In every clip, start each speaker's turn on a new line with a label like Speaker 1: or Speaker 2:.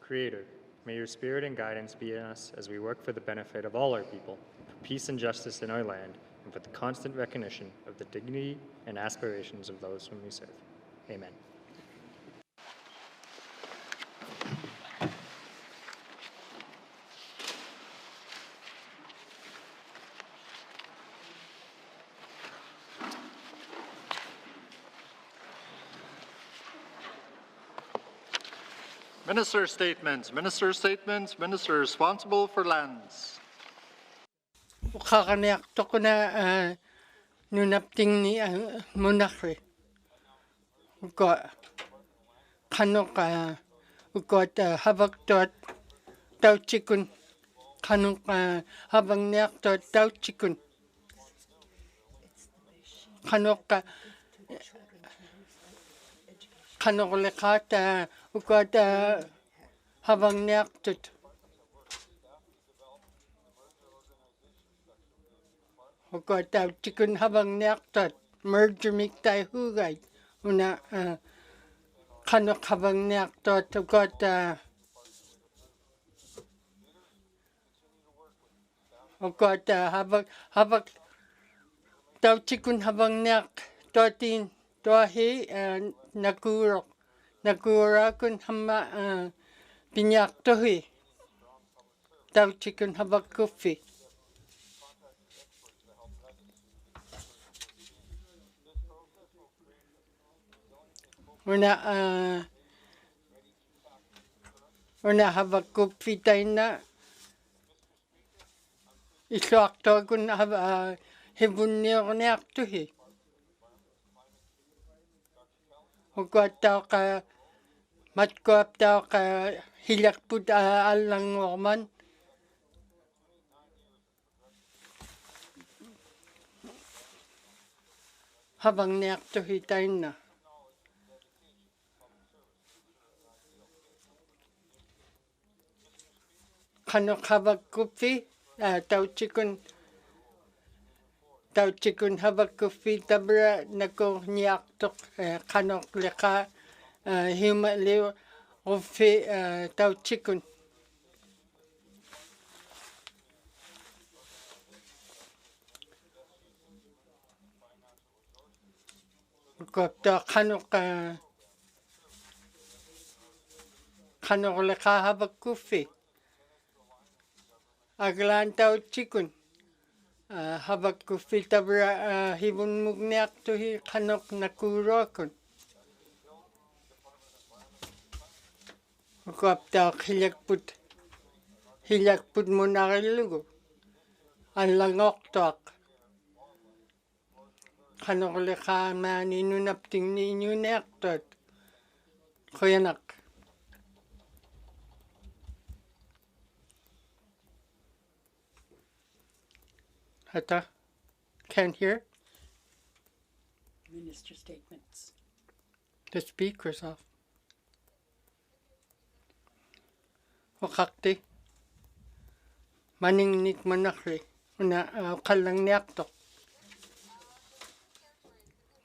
Speaker 1: Creator, may your spirit and guidance be in us as we work for the benefit of all our people, for peace and justice in our land, and for the constant recognition of the dignity and aspirations of those whom we serve. Amen.
Speaker 2: Minister statements. Minister statements. Minister responsible for lands.
Speaker 3: Kakaniak ko na nunapting ni Munakri. Ko kanok ko habak tot tau chikun kanok habang niak tot tau chikun kanok kanok lekat ko habang niak tot ko tau chikun habang niak tot merger miktai hugay una kanok habang niak tot ko habang tau chikun habang niak totin tohi nakurakun hama pinyak tohi tau chikun habang kufi. Una habang kufi tayo na isuak to kun hibun niyo niyak tuhi. Huwag tao ka matkuap tao ka hilak put alang waman. Habang niyak tuhi tayo na. Kanok habang kufi tau chikun habang kufi tabra nako niyak tok kanok leka hima leo kufi tau chikun. Kopta kanok leka habang kufi. Aglan tau chikun habak ko fitabra hibun mugniak to hi kanok nakurokun ko apta hilak put mo narilugo ang langok tok kanok leka mani nunapting ni nyunek tot koyanak. Hata? Can't hear?
Speaker 4: Minister statements.
Speaker 3: The speaker's off. Wakakti. Maning nik manakri. Una kalang niyak to.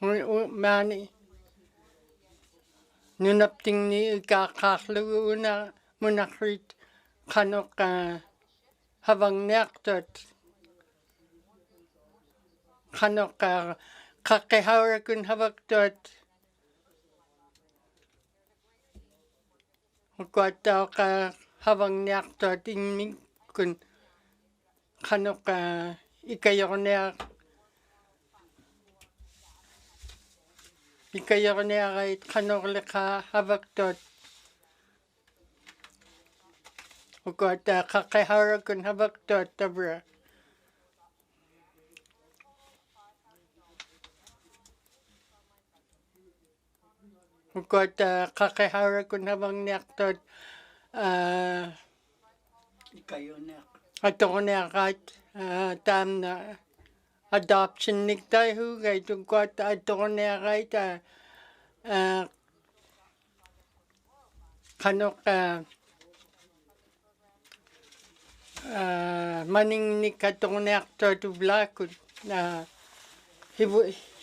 Speaker 3: Mani. Nunapting ni kakaklu una manakri kanok habang niyak to. Kanok kakehawra kun habak tot kuataw ka habang niyak tot inmig kun kanok ikayor niya kahit kanok leka habak tot kuataw kakehawra kun habak tot tabra. Ukot kakehara kun habang niyak tot
Speaker 4: Ikayo niyak.
Speaker 3: ato ko niyak at tam na adoption niktay hugay tukot ato ko niyak at kanok maning nik ato ko niyak tot ublakot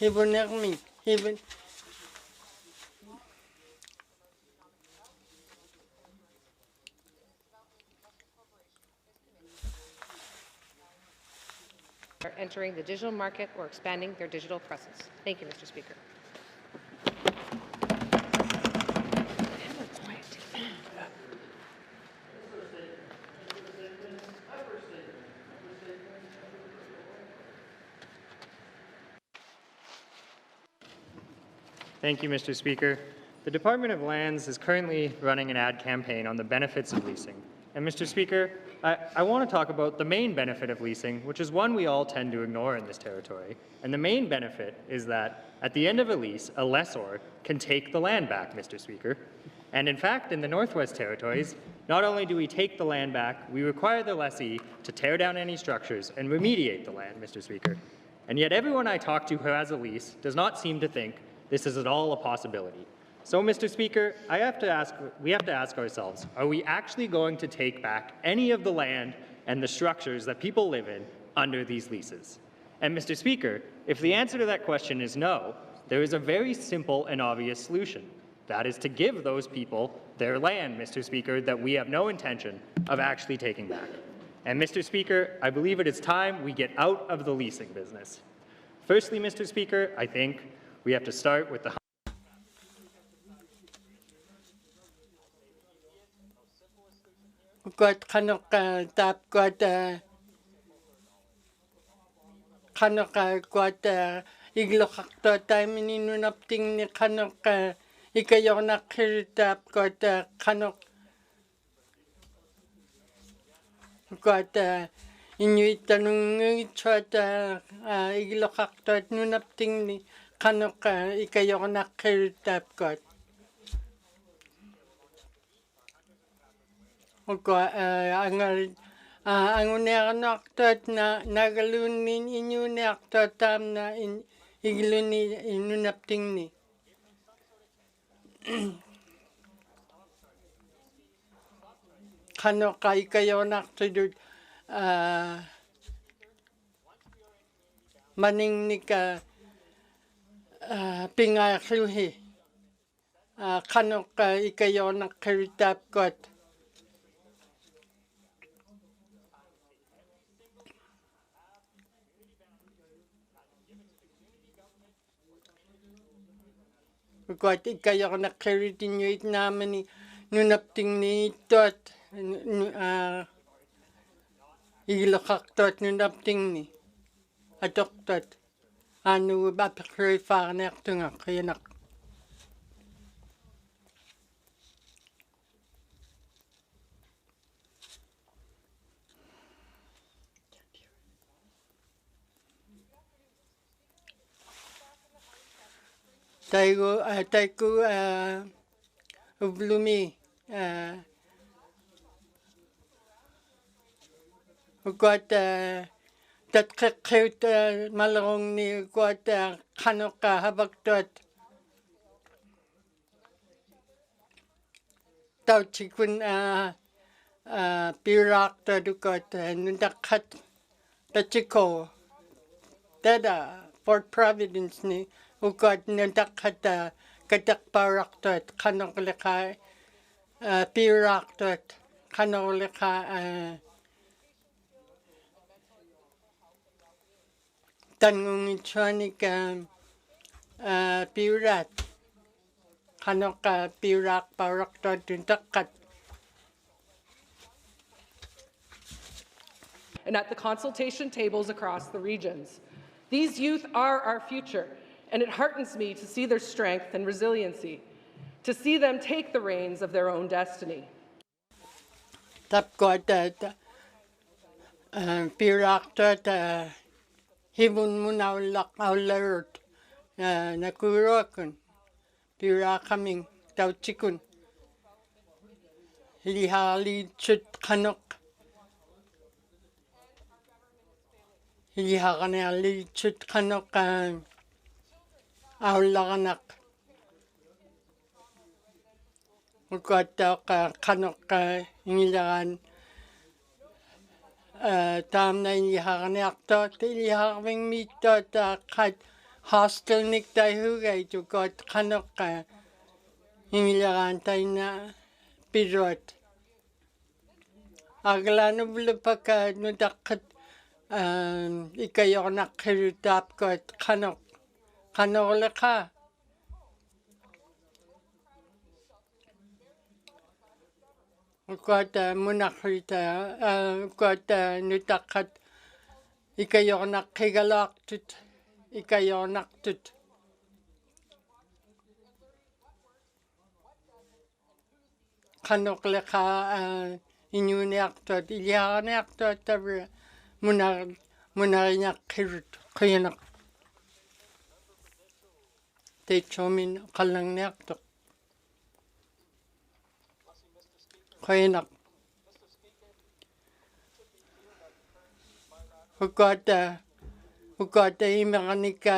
Speaker 3: hibun nikmi hibun
Speaker 5: are entering the digital market or expanding their digital presence. Thank you, Mr. Speaker.
Speaker 1: Thank you, Mr. Speaker. The Department of Lands is currently running an ad campaign on the benefits of leasing. And Mr. Speaker, I want to talk about the main benefit of leasing, which is one we all tend to ignore in this territory. And the main benefit is that at the end of a lease, a lessor can take the land back, Mr. Speaker. And in fact, in the Northwest Territories, not only do we take the land back, we require the lessee to tear down any structures and remediate the land, Mr. Speaker. And yet everyone I talk to who has a lease does not seem to think this is at all a possibility. So, Mr. Speaker, we have to ask ourselves, are we actually going to take back any of the land and the structures that people live in under these leases? And Mr. Speaker, if the answer to that question is no, there is a very simple and obvious solution. That is to give those people their land, Mr. Speaker, that we have no intention of actually taking back. And Mr. Speaker, I believe it is time we get out of the leasing business. Firstly, Mr. Speaker, I think we have to start with the
Speaker 3: got kanok tap got kanok got iglokakto time ninunapting ni kanok ikayo na kiritap got kanok got Inuit tanong chot iglokakto nunapting ni kanok ikayo na kiritap got ang unernak na nagalunin inunerk tam na igluni inunapting ni. Kano kay kayo naktudud maning ni ka pingakluhi. Kano kay kayo nakritap kot. Got ikayo nakiritinyo naman ni nunapting ni tot ilokaktot nunapting ni atoktot anu bapakri farnek tunga kayanak. Taiku ublumi got tatkakit malong ni got kanoka habagtot tauchikun pirak tadukot nundakat tachiko tada Port Providence ni Ugot nundakat katak paraktot kanok leka piraktot kanok leka tangung chonik pirat kanok pirak paraktot nundakat.
Speaker 6: And at the consultation tables across the regions. These youth are our future, and it heartens me to see their strength and resiliency, to see them take the reins of their own destiny.
Speaker 3: Tap got that piraktot hibun munawlak awlert nakurokun pirakaming tauchikun lihali chut kanok lihakane chut kanok awlakanak ugot kanok ngilakan tam na lihakane akto lihakawing mito kat hostel nik tayo hugay ugot kanok ngilakan tayo na pirot agla no blupak nudakat ikayornak kirutap kot kanoleka kot munakrita kot nutakat ikayornak kigalaktut ikayornaktut kanokleka Inuvialuktun Iliarniaktun tabra munarinak kirut kuyanak te chomin kalangniaktuk kuyanak ukota imakanika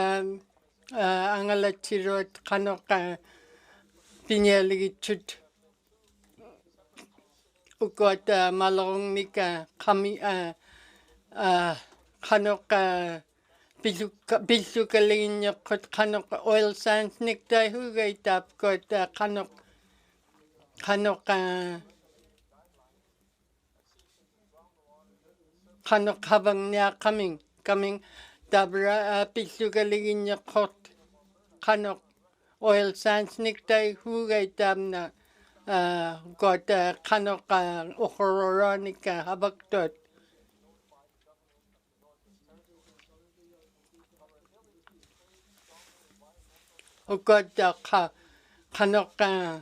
Speaker 3: angalatirot kanoka pinyaligitut ukot malong nika kami kanoka bisukalin kot kanoka oil sands nikta hugay tap kot kanoka habang niya kaming tabra bisukalin kot kanok oil sands nikta hugay tap na got kanoka okoronika habaktot got kanoka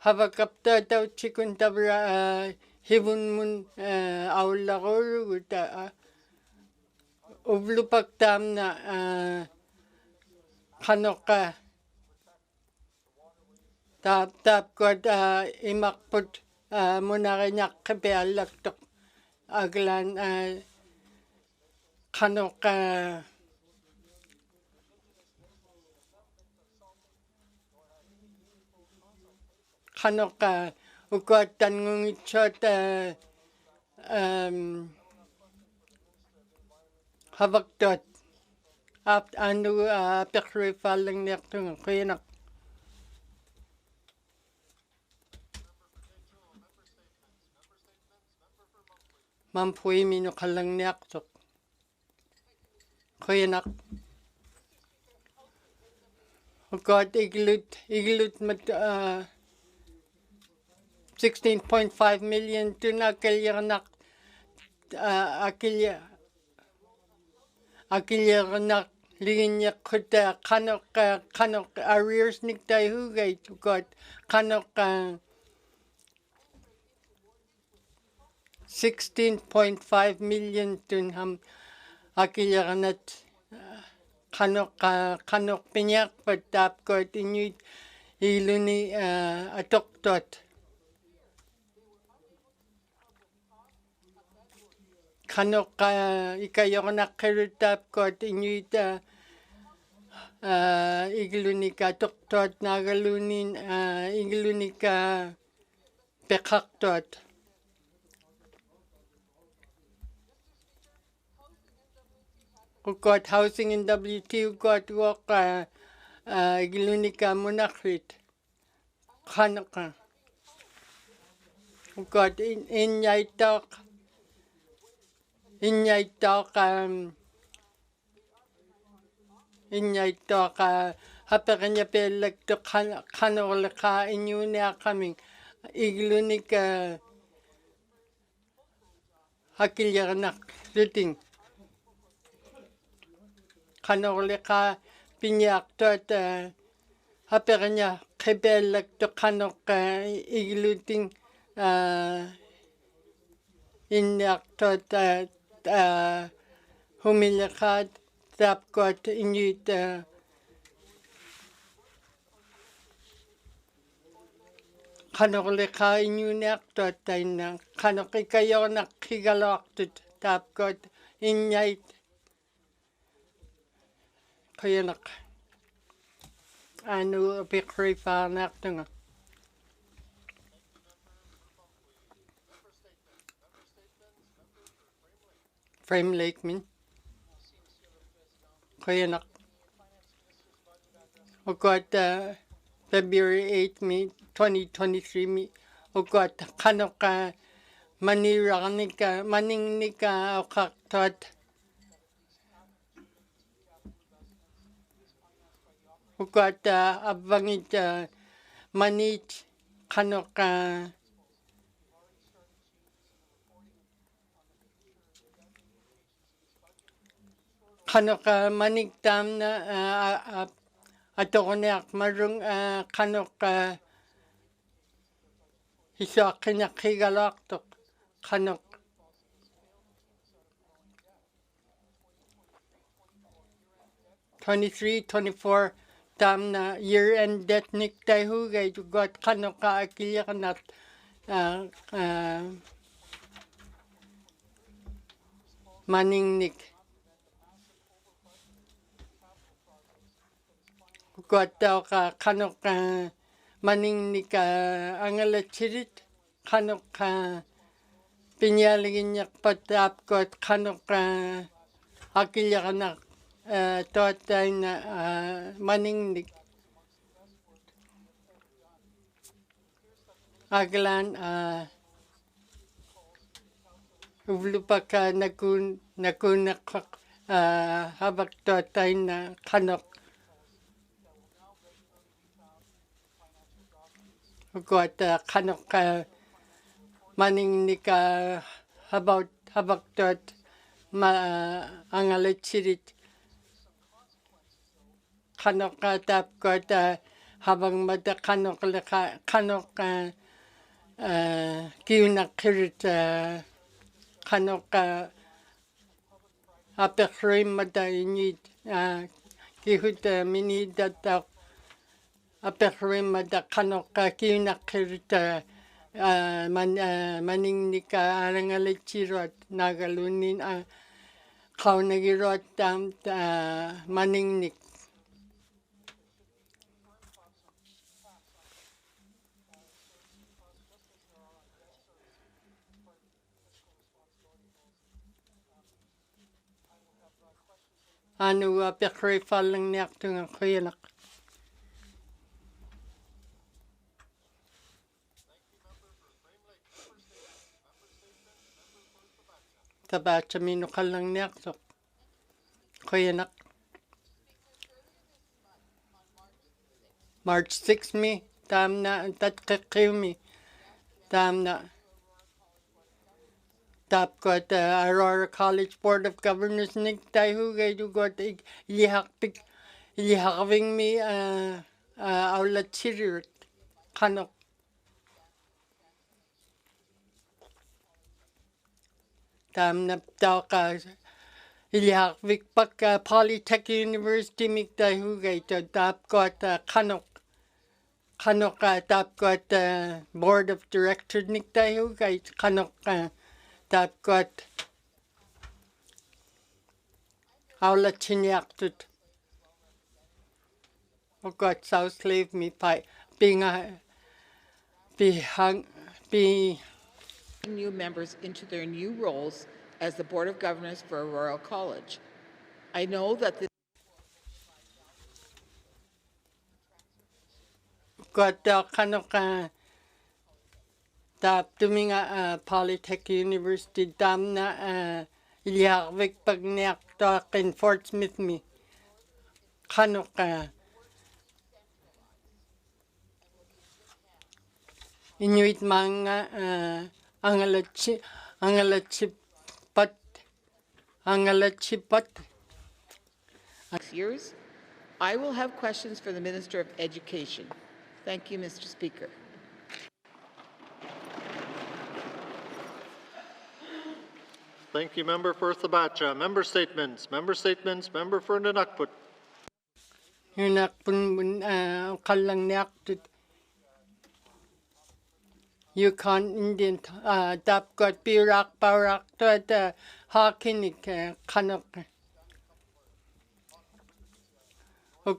Speaker 3: habakapta daw chikun tabra hibun mun aulagoru ta ublupak na kanoka tap kot imakput munarinyak kebealaktok aglan kanoka ukot tangungichot habaktot anu pekri falang nektung kuyanak Mampui mino kalang niaktok. Kuyanak. God iglut mat 16.5 million tuna kilyanak akilyanak linya kuta kanok arrears niktay hugay God kanok 16.5 million tun ham akilyakanat kanok pinyak patap kot inuit iluni atoktot kanok ikayonak kirutap kot inuit iglunika atoktot nagalunin iglunika pekaktot Ukot housing in WT ukot wok iglunika munakrit kanaka ukot inyaitok hapakanya pelak to kanolaka inyunia kaming iglunika hakilyanak riting kanolaka pinyak tot hapakanya kebelak to kanok igluting inyak tot humilakad tapkot inyut kanolaka inyunak tot tainang kanokikayonak kigalak tapkot inyait kayanak anu pikri fanak tunga frame lake min kayanak ugot February 8 2023 ugot kanok manirangnika maningnika okaktot ukat abangit manit kanoka manigtam na atokonek marung kanoka hisakinakigalaktok kanok 23-24 tam na year-end debt niktay hugay jugot kanoka akilikanat maningnik jugot ka kanoka maningnik angalachirit kanoka pinyaligin yak patap got kanoka akilikanat totay na maningnik aglan uvlupaka nakunak habak totay na kanok got kanok maningnik habak tot angalachirit kanok tap got habang mada kanok kiunakirit kanok apekrim mada init kihut minidatak apekrim mada kanok kiunakirit maningnik arangalachirot nagalunin kaunagirot tam maningnik anu apekri falang niak tunga kuyanak tabacha minukalang niak tok kuyanak March 6 mi tam na tatkakimi tam na tap got Aurora College Board of Governors niktay hugay got ilihakving mi aulachirit kanok tam na taka ilihakvik pak Polytech University miktay hugay to tap got kanok tap got Board of Directors niktay hugay kanok tap got aulachinyaktot got South Slave mi pai being
Speaker 7: new members into their new roles as the Board of Governors for Royal College. I know that this
Speaker 3: got kanoka tap tuminga Polytech University dam na ilihakvik pagniak to in Fort Smith mi kanoka Inuit mga angalachipat
Speaker 7: years, I will have questions for the Minister of Education. Thank you, Mr. Speaker.
Speaker 2: Thank you, Member for Thabacha. Member statements. Member for Nanakput.
Speaker 3: yunak pun kalang niak Yukon Indian tap got pirak parak to hakinik kanok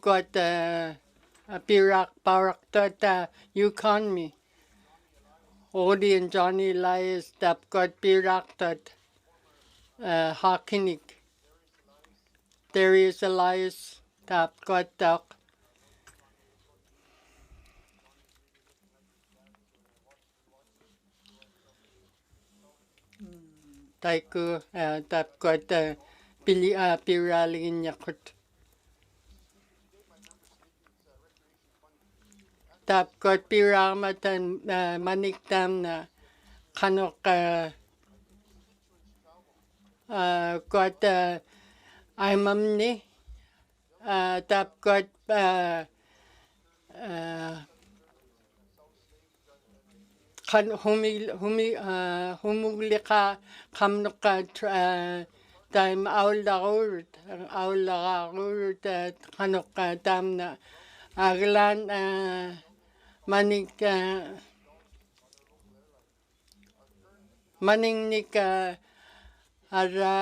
Speaker 3: got pirak parak to Yukon mi Odi and Johnny Elias tap got pirak to hakinik Darius Elias tap got talk taiku tapkot piralin yakut. Tapkot piramatan maniktam na kanok kot aimamni tapkot kan humulika kamnuka time aulagurut kanuka tamna aglan manik maningnik ara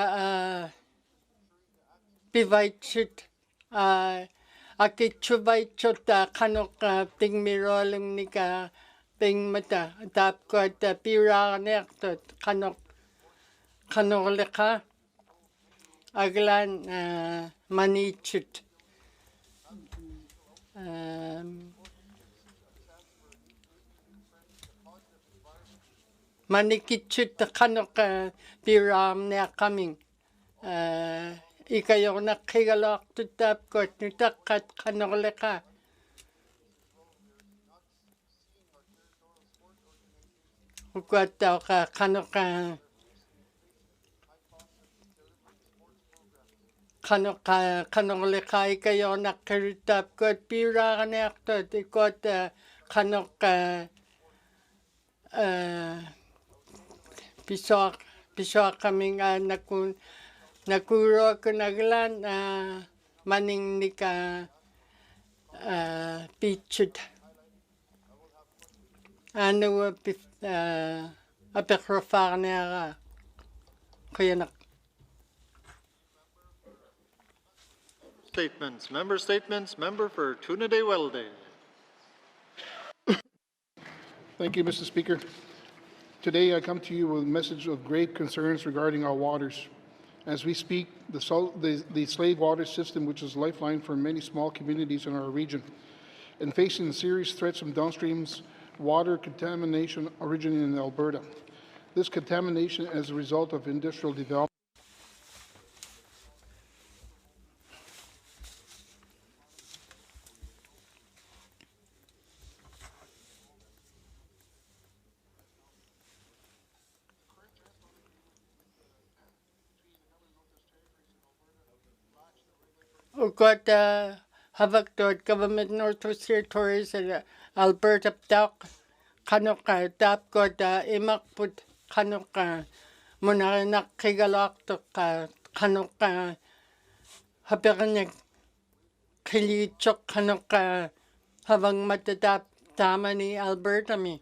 Speaker 3: pivaitchut akitchuvaitchut kanok tingmirolim nika tingmata tapkot piranertot kanorlika aglan manichut manikichut kanok piram ne coming ikayor na kigalok to tapkot nutakat kanorlika ukwataw ka kanok kanorlika ikayor na kiritapkot piranertot ikot kanok pisok kaming nakuro kunaglan maning nika pichut anu apekrofarnera kuyanak.
Speaker 2: Statements. Member for Trinidad-Welde.
Speaker 8: Thank you, Mr. Speaker. Today I come to you with a message of grave concerns regarding our waters. As we speak, the Slave water system, which is a lifeline for many small communities in our region, and facing serious threats from downstream's water contamination originating in Alberta. This contamination as a result of industrial development.
Speaker 3: Got Havaktot Government Northwest Territories and Alberta Ptak Kanoka Tap got Imakput Kanoka Munanak Kigalok Kanoka Habernik Kilichok Kanoka Havang Matadap Tamani Alberta mi.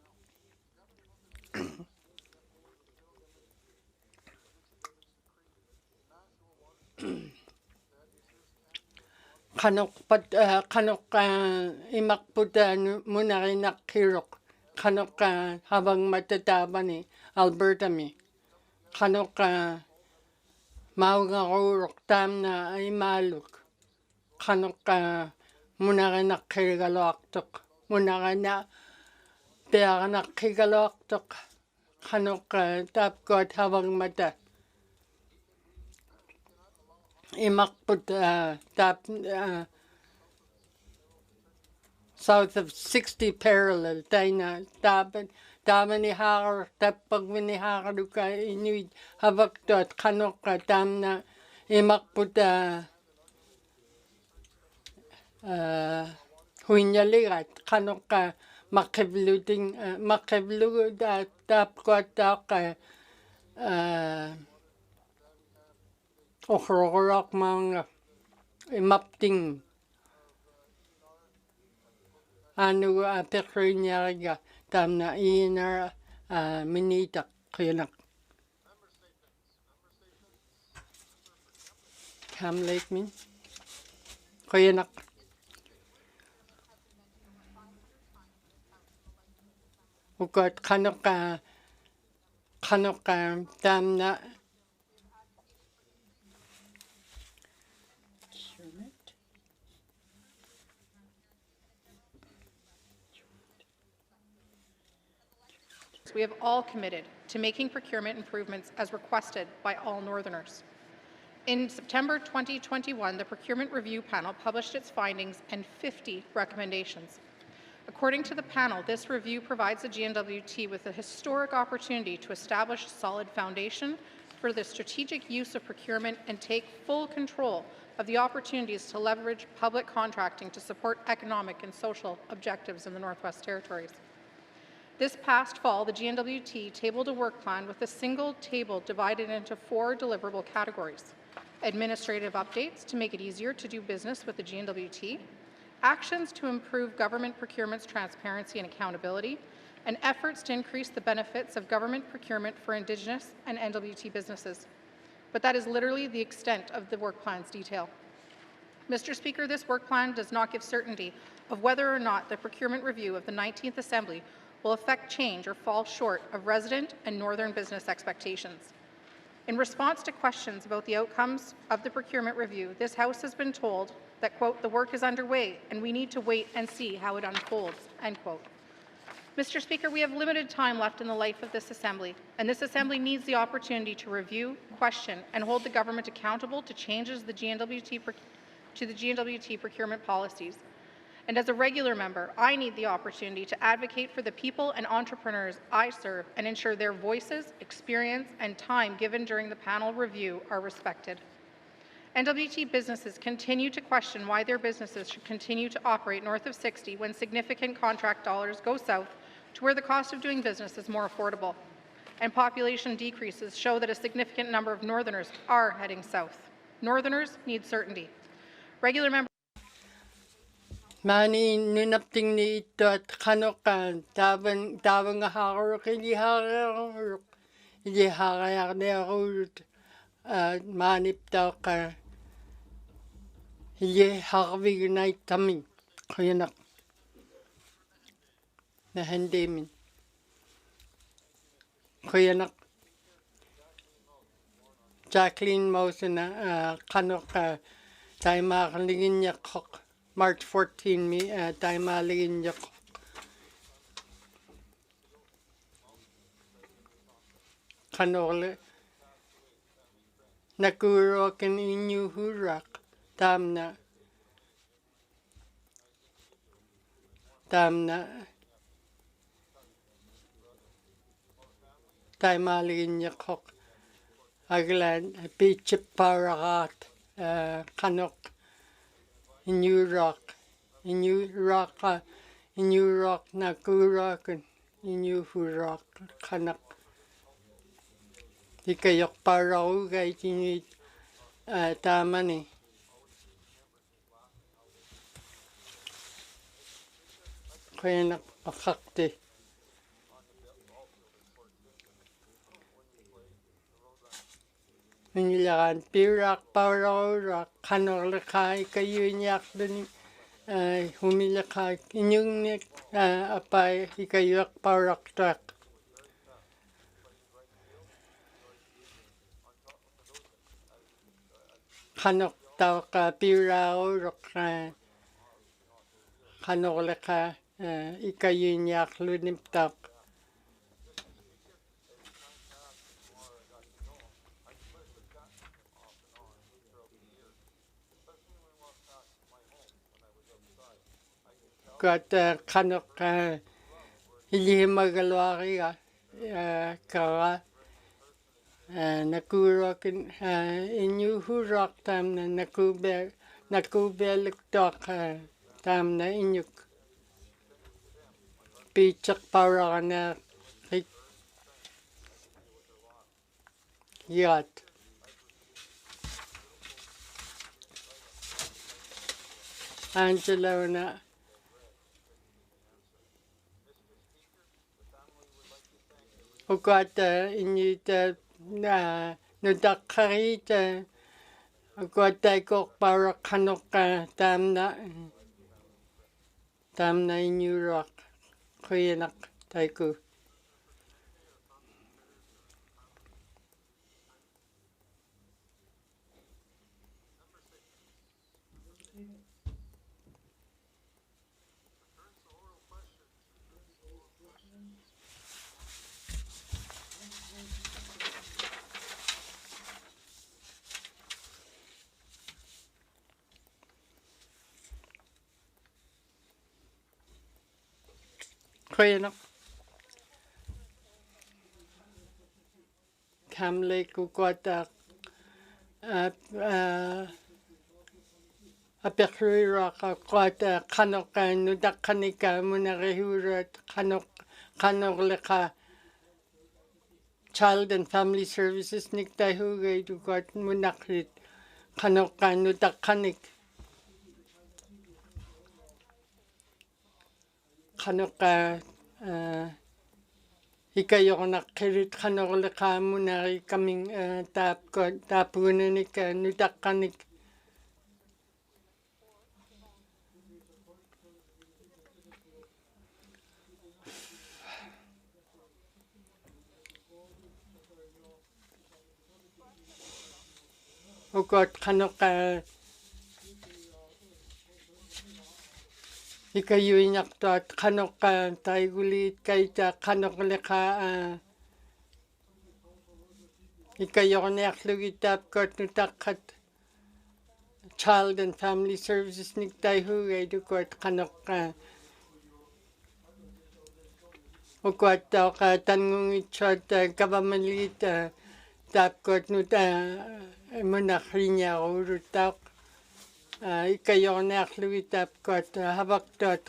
Speaker 3: Kanok imakput munarinak kirok kanok habang matataba ni Alberta mi kanok maungarurok tam na imaluk kanok munarinak kirgaloktok munarana pearanak kirgaloktok kanok tapgot habang mata imakput tap south of 60 parallel taina tamani har tapag mini har duka Inuit havaktot kanok tamna imakput huinyaligat kanok makivluting makivlu tapgot tak Ohrorok mang imapting anu pekrinyariga tamna ina minita kuyanak. Ham Lake min kuyanak. Ukot kanok tamna
Speaker 9: We have all committed to making procurement improvements as requested by all Northerners. In September 2021, the Procurement Review Panel published its findings and 50 recommendations. According to the panel, this review provides the GNWT with a historic opportunity to establish a solid foundation for the strategic use of procurement and take full control of the opportunities to leverage public contracting to support economic and social objectives in the Northwest Territories. This past fall, the GNWT tabled a work plan with a single table divided into 4 deliverable categories: administrative updates to make it easier to do business with the GNWT, actions to improve government procurement's transparency and accountability, and efforts to increase the benefits of government procurement for Indigenous and NWT businesses. But that is literally the extent of the work plan's detail. Mr. Speaker, this work plan does not give certainty of whether or not the procurement review of the 19th Assembly will affect change or fall short of resident and northern business expectations. In response to questions about the outcomes of the procurement review, this House has been told that, quote, the work is underway and we need to wait and see how it unfolds, end quote. Mr. Speaker, we have limited time left in the life of this Assembly, and this Assembly needs the opportunity to review, question, and hold the government accountable to changes to the GNWT procurement policies. And as a regular member, I need the opportunity to advocate for the people and entrepreneurs I serve and ensure their voices, experience, and time given during the panel review are respected. NWT businesses continue to question why their businesses should continue to operate north of 60 when significant contract dollars go south to where the cost of doing business is more affordable. And population decreases show that a significant number of Northerners are heading south. Northerners need certainty. Regular members
Speaker 3: Mani nunapting ni ito at kanokan tabang hakarok hindi hakayak ni ako manip daw ka hindi hakawig na itami kaya na hindi min kaya Jacqueline Mose na kanok tayo makaligin niya kok March 14 mi tayo maligin niya kok kanok nakuro kan inyo hurak tamna tayo maligin niya kok aglan pichip paragat kanok inyo rock nakuro kan inyo hurak kanak ikayok parao kay tinit tama ni kaya nakakakte nilakan pirak parao rak kanok lakay kayo niyak dun humilakay inyong apay ikayok parak trak kanok tao ka pirao rak kanok laka ikayunyak lunimtak kat kanok hindi magalwaki ka nakurakin inyo hurak tam na nakubeliktok tam na inyuk pichak para na yat Angela na ugat inyo na nadakarit ugat ko para kanok tam na inyo rak kaya nak tayo Quaina. Camle kukwata aperura kwata kanoka nudakanika munarehurat kanorleka Child and Family Services niktahuge dukwat munakrit kanoka nudakanik kanoka Ikayonak kirit kanorleka munari kaming tapunanik nudakanik Ukot kanoka ikayuinak tot kanoka taigulit kaita kanokleka ikayornek lugitap kot nutakat Child and Family Services niktaihu edukot kanoka ukot ka tanungit chot government tap kot munakrinya urutak ikayornek lugitap kot habak tot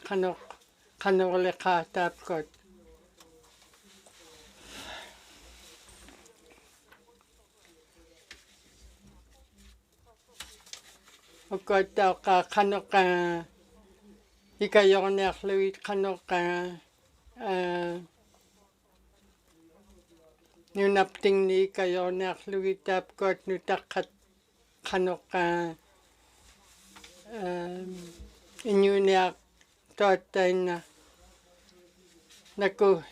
Speaker 3: kanorleka tap kot ukot ka kanoka ikayornek lugit kanoka Nunapting ni kayornek lugitap kot nutakat kanoka inyuniak totaina naku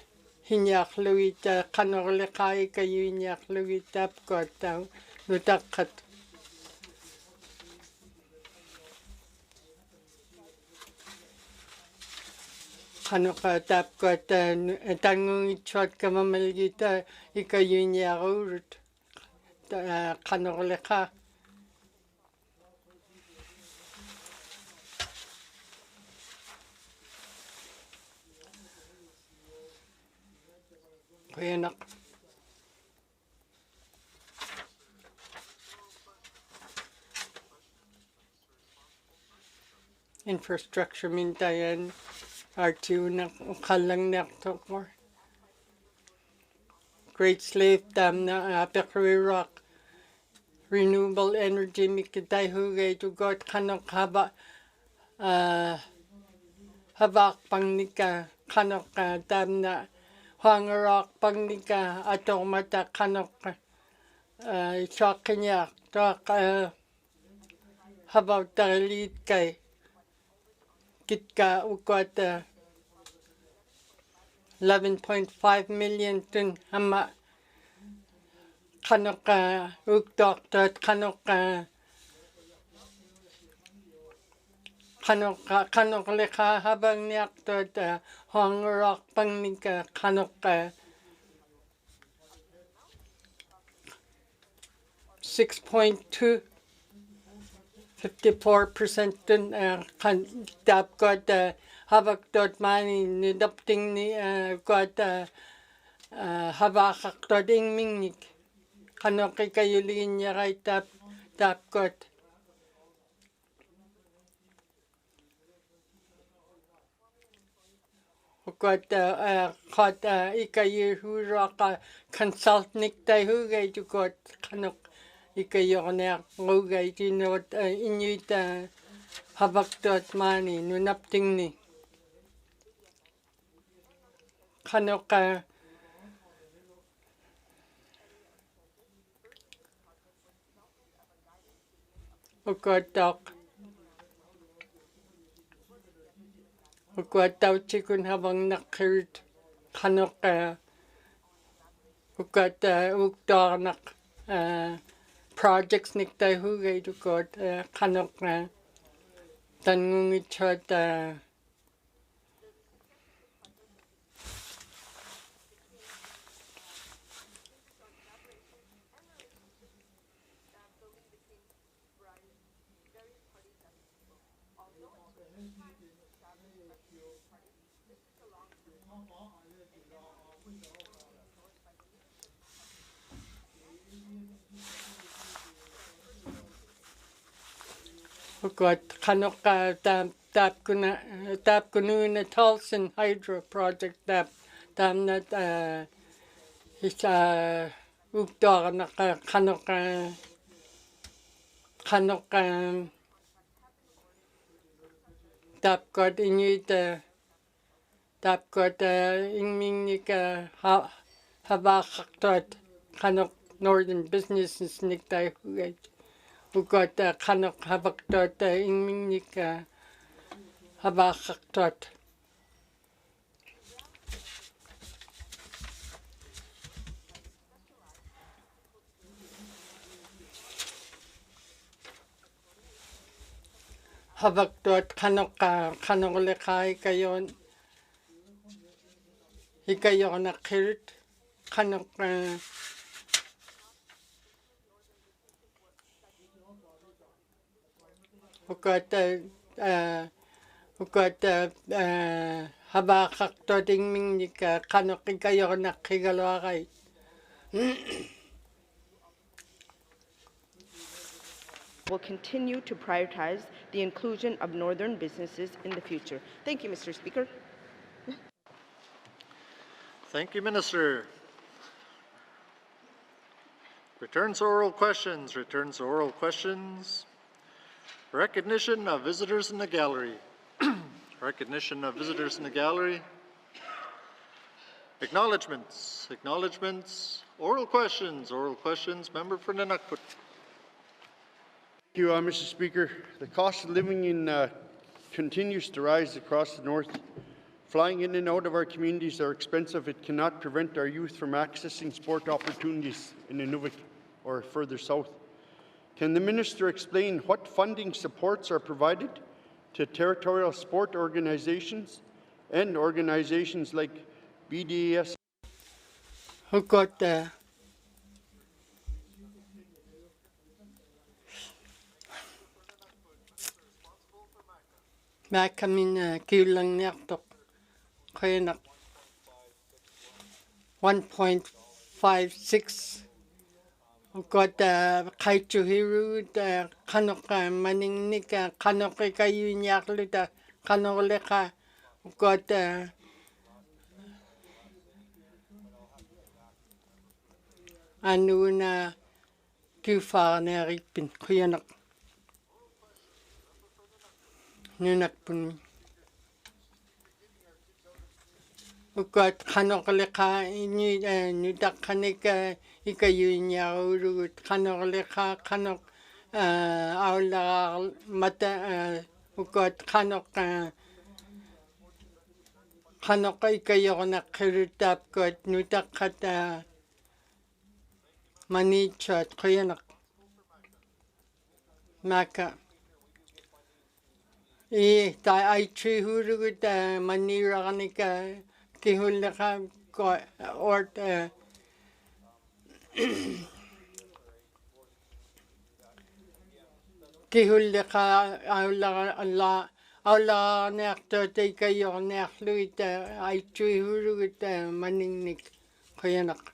Speaker 3: hinyak lugita kanorleka ikayunyak lugitap kot nutakat kanoka tap kot tangungit chot kamamalgita ikayunyak urut kanorleka Kuyanak infrastructure mintayan R2 na kalang naktor Great Slave Dam na Aperry Rock renewable energy mikitay hugay tugot kanok habak pangnika kanok dam na Huang Rock pangnika atong mata kanok chokinyak tok habaw talit kay kitka ukwat 11.5 million tun hama kanok uktok tot kanok leka habang niyak tot Huang Rock pangnika kanok 6.2 54% dun tap got habak dot mani nidapting ni got habak dot ingmingnik kanoki kayulin ya kay tap got got ikayuraka consultnik tayo gay got kanok ikayornek ngugay tinot inyit habak dot mani nunapting ni kanok ukot chikun habang nakirit kanok uktornak projects niktay hugay ukot kanok tanungit chot Got Kanoka Tapkununa Tulsin Hydro Project that is Ukdornaka Kanoka Tapgot Inuit Tapgot Ingminika Havaktot Kanok Northern Businesses Niktai who got Kanok Havaktot Ingminika Havaktot. Havaktot Kanoleka Ikayon na Kirt Kanok who got Habaktot Ingminika Kanok Ikayon na Kigalwarai.
Speaker 10: Will continue to prioritize the inclusion of northern businesses in the future. Thank you, Mr. Speaker.
Speaker 2: Thank you, Minister. Returns to oral questions. Returns to oral questions. Recognition of visitors in the gallery. Recognition of visitors in the gallery. Acknowledgements. Acknowledgements. Oral questions. Oral questions. Member for Nunukput.
Speaker 11: Thank you, Mr. Speaker. The cost of living continues to rise across the north. Flying in and out of our communities are expensive. It cannot prevent our youth from accessing sport opportunities in Inuvik or further south. Can the Minister explain what funding supports are provided to territorial sport organizations and organizations like BDAS?
Speaker 3: Who got Makamin Kilang Nertok Kaya 1.56 got Kaichu Hiru Kanoka Maningnika Kanoka Yunyakluta Kanoleka got Anuna Kufar Neripin Kuyanak Nunakpun. Got Kanokaleka Nudakanika Ikayunya Urut Kanokaleka Kanok Aula Mata got Kanok Kanoka Ikayona Kirutap got Nudakata Manicha Kuyanak Maka. I tree who would Maniranika Kihulaka or Kihulaka Allah nectar take your neck with I tree who would Maninik Koyanak.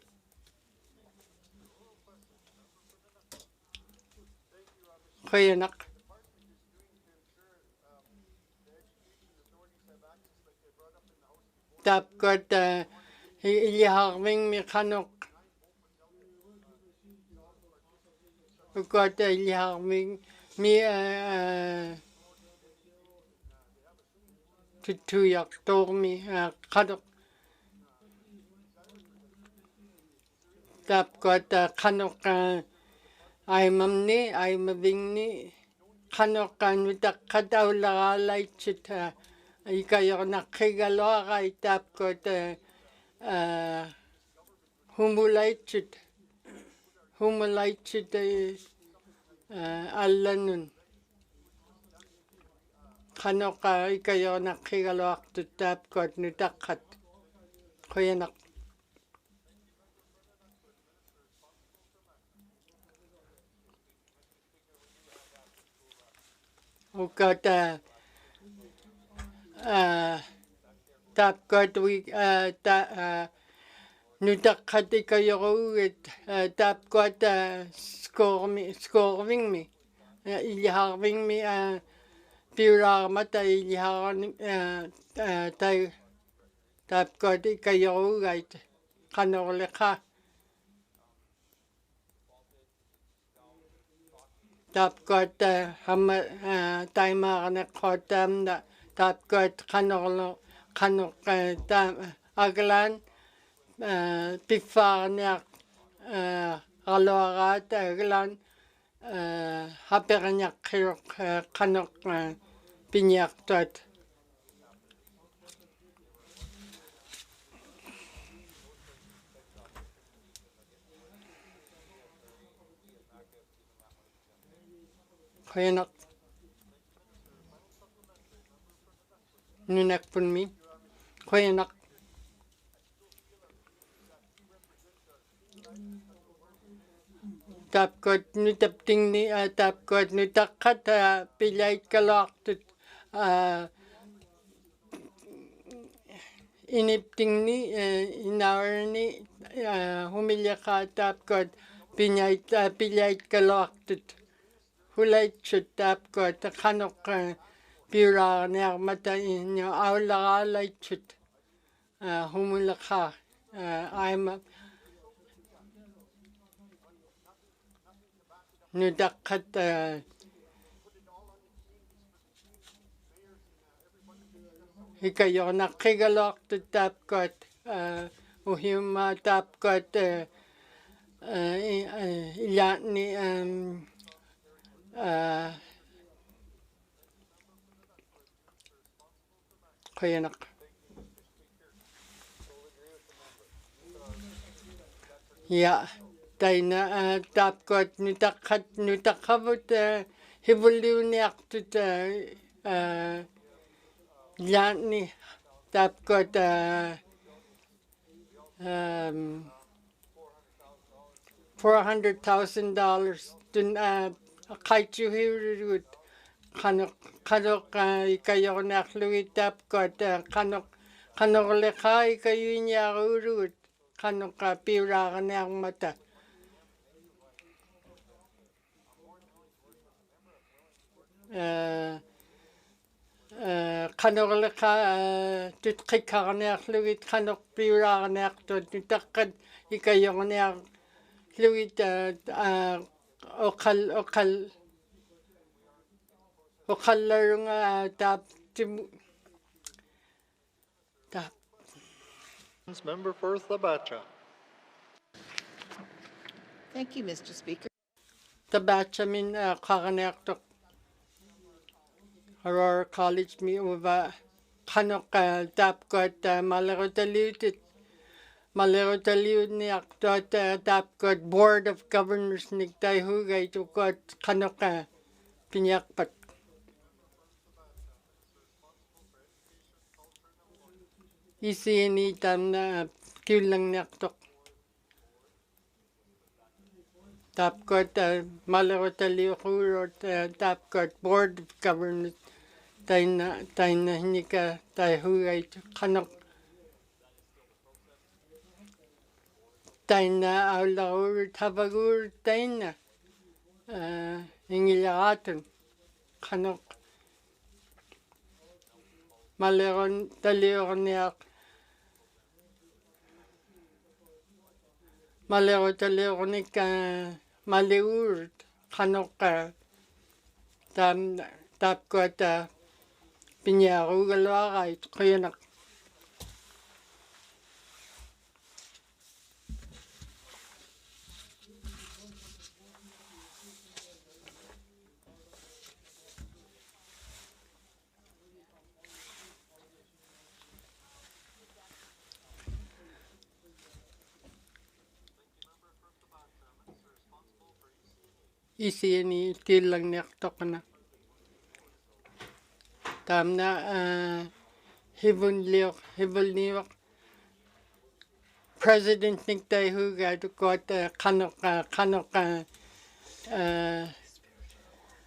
Speaker 3: Koyanak. Tap got Ilharming Mekanok. Got Ilharming me to yak told me Kanok. Tap got Kanok I'm a wingni Kanok and with the Kadaula light it. Ikayo nakigaloa itap ko humulaichit alanun kanoka ikayo nakigaloa tutap ko nutakat koyanak ukata tap got we Nudakatika Yorut tap got scoring me iliharving mi piuraarmata iliharani tai tapkot ikayarugait qanorleqa tapkot hamma taimaarneqqotaamna tapkot qanorq taam aglan piffaarniaq aloaraat aglan haperniaqqiruq qanorq piniartuat Koyanak nunakpunmi koyanak tapkot nutaptingni tapkot nutaqqat pilaitkaluartut iniptingni inaarni humilyaqa tapkot pilaitkaluartut Hulaitsut tapkot qanuq piuraarniarmata inyo aularaalaitsut humulaqa nutaqqat hikayornaqqigaluartut tapkot uhimma tapkot ilaani koyanak ja taina tapkot nutaqqavut hivulliuniartut ilaani tapkot $400,000 tun qaitsuhiurut qanuq ikayornaarlugit tapkot qanorleqa ikayuiniaruurut qanuq piuraarniarmata qanorleqa tutqiqqarniarlugit qanuq piuraarniartut nutaqqat ikayorniarlugit oqallarunga tap
Speaker 2: Member for Thabacha.
Speaker 7: Thank you, Mr. Speaker.
Speaker 3: Thabacha min qaraniartoq Aurora College mi uva qanuq tapkot malerutaliutniartuat tapkot Board of Governors niktaihugaituqot qanuq piniaqpat isiini tamna kiullangniartoq tapkot malerutaliuqurut tapkot Board of Governors taina hinika taihugaitu qanuq taina aulagurut havagurut taina ingilaraatun qanuq malerutaliornik maliurut qanuq tapkot piniarugaluarait quyanak isiini kiullangniartoqna tamna hivulniuq president niktaihugaituqot qanuq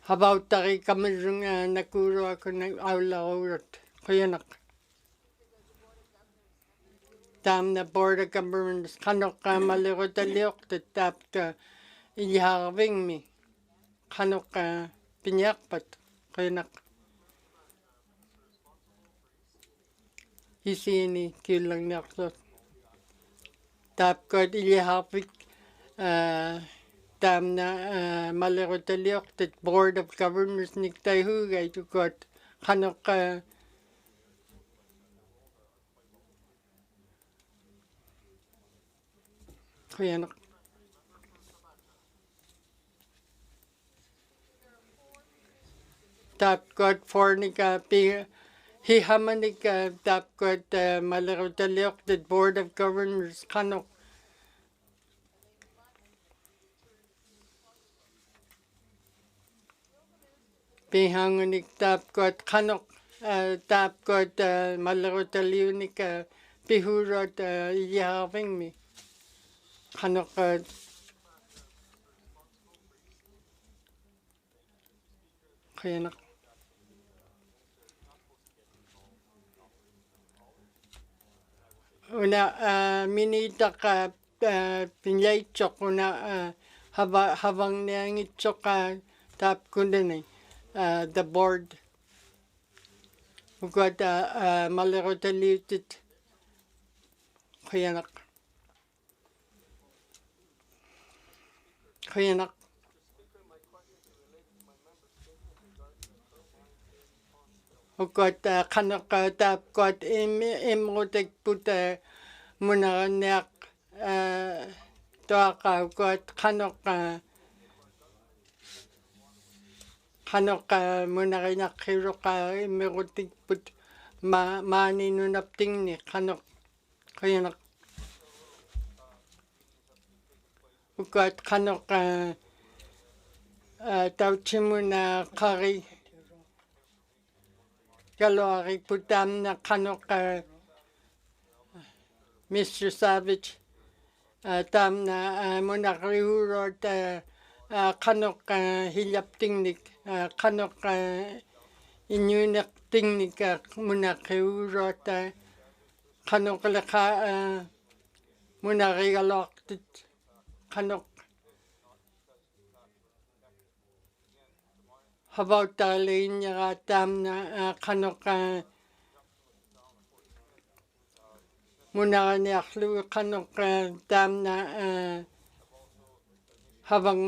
Speaker 3: habauttari kamirrunga nakuruakuna aullarurut quyanak tamna Board of Governors qanuq malerutaliuqtut tapta iliharvingmi qanuq pinyak kainak isini kilang naktot tap kot ilihapik tam na malerotaliok tet Board of Governors niktayhugay to kot kanok kainak tap kot fornika pi hihamanik tap kot malerotaliok tet Board of Governors kanok pihangunik tap kot kanok tap kot malerotaliunik pihurot ihaving mi kanok kainak una minita ka pinjaichok una havang niangitchok tap kundani the board ugot malerotaliutit kainak ugot kanok tap got imrotek put munaranek toaka ugot kanok munaranek hiroka imrotek put mani nunapting ni kanok kainak ugot kanok tauchimuna kari kalori putam na kanok Mr. Savage tam na munakriurot kanok hilyaptingnik kanok inyunak tingnik munakriurot kanok laka munarigaloktit kanok habautalin yaga tam na kanok munaraniaklu kanok tam na habang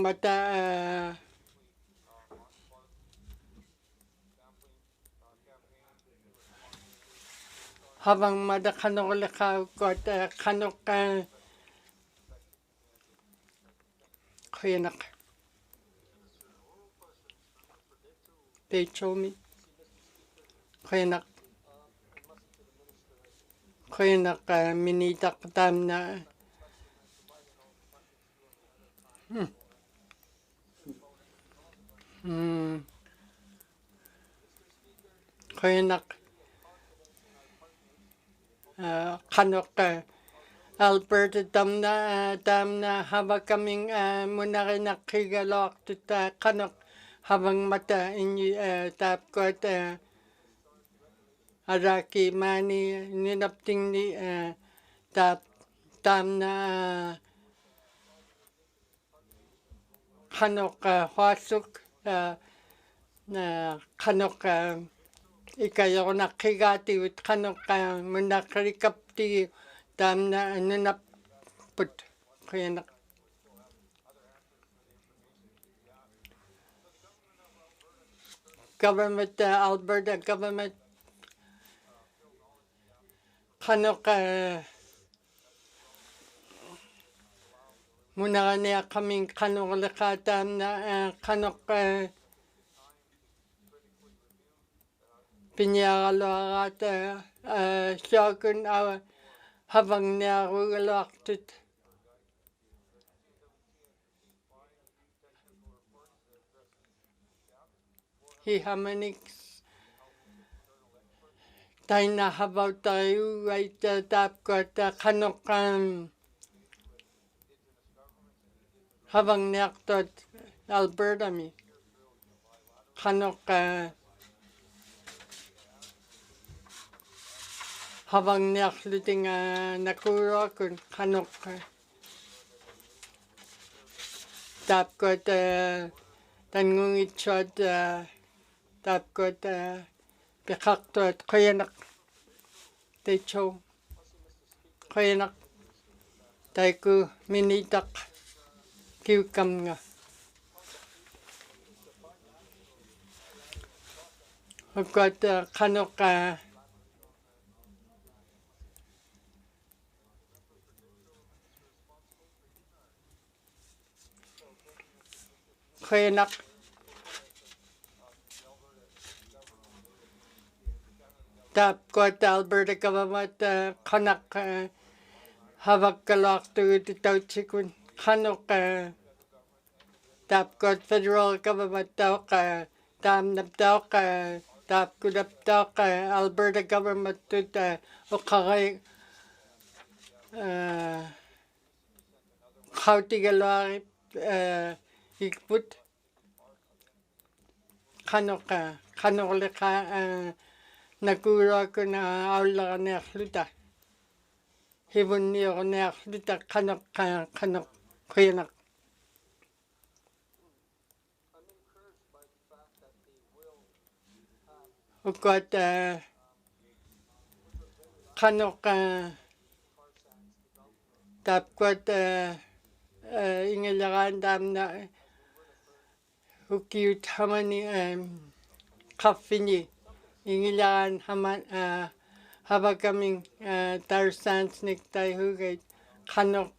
Speaker 3: mata kanok laka got kanok kainak they told me kainak minita tam na kainak kanok Alberta tam na haba kaming munarinak higalok tuta kanok habang mata inyo tap kot araki mani ninapting ni tap tam na kanok hwasuk na kanok ikayo nakigati with kanok munakarikapti tam na ninaput kaya government Alberta government kanok munarania kaming kanok lakatam na kanok pinyaraloarat siakun havang niarugaloartut hihamanik taina havautayu right tap got kanok havang niartot Alberta mi kanok havang niarluting nakurokun kanok tap got Tangungitshot tapkot pikaktot koyanak techo koyanak taiku minitak kiukamnga. Ukot kanoka koyanak tapkot Alberta government kanak havakkalak tu tauchikun kanok tapkot federal government tauk tamnap tauk tapkudap tauk Alberta government tut ukagay kautigalari ikput kanok leka nakura ko na aula na luta hibun niyo na luta kanok kuyanak. Ukot kanok tapkot ingalakan dam na ukiyut hamani kafini ingalakan haman habakaming tarsans niktay hugay kanok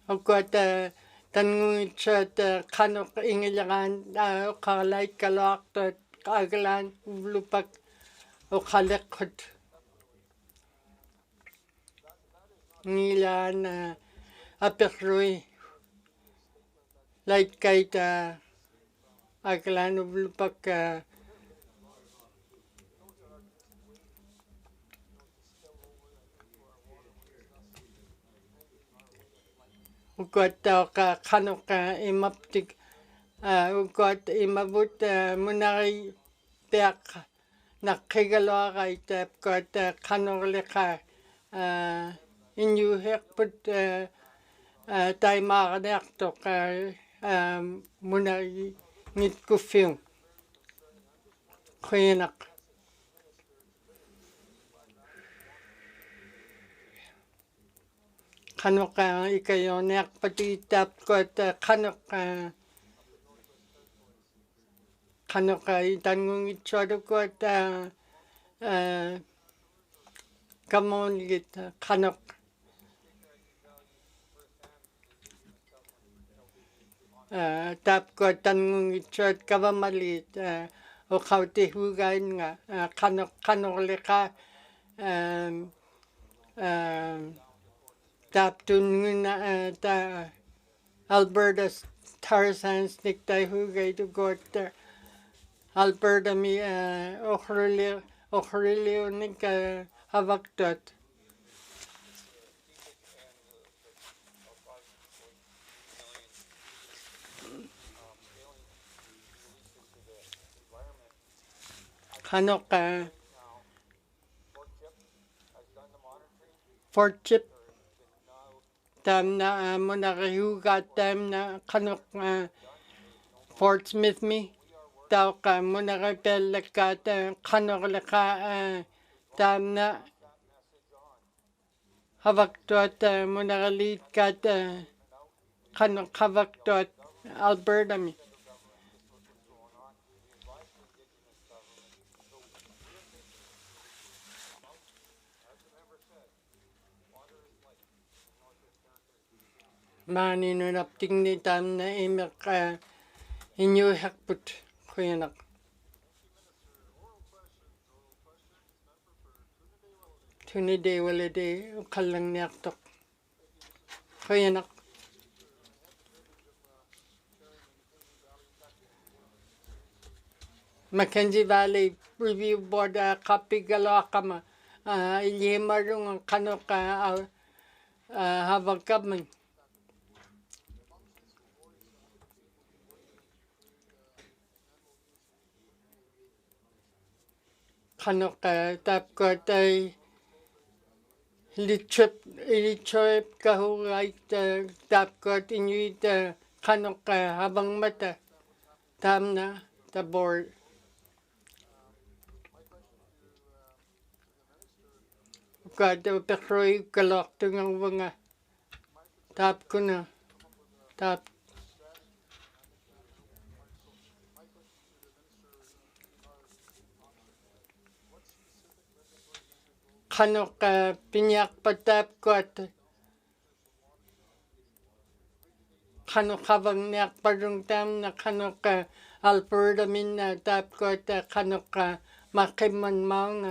Speaker 3: ukot tanungitshot kanok ingalakan ukalay kalaktot kagalan lupak ukalekot ngilan apekroy light kait agalan lupak ukot kanok imaptik ukot imabut munari peak nakigaloakay tapkot kanok leka Inuvialuktun tayo makakadaktok munari ngitkufiyong kuyanak. Kanok ikayonak pati tapkot kanok itangungitshot kamonigit kanok tapkot tangungitshot kavamalit ukauti hugain nga kanok leka taptun ta Alberta tarsans niktay hugay to got Alberta mi okhrelio nik havaktot kanok Fort Chip tam na monakahugat tam na kanok Fort Smith mi tao ka monakapel lekat kanok leka tam na havaktot monakalit kat kanok havaktot Alberta mi. Maninunapting ni tam na imek Inuvialuktun kuyanak. Tuniday waladay ukalang niyaktok kuyanak. Mackenzie Valley Review Board kapigaloakama ilimarung kanok havagkaman. kanok tapkot ay ilichop kahugay tapkot inuit kanok habang mata tam na tabor. Kada pekroy kalok tungang wanga tap ko na tap. Kanok pinyak patap ko at kanok habang niyak parang tam na kanok Alberta min na tap ko at kanok makiman maong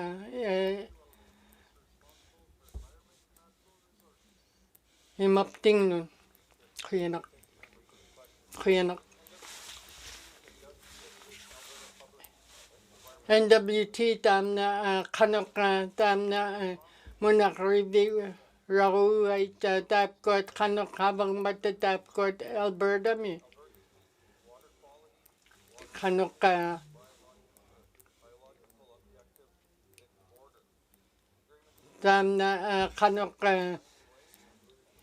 Speaker 3: himapting nun kuyanak NWT tam na kanok tam na munak review ragu ay tap ko at kanok habang matatap ko at Alberta mi kanok tam na kanok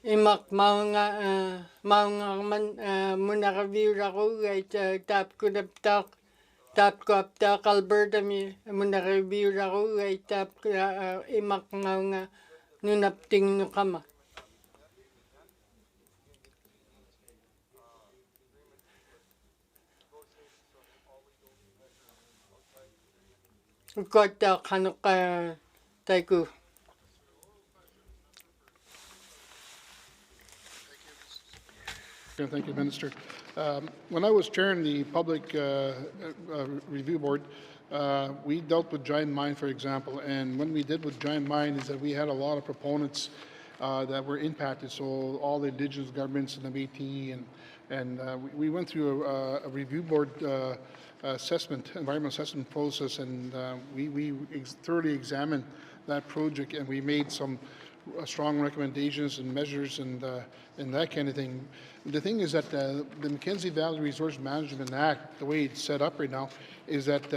Speaker 3: imak mga munak review ragu ay tap ko na tap ko aptak Alberta mi muna review ako ay tap imak nga nunapting no kama. Kota kanok taiku.
Speaker 8: Thank you, Minister. When I was chairing the Public Review Board, we dealt with Giant Mine, for example, and when we did with Giant Mine is that we had a lot of proponents that were impacted, so all the Indigenous governments and the Métis, and we went through a review board environmental assessment process, and we thoroughly examined that project, and we made some strong recommendations and measures and that kind of thing. The thing is that the Mackenzie Valley Resource Management Act, the way it's set up right now, is that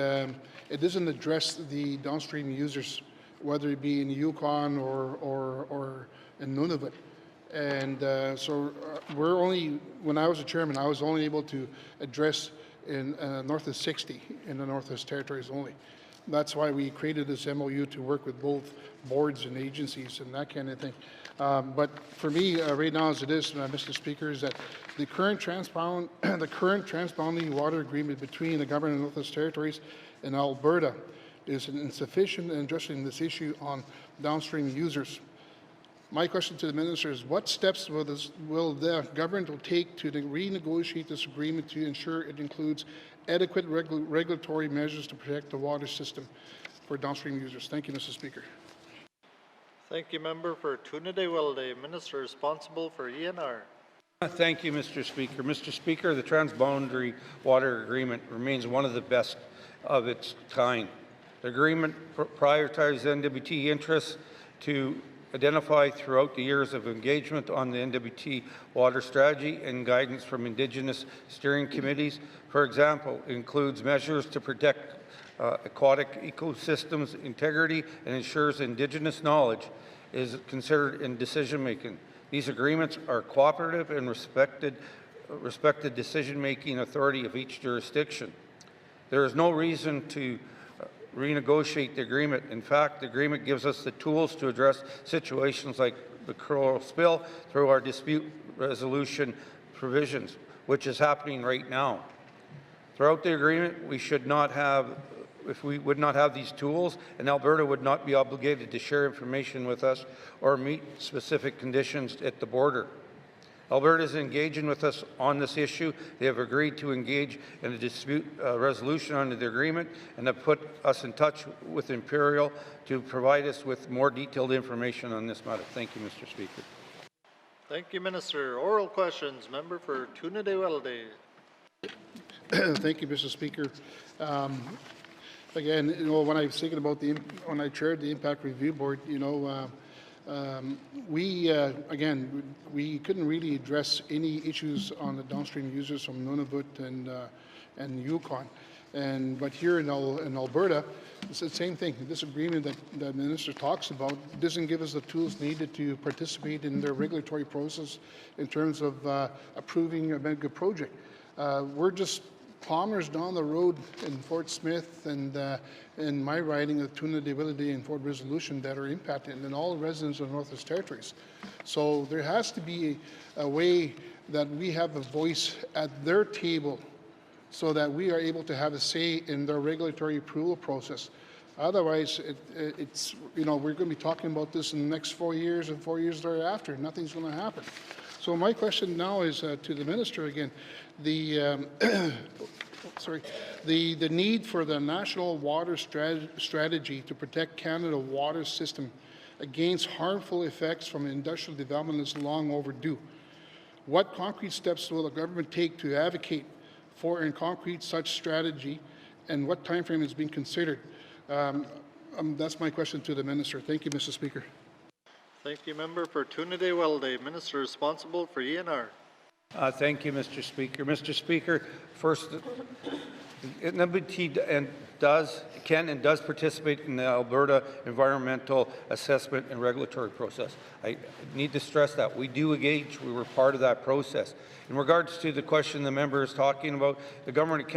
Speaker 8: it doesn't address the downstream users, whether it be in Yukon or in Nunavut. And so we're only, when I was a chairman, I was only able to address in north of 60 in the Northwest Territories only. That's why we created this MOU to work with both boards and agencies and that kind of thing. But for me, right now as it is, Mr. Speaker, is that the current transboundary water agreement between the government of the Northwest Territories and Alberta is insufficient in addressing this issue on downstream users. My question to the Minister is, what steps will the government take to renegotiate this agreement to ensure it includes adequate regulatory measures to protect the water system for downstream users? Thank you, Mr. Speaker.
Speaker 2: Thank you, Member for Tunadewelde, Minister responsible for ENR.
Speaker 12: Thank you, Mr. Speaker. Mr. Speaker, the Transboundary Water Agreement remains one of the best of its kind. The agreement prioritizes NWT interests to identify throughout the years of engagement on the NWT water strategy and guidance from Indigenous steering committees. For example, includes measures to protect aquatic ecosystems integrity and ensures Indigenous knowledge is considered in decision-making. These agreements are cooperative and respected decision-making authority of each jurisdiction. There is no reason to renegotiate the agreement. In fact, the agreement gives us the tools to address situations like the Coral spill through our dispute resolution provisions, which is happening right now. Throughout the agreement, we should not have, if we would not have these tools, and Alberta would not be obligated to share information with us or meet specific conditions at the border. Alberta is engaging with us on this issue. They have agreed to engage in a dispute resolution under the agreement and have put us in touch with Imperial to provide us with more detailed information on this matter. Thank you, Mr. Speaker.
Speaker 2: Thank you, Minister. Oral questions. Member for Tunadewelde.
Speaker 8: Thank you, Mr. Speaker. Again, when I was thinking about when I chaired the Impact Review Board, we couldn't really address any issues on the downstream users from Nunavut and Yukon. But here in Alberta, it's the same thing. This agreement that the minister talks about doesn't give us the tools needed to participate in their regulatory process in terms of approving a mega project. We're just kilometers down the road in Fort Smith and in my riding of Tuna de Willowday and Fort Resolution that are impacted, and all the residents of Northwest Territories. So there has to be a way that we have a voice at their table so that we are able to have a say in their regulatory approval process. Otherwise, it's, we're going to be talking about this in the next 4 years and 4 years thereafter. Nothing's going to happen. So my question now is to the minister again. The the need for the national water strategy to protect Canada's water system against harmful effects from industrial development is long overdue. What concrete steps will the government take to advocate for in concrete such strategy, and what time frame is being considered? That's my question to the minister. Thank you, Mr. Speaker.
Speaker 2: Thank you, member for Tuna de Willowday. Minister responsible for ENR.
Speaker 12: Thank you, Mr. Speaker. Mr. Speaker, first, NWT can and does participate in the Alberta Environmental Assessment and Regulatory process. I need to stress that we do engage. We were part of that process. In regards to the question the member is talking about, the Government of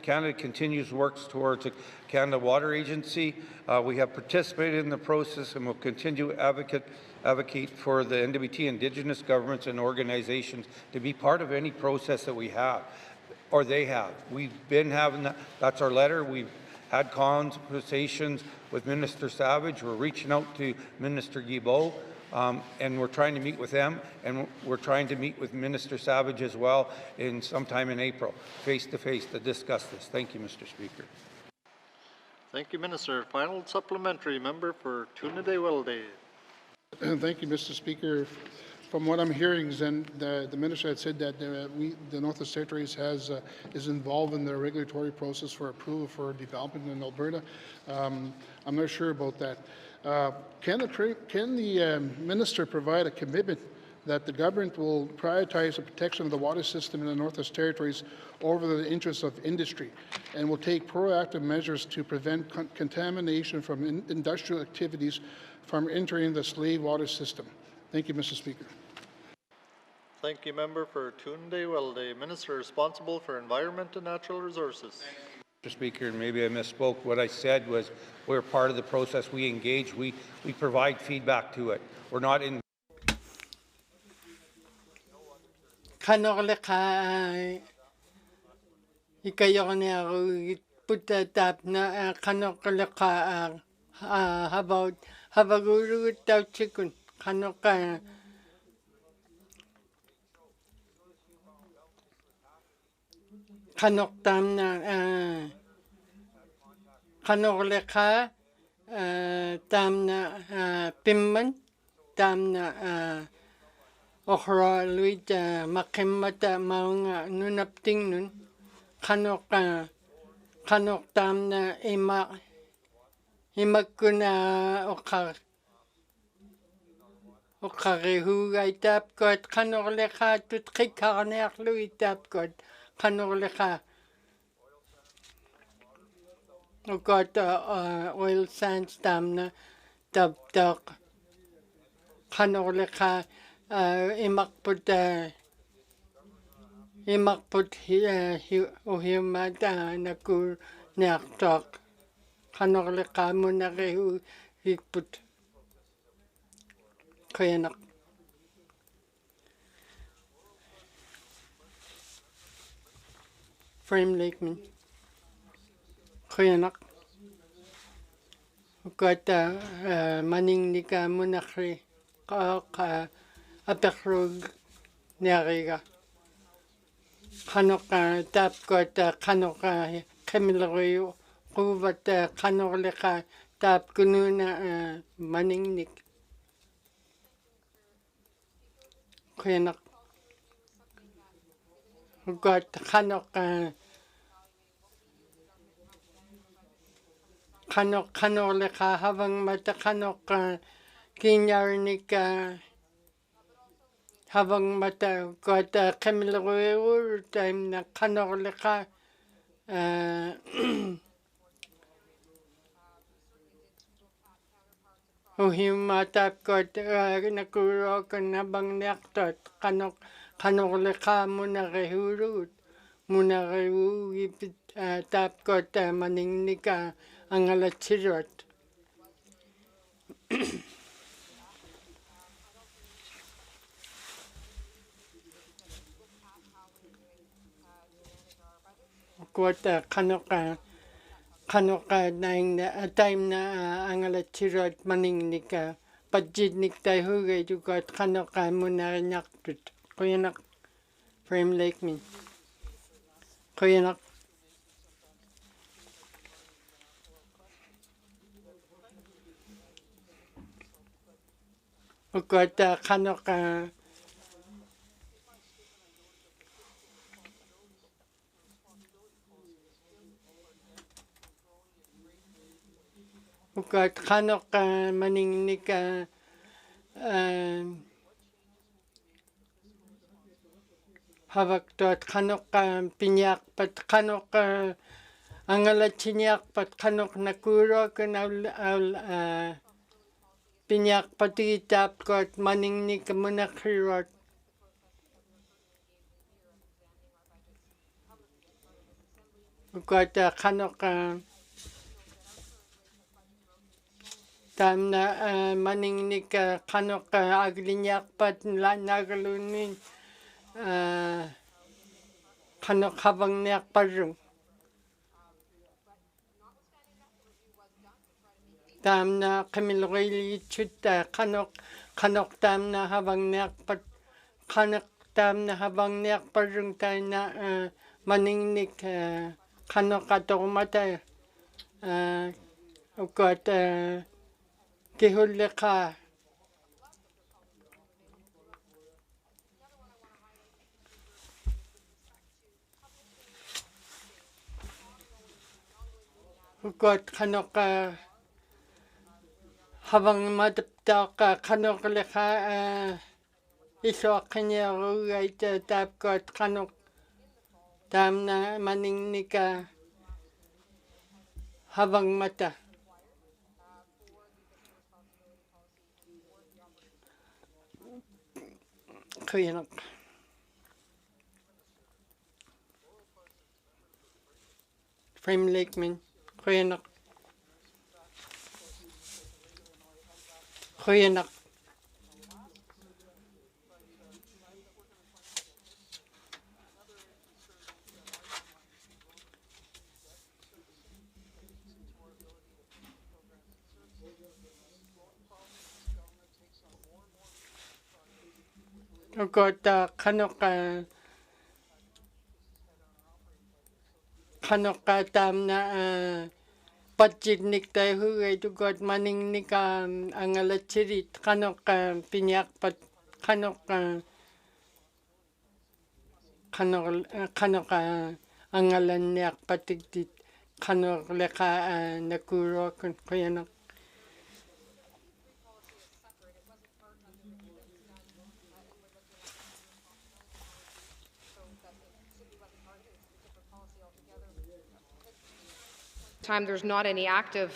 Speaker 12: Canada continues works towards a Canada Water Agency. We have participated in the process and will continue to advocate for the NWT Indigenous governments and organizations to be part of any process that we have, or they have. We've been having that. That's our letter. We've had conversations with Minister Savage. We're reaching out to Minister Guilbeault, and we're trying to meet with them, and we're trying to meet with Minister Savage as well sometime in April, face-to-face, to discuss this. Thank you, Mr. Speaker.
Speaker 2: Thank you, Minister. Final supplementary, member for Tuna de Willowday.
Speaker 8: Thank you, Mr. Speaker. From what I'm hearing, the minister had said that the Northwest Territories is involved in the regulatory process for approval for development in Alberta. I'm not sure about that. Can the minister provide a commitment that the government will prioritize the protection of the water system in the Northwest Territories over the interests of industry, and will take proactive measures to prevent contamination from industrial activities from entering the slave water system? Thank you, Mr. Speaker.
Speaker 2: Thank you, member for Tuna de Willowday. Minister responsible for Environment and Natural Resources.
Speaker 12: Mr. Speaker, and maybe I misspoke. What I said was we're part of the process. We engage. We provide feedback to it. We're not in.
Speaker 3: Habaguru tau chikun kanoka kanok tamna kanok tamna pimman tamna ohra luita makimata maunga nunapting nun kanok tamna Imakuna okarehu itap got kanorlecha tutkikarnerlu itap got kanorlecha got oil sands damna tabdak kanorlecha imakput ohimada nakur nertok Kanorlecha munarehu hikput kayanak. Frame Lakeman kayanak. Got maning nika munakri ka apekrog nariga. Kanoka tap got kanoka kemilario. Kuvat kanorlecha tap kununa maningnik. Kuyanak. Got kanorlecha havang mata kanok kinyarnik havang mata got kemilaru time na kanorlecha Uhimatap ko nakuro ko na bang nektot kanok leka muna rehurut muna rehu tap ko maningnika ang alatsirot. Kuota kanoka naing time na ang alatsirot maningnika pagjidnik tayo hugay dugot kanoka muna nyakpit kuyanak frame like me kuyanak kuota kanoka Ukat kanok maningnik havaktot kanok pinyak pat kanok angalatsinyak pat kanok nakuro kan pinyak patitap kot maningnik munakirot. Ukat kanok tam na maningnik kanok aglinyak pat nagalunin kanok habang niyak parung. Tam na kamilwili chuta kanok tam na habang niyak pat kanok tam na habang niyak parung tayo na maningnik kanok katokumata ukot kihulika ukot kanok habang mataptak kanok lika iso kanya rugay tapkot kanok tam na maningnik habang mata. Kuyanak. Frame Lakeman. Kuyanak. Kuyanak. Ugot kanok tam na pagjidnik tayo hugay ugot maningnik ang alatsirit kanok pinyak pat kanok ang alanyak patigtit kanok leka nakuro kuyanak.
Speaker 5: There's not any active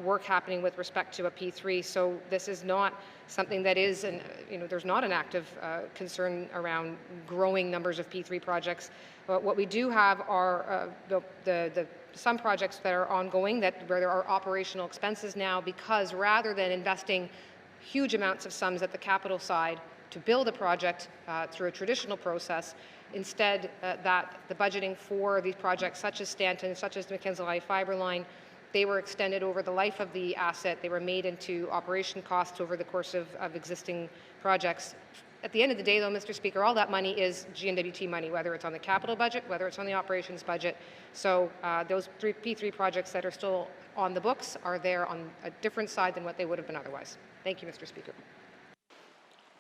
Speaker 5: work happening with respect to a P3, so this is not something that is, there's not an active concern around growing numbers of P3 projects. But what we do have are some projects that are ongoing where there are operational expenses now, because rather than investing huge amounts of sums at the capital side to build a project through a traditional process, instead, that the budgeting for these projects, such as Stanton, such as the McKenzie Fibre Line, they were extended over the life of the asset. They were made into operation costs over the course of existing projects. At the end of the day, though, Mr. Speaker, all that money is GNWT money, whether it's on the capital budget, whether it's on the operations budget. So those P3 projects that are still on the books are there on a different side than what they would have been otherwise. Thank you, Mr. Speaker.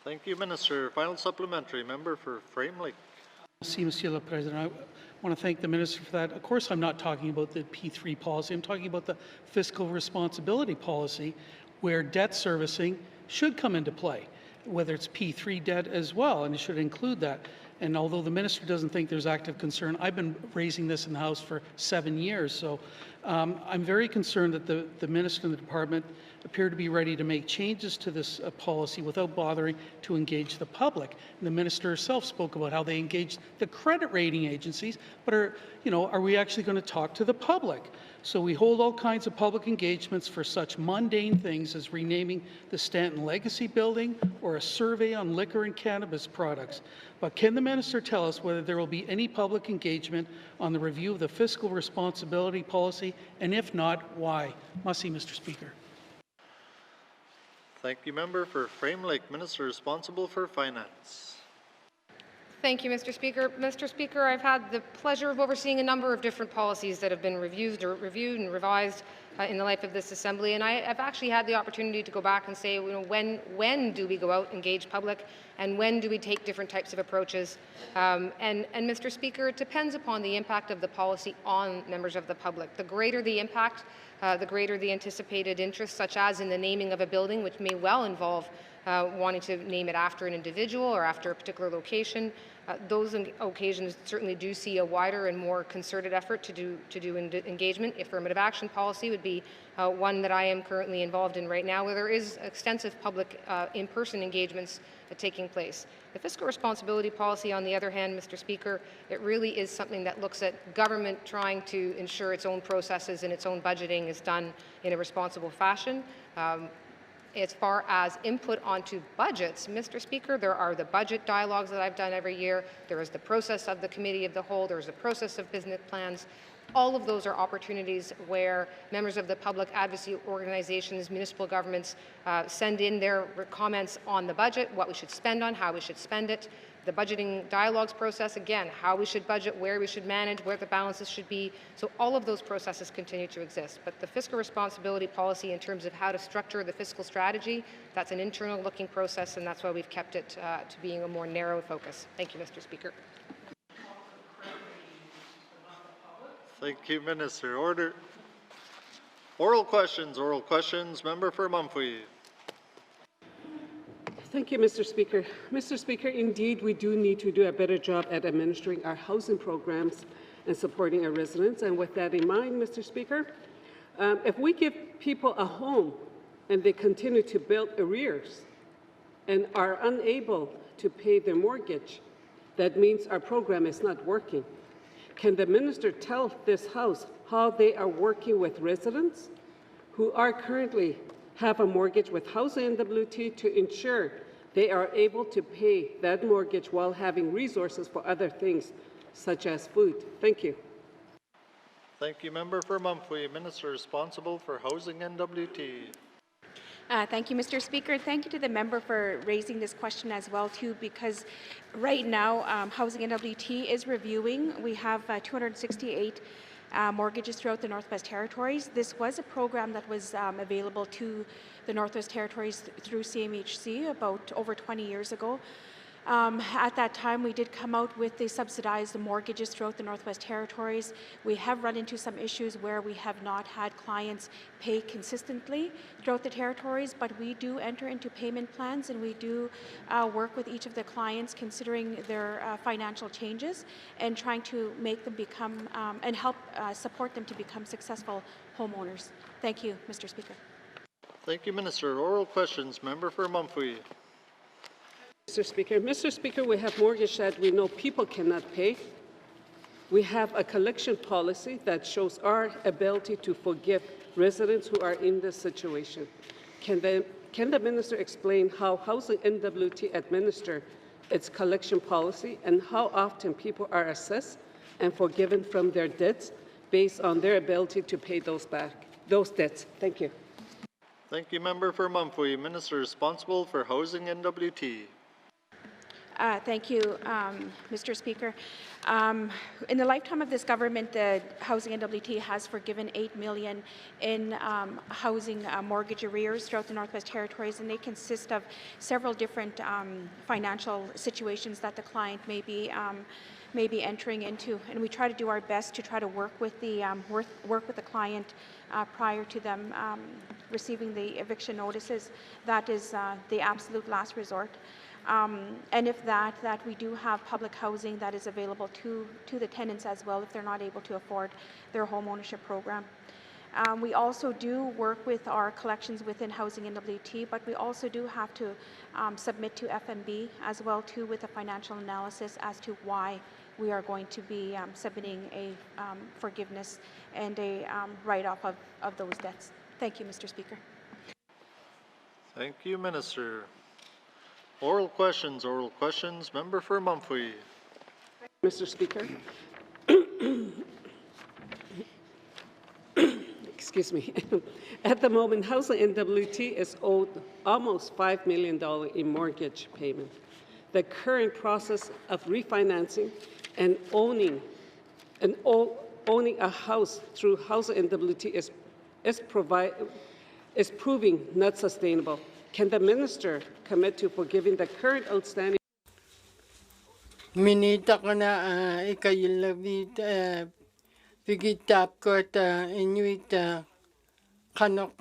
Speaker 2: Thank you, Minister. Final supplementary, member for Frame Lake.
Speaker 13: Monsieur le Président, I want to thank the Minister for that. Of course, I'm not talking about the P3 policy. I'm talking about the fiscal responsibility policy, where debt servicing should come into play, whether it's P3 debt as well, and it should include that. And although the minister doesn't think there's active concern, I've been raising this in the House for 7 years. So I'm very concerned that the minister and the department appear to be ready to make changes to this policy without bothering to engage the public. And the minister herself spoke about how they engaged the credit rating agencies, but are we actually going to talk to the public? So we hold all kinds of public engagements for such mundane things as renaming the Stanton Legacy Building or a survey on liquor and cannabis products. But can the minister tell us whether there will be any public engagement on the review of the fiscal responsibility policy, and if not, why? Must Mr. Speaker.
Speaker 2: Thank you, member for Frame Lake, Minister responsible for Finance.
Speaker 5: Thank you, Mr. Speaker. Mr. Speaker, I've had the pleasure of overseeing a number of different policies that have been reviewed and revised in the life of this Assembly, and I've actually had the opportunity to go back and say, when do we go out, engage public, and when do we take different types of approaches? And Mr. Speaker, it depends upon the impact of the policy on members of the public. The greater the impact, the greater the anticipated interest, such as in the naming of a building, which may well involve wanting to name it after an individual or after a particular location. Those occasions certainly do see a wider and more concerted effort to do engagement. Affirmative action policy would be one that I am currently involved in right now, where there is extensive public in-person engagements taking place. The fiscal responsibility policy, on the other hand, Mr. Speaker, it really is something that looks at government trying to ensure its own processes and its own budgeting is done in a responsible fashion. As far as input onto budgets, Mr. Speaker, there are the budget dialogues that I've done every year. There is the process of the Committee of the Whole. There's the process of business plans. All of those are opportunities where members of the public, advocacy organizations, municipal governments send in their comments on the budget, what we should spend on, how we should spend it. The budgeting dialogues process, again, how we should budget, where we should manage, where the balances should be. So all of those processes continue to exist. But the fiscal responsibility policy in terms of how to structure the fiscal strategy, that's an internal looking process, and that's why we've kept it to being a more narrow focus. Thank you, Mr. Speaker.
Speaker 2: Thank you, Minister. Order. Oral questions. Member for Mumphy.
Speaker 14: Thank you, Mr. Speaker. Mr. Speaker, indeed, we do need to do a better job at administering our housing programs and supporting our residents. And with that in mind, Mr. Speaker, if we give people a home and they continue to build arrears and are unable to pay their mortgage, that means our program is not working. Can the minister tell this House how they are working with residents who are currently have a mortgage with Housing NWT to ensure they are able to pay that mortgage while having resources for other things, such as food? Thank you.
Speaker 2: Thank you, member for Mumphy. Minister responsible for Housing NWT.
Speaker 15: Thank you, Mr. Speaker. Thank you to the member for raising this question as well, too, because right now Housing NWT is reviewing. We have 268 mortgages throughout the Northwest Territories. This was a program that was available to the Northwest Territories through CMHC about over 20 years ago. At that time, we did come out with the subsidized mortgages throughout the Northwest Territories. We have run into some issues where we have not had clients pay consistently throughout the territories, but we do enter into payment plans and we do work with each of the clients considering their financial changes and trying to make them become and help support them to become successful homeowners. Thank you, Mr. Speaker.
Speaker 2: Thank you, Minister. Oral questions. Member for Mumphy.
Speaker 14: Mr. Speaker, we have mortgage that we know people cannot pay. We have a collection policy that shows our ability to forgive residents who are in this situation. Can the minister explain how Housing NWT administer its collection policy and how often people are assessed and forgiven from their debts based on their ability to pay those debts? Thank you.
Speaker 2: Thank you, member for Mumphy. Minister responsible for Housing NWT.
Speaker 15: Thank you, Mr. Speaker. In the lifetime of this government, the Housing NWT has forgiven $8 million in housing mortgage arrears throughout the Northwest Territories, and they consist of several different financial situations that the client may be entering into. And we try to do our best to try to work with the client prior to them receiving the eviction notices. That is the absolute last resort. And if that we do have public housing that is available to the tenants as well if they're not able to afford their home ownership program. We also do work with our collections within Housing NWT, but we also do have to submit to FMB as well too with a financial analysis as to why we are going to be submitting a forgiveness and a write-off of those debts. Thank you, Mr. Speaker.
Speaker 2: Thank you, Minister. Oral questions. Member for Mumphrey.
Speaker 14: Mr. Speaker. Excuse me. At the moment, Housing NWT is owed almost $5 million in mortgage payment. The current process of refinancing and owning a house through Housing NWT is proving not sustainable. Can the minister commit to forgiving the current outstanding?
Speaker 3: Minita ko na ikayilabit pigitap ko at inuit kanok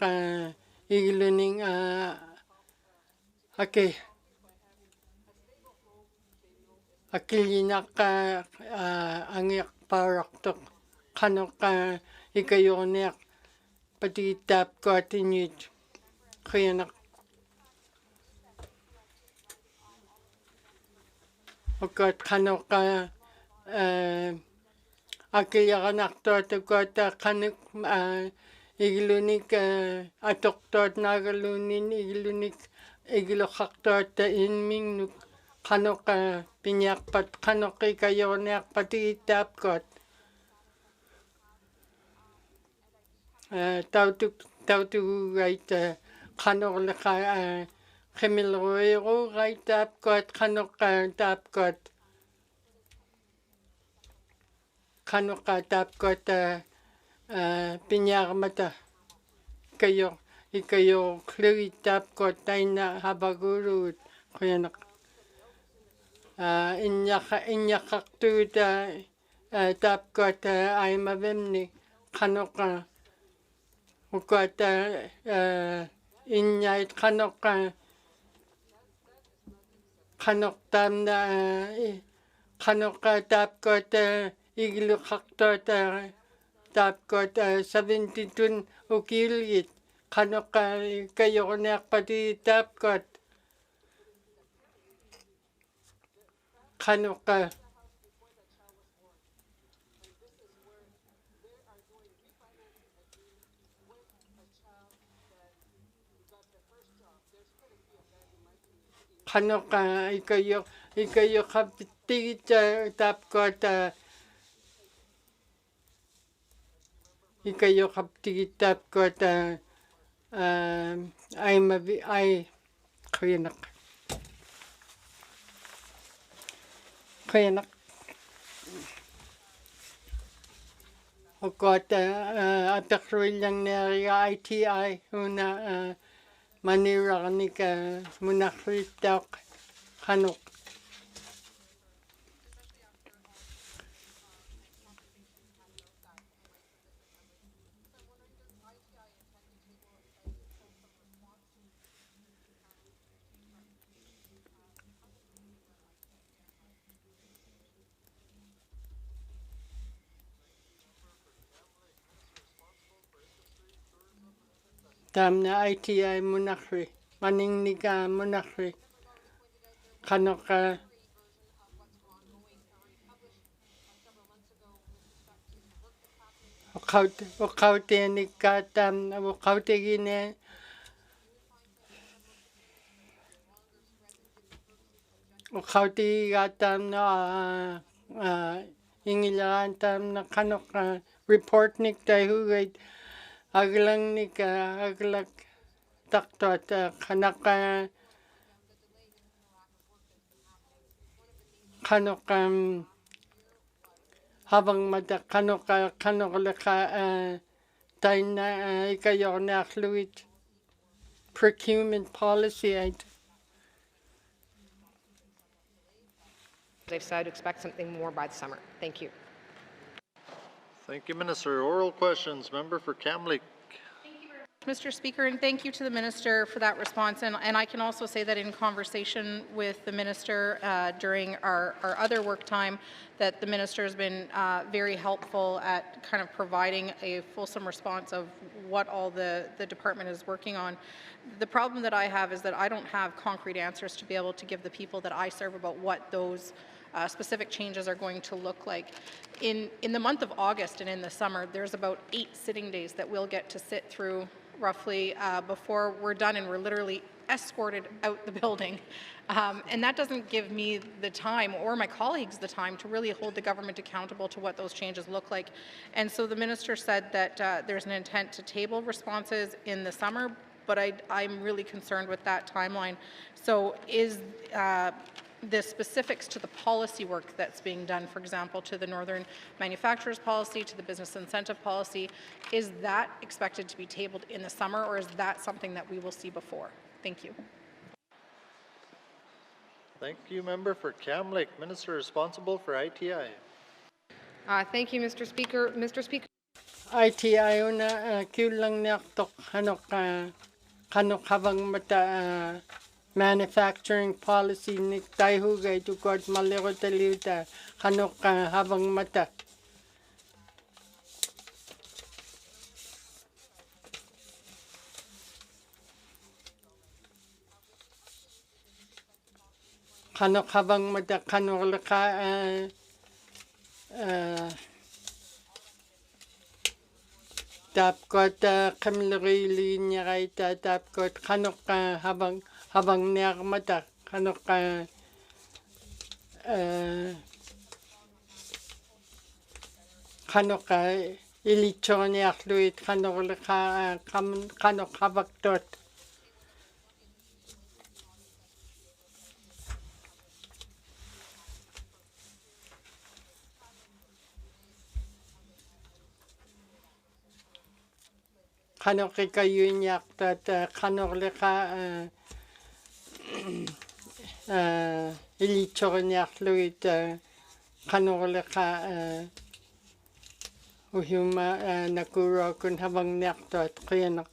Speaker 3: iluning akilinak angyak paraktok kanok ikayonek pagitap ko at inuit kayanak Okat kanok akiliyanak to kot kanok igilunik atoktot nagalunin igilunik igilokaktot inming nuk kanok pinyak pat kanok ikayonek pagitap kot tautu right kanok laka Khemilroero right tap got kanok tap got tap got pinyarmata kayo clear tap got taina habagurut kuyanak inyakaktu tap got ay mavemni kanok got inyait kanok kanok tam na kanok tap got igilukaktot tap got 72 ukilit kanok kayo nek pati tap got kanok kanok ikayo kapiti tap got ikayo kapiti tap got ay kuyanak got apekruil lang na ITI una Manira nika munakritak kanok. Tam na ITI munakri. Maning nika munakri. Kanok Wakaute nika tam wakaute gine. Wakaute gatam na ingilan tam na kanok report nik tayo gait aglang nik aglag taktot kanak kanok habang mata kanok laka tayo na ikayo na fluid procurement policy
Speaker 5: They've said to expect something more by the summer. Thank you.
Speaker 2: Thank you, Minister. Oral questions. Member for Kamloops.
Speaker 9: Mr. Speaker, and thank you to the Minister for that response. And I can also say that in conversation with the Minister during our other work time, that the Minister has been very helpful at kind of providing a fulsome response of what all the department is working on. The problem that I have is that I don't have concrete answers to be able to give the people that I serve about what those specific changes are going to look like. In the month of August and in the summer, there's about 8 sitting days that we'll get to sit through roughly before we're done, and we're literally escorted out the building. And that doesn't give me the time, or my colleagues the time, to really hold the government accountable to what those changes look like. And so the Minister said that there's an intent to table responses in the summer, but I'm really concerned with that timeline. So is the specifics to the policy work that's being done, for example, to the Northern Manufacturers Policy, to the Business Incentive Policy, is that expected to be tabled in the summer, or is that something that we will see before? Thank you.
Speaker 2: Thank you, Member for Cam Lake. Minister responsible for ITI.
Speaker 5: Thank you, Mr. Speaker. Mr. Speaker.
Speaker 3: ITI una kulang naktok kanok habang mata manufacturing policy ni tayo hugay to God malero taliuta kanok habang mata. Kanok habang mata kanok laka tapkot kamilari linya kaita tapkot kanok habang niyak mata kanok kanok ilicho niyak luit kanok laka kanok habaktot. Kanok kayo niyak tat kanok leka ilicho niyak luit kanok leka uhuma nakuro kun habang niyak tat kuyanak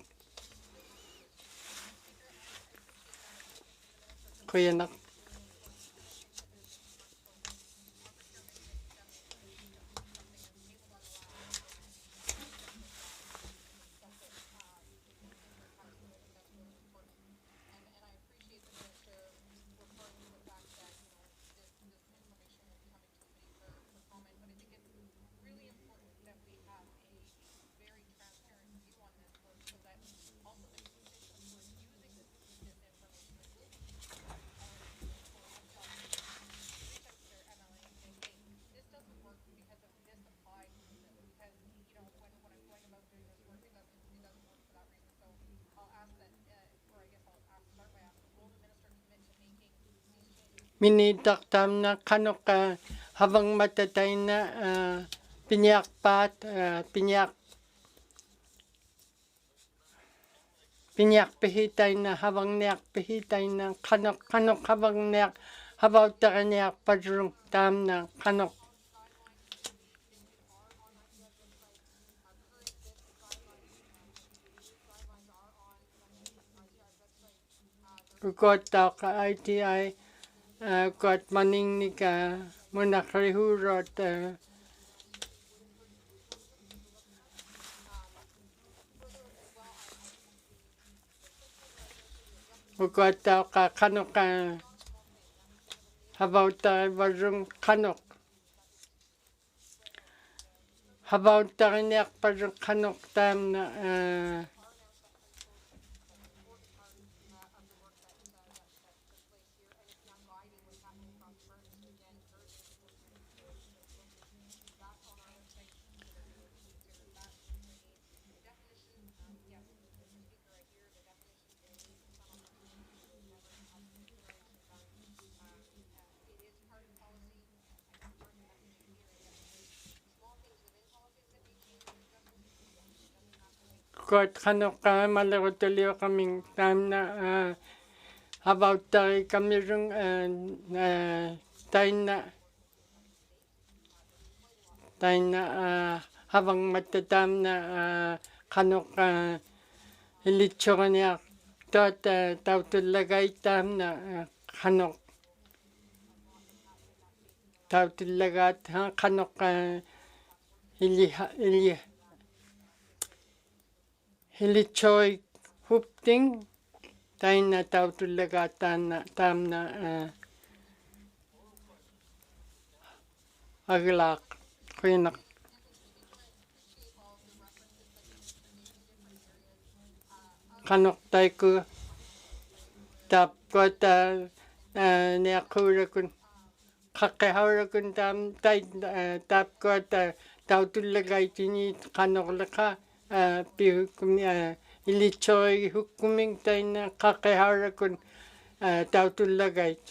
Speaker 3: minitak tam na kanok habang matatay na pinyak pihitay na habang niyak pihitay na kanok habang niyak habaw taka niyak padrung tam na kanok. Got ka ITI got maning ni ka muna karihurot got ka kanok habaw ta barung kanok habaw ta niyak barung kanok tam na got kanok malero tulio kaming tam na about kami rung tayo na habang matatam na kanok илитсориниар таата таутуллагаитаамна канеқ таутуллагаат канеқ или илитсори хуптин таина таутуллагаатаана таамна агилаақ қуинақ канеқ тайку тапкота неаққуулакун қаққихаулакун таам тай тапкота таутуллагаитини канеқлеқа пиукми илитсори хуккумин тайна қаққихаулакун таутуллагаит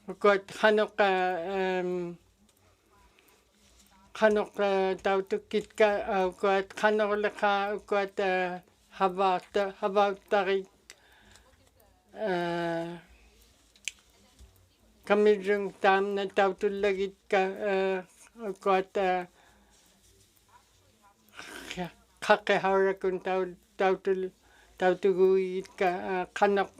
Speaker 3: ukot kanok tautukitka ukot kanorleka ukot havautari kamidrung tamna tautullagitka ukot kakehaurakun tautuguitka kanok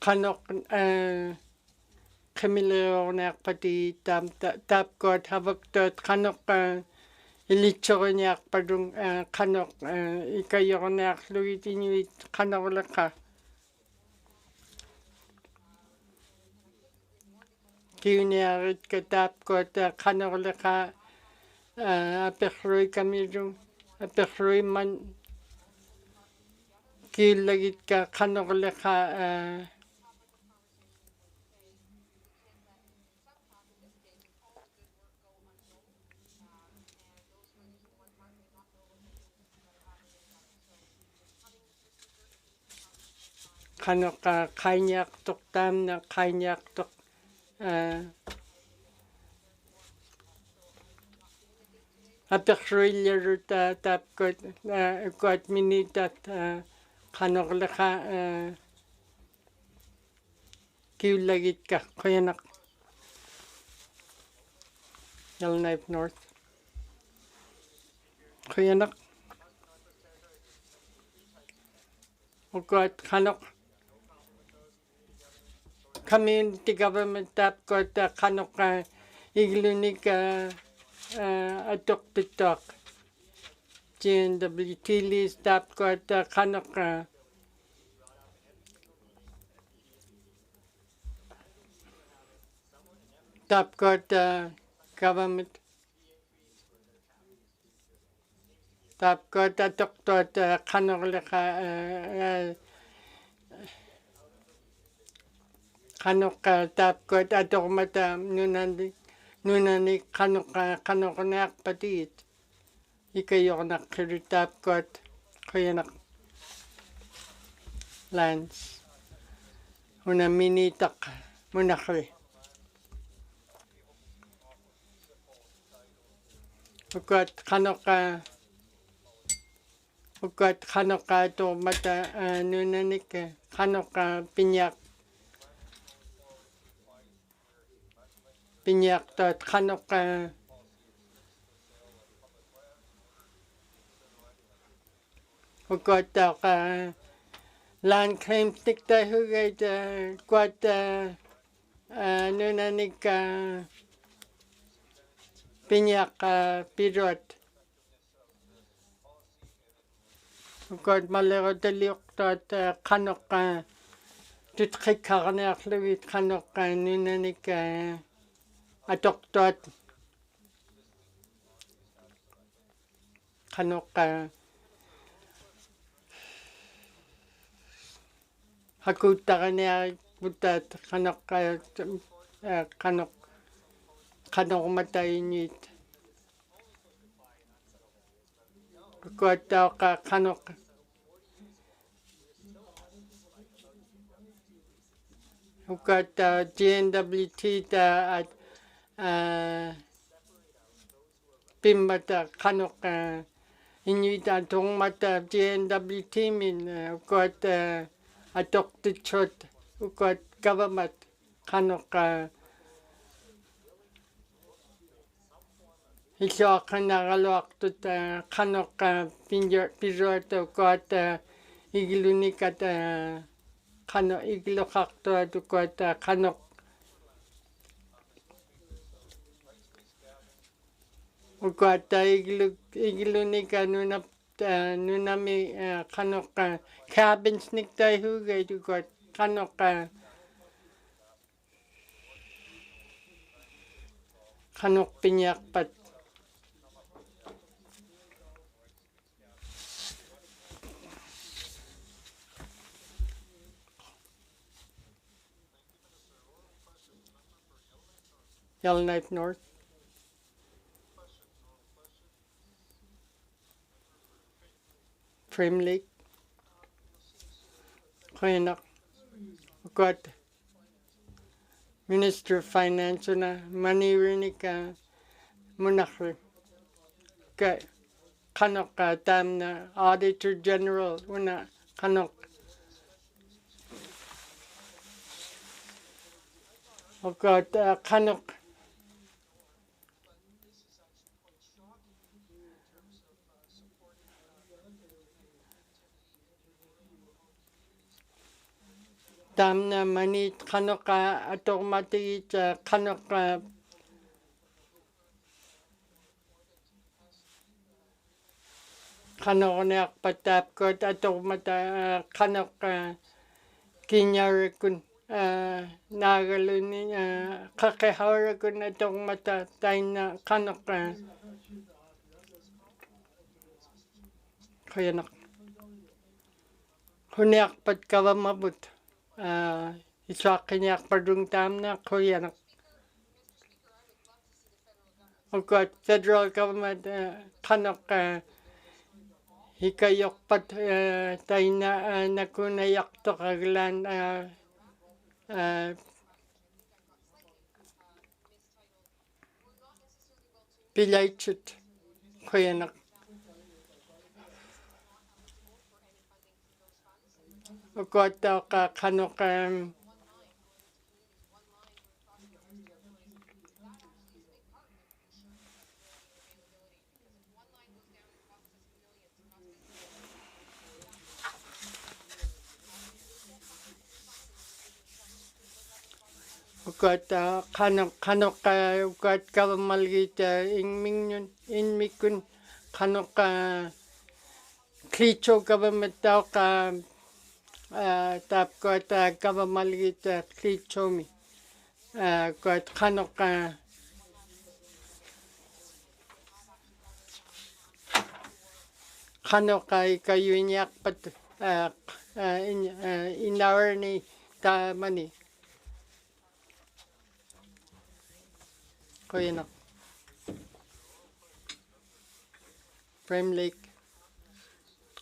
Speaker 3: kanok kemileornearpati taapkoat havaktoot kanok ilitsoriniarpadung kanok ikajornearlugit inuit kanorleqa kiuniaritka taapkoat kanorleqa aperrui kamilung aperrui man kiillagitka kanorleqa kanok kainyaaqtoq taamna kainyaaqtoq aperruillaruta taapkot ukot minitat kanorleqa kiullagitka quyanaq Yellowknife North quyanaq ukot kanok community government taapkot kanok iglunik atokpitok GNWT list taapkot kanok taapkot government taapkot atoktot kanorleqa kanok taapkot atormata nunani kanornearpatiit ikajornaqqilu taapkot quyanaq lands una minitaq munarri ukot kanok atormata nunanik kanok pinjaqtaat kanok ukot land claims tiktahugait kuat nunanik pinjaq pirot ukot malerotaliuqtaat kanok tutqikkarnearlugit kanok nunanik atoktot kanok hakuuttarinearit putat kanok kanormatainuit kuattaaqa kanok ukat GNWT ta pimmata kanok Inuvialuktun mata GNWT min ukat atok tichot ukat government kanok Isoaqanaqaluaqtut kanok piruata ukat igilunikat kano igiluqaqtuat ukat kanok ukat igilunika nunami kanok cabins niktai hugay ukat kanok kanok pinyakpat Yellowknife North. Frame Lake. Koyanak. Ukat. Minister of Finance na manirinika munakri. Ka kanok tam na Auditor General una kanok. Ukat kanok. Tamna manit kanok automatic kanok kanok patap ko automata kanok kinyarekun nagaluni kakeharekun automata taina kanok koyanak hunek pat kawamabut Isakinyak padung tamna koyanak. Ukat federal government kanok hikayok pat taina nakunayak to kaglan pilaichut koyanak. Ukat kanok ukat ukat kawamalgit inmikun kanok klicho government daw tap kot kawamalgit klichomi kot kanok kayunyak pat inarni ta mani koyanak Frame Lake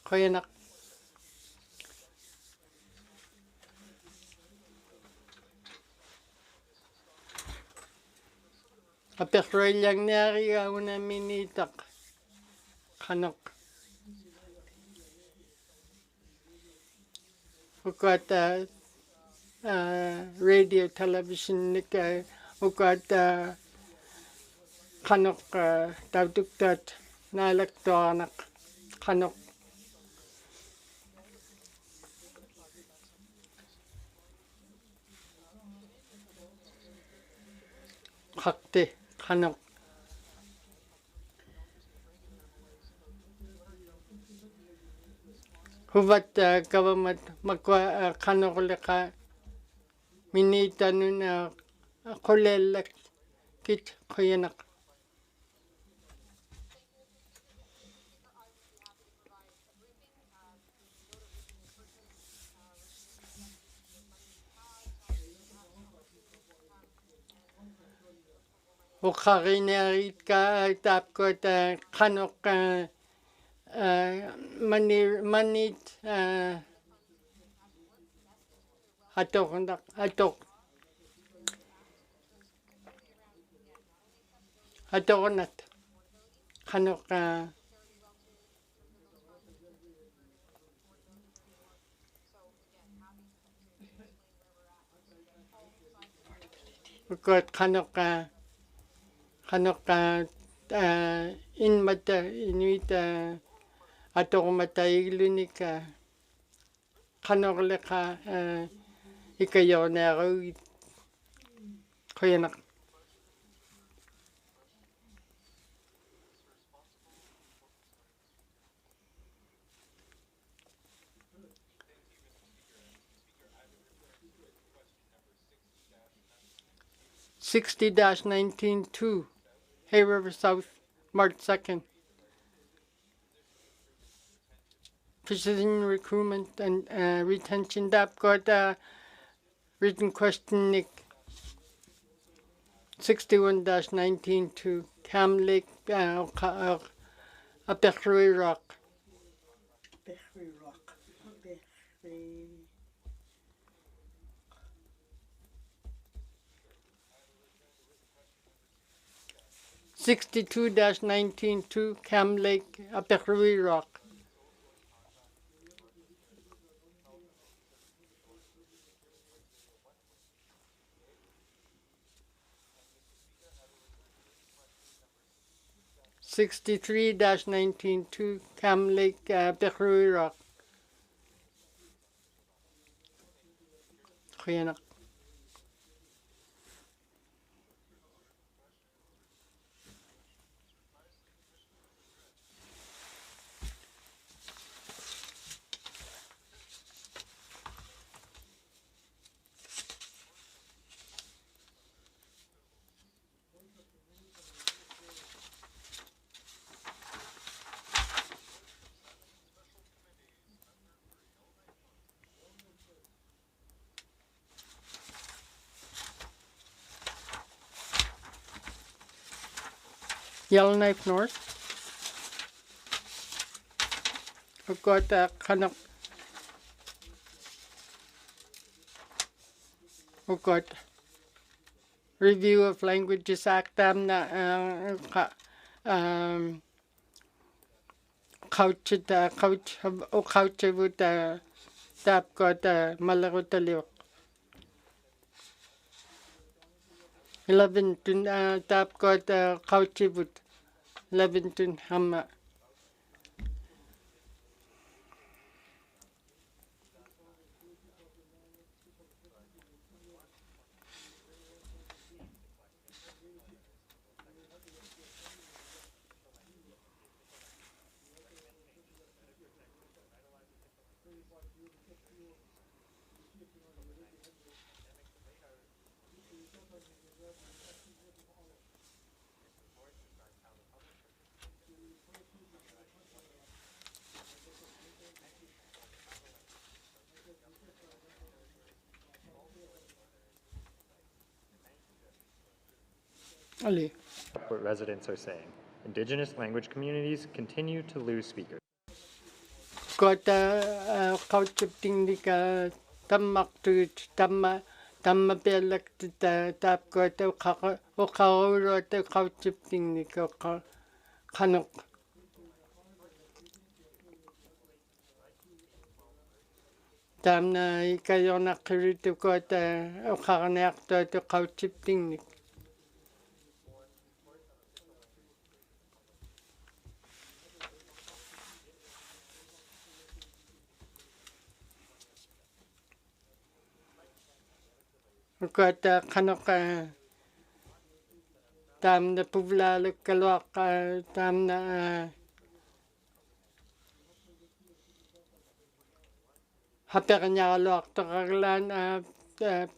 Speaker 3: koyanak apekroilyang nari una minitak kanok ukat radio television nika ukat kanok tawduktat na elektronak kanok hakte kanok hubat government makwa kanok leka minita nun kolelek kit koyanak ukharinarit ka tap ko kanok manit atok Adogonat. Kanok got kanok in mata inuit atogomata iglunika kanok leka ikayonero koyanak. (60-19-2) Hay River South, March 2nd. Precision recruitment and retention. That got written question Nick. 61-19-2 Cam Lake, Aperui Rock. 62-19-2 Cam Lake, Aperui Rock. (63-19-2 Cam Lake, Aperui Rock. Koyanak. Yellowknife North. I've got Kanok. I've got Review of Languages Act. Couch with tap got Malarutalio. 11 tap got couch with 11 Hammer. Ali.
Speaker 1: What residents are saying. Indigenous language communities continue to lose speakers.
Speaker 3: Got couching the Tamak Tamma Belak tap got the couching the Kanok. Tamna Ikayona Kirito got the Karanak to couching. Got Kanok Tam the Puvla Kalwak Tam Hapernyalok to Raglan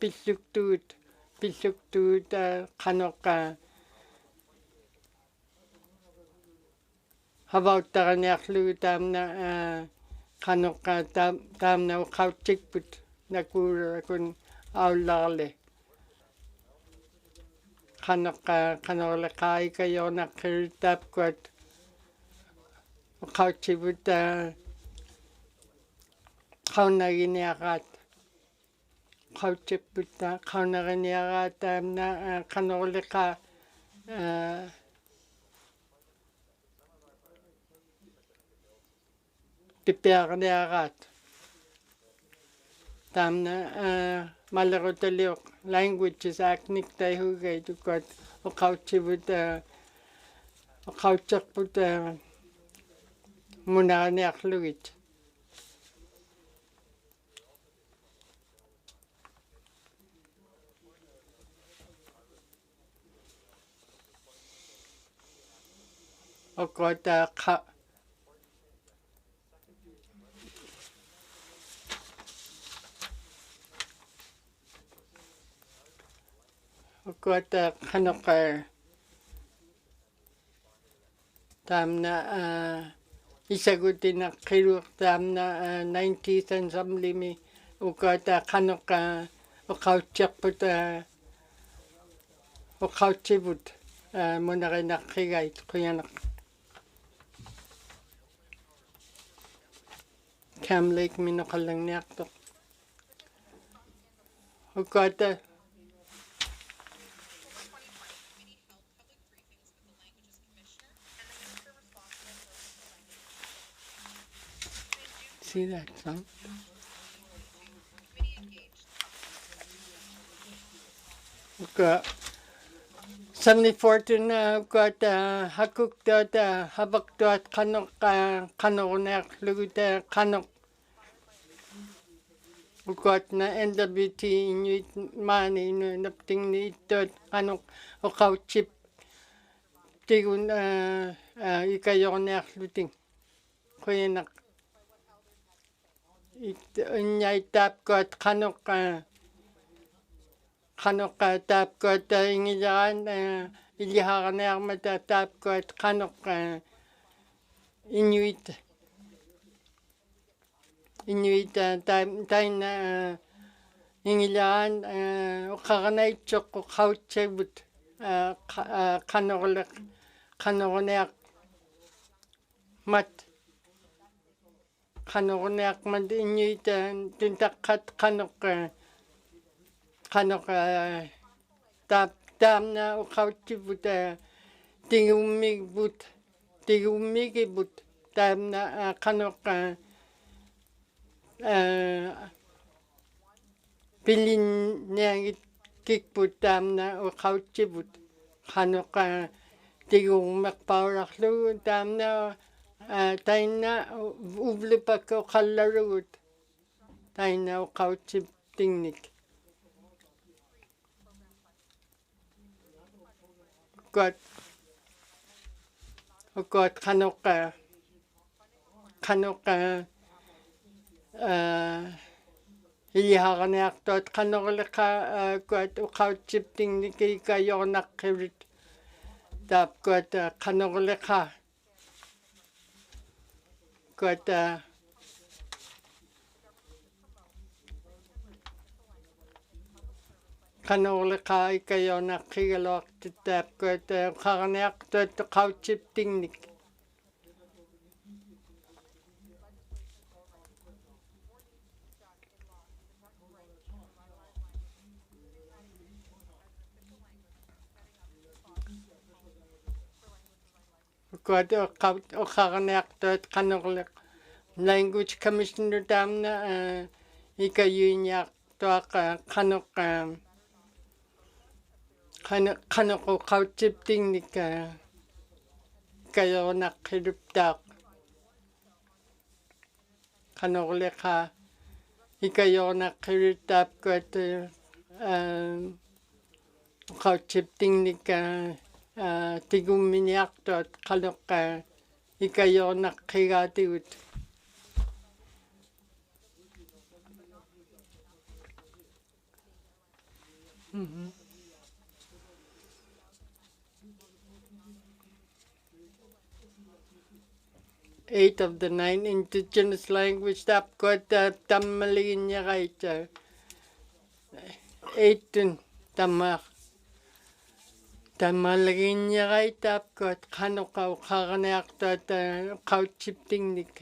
Speaker 3: Pisuk to Kanok. How about Taranaklu Tam Kanok Tam no Kauchik put Nakura kun Aulale. Kanok Kai Kayona Kiritap got Kauchi with Kaunaginiarat. Kauchip with Kaunaginiarat Kanoleka tipiaqniaqaat taamna malerutaliuq languages aakniktaihugai tukot uqautsivut uqautserput munaaniarlugit okota qa okota qanoqa taamna isagutinaqqiluq taamna 90th Assemblymi okota qanoqa uqautserput uqautsivut munarinaqqigait quyanaq Cam Lake minoqallangniartoq okota see that sound okay 74 got hakuk dot habak dot kanok kanonek luguta kanok got na NWT inuit mani napting ni dot kanok okaw chip tigun ikayonek luting kuyenak inyay tap got kanok kanok tap got ingilan iliharanarmata tap got kanok inuit taina ingilan uqaranaytsoq uqautsavut qanorneaq mat qanorneaq mat inuit tuntaqqat qanoq taamna uqautsivut tigummigibut taamna qanoq pilin niangit kikput taamna uqautsivut qanoq tigummaqpaurarlugu taamna taina uvlipak uqallarugut taina uqautsiptingnik got qanoq iliharanniartuat qanorleqa got uqautsiptingnik ikayornaqqirit taap got qanorleqa got qanorleqa ikayornaqqigaluartit taap got uqaranniartuat uqautsiptingnik got uqaranniartuat qanorleq language commissioner taamna ikayuiniartuaq qanoq uqautsiptingnik kayornaqqiluptaaq qanorleqa ikayornaqqirit taap got uqautsiptingnik tigumminiartuat qanoq ikayornaqqigaatigut 8 of the 9 indigenous language tap got tammaliginiaraita 8 tammaliginiaraita tap got qanoqa uqaraniartuat qautsiptingnik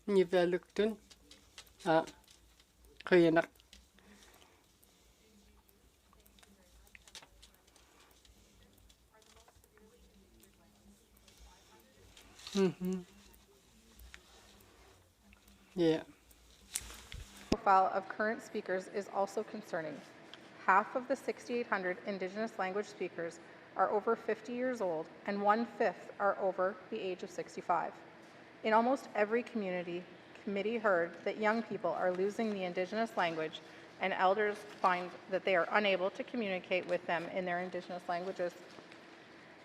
Speaker 3: Inuvialuktun quyanaq Yeah.
Speaker 9: Profile of current speakers is also concerning. Half of the 6,800 Indigenous language speakers are over 50 years old, and 1/5 are over the age of 65. In almost every community, committee heard that young people are losing the Indigenous language, and elders find that they are unable to communicate with them in their Indigenous languages.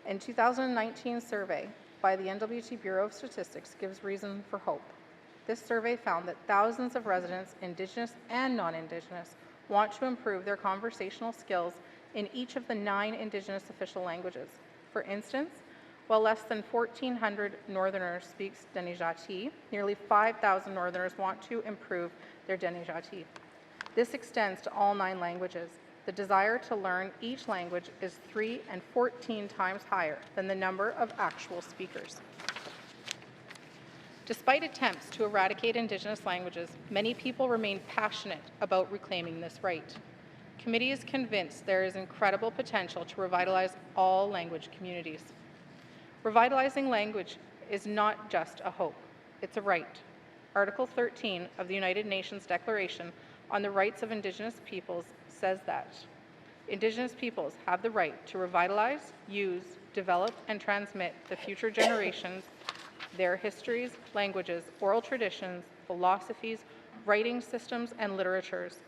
Speaker 9: In 2019 survey by the NWT Bureau of Statistics gives reason for hope. This survey found that thousands of residents, Indigenous and non-Indigenous, want to improve their conversational skills in each of the 9 Indigenous official languages. For instance, while less than 1,400 Northerners speak Denijati, nearly 5,000 Northerners want to improve their Denijati. This extends to all 9 languages. The desire to learn each language is 3 and 14 times higher than the number of actual speakers. Despite attempts to eradicate Indigenous languages, many people remain passionate about reclaiming this right. Committee is convinced there is incredible potential to revitalize all language communities. Revitalizing language is not just a hope, it's a right. Article 13 of the United Nations Declaration on the Rights of Indigenous Peoples says that Indigenous peoples have the right to revitalize, use, develop, and transmit to future generations their histories, languages, oral traditions, philosophies, writing systems, and literatures.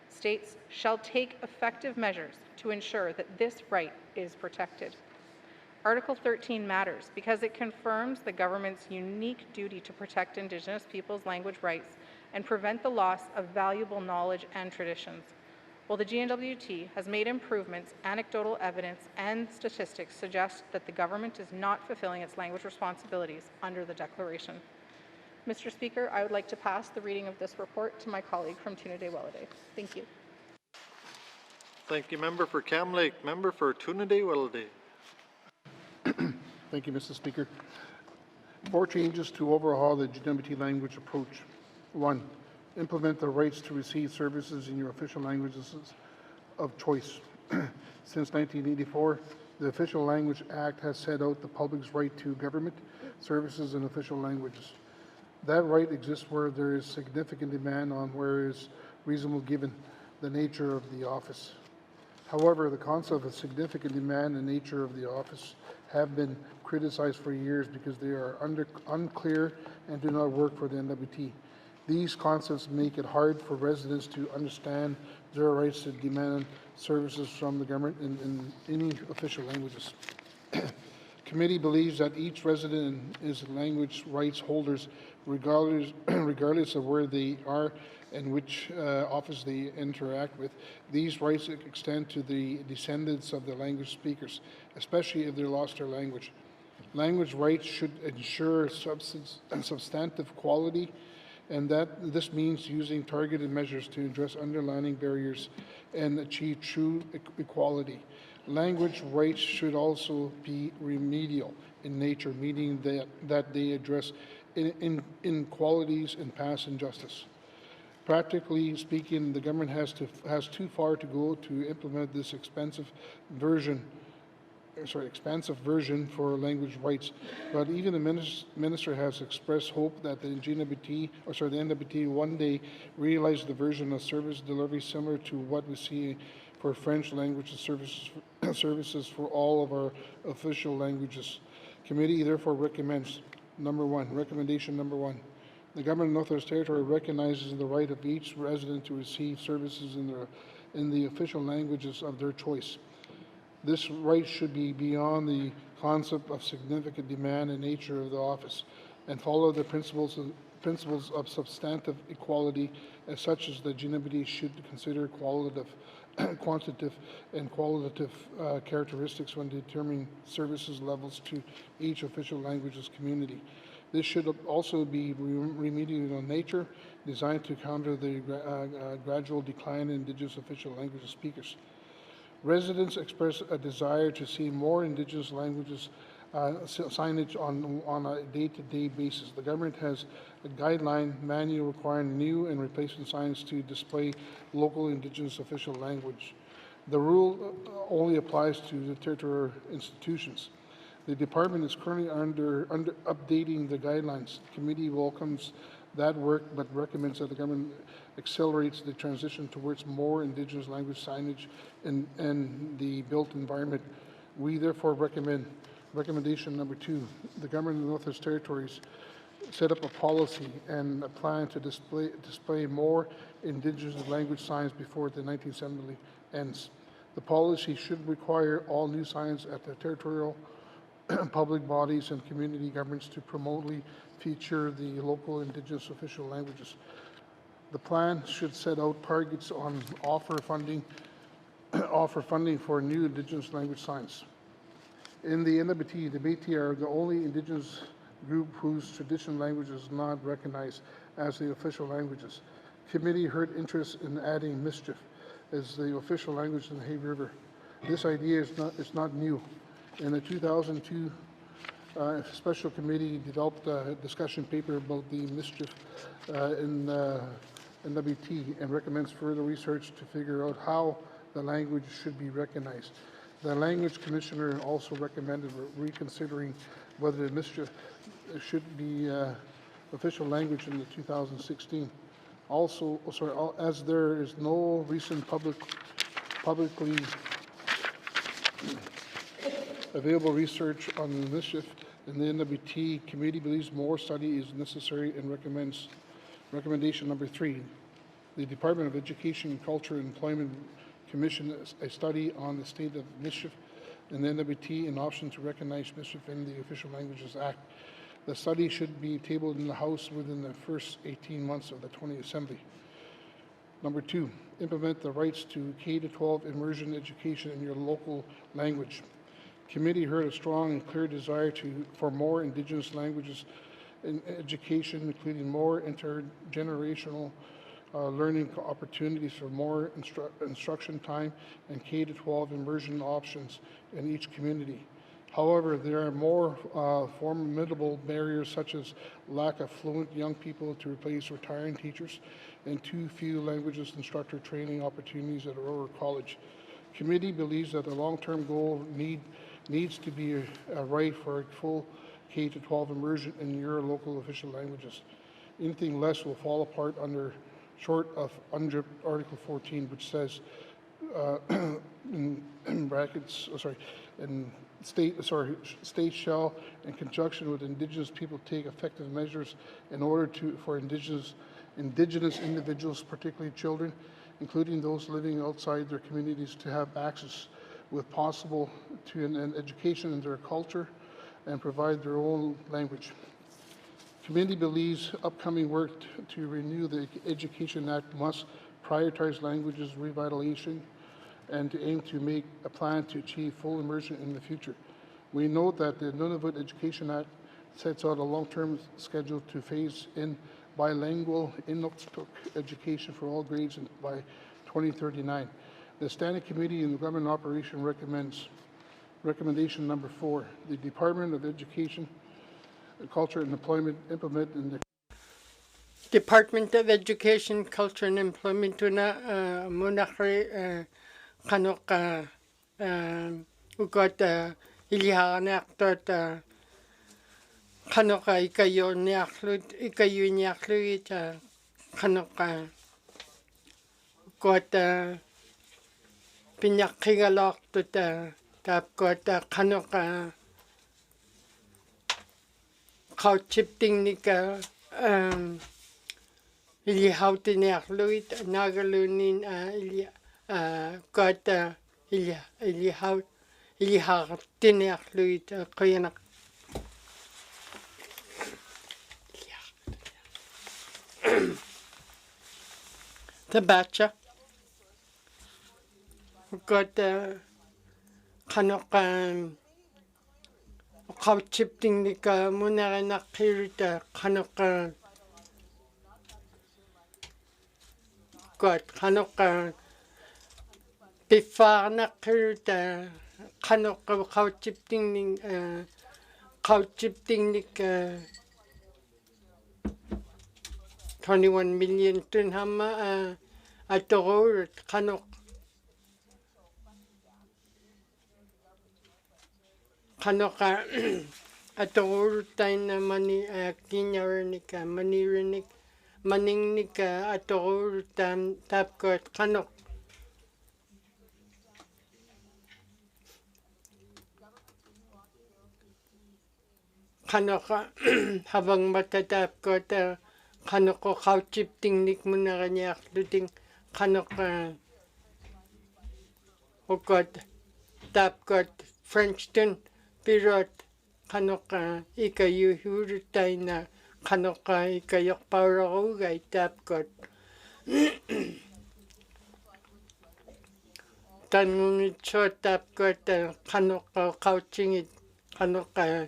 Speaker 9: States shall take effective measures to ensure that this right is protected. Article 13 matters because it confirms the government's unique duty to protect Indigenous peoples' language rights and prevent the loss of valuable knowledge and traditions. While the GNWT has made improvements, anecdotal evidence and statistics suggest that the government is not fulfilling its language responsibilities under the Declaration. Mr. Speaker, I would like to pass the reading of this report to my colleague from Tune-a-Day-Welliday. Thank you.
Speaker 2: Thank you, Member for Cam Lake. Member for Tune-a-Day-Welliday.
Speaker 8: Thank you, Mr. Speaker. 4 changes to overhaul the GWT language approach. 1. Implement the rights to receive services in your official languages of choice. Since 1984, the Official Language Act has set out the public's right to government services in official languages. That right exists where there is significant demand on where is reasonable given the nature of the office. However, the concept of significant demand and nature of the office have been criticized for years because they are unclear and do not work for the NWT. These concepts make it hard for residents to understand their rights to demand services from the government in any official languages. Committee believes that each resident is language rights holders regardless of where they are and which office they interact with. These rights extend to the descendants of the language speakers, especially if they lost their language. Language rights should ensure substantive quality, and that this means using targeted measures to address underlying barriers and achieve true equality. Language rights should also be remedial in nature, meaning that they address inequalities and past injustice. Practically speaking, the government has too far to go to implement this expansive version for language rights. But even the minister has expressed hope that the NWT one day realize the version of service delivery similar to what we see for French language services for all of our official languages. Committee therefore recommends recommendation number one. The government of Northwest Territory recognizes the right of each resident to receive services in the official languages of their choice. This right should be beyond the concept of significant demand and nature of the office and follow the principles of substantive equality as such as the GNWT should consider quantitative and qualitative characteristics when determining services levels to each official languages community. This should also be remedial in nature, designed to counter the gradual decline in Indigenous official languages speakers. Residents express a desire to see more Indigenous languages signage on a day-to-day basis. The government has a guideline manual requiring new and replacement signs to display local Indigenous official language. The rule only applies to the territorial institutions. The department is currently under updating the guidelines. The committee welcomes that work, but recommends that the government accelerates the transition towards more Indigenous language signage in the built environment. We therefore recommendation number 2, the government of the Northwest Territories set up a policy and a plan to display more Indigenous language signs before the 19th Assembly ends. The policy should require all new signs at the territorial public bodies and community governments to promote feature the local Indigenous official languages. The plan should set out targets on offer funding for new Indigenous language signs. In the NWT, the Métis are the only Indigenous group whose traditional language is not recognized as the official languages. Committee heard interest in adding Mischief as the official language in the Hay River. This idea is not new. In the 2002 special committee developed a discussion paper about the Mischief in NWT and recommends further research to figure out how the language should be recognized. The language commissioner also recommended reconsidering whether the Mischief should be official language in the 2016. Also, as there is no recent publicly available research on Mischief, and the NWT committee believes more study is necessary and recommends recommendation number 3. The Department of Education, Culture and Employment commissioned a study on the state of Mischief and the NWT an option to recognize Mischief in the Official Languages Act. The study should be tabled in the House within the first 18 months of the 20th Assembly. Number 2, implement the rights to K-12 immersion education in your local language. Committee heard a strong and clear desire for more Indigenous languages in education, including more intergenerational learning opportunities for more instruction time and K-12 immersion options in each community. However, there are more formidable barriers such as lack of fluent young people to replace retiring teachers and too few languages instructor training opportunities at a rural college. Committee believes that the long-term goal needs to be a right for a full K-12 immersion in your local official languages. Anything less will fall apart short of Article 14, which says in brackets, state shall, in conjunction with Indigenous people, take effective measures in order for Indigenous individuals, particularly children, including those living outside their communities, to have access with possible to an education in their culture and provide their own language. Committee believes upcoming work to renew the Education Act must prioritize languages revitalization and to aim to make a plan to achieve full immersion in the future. We note that the Nunavut Education Act sets out a long-term schedule to phase in bilingual Inuktun education for all grades by 2039. The Standing Committee in the Government Operation recommendation number 4. The Department of Education, Culture and Employment implement in the
Speaker 3: Department of Education, Culture and Employment tuna munakri kanok ugot ilihanak tot kanok ikayo niaklut kanok got pinyakigalok tot tap got kanok chipting nika ilihautinaklut nagalunin got ilihartinaklut kuyanak tabacha got kanok chipting nika munaranakirita kanok got kanok bifarnakirita kanok chipting nika 21 million tun hama atoro kanok kanoka atogurutaina mani kinyaranika manirinik maningnika atogurutam tapkot kanok kanoka habang matatapkot kanoko kauchipting nik munaganyak luting kanoka ukot tapkot Frenchton pirot kanoka ikayuhurutaina kanoka ikayok pauragugay tapkot tanungit so tapkot kanoka kauchingit kanoka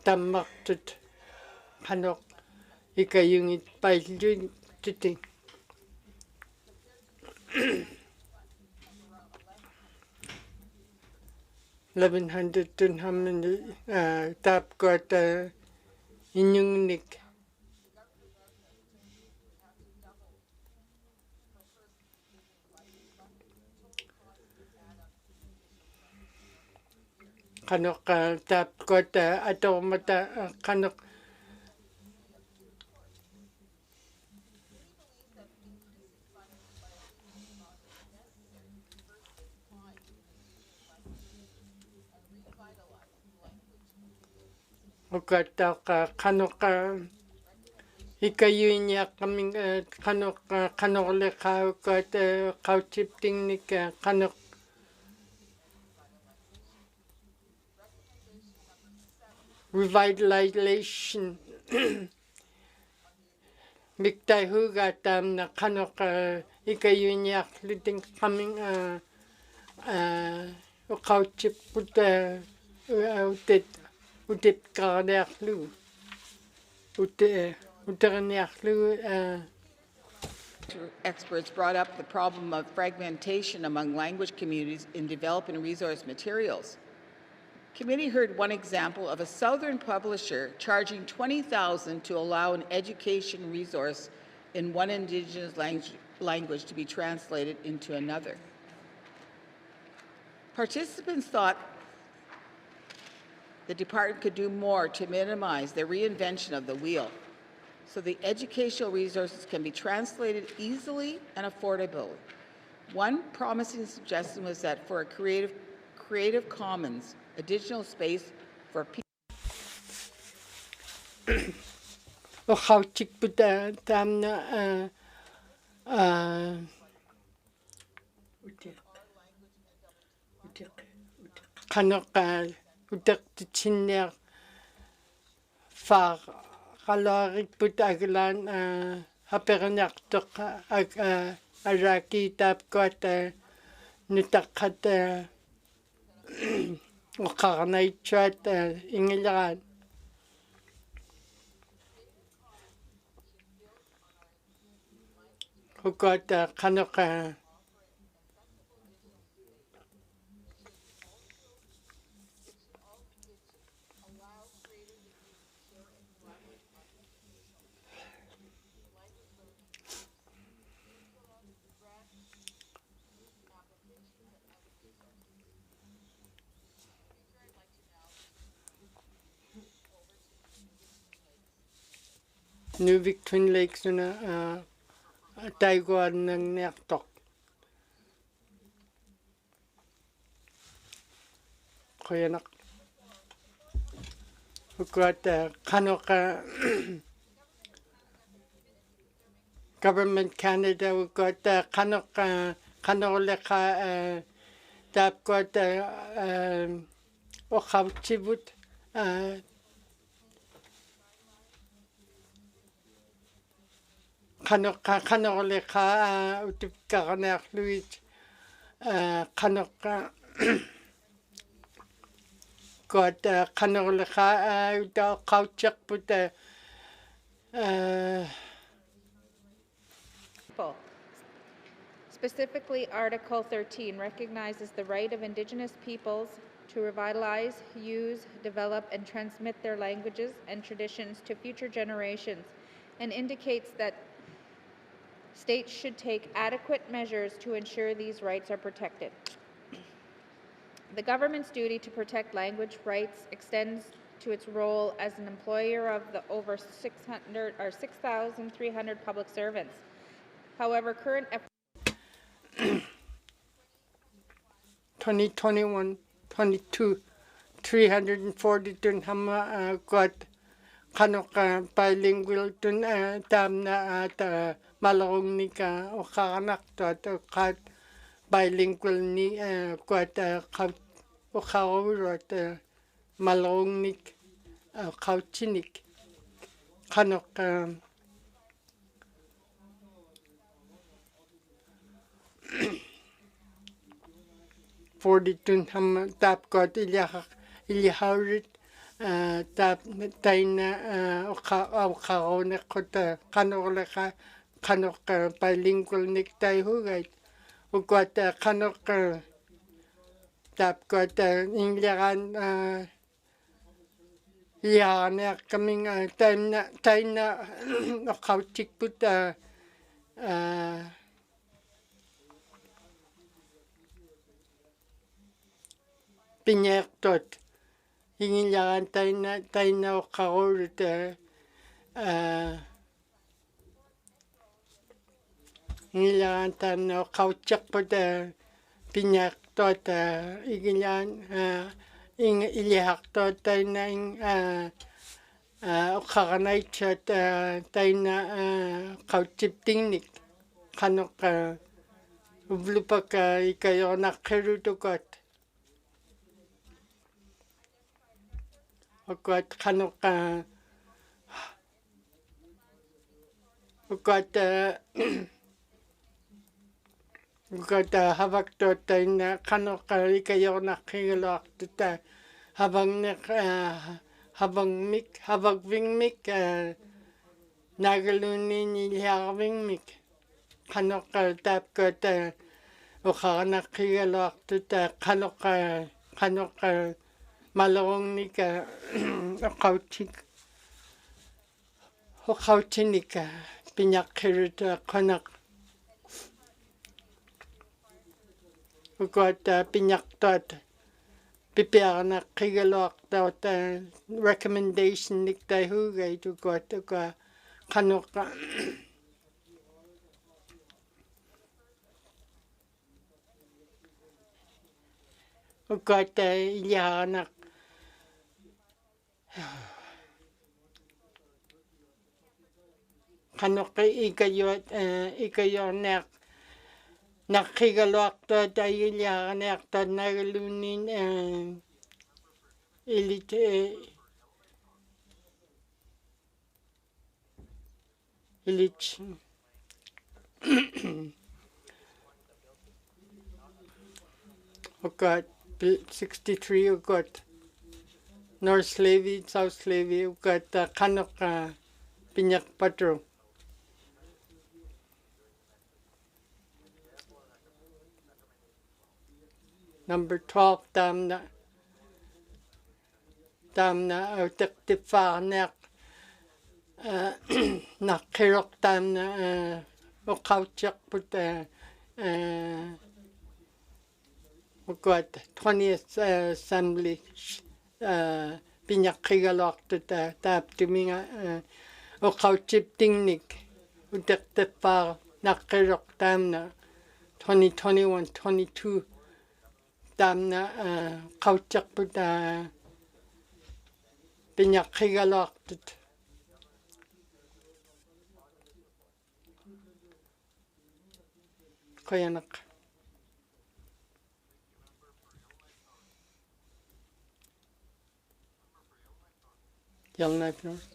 Speaker 3: tamaktut kanok ikayungit pailun tuting 1100 tun hamni tapkot inyungnik kanok tapkot atomata kanok ukata kanoka ikayunya kaming kanoka kanole ukata kauchipting nik kanok revitalization miktai huga tam na kanok ikayunya luting kaming kauchip puta utit karnerlu uternerlu
Speaker 7: Experts brought up the problem of fragmentation among language communities in developing resource materials. Committee heard one example of a southern publisher charging $20,000 to allow an education resource in one Indigenous language to be translated into another. Participants thought the department could do more to minimize the reinvention of the wheel, so the educational resources can be translated easily and affordably. One promising suggestion was that for a Creative Commons additional space for people.
Speaker 3: utaktitsinnea far kalarik putaglan haperniartoq araki tapkot nitakhat uqarnaitsuat ingileran ukot kanoqa Inuvialuktun Lakes na taiguan ng nertok. Kaya nak ukat kanoka Government Canada ukat kanoka kanoleka tapkot okhavchibut kanoleka utipkarnerluit kanoka got kanoleka uta kauchakput
Speaker 16: Specifically, Article 13 recognizes the right of Indigenous peoples to revitalize, use, develop, and transmit their languages and traditions to future generations, and indicates that states should take adequate measures to ensure these rights are protected. The government's duty to protect language rights extends to its role as an employer of the over 600 or 6,300 public servants. However, current
Speaker 3: 2021-22 342 hama got kanok bilingual tun tam na at malong ni ka o kanak to kat bilingual ni got o kaurot malong ni kauchinik kanok 42 ham tap got ilihaurit tap taina o kaone kota kanok bilingual nik tai hugait o got kanok tap got ingleran ne coming taina o kauchik put pinyak tot ingin taina o kaurut ingin taina o kauchak put pinyak tot ingin ilihak tot taina o kaganay chat taina kauchip tingnik kanok uvlupak ikayo nakirutukot got kanok got havak to taina kanok ikayo nakilok to habang ving mik nagalunin ilhawing mik kanok tap got nakilok to kanok malong ni ka kauchinik pinyakirit konak got pinyak tot pipiar na kigalok tot recommendation nik tai hugay to got kanok got ilyanak kanok ikayo nek nakigalok to ilya nek to nagalunin ilit got 63 got North Slavey, South Slavey, got kanok pinyak patro. Number 12 damna tektifar nek nakirok damna o kauchak put got 20th assembly pinyakigalok to tap to minga o kauchip tingnik o tektifar nakirok damna 2021-22 damna kauchak put pinyakigalok to koyanak Young Knife North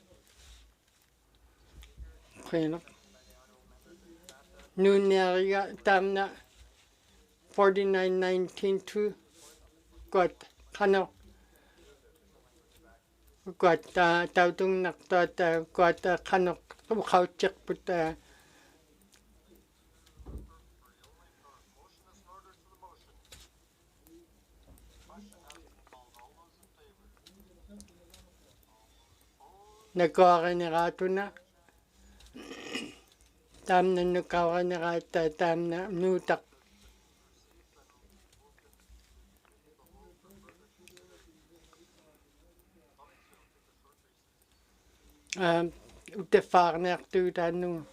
Speaker 3: koyanak Nunaria damna 49-19-2 got kanok got tautung naktot got kanok kauchak put nagkakanirato na tam na nagkakanirata tam na nutak Utefarnertuutanu.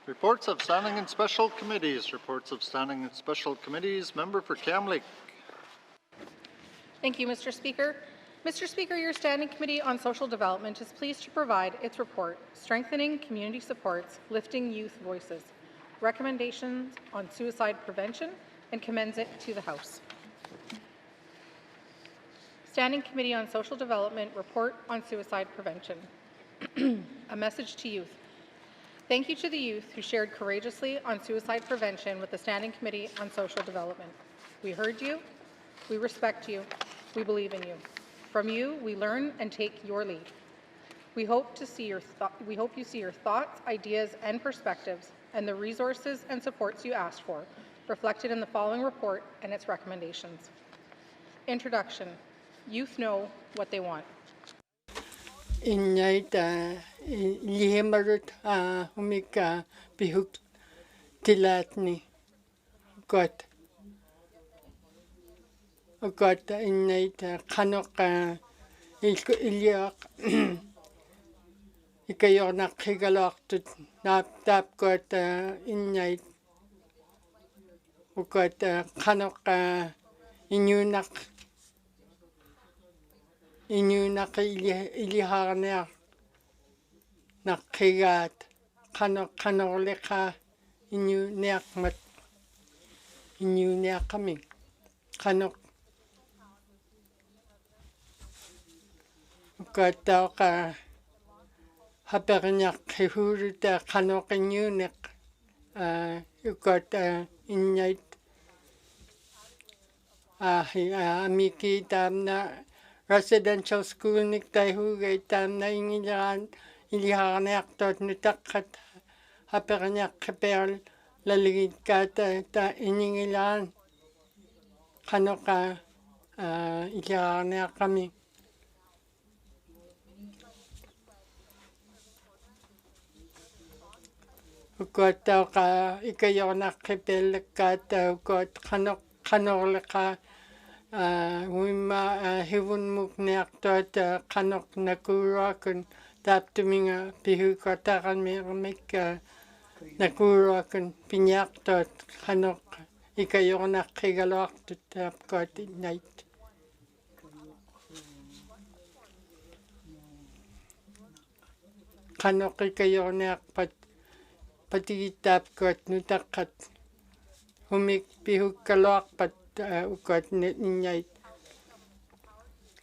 Speaker 2: Reports of standing and special committees. Reports of standing and special committees. Member for Kamloops.
Speaker 9: Thank you, Mr. Speaker. Mr. Speaker, your Standing Committee on Social Development is pleased to provide its report, Strengthening Community Supports, Lifting Youth Voices, recommendations on suicide prevention, and commends it to the House. Standing Committee on Social Development report on suicide prevention. A message to youth. Thank you to the youth who shared courageously on suicide prevention with the Standing Committee on Social Development. We heard you, we respect you, we believe in you. From you, we learn and take your lead. We hope you see your thoughts, ideas, and perspectives, and the resources and supports you asked for, reflected in the following report and its recommendations. Introduction. Youth know what they want.
Speaker 3: Innait lihemarut humika bihuk tilatni got innait kanok iliak ikayornak higaloktut tap got innait got kanok inunak iliharner nakhigat kanorleka inunerkmat inunerkami kanok katoka hapernak hihuruta kanok inunek innait amiki tamna residential school nik taihugay tamna ingilan iliharnak tot nutakhat hapernak kaper laligid kata ta iningilan kanoka iliharnak kami ukot ka ikayorna kipelka ukot kanorleka wima hivun mukneaktot kanok nakurakun taptuminga pihukatakan mirmik nakurakun pinyaktot kanok ikayorna kigalortut tapkot night. Kanok ikayorna pati tapkot nutakat humik pihukalorpat ukot night.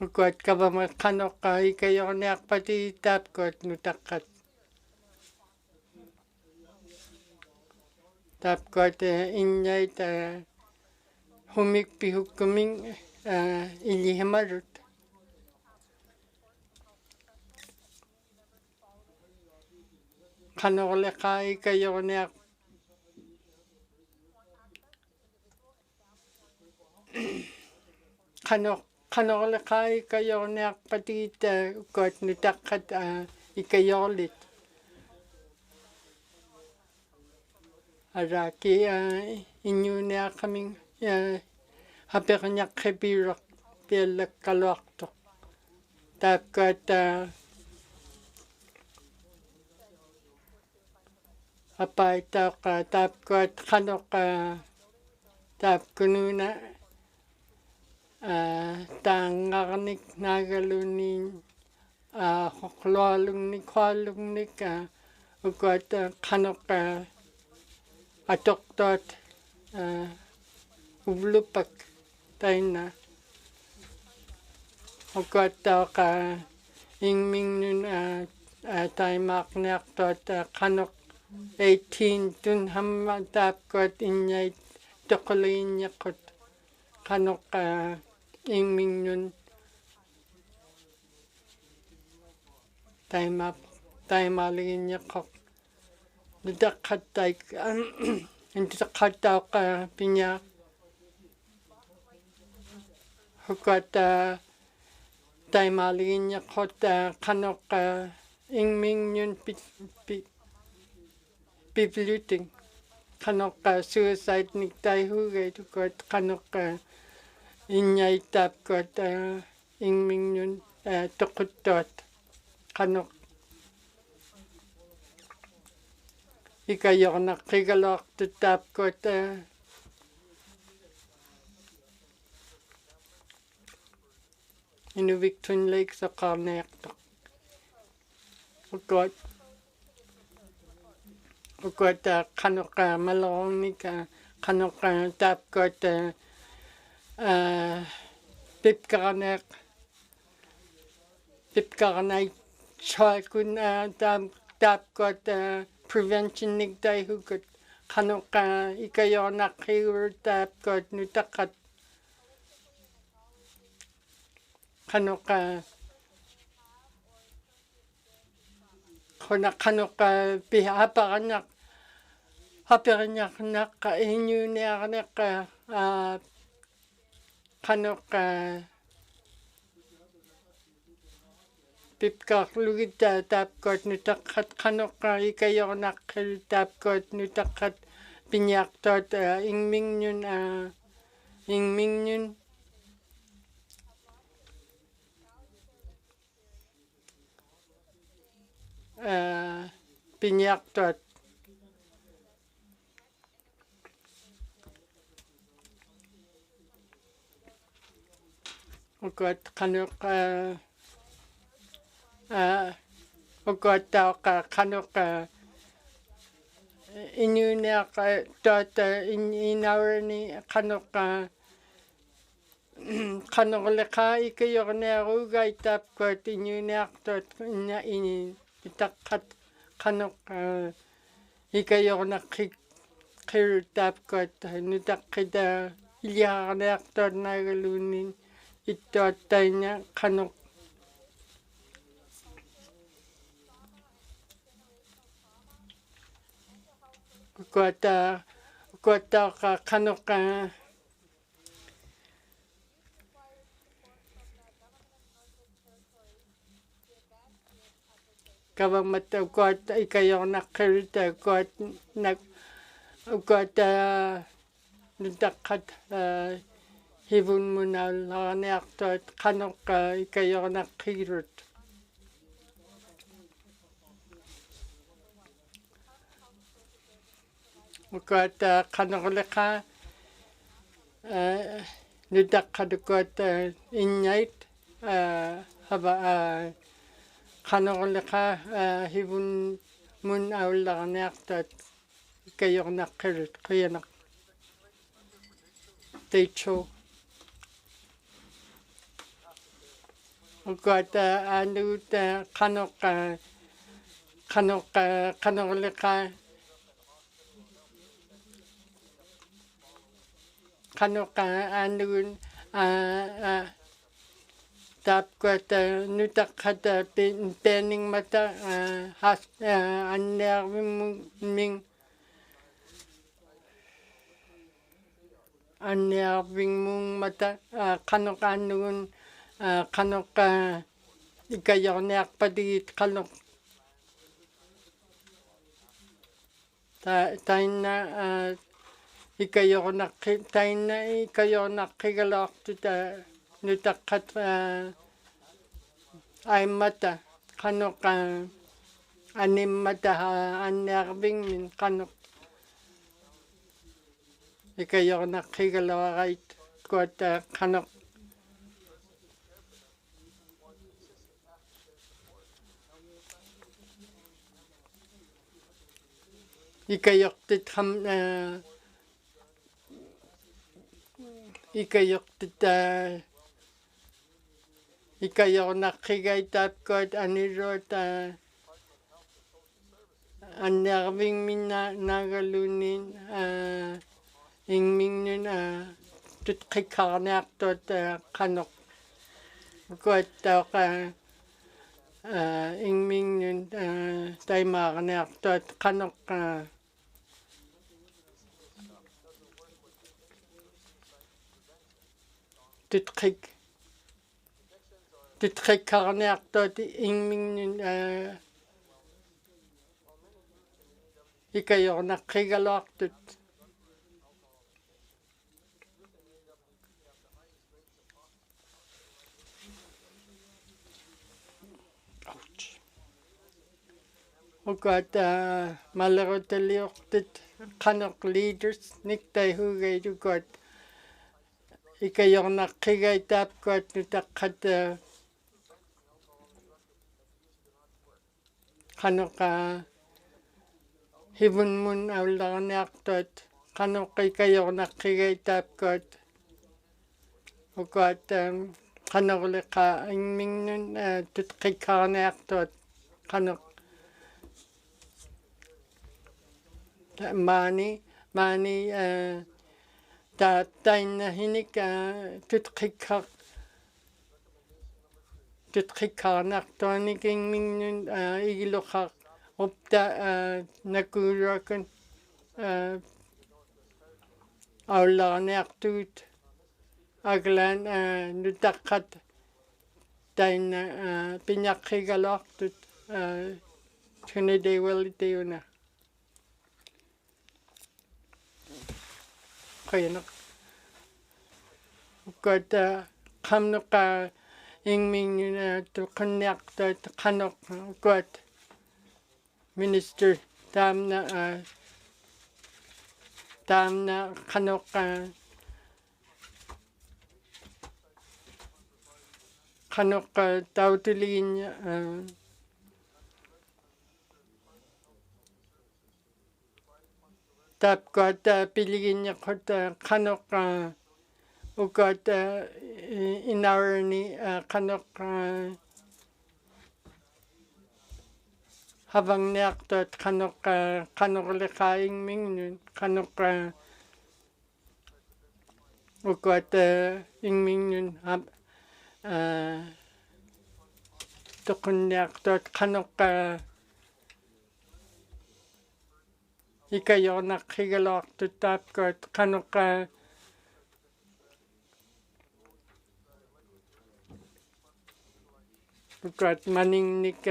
Speaker 3: Ukot kabama kanok ikayorna pati tapkot nutakat. Tapkot night humik pihukuming ilihamarut. Kanorleka ikayorna kanorleka ikayorna pati ukot nutakat ikayorlit. Araki inyuna kaming hapernya kebirok pel kalorto. Tapkot apa ita tapkot kanok tapkununa tangarnik nagalunin hoklolungnik holungnik ukot kanok atoktot uvlupak taina ukot ingming nun taimak nektot kanok 18 tun hamma tapkot inyay tokolin yakot kanok ingming nun taimalin yakok dudakataik dudakatauk pinya hukot taimalin yakot kanok ingming nun pipluting kanok suicide niktay hugay tukot kanok inyay tapkot ingming nun tukutot kanok ikayorna kigalok tapkot Inuvialuktun Lake sa karnektok ukot kanok malongnik kanok tapkot pipkarnek choikun tapkot prevention nigday hukot kanok ikayorna kigur tapkot nutakat kanok kanok haparanyak nak inyunernak kanok pipkarlugit tapkot nutakat kanok ikayornak tapkot nutakat pinyaktot ingming nun pinyaktot ukot kanok ukot kanok inyuner tot inawrni kanok kanorleka ikayornerugay tapkot inyuner tot itakat kanok ikayorna kir tapkot nutakida iliharnertot nagalunin itot tanya kanok ukot kanok Kawamat ugot ikayor nakirit ugot ugot nutakat hivun munal laneaktot kanok ikayor nakirit. Ugot kanoleka nutakat ugot inyait haba kanoleka hivun mun aulaneaktot ikayor nakirit kuyanak techo. Ugot anut kanoleka kanok anun tap got nutakat pinning mata has unnerving mung mata kanok anun kanok ikayornek padit kanok taina ikayornak kigalaktuta nutakat ay mata kanok anim mata unnerving min kanok ikayornak kigalakait kot kanok ikayoktit ikayornak kigaitat kot anirot unnerving min nagalunin ingming nun tutkikarnak tot kanok kot ingming nun taimarnak tot kanok tutkikarnak tot ingming nun ikayornak kigalaktot ugot malarotalioktit kanok leaders niktai hugay ugot ikayornak kigaitap got nutakat kanok hivun mun aulaneaktot kanok ikayornak kigaitap got ugot kanok leka ingming nun tutkikarneaktot kanok mani taina hinik tutkikarnak tonik ingming nun igilokak opta nakurakan aulaneaktut aglan nutakat taina pinyakigalaktot tunidewaliteyuna kayanak ugot kamnoka ingming tukanyak kanok ugot minister tamna kanok tautulin tap got piligin yakot kanok ugot inarni kanok habang nektot kanok lekaing mingnun kanok ugot ingmingnun tukun nektot kanok ikayornak kigalaktot tap got kanok ugot maningnik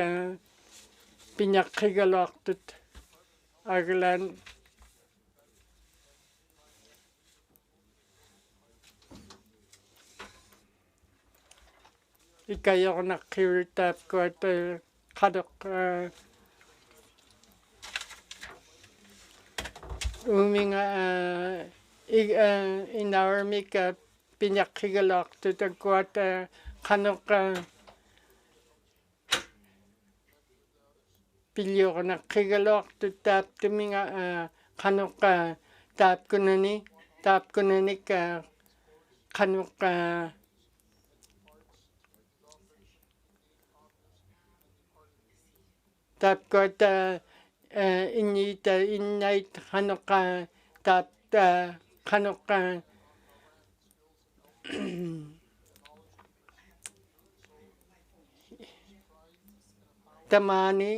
Speaker 3: pinakkigaluartut agalaan ikajornaqqiuritaapkuat qadoq uminga inaarmika pinakkigaluartut akkuat qanoq piliornaqqigaluartut taaptuminga qanoq taapkunanik qanoq taapkuat innait qanoq taap qanoq tamani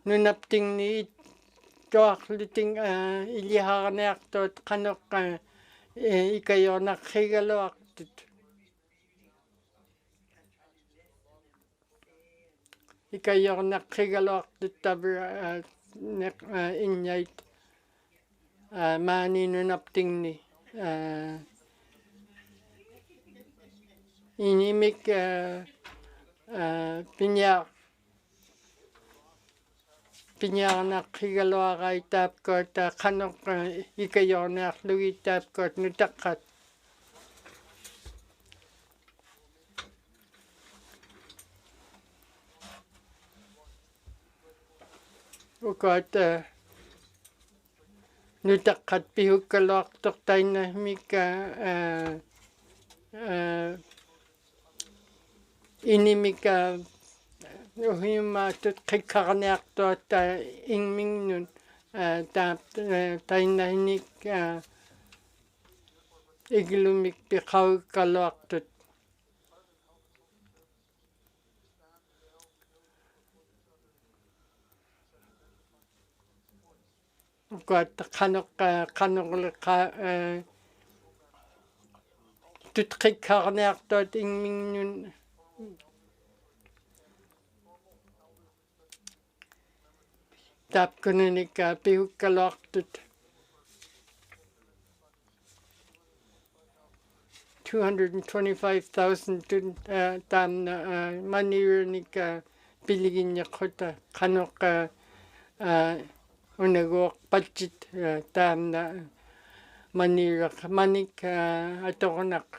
Speaker 3: nunaptingni toaqluting iliharniartuat qanoq ikajornaqqigaluartut ikajornaqqigaluartut tavra innait maani nunaptingni inimik piñaarnaqqigaluarai taapkuat qanoq ikajorniarlugi taapkuat nutaqqat ukaat nutaqqat pihukkaluartortainnaamik inimik uhimaatut qikkarniartuat ingmingnun taap tainnahinik iglumik piqaukkaluartut ukaat qanoqleqa tutqikkarniartuat ingmingnun taapkunanik pihukkaluartut 225,000 taamna maniranik piliginniaqquta qanoq unaguaq budget taamna maniraq manik atornaq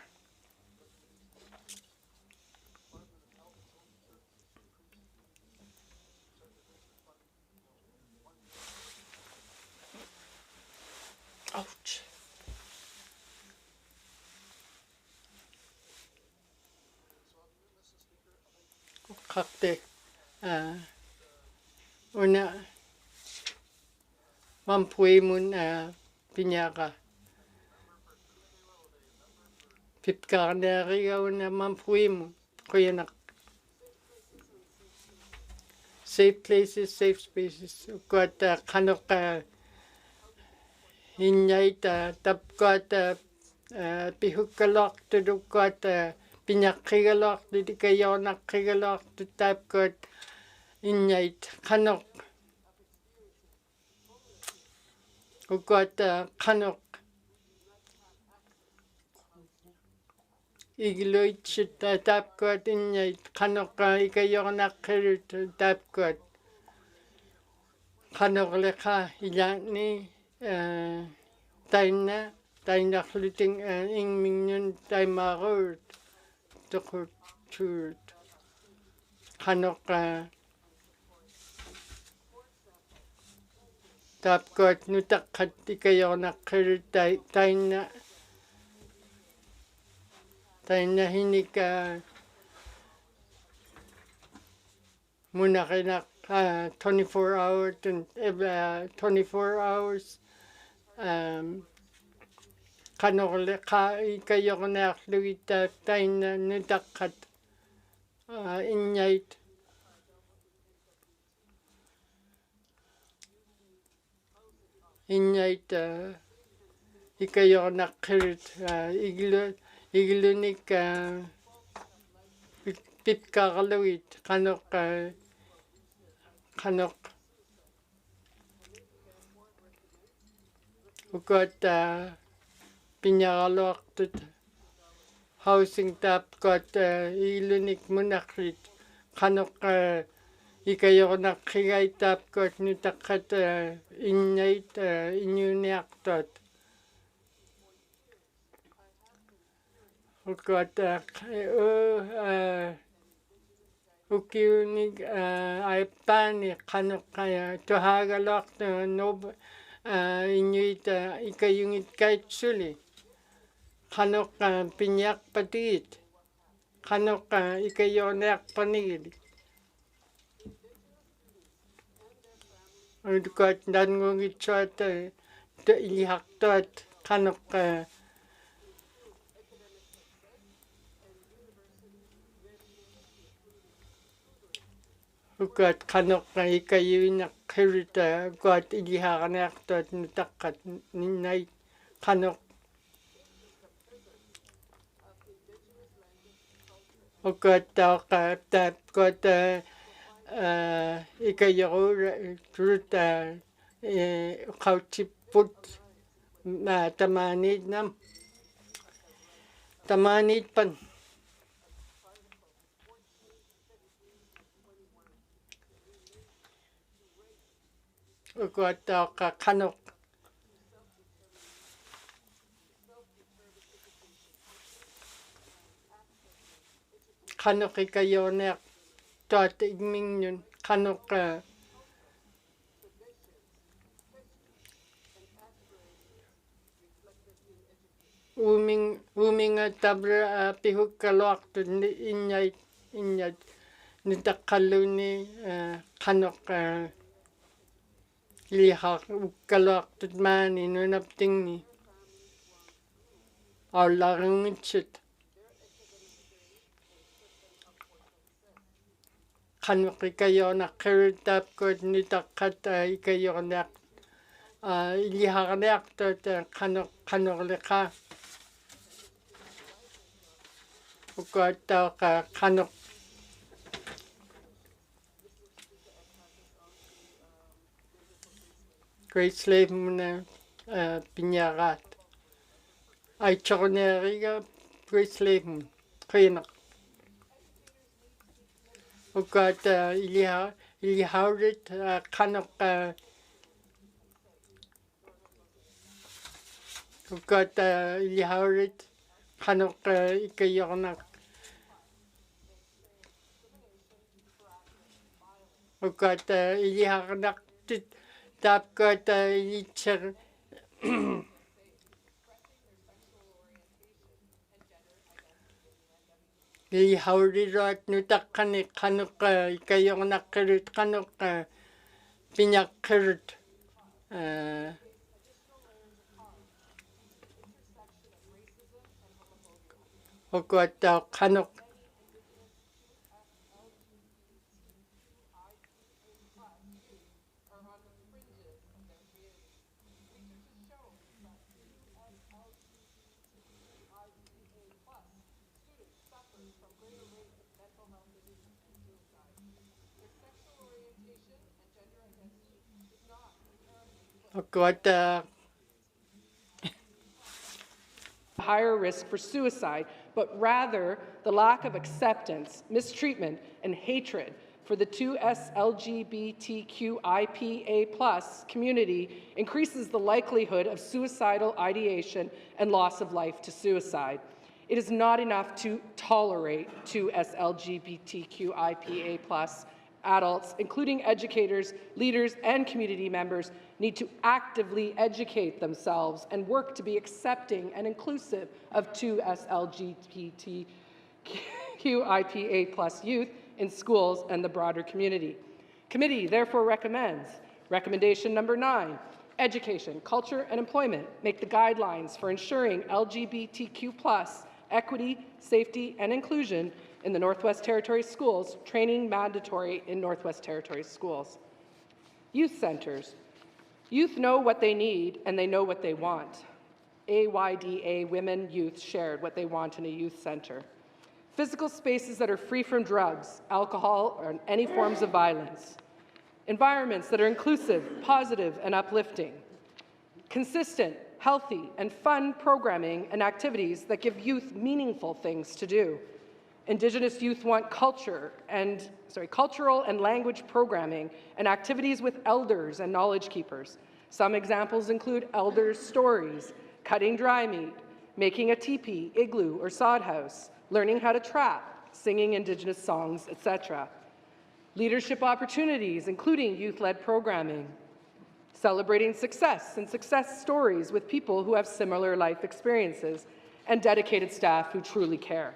Speaker 3: ouch qaqte una mampuimun piñaqa pipkaarniariga una mampuimun qoyanaq safe places safe spaces ukaat qanoq innait tapkuat pihukkaluartut ukaat piñaqqigaluartut ikajornaqqigaluartut taapkuat innait qanoq ukaat qanoq igluitsut taapkuat innait qanoq ikajornaqqirut taapkuat qanoqleqa ilaanni tainarluting ingmingnun taimaaruut toqutsuut qanoq taapkuat nutaqqat ikajornaqqirut tainnahinik munaqinaq 24 hours and 24 hours qanoqleqa ikajorniarlugitaak tainna nutaqqat innait ikajornaqqirut iglunik pipkaarlugit qanoq kanok ugot pinyagalwaqtut housing tap got ilunik munakrit kanok ikayornaqigay tap got nutakat innait inyuniaqtot ugot ukiunig aipani kanok tuhagalwaqt nob inuit ikayungit kaitsuli kanok pinyak patit kanok ikayorneaq panigili ugot dangungitsuat ilihaqtuat kanok ugot kanok ikayuinak kirita ugot ilihaqneaqtuat nutaqqat ninnai kanok ugot tap got ikayoru truta qautiput tamanit nam tamanit pan ugot kanok kanok ikayorneaq tuat igmingyun kanok uminga tabra pihukkalwaqtut inyat nitaqqalluni kanok lihaq ukkalwaqtut maani nunaptingni aullarungitsit kanok ikayornaqqirutap kot nitaqqat ikayorneaq ilihaqneaqtut qanorliqa ugot kanok Great Slave muna pinyarat ay chorneriga Great Slave mun qinak ugot ilihaurit kanok ugot ilihaurit kanok ikayornak ugot ilihaqnaq tap got ilitser ilihaurirot nutaqqani kanok ikayornaqqirut kanok pinyaqqirut ugot kanok ugot
Speaker 6: higher risk for suicide, but rather the lack of acceptance, mistreatment, and hatred for the 2S LGBTQIPA+ community increases the likelihood of suicidal ideation and loss of life to suicide. It is not enough to tolerate 2S LGBTQIPA+ adults, including educators, leaders, and community members, need to actively educate themselves and work to be accepting and inclusive of 2S LGBTQIPA+ youth in schools and the broader community. Committee therefore recommends recommendation number 9, education, culture, and employment make the guidelines for ensuring LGBTQ+ equity, safety, and inclusion in the Northwest Territories schools, training mandatory in Northwest Territories schools. Youth centres. Youth know what they need and they know what they want. AYDA Women Youth shared what they want in a youth centre. Physical spaces that are free from drugs, alcohol, or any forms of violence. environments that are inclusive, positive, and uplifting, consistent, healthy, and fun programming and activities that give youth meaningful things to do. Indigenous youth want cultural and language programming and activities with elders and knowledge keepers. Some examples include elders' stories, cutting dry meat, making a teepee, igloo, or sod house, learning how to trap, singing Indigenous songs, etc. Leadership opportunities, including youth-led programming, celebrating success and success stories with people who have similar life experiences, and dedicated staff who truly care.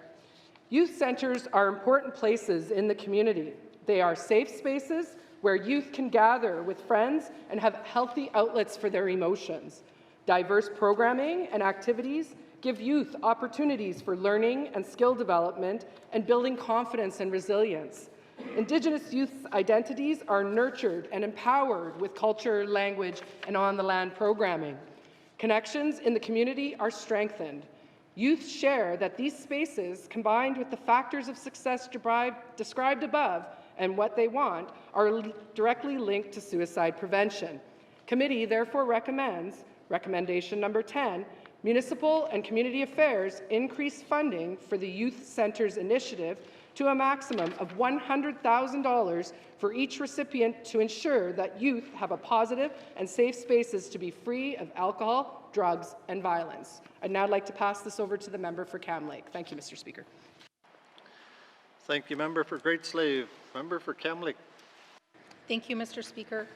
Speaker 6: Youth centres are important places in the community. They are safe spaces where youth can gather with friends and have healthy outlets for their emotions. Diverse programming and activities give youth opportunities for learning and skill development and building confidence and resilience. Indigenous youth's identities are nurtured and empowered with culture, language, and on-the-land programming. Connections in the community are strengthened. Youth share that these spaces, combined with the factors of success described above and what they want, are directly linked to suicide prevention. Committee therefore recommends, recommendation number 10, Municipal and Community Affairs increase funding for the Youth Centres Initiative to a maximum of $100,000 for each recipient to ensure that youth have a positive and safe spaces to be free of alcohol, drugs, and violence. I'd now like to pass this over to the member for Cam Lake. Thank you, Mr. Speaker.
Speaker 2: Thank you, member for Great Slave. Member for Cam Lake.
Speaker 9: Thank you, Mr. Speaker.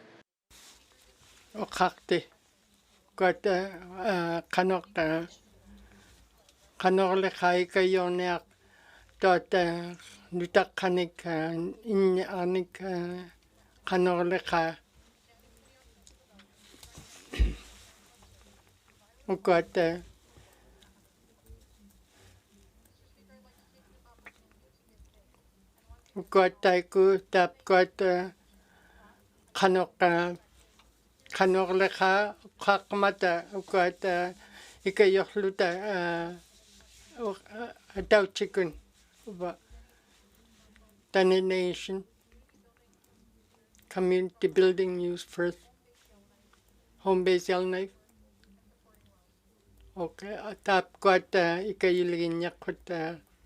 Speaker 3: Nation, community building news first, home base yellow. Okay, tap got ikayuligin yakut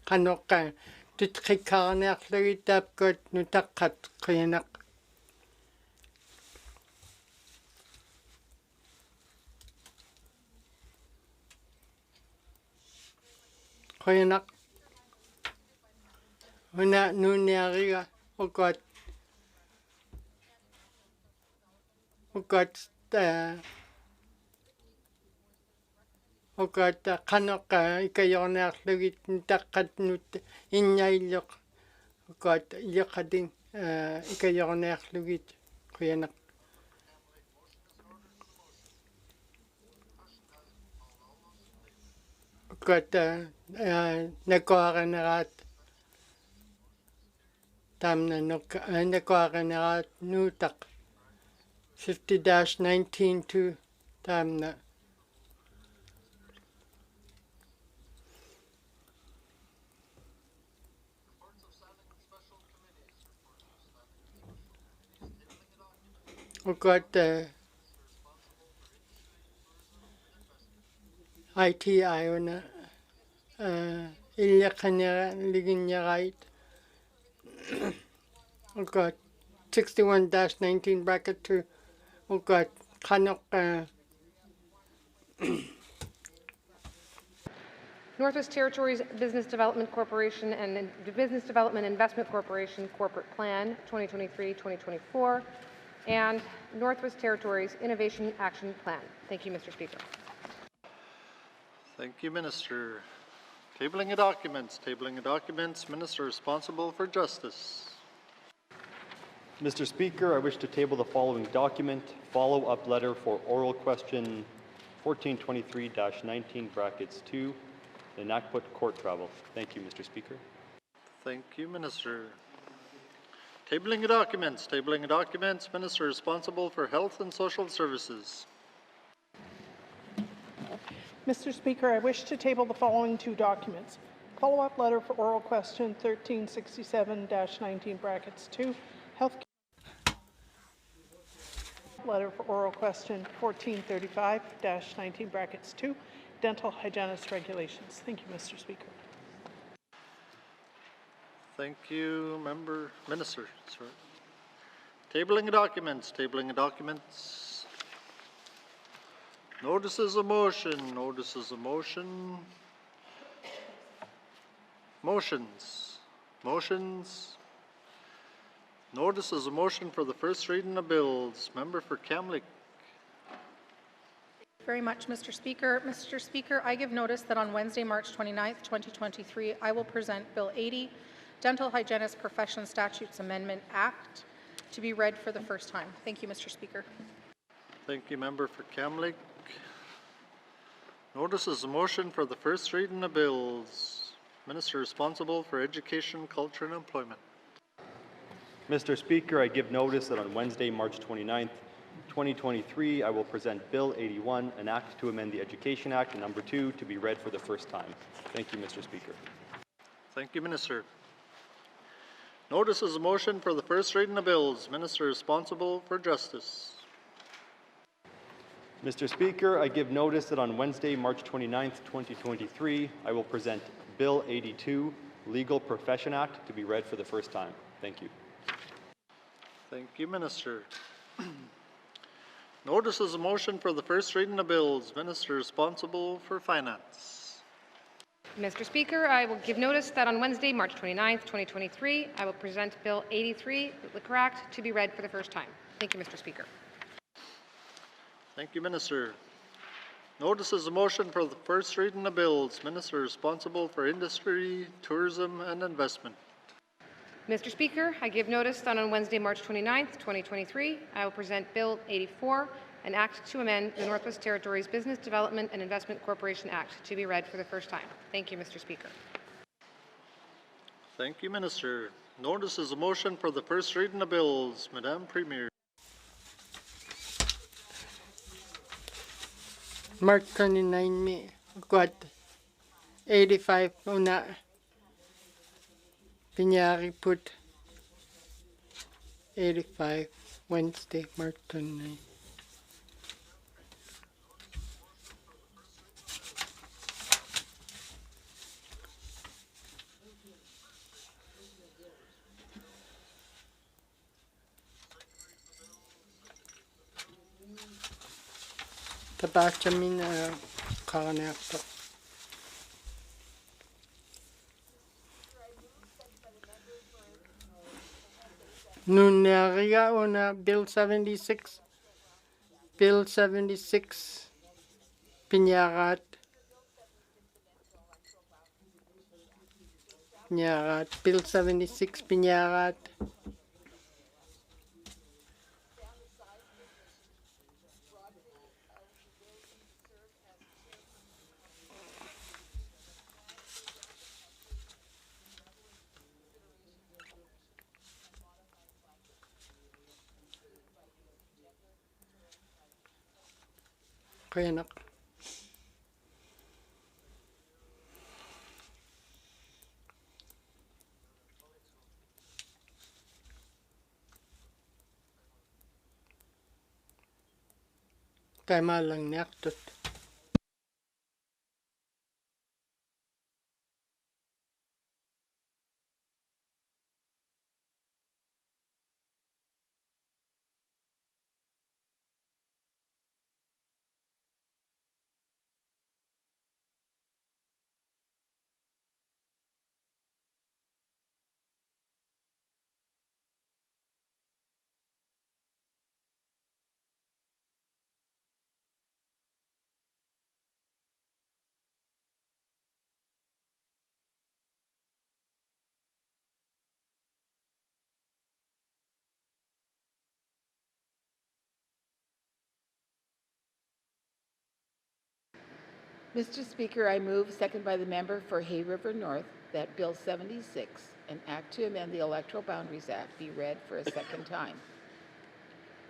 Speaker 3: kanoka tutkikarnak lagi tap got nutakat kayanak. Kayanak. Huna nuniariga ugot kanoka ikayornak lagi nutakat nut inyailok ugot yakading ikayornak lagi kayanak. Ugot nakoaranerat tamna nakoaranerat nutak 50-19 to tamna. Got ITI on Ilyakanera Liginyarait. Got 61-19 bracket 2. Got Kanok.
Speaker 5: Northwest Territories Business Development Corporation and the Business Development Investment Corporation Corporate Plan 2023-2024 and Northwest Territories Innovation Action Plan. Thank you, Mr. Speaker.
Speaker 2: Thank you, Minister. Tabling of documents. Tabling of documents. Minister responsible for Justice.
Speaker 17: Mr. Speaker, I wish to table the following document, follow-up letter for oral question 1423-19 brackets 2, the Nakput court travel. Thank you, Mr. Speaker.
Speaker 2: Thank you, Minister. Tabling of documents. Tabling of documents. Minister responsible for Health and Social Services.
Speaker 18: Mr. Speaker, I wish to table the following two documents. Follow-up letter for oral question 1367-19 brackets 2, Health. letter for oral question 1435-19(2), dental hygienist regulations. Thank you, Mr. Speaker.
Speaker 2: Thank you, Minister. Sorry. Tabling of documents, Notices of motion, Motions. Notices of motion for the first reading of bills. Member for Kamlik.
Speaker 9: Very much, Mr. Speaker. Mr. Speaker, I give notice that on Wednesday, March 29th, 2023, I will present Bill 80, Dental Hygienist Profession Statutes Amendment Act, to be read for the first time. Thank you, Mr. Speaker.
Speaker 2: Thank you, Member for Kamlik. Notices of motion for the first reading of bills. Minister responsible for Education, Culture and Employment.
Speaker 17: Mr. Speaker, I give notice that on Wednesday, March 29th, 2023, I will present Bill 81, an act to amend the Education Act, number 2, to be read for the first time. Thank you, Mr. Speaker.
Speaker 2: Thank you, Minister. Notices of motion for the first reading of bills. Minister responsible for Justice.
Speaker 17: Mr. Speaker, I give notice that on Wednesday, March 29th, 2023, I will present Bill 82, Legal Profession Act, to be read for the first time. Thank you.
Speaker 2: Thank you, Minister. Notices of motion for the first reading of bills. Minister responsible for Finance.
Speaker 5: Mr. Speaker, I will give notice that on Wednesday, March 29th, 2023, I will present Bill 83, the Liquor Act, to be read for the first time. Thank you, Mr. Speaker.
Speaker 2: Thank you, Minister. Notices of motion for the first reading of bills. Minister responsible for Industry, Tourism and Investment.
Speaker 5: Mr. Speaker, I give notice that on Wednesday, March 29th, 2023, I will present Bill 84, an act to amend the Northwest Territories Business Development and Investment Corporation Act, to be read for the first time. Thank you, Mr. Speaker.
Speaker 2: Thank you, Minister. Notices of motion for the first reading of bills. Madam Premier.
Speaker 3: March 29 me got 85 una Pinyari put 85 Wednesday, March 29. Tabachamin Karanakto. Nunaria on Bill 76. Bill 76. Pinyarat. Bill 76. Pinyarat. Kaya malang naktot.
Speaker 7: Mr. Speaker, I move, second by the member for Hay River North, that Bill 76, an act to amend the Electoral Boundaries Act, be read for a second time.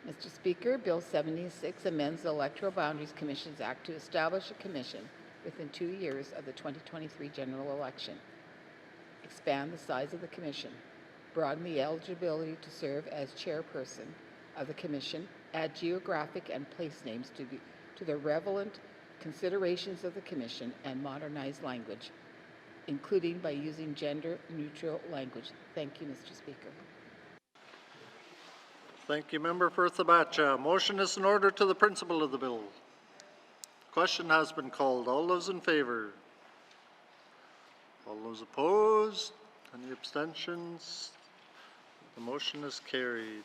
Speaker 7: Mr. Speaker, Bill 76 amends the Electoral Boundaries Commissions Act to establish a commission within 2 years of the 2023 general election, expand the size of the commission, broaden the eligibility to serve as chairperson of the Commission, add geographic and place names to the relevant considerations of the Commission, and modernize language, including by using gender-neutral language. Thank you, Mr. Speaker.
Speaker 2: Thank you, Member for Thabacha. Motion is in order to the principle of the bill. Question has been called. All those in favor? All those opposed? Any abstentions? The motion is carried.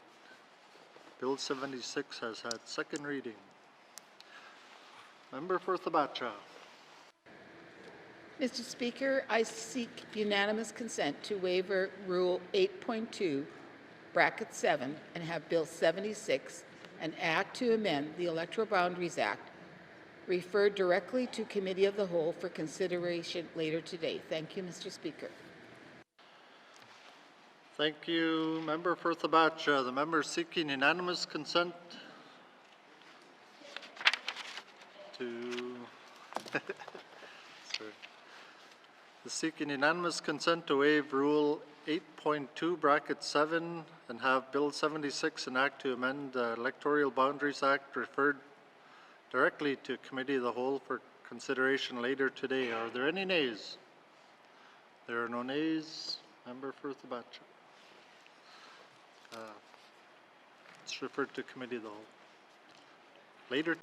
Speaker 2: Bill 76 has had second reading. Member for Thabacha.
Speaker 7: Mr. Speaker, I seek unanimous consent to waiver Rule 8.2, Bracket 7, and have Bill 76, an act to amend the Electoral Boundaries Act, referred directly to Committee of the Whole for consideration later today. Thank you, Mr. Speaker.
Speaker 2: Thank you, Member for Thabacha. The member seeking unanimous consent to seeking unanimous consent to waive Rule 8.2 Bracket 7 and have Bill 76, an act to amend the Electoral Boundaries Act, referred directly to Committee of the Whole for consideration later today. Are there any nays? There are no nays. Member for Thabacha. It's referred to Committee of the Whole. Later.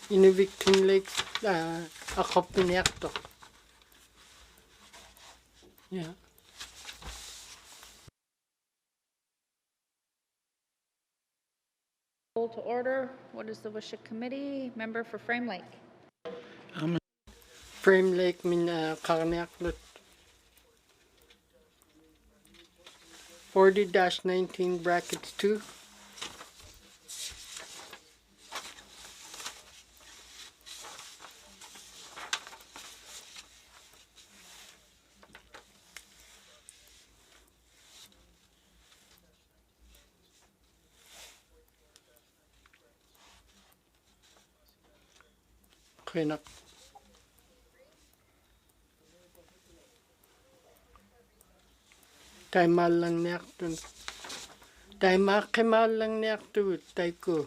Speaker 3: Inuvialuktun Lake, ako pinakto. Yeah.
Speaker 16: Call to order. What is the wish of committee? Member for Frame Lake.
Speaker 3: Frame Lake min karnaklut. 40-19 brackets 2. Clean up. Taimal lang niyak dun. Taimakimal lang niyak tu, taiko.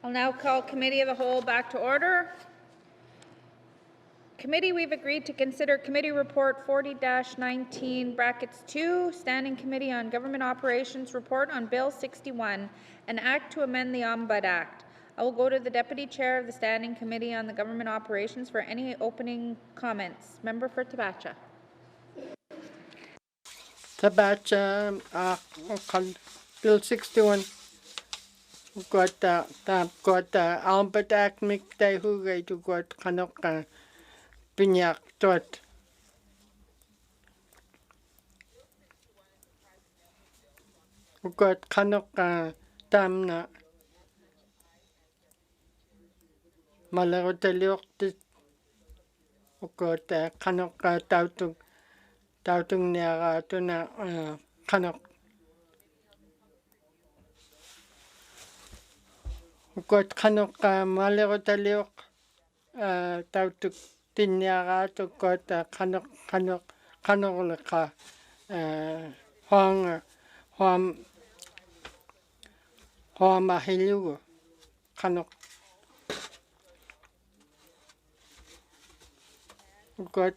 Speaker 16: I'll now call Committee of the Whole back to order. Committee, we've agreed to consider Committee Report 40-19 brackets 2, Standing Committee on Government Operations Report on Bill 61, an Act to amend the Ombud Act. I will go to the Deputy Chair of the Standing Committee on the Government Operations for any opening comments. Member for Tabacha.
Speaker 3: Tabacha, Bill 61. Got Ombud Act miktai hugay to got kanok pinyak tot. Got kanok tamna malagotaliok tit. Got kanok tautung niya to na kanok. Got kanok malagotaliok tautuk tinyaga to got kanok laka hong mahilugo kanok. Got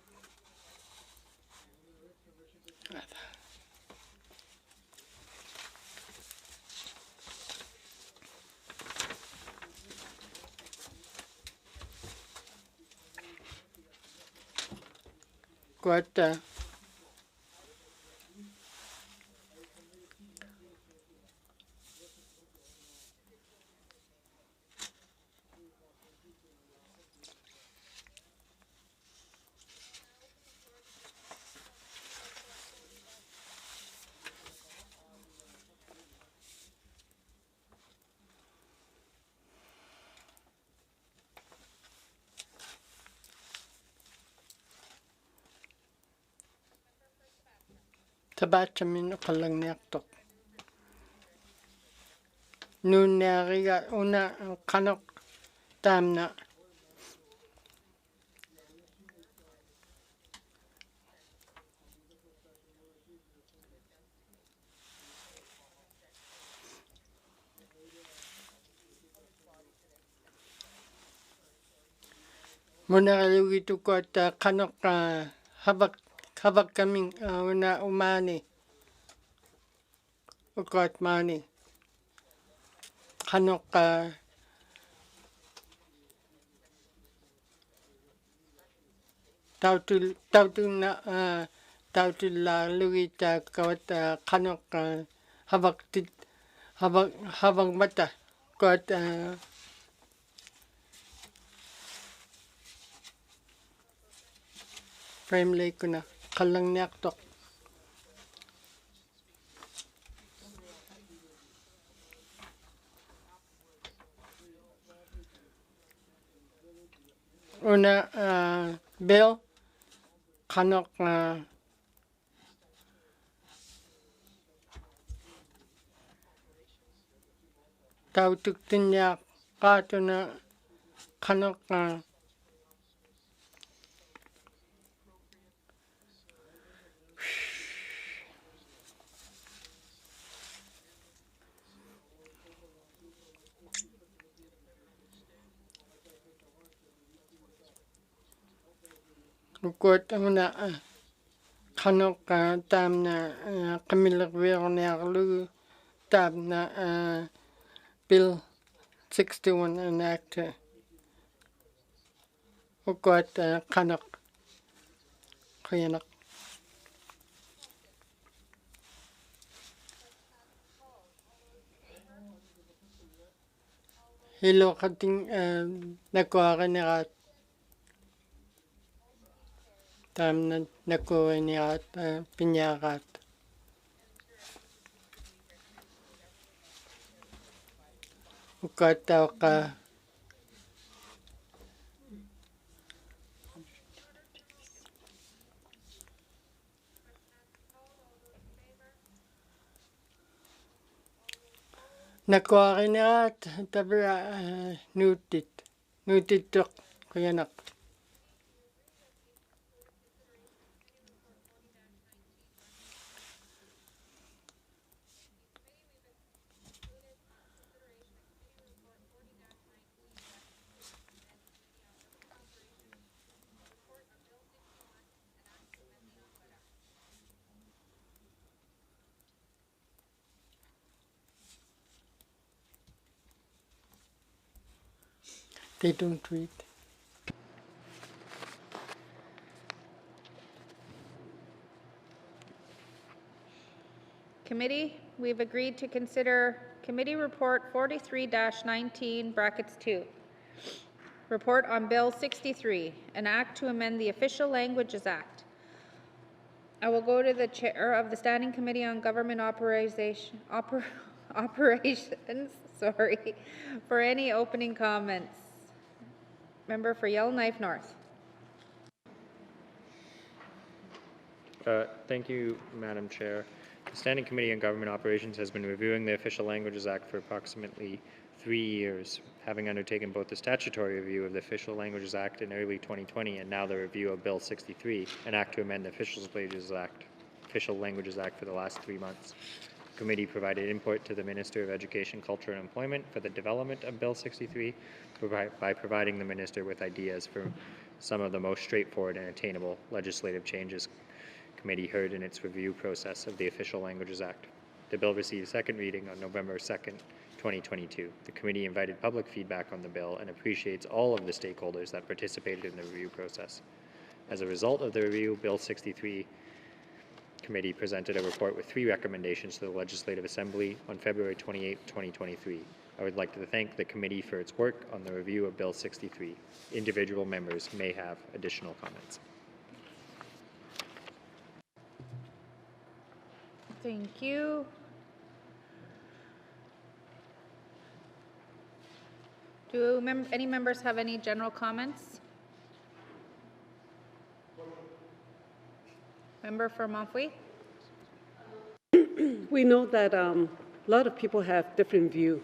Speaker 3: Tabacha min kalang nektok. Nun nariga una kanok tamna. Muna kalugi to got kanok habak kaming una umani. Got mani. Kanok tautul la lugi ta got kanok habak mata. Got frame lake na kalang nektok. Una bill kanok tautuk tinyak kato na kanok got una kanok tam na kamilak verniaklu tam na Bill 61 an act got kanok kayanak. Hilo kating nakuha nirat tam na nakuha nirat pinyakat. Ukataw ka nakuha nirat tabra nutit tok kayanak. They don't read.
Speaker 16: Committee, we've agreed to consider Committee Report 43-19, brackets 2. Report on Bill 63, an act to amend the Official Languages Act. I will go to the Chair of the Standing Committee on Government Operations, for any opening comments. Member for Yellowknife North.
Speaker 1: Thank you, Madam Chair. The Standing Committee on Government Operations has been reviewing the Official Languages Act for approximately 3 years, having undertaken both the statutory review of the Official Languages Act in early 2020 and now the review of Bill 63, an act to amend the Official Languages Act for the last 3 months. The committee provided input to the Minister of Education, Culture and Employment for the development of Bill 63 by providing the Minister with ideas for some of the most straightforward and attainable legislative changes committee heard in its review process of the Official Languages Act. The bill received second reading on November 2nd, 2022. The committee invited public feedback on the bill and appreciates all of the stakeholders that participated in the review process. As a result of the review, Bill 63 committee presented a report with 3 recommendations to the Legislative Assembly on February 28, 2023. I would like to thank the committee for its work on the review of Bill 63. Individual members may have additional comments.
Speaker 16: Thank you. Do any members have any general comments? Member for Montfouille.
Speaker 14: We know that a lot of people have different view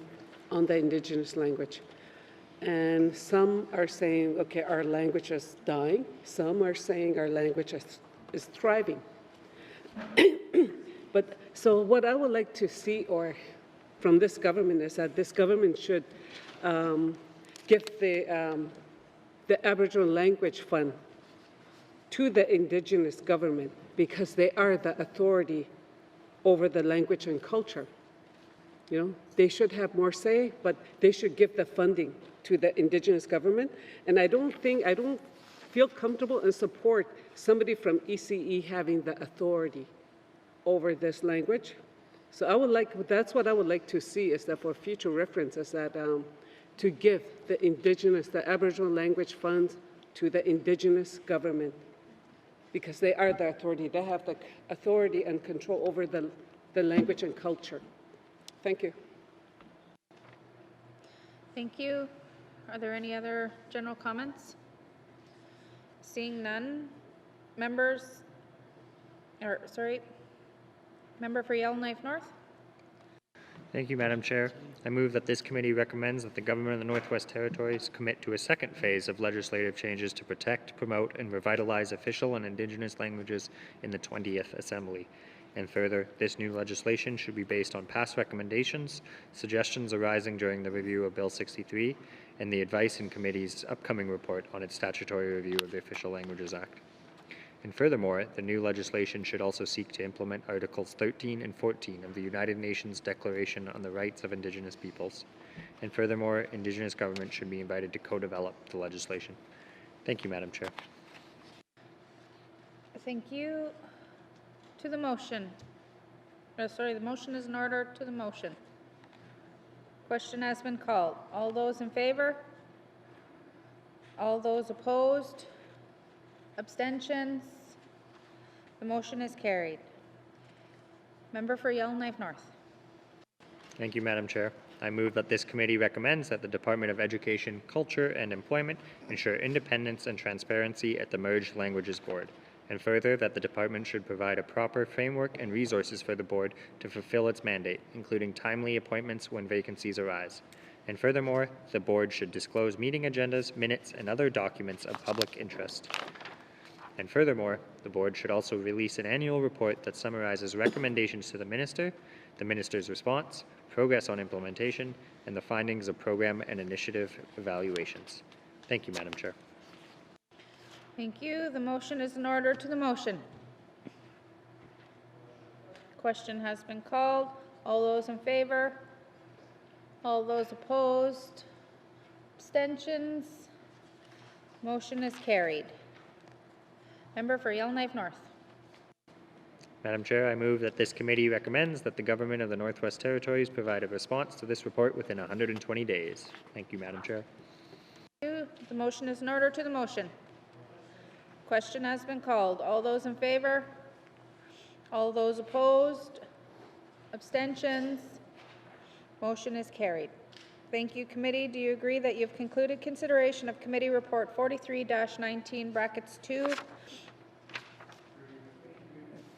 Speaker 14: on the Indigenous language. And some are saying, okay, our language is dying. Some are saying our language is thriving. But so what I would like to see from this government is that this government should give the Aboriginal Language Fund to the Indigenous government because they are the authority over the language and culture. You know, they should have more say, but they should give the funding to the Indigenous government. And I don't feel comfortable and support somebody from ECE having the authority over this language. So that's what I would like to see, is that for future reference, is that to give the Aboriginal language funds to the Indigenous government, because they are the authority. They have the authority and control over the language and culture. Thank you.
Speaker 16: Thank you. Are there any other general comments? Seeing none, member for Yellowknife North.
Speaker 1: Thank you, Madam Chair. I move that this committee recommends that the Government of the Northwest Territories commit to a second phase of legislative changes to protect, promote, and revitalize official and Indigenous languages in the 20th Assembly. And further, this new legislation should be based on past recommendations, suggestions arising during the review of Bill 63, and the advice in committee's upcoming report on its statutory review of the Official Languages Act. And furthermore, the new legislation should also seek to implement Articles 13 and 14 of the United Nations Declaration on the Rights of Indigenous Peoples. And furthermore, Indigenous government should be invited to co-develop the legislation. Thank you, Madam Chair.
Speaker 16: Thank you. To the motion. The motion is in order. To the motion. Question has been called. All those in favor? All those opposed? Abstentions? The motion is carried. Member for Yellowknife North.
Speaker 1: Thank you, Madam Chair. I move that this committee recommends that the Department of Education, Culture and Employment ensure independence and transparency at the Merged Languages Board, and further that the department should provide a proper framework and resources for the board to fulfill its mandate, including timely appointments when vacancies arise. And furthermore, the board should disclose meeting agendas, minutes, and other documents of public interest. And furthermore, the board should also release an annual report that summarizes recommendations to the minister, the minister's response, progress on implementation, and the findings of program and initiative evaluations. Thank you, Madam Chair.
Speaker 16: Thank you. The motion is in order. To the motion. Question has been called. All those in favor? All those opposed? Abstentions? Motion is carried. Member for Yellowknife North.
Speaker 1: Madam Chair, I move that this committee recommends that the government of the Northwest Territories provide a response to this report within 120 days. Thank you, Madam Chair.
Speaker 16: The motion is in order to the motion. Question has been called. All those in favor? All those opposed? Abstentions? Motion is carried. Thank you, committee. Do you agree that you've concluded consideration of committee report 43-19 brackets 2?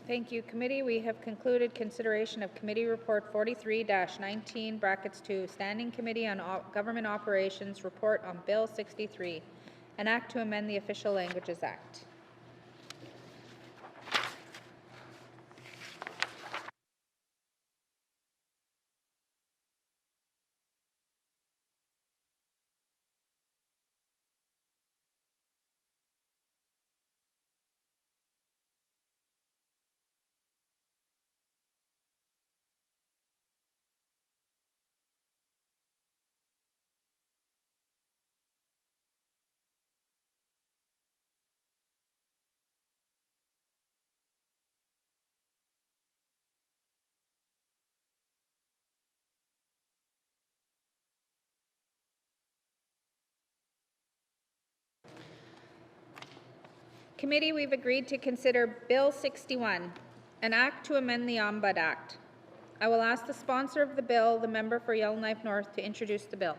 Speaker 16: Thank you, committee. We have concluded consideration of committee report 43-19 brackets 2, Standing Committee on Government Operations report on Bill 63, an act to amend the Official Languages Act. Committee, we've agreed to consider Bill 61, an act to amend the Ombud Act. I will ask the sponsor of the bill, the member for Yellowknife North, to introduce the bill.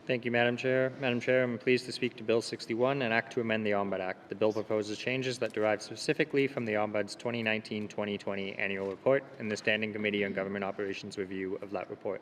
Speaker 1: Thank you, Madam Chair. Madam Chair, I'm pleased to speak to Bill 61, an act to amend the Ombud Act. The bill proposes changes that derive specifically from the Ombud's 2019-2020 annual report and the Standing Committee on Government Operations review of that report.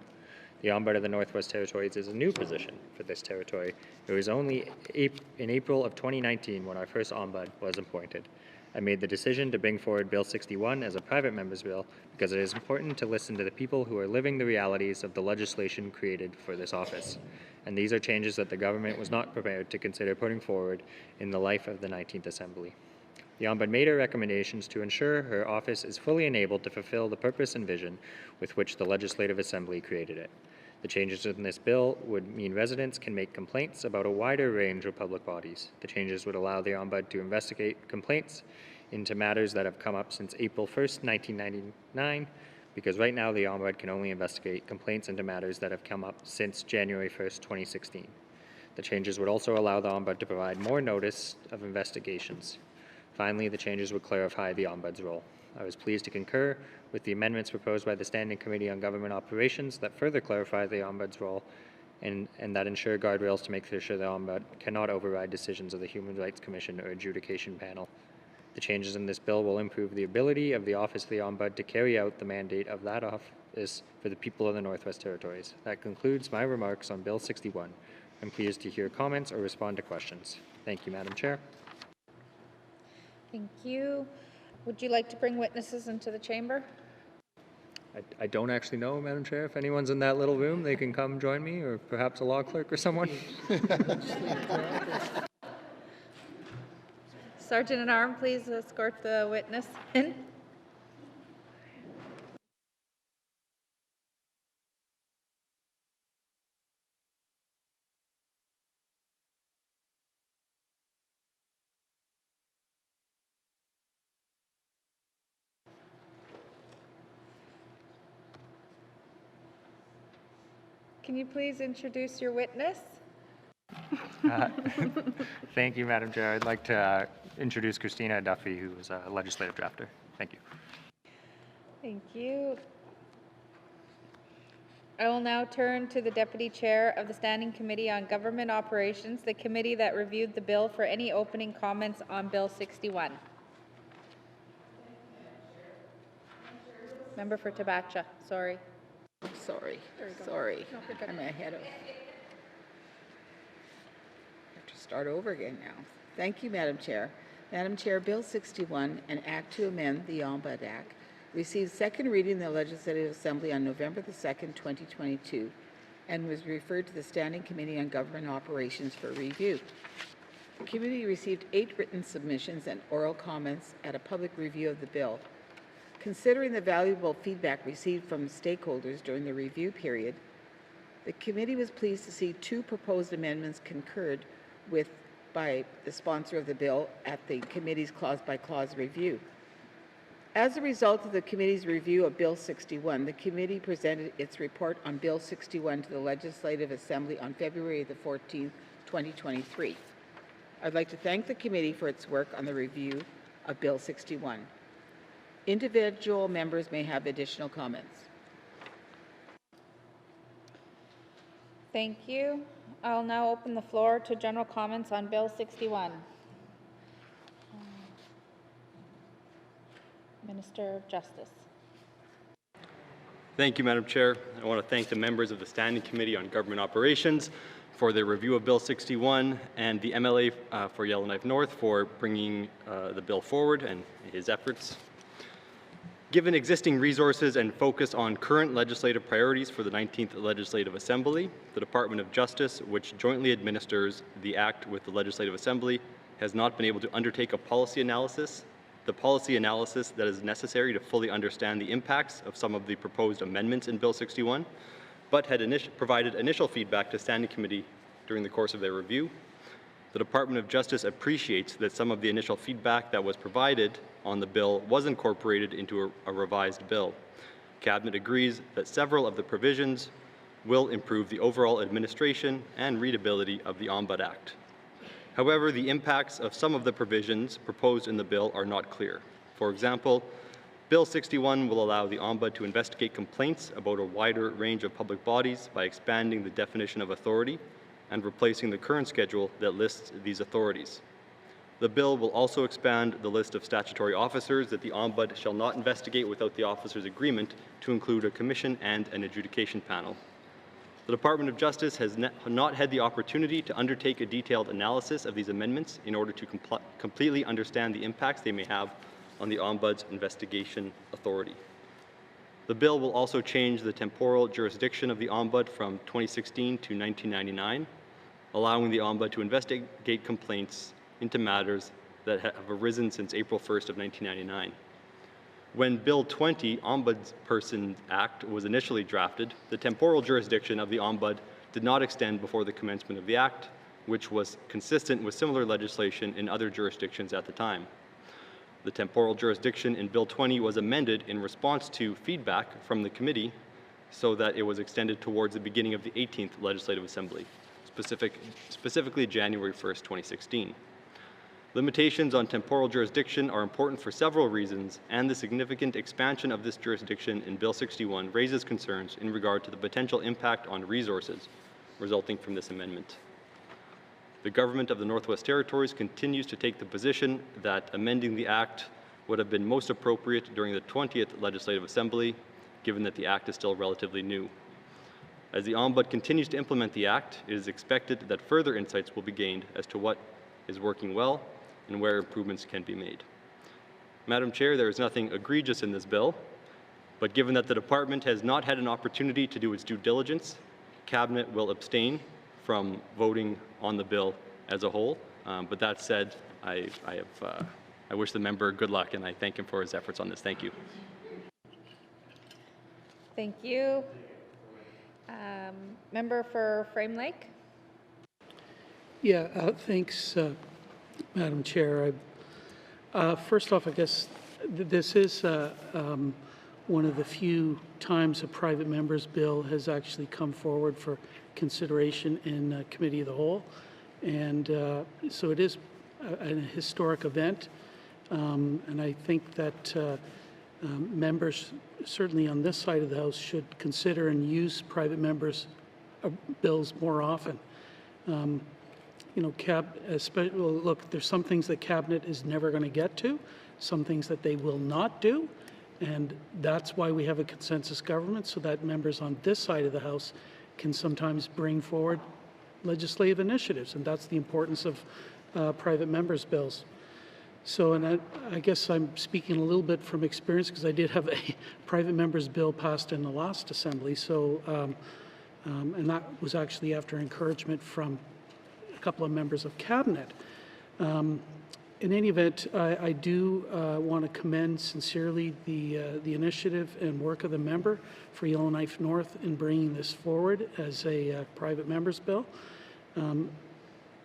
Speaker 1: The Ombud of the Northwest Territories is a new position for this territory. It was only in April of 2019 when our first Ombud was appointed. I made the decision to bring forward Bill 61 as a private member's bill because it is important to listen to the people who are living the realities of the legislation created for this office. And these are changes that the government was not prepared to consider putting forward in the life of the 19th Assembly. The Ombud made her recommendations to ensure her office is fully enabled to fulfill the purpose and vision with which the Legislative Assembly created it. The changes in this bill would mean residents can make complaints about a wider range of public bodies. The changes would allow the Ombud to investigate complaints into matters that have come up since April 1st, 1999, because right now the Ombud can only investigate complaints into matters that have come up since January 1st, 2016. The changes would also allow the Ombud to provide more notice of investigations. Finally, the changes would clarify the Ombud's role. I was pleased to concur with the amendments proposed by the Standing Committee on Government Operations that further clarify the Ombud's role and that ensure guardrails to make sure the Ombud cannot override decisions of the Human Rights Commission or Adjudication Panel. The changes in this bill will improve the ability of the Office of the Ombud to carry out the mandate of that office for the people of the Northwest Territories. That concludes my remarks on Bill 61. I'm pleased to hear comments or respond to questions. Thank you, Madam Chair.
Speaker 16: Thank you. Would you like to bring witnesses into the chamber?
Speaker 1: I don't actually know, Madam Chair. If anyone's in that little room, they can come join me, or perhaps a law clerk or someone.
Speaker 16: Sergeant-at-Arms, please escort the witness in. Can you please introduce your witness?
Speaker 1: Thank you, Madam Chair. I'd like to introduce Christina Duffy, who is a legislative drafter. Thank you.
Speaker 16: Thank you. I will now turn to the Deputy Chair of the Standing Committee on Government Operations, the committee that reviewed the bill, for any opening comments on Bill 61. Member for Tabacha, sorry.
Speaker 7: Sorry.
Speaker 16: No, you're good.
Speaker 7: I'm ahead of. I have to start over again now. Thank you, Madam Chair. Madam Chair, Bill 61, an act to amend the Ombud Act, received second reading in the Legislative Assembly on November the 2nd, 2022, and was referred to the Standing Committee on Government Operations for review. The committee received 8 written submissions and oral comments at a public review of the bill. Considering the valuable feedback received from stakeholders during the review period, The committee was pleased to see 2 proposed amendments concurred with by the sponsor of the bill at the committee's clause-by-clause review. As a result of the committee's review of Bill 61, the committee presented its report on Bill 61 to the Legislative Assembly on February the 14th, 2023. I'd like to thank the committee for its work on the review of Bill 61. Individual members may have additional comments.
Speaker 16: Thank you. I'll now open the floor to general comments on Bill 61. Minister of Justice.
Speaker 17: Thank you, Madam Chair. I want to thank the members of the Standing Committee on Government Operations for their review of Bill 61 and the MLA for Yellowknife North for bringing the bill forward and his efforts. Given existing resources and focus on current legislative priorities for the 19th Legislative Assembly, the Department of Justice, which jointly administers the Act with the Legislative Assembly, has not been able to undertake a policy analysis, the policy analysis that is necessary to fully understand the impacts of some of the proposed amendments in Bill 61, but had provided initial feedback to Standing Committee during the course of their review. The Department of Justice appreciates that some of the initial feedback that was provided on the bill was incorporated into a revised bill. Cabinet agrees that several of the provisions will improve the overall administration and readability of the Ombudsman Act. However, the impacts of some of the provisions proposed in the bill are not clear. For example, Bill 61 will allow the Ombudsman to investigate complaints about a wider range of public bodies by expanding the definition of authority and replacing the current schedule that lists these authorities. The bill will also expand the list of statutory officers that the Ombudsman shall not investigate without the officer's agreement to include a commission and an adjudication panel. The Department of Justice has not had the opportunity to undertake a detailed analysis of these amendments in order to completely understand the impacts they may have on the Ombudsman's investigation authority. The bill will also change the temporal jurisdiction of the Ombudsman from 2016 to 1999, allowing the Ombudsman to investigate complaints into matters that have arisen since April 1st of 1999. When Bill 20, Ombudsperson Act, was initially drafted, the temporal jurisdiction of the Ombudsman did not extend before the commencement of the Act, which was consistent with similar legislation in other jurisdictions at the time. The temporal jurisdiction in Bill 20 was amended in response to feedback from the committee so that it was extended towards the beginning of the 18th Legislative Assembly, specifically January 1st, 2016. Limitations on temporal jurisdiction are important for several reasons, and the significant expansion of this jurisdiction in Bill 61 raises concerns in regard to the potential impact on resources resulting from this amendment. The Government of the Northwest Territories continues to take the position that amending the Act would have been most appropriate during the 20th Legislative Assembly, given that the Act is still relatively new. As the Ombudsman continues to implement the Act, it is expected that further insights will be gained as to what is working well and where improvements can be made. Madam Chair, there is nothing egregious in this bill, but given that the department has not had an opportunity to do its due diligence, Cabinet will abstain from voting on the bill as a whole. But that said, I wish the member good luck, and I thank him for his efforts on this. Thank you.
Speaker 16: Thank you. Member for Frame Lake.
Speaker 13: Yeah, thanks, Madam Chair. First off, I guess this is one of the few times a private member's bill has actually come forward for consideration in Committee of the Whole. And so it is a historic event. And I think that members, certainly on this side of the House, should consider and use private members' bills more often. You know, well, look, there's some things that Cabinet is never going to get to, some things that they will not do, and that's why we have a consensus government, so that members on this side of the House can sometimes bring forward legislative initiatives, and that's the importance of private members' bills. So, and I guess I'm speaking a little bit from experience because I did have a private member's bill passed in the last Assembly, so, and that was actually after encouragement from a couple of members of Cabinet. in any event, I do want to commend sincerely the initiative and work of the member for Yellowknife North in bringing this forward as a private member's bill. And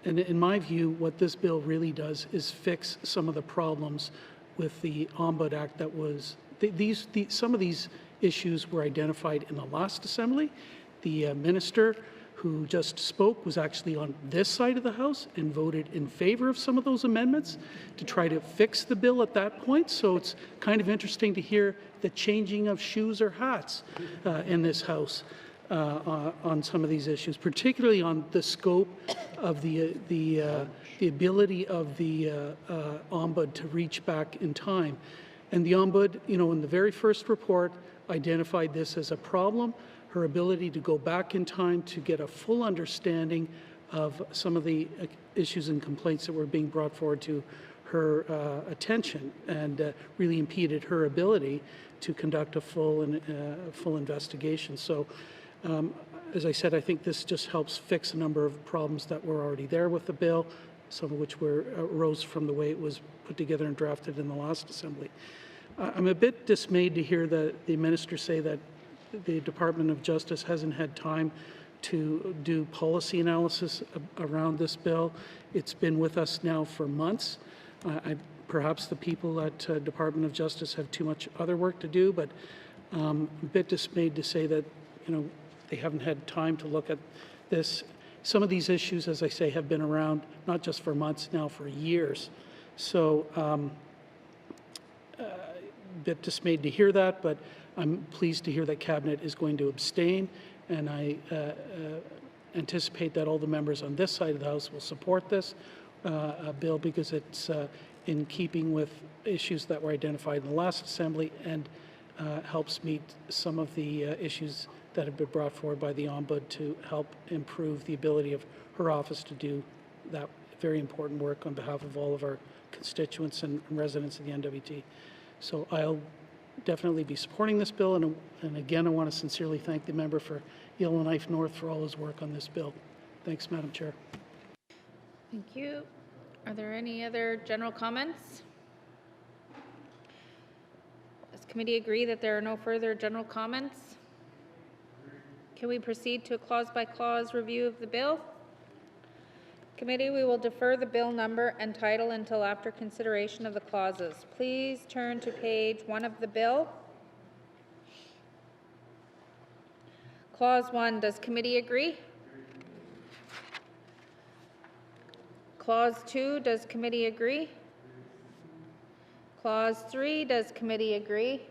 Speaker 13: in my view, what this bill really does is fix some of the problems with the Ombudsman Act that was, some of these issues were identified in the last Assembly. The minister who just spoke was actually on this side of the House and voted in favor of some of those amendments to try to fix the bill at that point. So it's kind of interesting to hear the changing of shoes or hats in this House on some of these issues, particularly on the scope of the ability of the Ombudsman to reach back in time. And the Ombudsman, you know, in the very first report, identified this as a problem. Her ability to go back in time to get a full understanding of some of the issues and complaints that were being brought forward to her attention, and really impeded her ability to conduct a full investigation. So, as I said, I think this just helps fix a number of problems that were already there with the bill, some of which arose from the way it was put together and drafted in the last Assembly. I'm a bit dismayed to hear the minister say that the Department of Justice hasn't had time to do policy analysis around this bill. It's been with us now for months. Perhaps the people at Department of Justice have too much other work to do, but I'm a bit dismayed to say that, you know, they haven't had time to look at this. Some of these issues, as I say, have been around not just for months, now for years. So a bit dismayed to hear that, but I'm pleased to hear that Cabinet is going to abstain, and I anticipate that all the members on this side of the House will support this bill, because it's in keeping with issues that were identified in the last Assembly, and helps meet some of the issues that have been brought forward by the Ombudsman to help improve the ability of her office to do that very important work on behalf of all of our constituents and residents of the NWT. So I'll definitely be supporting this bill, and again, I want to sincerely thank the member for Yellowknife North for all his work on this bill. Thanks, Madam Chair.
Speaker 16: Thank you. Are there any other general comments? Does committee agree that there are no further general comments? Can we proceed to a clause-by-clause review of the bill? Committee, we will defer the bill number and title until after consideration of the clauses. Please turn to page 1 of the bill. Clause 1, does committee agree? Clause 2, does committee agree? Clause 3, does committee agree?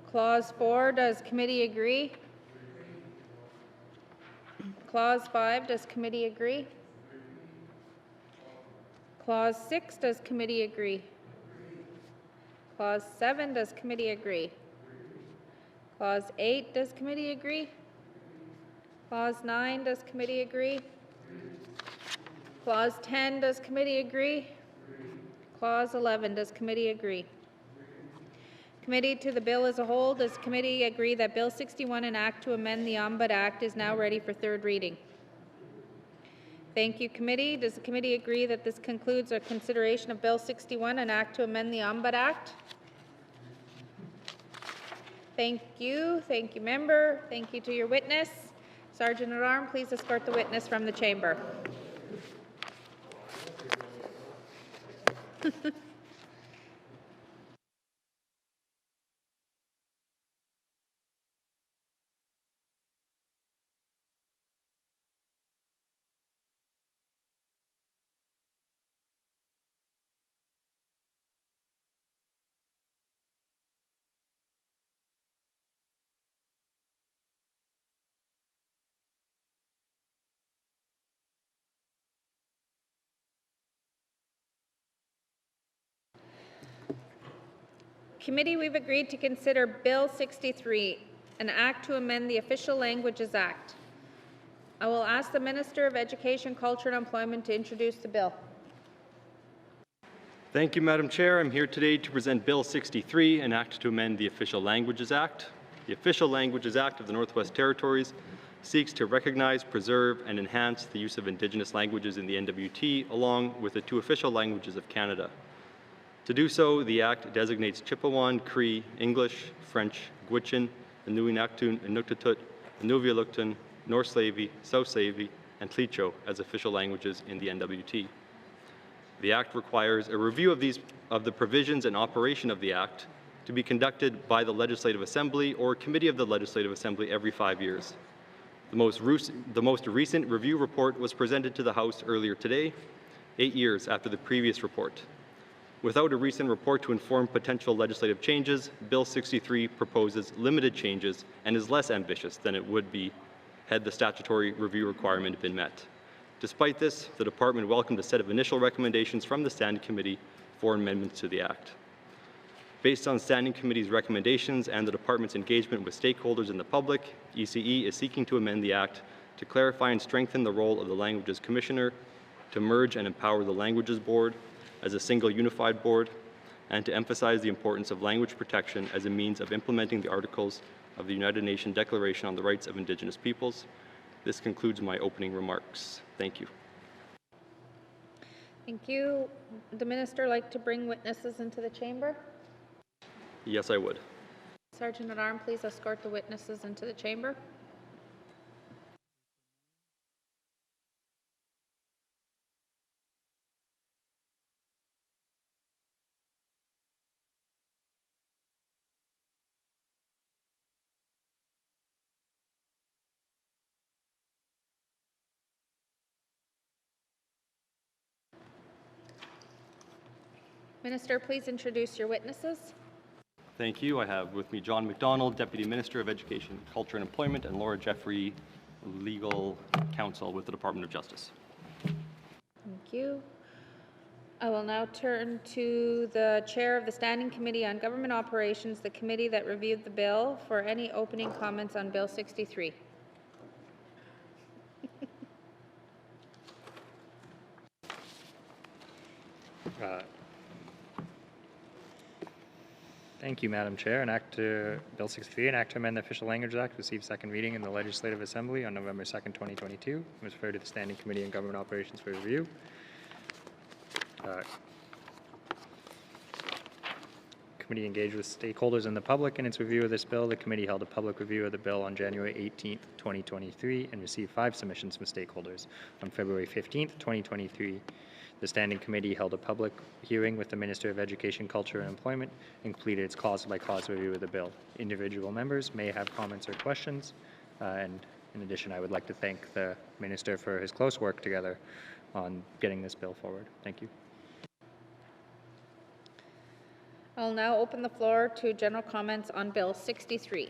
Speaker 16: Clause 4, does committee agree? Clause 5, does committee agree? Clause 6, does committee agree? Clause 7, does committee agree? Clause 8, does committee agree? Clause 9, does committee agree? Clause 10, does committee agree? Clause 11, does committee agree? Committee, to the bill as a whole, does committee agree that Bill 61, an act to amend the Ombudsman Act, is now ready for third reading? Thank you, committee. Does the committee agree that this concludes our consideration of Bill 61, an act to amend the Ombudsman Act? Thank you. Thank you, member. Thank you to your witness. Sergeant at Arms, please escort the witness from the chamber. Committee, we've agreed to consider Bill 63, an act to amend the Official Languages Act. I will ask the Minister of Education, Culture and Employment to introduce the bill.
Speaker 17: Thank you, Madam Chair. I'm here today to present Bill 63, an act to amend the Official Languages Act. The Official Languages Act of the Northwest Territories seeks to recognize, preserve, and enhance the use of Indigenous languages in the NWT, along with the 2 official languages of Canada. To do so, the Act designates Chipewyan, Cree, English, French, Gwich'in, Inuvialuktun, Inuktitut, Inuvialuktun, North Slavey, South Slavey, and Tlicho as official languages in the NWT. The Act requires a review of the provisions and operation of the Act to be conducted by the Legislative Assembly or Committee of the Legislative Assembly every 5 years. The most recent review report was presented to the House earlier today, 8 years after the previous report. Without a recent report to inform potential legislative changes, Bill 63 proposes limited changes and is less ambitious than it would be had the statutory review requirement been met. Despite this, the Department welcomed a set of initial recommendations from the Standing Committee for amendments to the Act. Based on Standing Committee's recommendations and the Department's engagement with stakeholders in the public, ECE is seeking to amend the Act to clarify and strengthen the role of the Languages Commissioner, to merge and empower the Languages Board as a single unified board, and to emphasize the importance of language protection as a means of implementing the Articles of the United Nations Declaration on the Rights of Indigenous Peoples. This concludes my opening remarks. Thank you.
Speaker 16: Thank you. Would the Minister like to bring witnesses into the chamber?
Speaker 17: Yes, I would.
Speaker 16: Sergeant at Arms, please escort the witnesses into the chamber. Minister, please introduce your witnesses.
Speaker 17: Thank you. I have with me John McDonald, Deputy Minister of Education, Culture and Employment, and Laura Jeffrey, Legal Counsel with the Department of Justice.
Speaker 16: Thank you. I will now turn to the Chair of the Standing Committee on Government Operations, the committee that reviewed the bill, for any opening comments on Bill 63.
Speaker 1: Thank you, Madam Chair. Bill 63, an act to amend the Official Languages Act, received second reading in the Legislative Assembly on November 2nd, 2022. It was referred to the Standing Committee on Government Operations for review. Committee engaged with stakeholders and the public in its review of this bill. The committee held a public review of the bill on January 18th, 2023, and received 5 submissions from stakeholders. On February 15th, 2023, the Standing Committee held a public hearing with the Minister of Education, Culture and Employment and completed its clause-by-clause review of the bill. Individual members may have comments or questions, and in addition, I would like to thank the Minister for his close work together on getting this bill forward. Thank you.
Speaker 16: I'll now open the floor to general comments on Bill 63.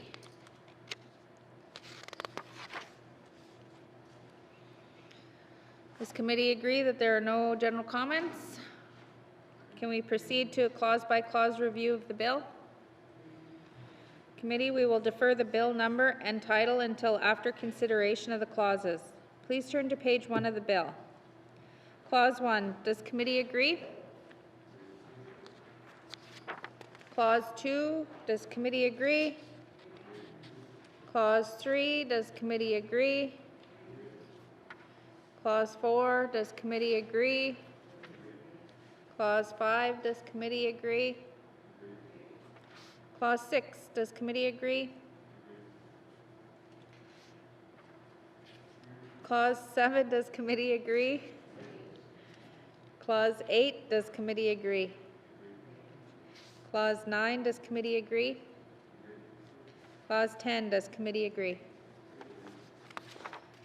Speaker 16: Does committee agree that there are no general comments? Can we proceed to a clause-by-clause review of the bill? Committee, we will defer the bill number and title until after consideration of the clauses. Please turn to page 1 of the bill. Clause 1, does committee agree? Clause 2, does committee agree? Clause 3, does committee agree? Clause 4, does committee agree? Clause 5, does committee agree? Clause 6, does committee agree? Clause 7, does committee agree? Clause 8, does committee agree? Clause 9, does committee agree? Clause 10, does committee agree?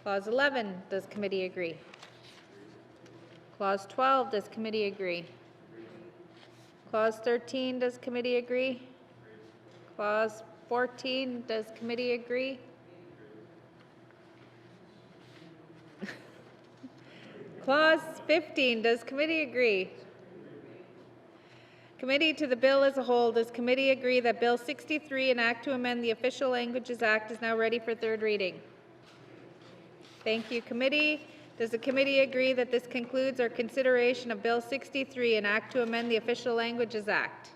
Speaker 16: Clause 11, does committee agree? Clause 12, does committee agree? Clause 13, does committee agree? Clause 14, does committee agree? Clause 15, does committee agree? Committee, to the bill as a whole, does committee agree that Bill 63, an act to amend the Official Languages Act, is now ready for third reading? Thank you, committee. Does the committee agree that this concludes our consideration of Bill 63, an act to amend the Official Languages Act?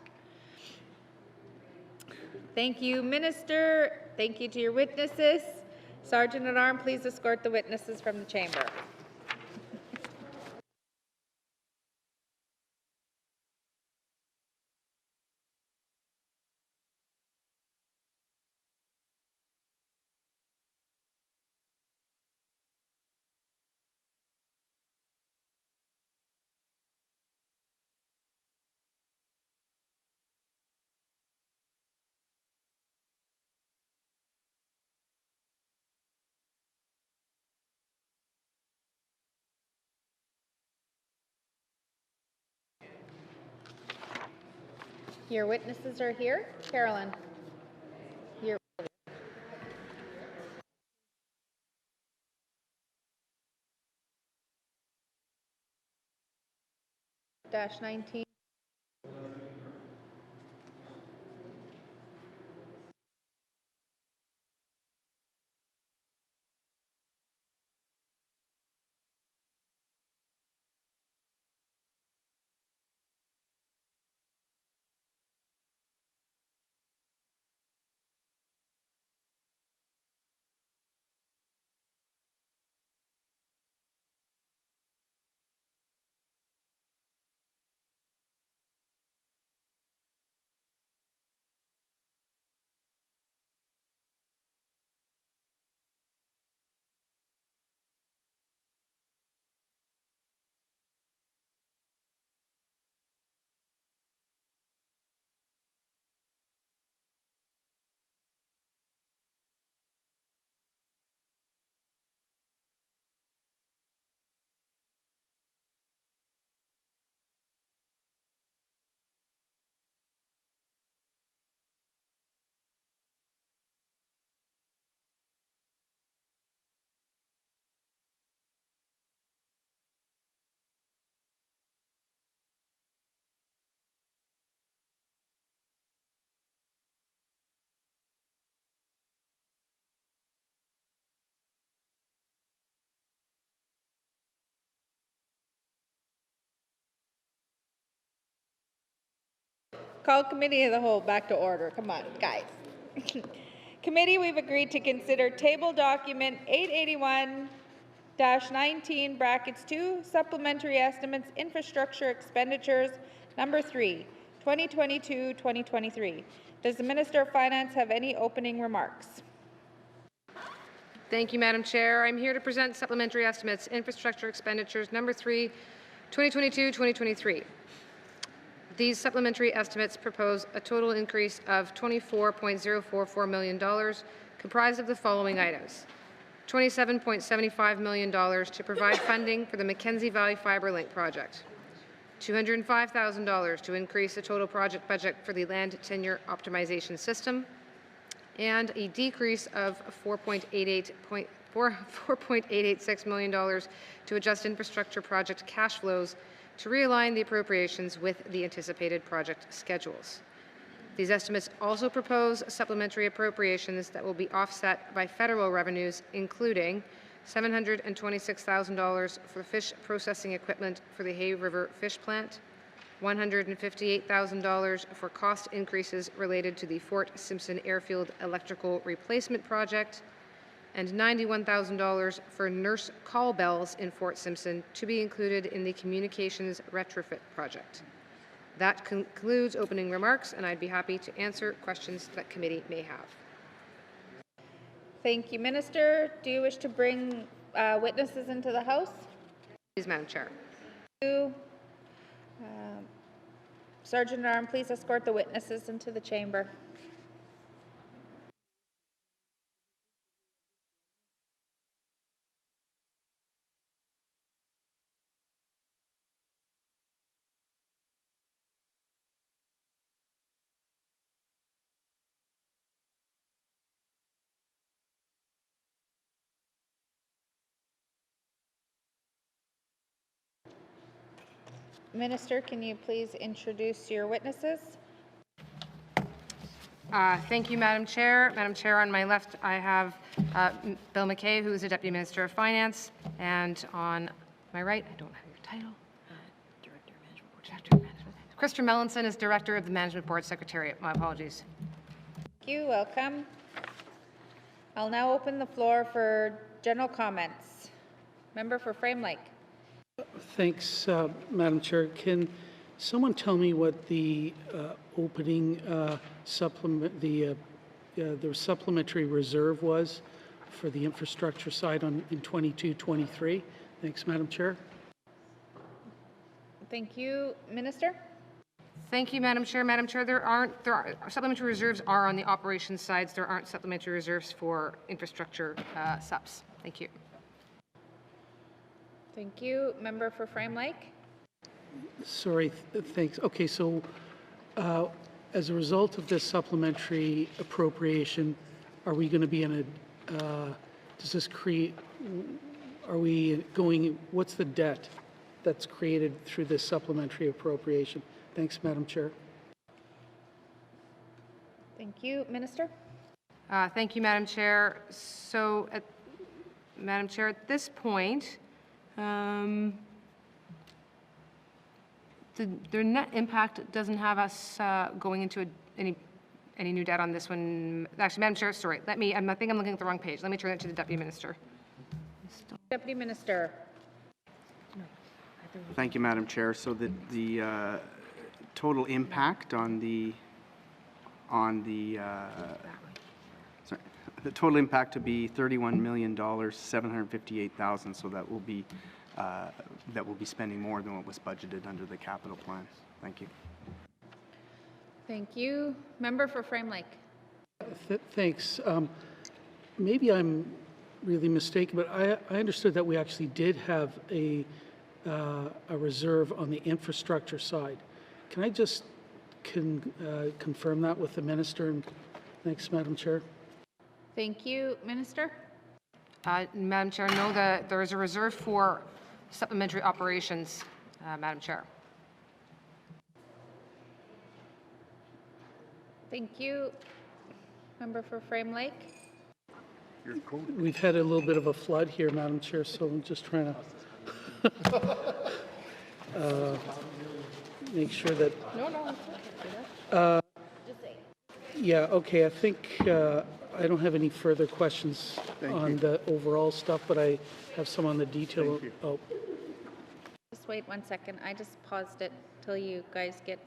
Speaker 16: Thank you, Minister. Thank you to your witnesses. Sergeant at Arms, please escort the witnesses from the chamber. Your witnesses are here. Carolyn. Your -19. Call Committee of the Whole back to order. Come on, guys. Committee, we've agreed to consider table document 881-19 brackets 2 supplementary estimates infrastructure expenditures number 3 2022-2023. Does the Minister of Finance have any opening remarks?
Speaker 5: Thank you, Madam Chair. I'm here to present supplementary estimates infrastructure expenditures number 3 2022-2023. These supplementary estimates propose a total increase of $24.044 million, comprised of the following items: $27.75 million to provide funding for the Mackenzie Valley Fibre Link project, $205,000 to increase the total project budget for the land tenure optimization system, and a decrease of $4.886 million to adjust infrastructure project cash flows to realign the appropriations with the anticipated project schedules. These estimates also propose supplementary appropriations that will be offset by federal revenues, including $726,000 for fish processing equipment for the Hay River Fish Plant, $158,000 for cost increases related to the Fort Simpson Airfield Electrical Replacement Project, and $91,000 for nurse call bells in Fort Simpson to be included in the Communications Retrofit Project. That concludes opening remarks, and I'd be happy to answer questions that committee may have.
Speaker 16: Thank you, Minister. Do you wish to bring witnesses into the House?
Speaker 5: Please, Madam Chair.
Speaker 16: Thank you. Sergeant at Arms, please escort the witnesses into the chamber. Minister, can you please introduce your witnesses?
Speaker 5: Thank you, Madam Chair. Madam Chair, on my left, I have Bill McKay, who is the Deputy Minister of Finance, and on my right, I don't have your title. Director of Management. Christopher Mellinson is Director of the Management Board Secretariat. My apologies.
Speaker 16: Thank you. Welcome. I'll now open the floor for general comments. Member for Frame Lake.
Speaker 13: Thanks, Madam Chair. Can someone tell me what the opening the supplementary reserve was for the infrastructure side in 22-23? Thanks, Madam Chair.
Speaker 16: Thank you. Minister?
Speaker 5: Thank you, Madam Chair. Madam Chair, supplementary reserves are on the operations sides. There aren't supplementary reserves for infrastructure subs. Thank you.
Speaker 16: Thank you. Member for Frame Lake?
Speaker 13: Sorry, thanks. Okay, so as a result of this supplementary appropriation, are we going to be in a, does this create, are we going, what's the debt that's created through this supplementary appropriation? Thanks, Madam Chair.
Speaker 16: Thank you. Minister?
Speaker 5: Thank you, Madam Chair. So, Madam Chair, at this point, the net impact doesn't have us going into any new debt on this one. Actually, Madam Chair, sorry. I think I'm looking at the wrong page. Let me turn it to the Deputy Minister.
Speaker 16: Deputy Minister.
Speaker 19: Thank you, Madam Chair. So the total impact on the total impact to be $31,758,000. So that will be spending more than what was budgeted under the capital plan. Thank you.
Speaker 16: Thank you. Member for Frame Lake.
Speaker 13: Thanks. Maybe I'm really mistaken, but I understood that we actually did have a reserve on the infrastructure side. Can I just confirm that with the Minister? And thanks, Madam Chair.
Speaker 16: Thank you. Minister?
Speaker 5: Madam Chair, no, there is a reserve for supplementary operations, Madam Chair.
Speaker 16: Thank you. Member for Frame Lake?
Speaker 13: We've had a little bit of a flood here, Madam Chair, so I'm just trying to make sure that...
Speaker 16: No.
Speaker 13: Yeah, okay, I think I don't have any further questions on the overall stuff, but I have some on the detail. Oh.
Speaker 16: Just wait 1 second. I just paused it till you guys get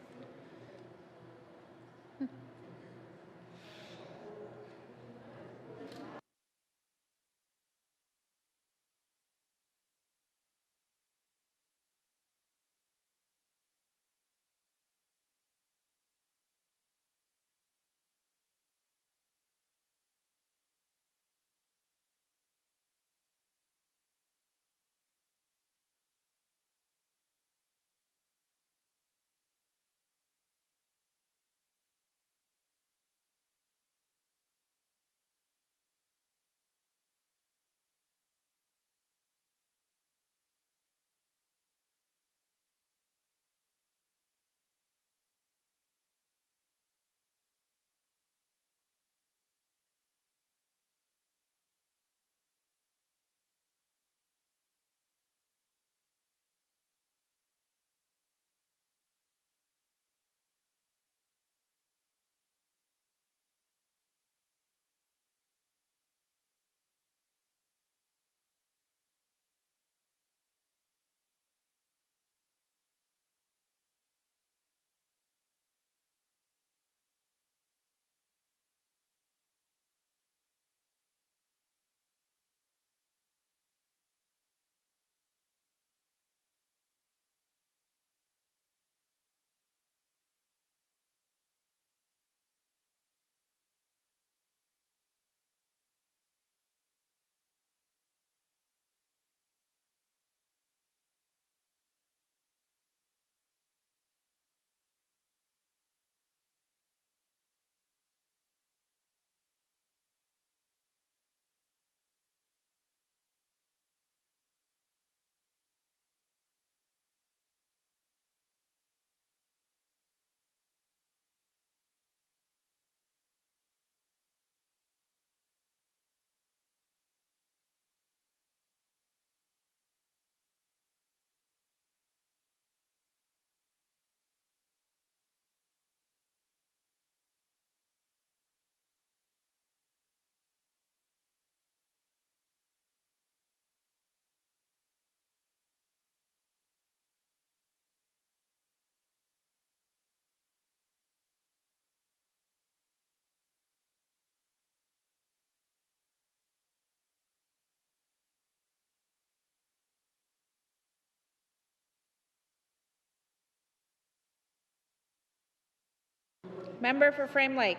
Speaker 16: Member for Frame Lake.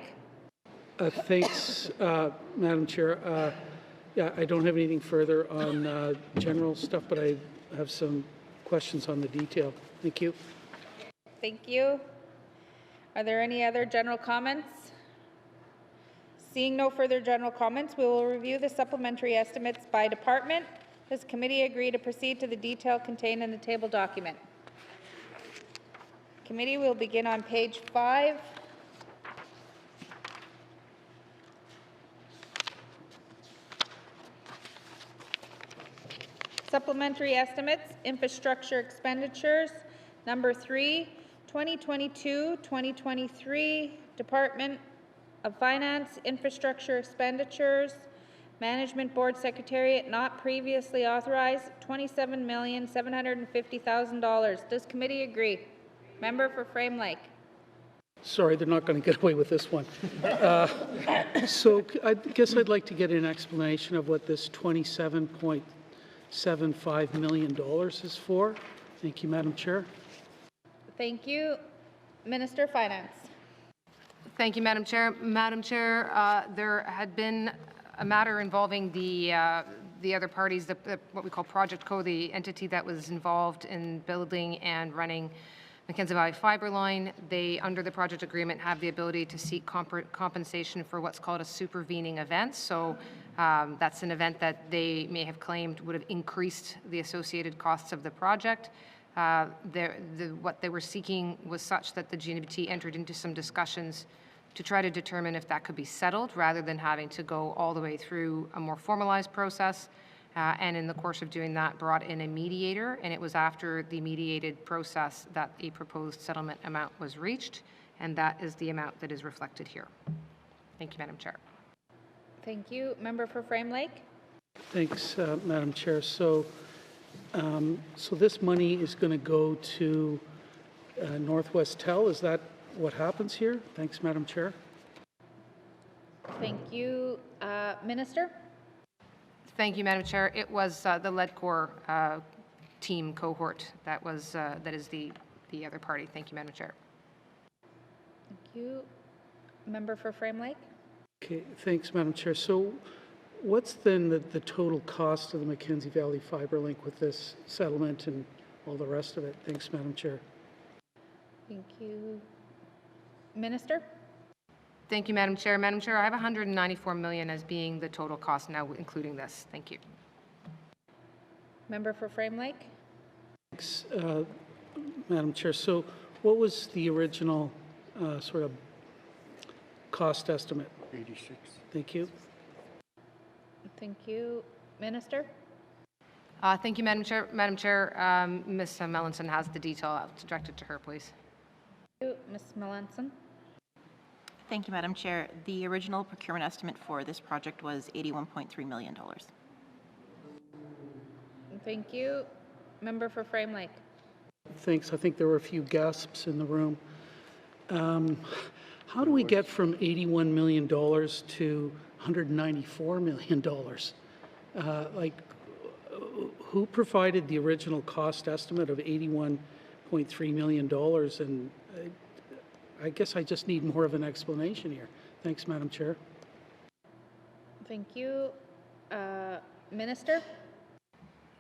Speaker 13: Thanks, Madam Chair. Yeah, I don't have anything further on general stuff, but I have some questions on the detail. Thank you.
Speaker 16: Thank you. Are there any other general comments? Seeing no further general comments, we will review the supplementary estimates by department. Does committee agree to proceed to the detail contained in the table document? Committee will begin on page 5. Supplementary estimates, infrastructure expenditures, number 3, 2022-2023, Department of Finance, infrastructure expenditures, Management Board Secretariat not previously authorized, $27,750,000. Does committee agree? Member for Frame Lake.
Speaker 13: Sorry, they're not going to get away with this one. So I guess I'd like to get an explanation of what this $27.75 million is for. Thank you, Madam Chair.
Speaker 16: Thank you. Minister of Finance.
Speaker 5: Thank you, Madam Chair. Madam Chair, there had been a matter involving the other parties, what we call Project Co, the entity that was involved in building and running Mackenzie Valley Fiber Line. They, under the project agreement, have the ability to seek compensation for what's called a supervening event. So that's an event that they may have claimed would have increased the associated costs of the project. What they were seeking was such that the GNBT entered into some discussions to try to determine if that could be settled rather than having to go all the way through a more formalized process. And in the course of doing that, brought in a mediator, and it was after the mediated process that a proposed settlement amount was reached, and that is the amount that is reflected here. Thank you, Madam Chair.
Speaker 16: Thank you. Member for Frame Lake.
Speaker 13: Thanks, Madam Chair. So this money is going to go to Northwest Tel. Is that what happens here? Thanks, Madam Chair.
Speaker 16: Thank you. Minister.
Speaker 5: Thank you, Madam Chair. It was the LEDCOR team cohort that is the other party. Thank you, Madam Chair.
Speaker 16: Thank you. Member for Frame Lake.
Speaker 13: Okay, thanks, Madam Chair. So what's then the total cost of the Mackenzie Valley Fiber Link with this settlement and all the rest of it? Thanks, Madam Chair.
Speaker 16: Thank you. Minister.
Speaker 5: Thank you, Madam Chair. Madam Chair, I have $194 million as being the total cost now, including this. Thank you.
Speaker 16: Member for Frame Lake.
Speaker 13: Thanks, Madam Chair. So what was the original sort of cost estimate?
Speaker 11: 86.
Speaker 13: Thank you.
Speaker 16: Thank you. Minister.
Speaker 5: Thank you, Madam Chair. Madam Chair, Ms. Melanson has the detail. I'll direct it to her, please.
Speaker 16: Thank you. Ms. Melanson.
Speaker 20: Thank you, Madam Chair. The original procurement estimate for this project was $81.3 million.
Speaker 16: Thank you. Member for Frame Lake.
Speaker 13: Thanks. I think there were a few gasps in the room. How do we get from $81 million to $194 million? Who provided the original cost estimate of $81.3 million? And I guess I just need more of an explanation here. Thanks, Madam Chair.
Speaker 16: Thank you. Minister.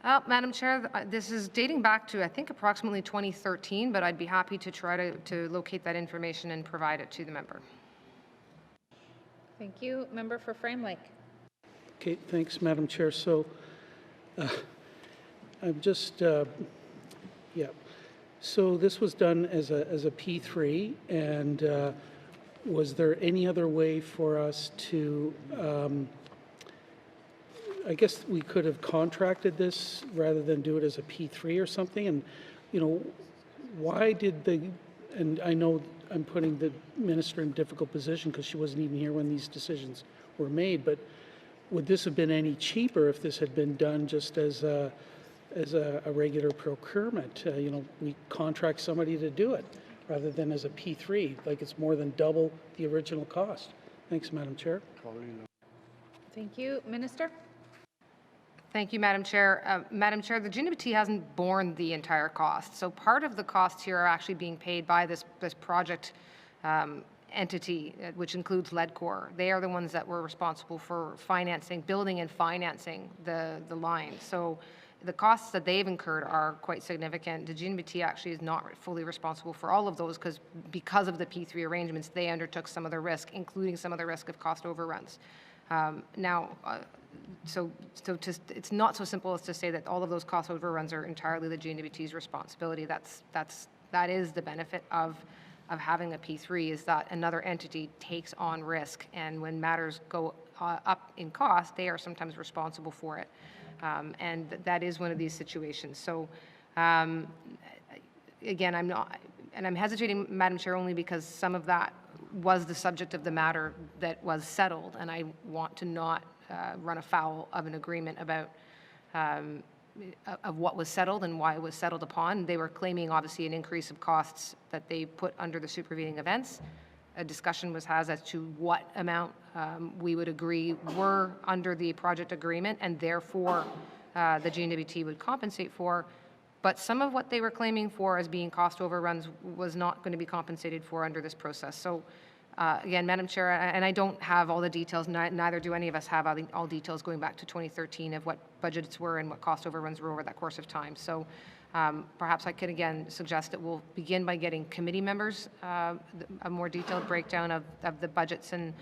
Speaker 5: Madam Chair, this is dating back to, I think, approximately 2013, but I'd be happy to try to locate that information and provide it to the member.
Speaker 16: Thank you. Member for Frame Lake.
Speaker 13: Okay, thanks, Madam Chair. So I'm just, yeah. So this was done as a P3, and was there any other way for us to, I guess we could have contracted this rather than do it as a P3 or something? And, you know, why did and I know I'm putting the minister in a difficult position because she wasn't even here when these decisions were made, but would this have been any cheaper if this had been done just as a regular procurement? You know, we contract somebody to do it rather than as a P3, like it's more than double the original cost. Thanks, Madam Chair.
Speaker 16: Thank you. Minister.
Speaker 5: Thank you, Madam Chair. Madam Chair, the GNBT hasn't borne the entire cost. So part of the costs here are actually being paid by this project entity, which includes Ledcor. They are the ones that were responsible for financing, building and financing the line. So the costs that they've incurred are quite significant. The GNBT actually is not fully responsible for all of those because of the P3 arrangements, they undertook some of the risk, including some of the risk of cost overruns. It's not so simple as to say that all of those cost overruns are entirely the GNBT's responsibility. That is the benefit of having a P3, is that another entity takes on risk, and when matters go up in cost, they are sometimes responsible for it. And that is one of these situations. So again, I'm hesitating, Madam Chair, only because some of that was the subject of the matter that was settled, and I want to not run afoul of an agreement about of what was settled and why it was settled upon. They were claiming, obviously, an increase of costs that they put under the supervening events. A discussion was had as to what amount we would agree were under the project agreement, and therefore the GNWT would compensate for. But some of what they were claiming for as being cost overruns was not going to be compensated for under this process. So again, Madam Chair, and I don't have all the details, neither do any of us have all details going back to 2013 of what budgets were and what cost overruns were over that course of time. So perhaps I could again suggest that we'll begin by getting committee members a more detailed breakdown of the budgets and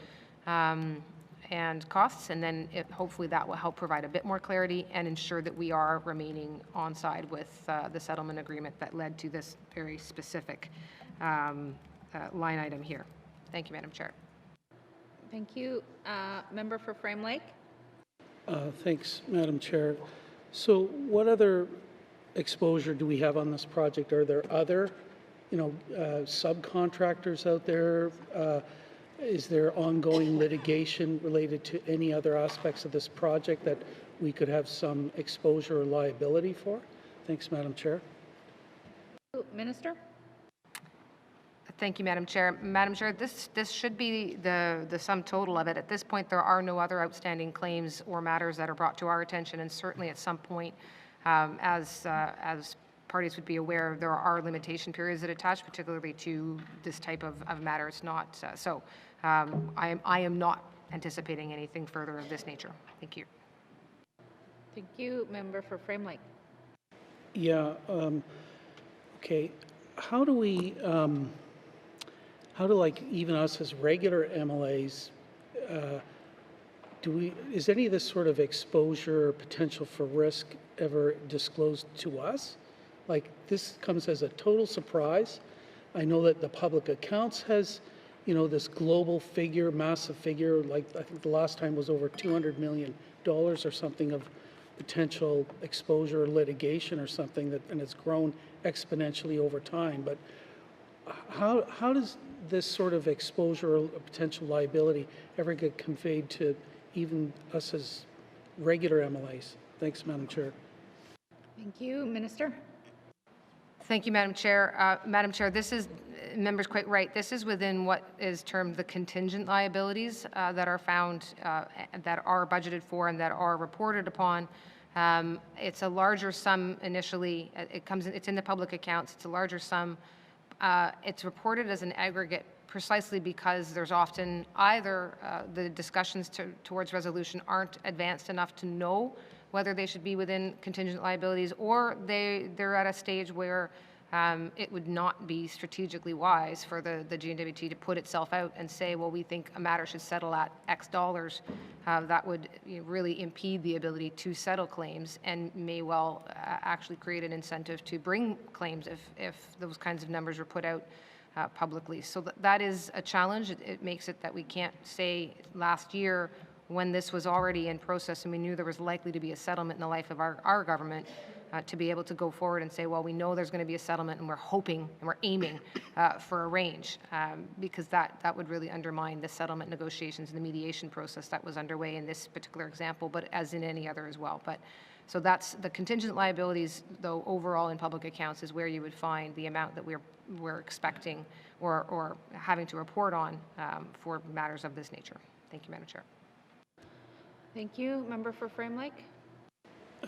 Speaker 5: costs, and then hopefully that will help provide a bit more clarity and ensure that we are remaining on side with the settlement agreement that led to this very specific line item here. Thank you, Madam Chair.
Speaker 16: Thank you. Member for Frame Lake.
Speaker 13: Thanks, Madam Chair. So what other exposure do we have on this project? Are there other, subcontractors out there? Is there ongoing litigation related to any other aspects of this project that we could have some exposure or liability for? Thanks, Madam Chair.
Speaker 16: Minister.
Speaker 5: Thank you, Madam Chair. Madam Chair, this should be the sum total of it. At this point, there are no other outstanding claims or matters that are brought to our attention, and certainly at some point, as parties would be aware, there are limitation periods that attach, particularly to this type of matter. It's not I am not anticipating anything further of this nature. Thank you.
Speaker 16: Thank you. Member for Frame Lake.
Speaker 13: Yeah. Okay. How do even us as regular MLAs, is any of this sort of exposure or potential for risk ever disclosed to us? Like, this comes as a total surprise. I know that the public accounts has, this global figure, massive figure, like I think the last time was over $200 million or something of potential exposure or litigation or something, and it's grown exponentially over time. But how does this sort of exposure or potential liability ever get conveyed to even us as regular MLAs? Thanks, Madam Chair.
Speaker 16: Thank you. Minister.
Speaker 5: Thank you, Madam Chair. Madam Chair, this is, member's quite right, this is within what is termed the contingent liabilities that are found, that are budgeted for and that are reported upon. It's a larger sum initially. It's in the public accounts. It's a larger sum. It's reported as an aggregate precisely because there's often either the discussions towards resolution aren't advanced enough to know whether they should be within contingent liabilities, or they're at a stage where it would not be strategically wise for the GNWT to put itself out and say, well, we think a matter should settle at X dollars. That would really impede the ability to settle claims and may well actually create an incentive to bring claims if those kinds of numbers were put out publicly. So that is a challenge. It makes it that we can't say last year, when this was already in process and we knew there was likely to be a settlement in the life of our government, to be able to go forward and say, well, we know there's going to be a settlement and we're hoping and we're aiming for a range, because that would really undermine the settlement negotiations and the mediation process that was underway in this particular example, but as in any other as well. But so that's the contingent liabilities, though, overall in public accounts is where you would find the amount that we're expecting or having to report on for matters of this nature. Thank you, Madam Chair.
Speaker 16: Thank you. Member for Frame Lake.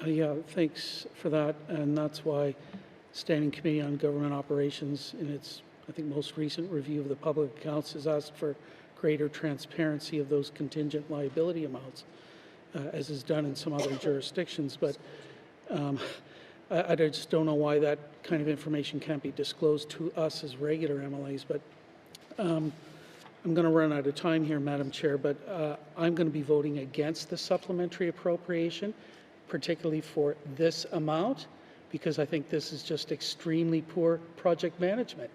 Speaker 13: Yeah, thanks for that. And that's why Standing Committee on Government Operations in its I think most recent review of the public accounts has asked for greater transparency of those contingent liability amounts, as is done in some other jurisdictions. But I just don't know why that kind of information can't be disclosed to us as regular MLAs. But I'm going to run out of time here, Madam Chair, but I'm going to be voting against the supplementary appropriation, particularly for this amount, because I think this is just extremely poor project management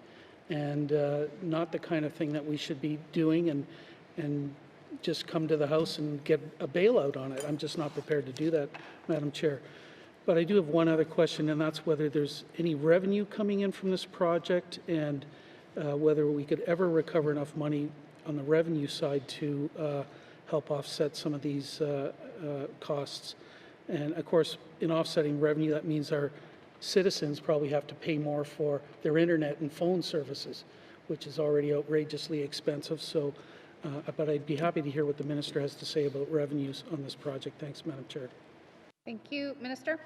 Speaker 13: and not the kind of thing that we should be doing and just come to the House and get a bailout on it. I'm just not prepared to do that, Madam Chair. But I do have one other question, and that's whether there's any revenue coming in from this project and whether we could ever recover enough money on the revenue side to help offset some of these costs. And of course, in offsetting revenue, that means our citizens probably have to pay more for their internet and phone services, which is already outrageously expensive. So, but I'd be happy to hear what the Minister has to say about revenues on this project. Thanks, Madam Chair.
Speaker 9: Thank you. Minister?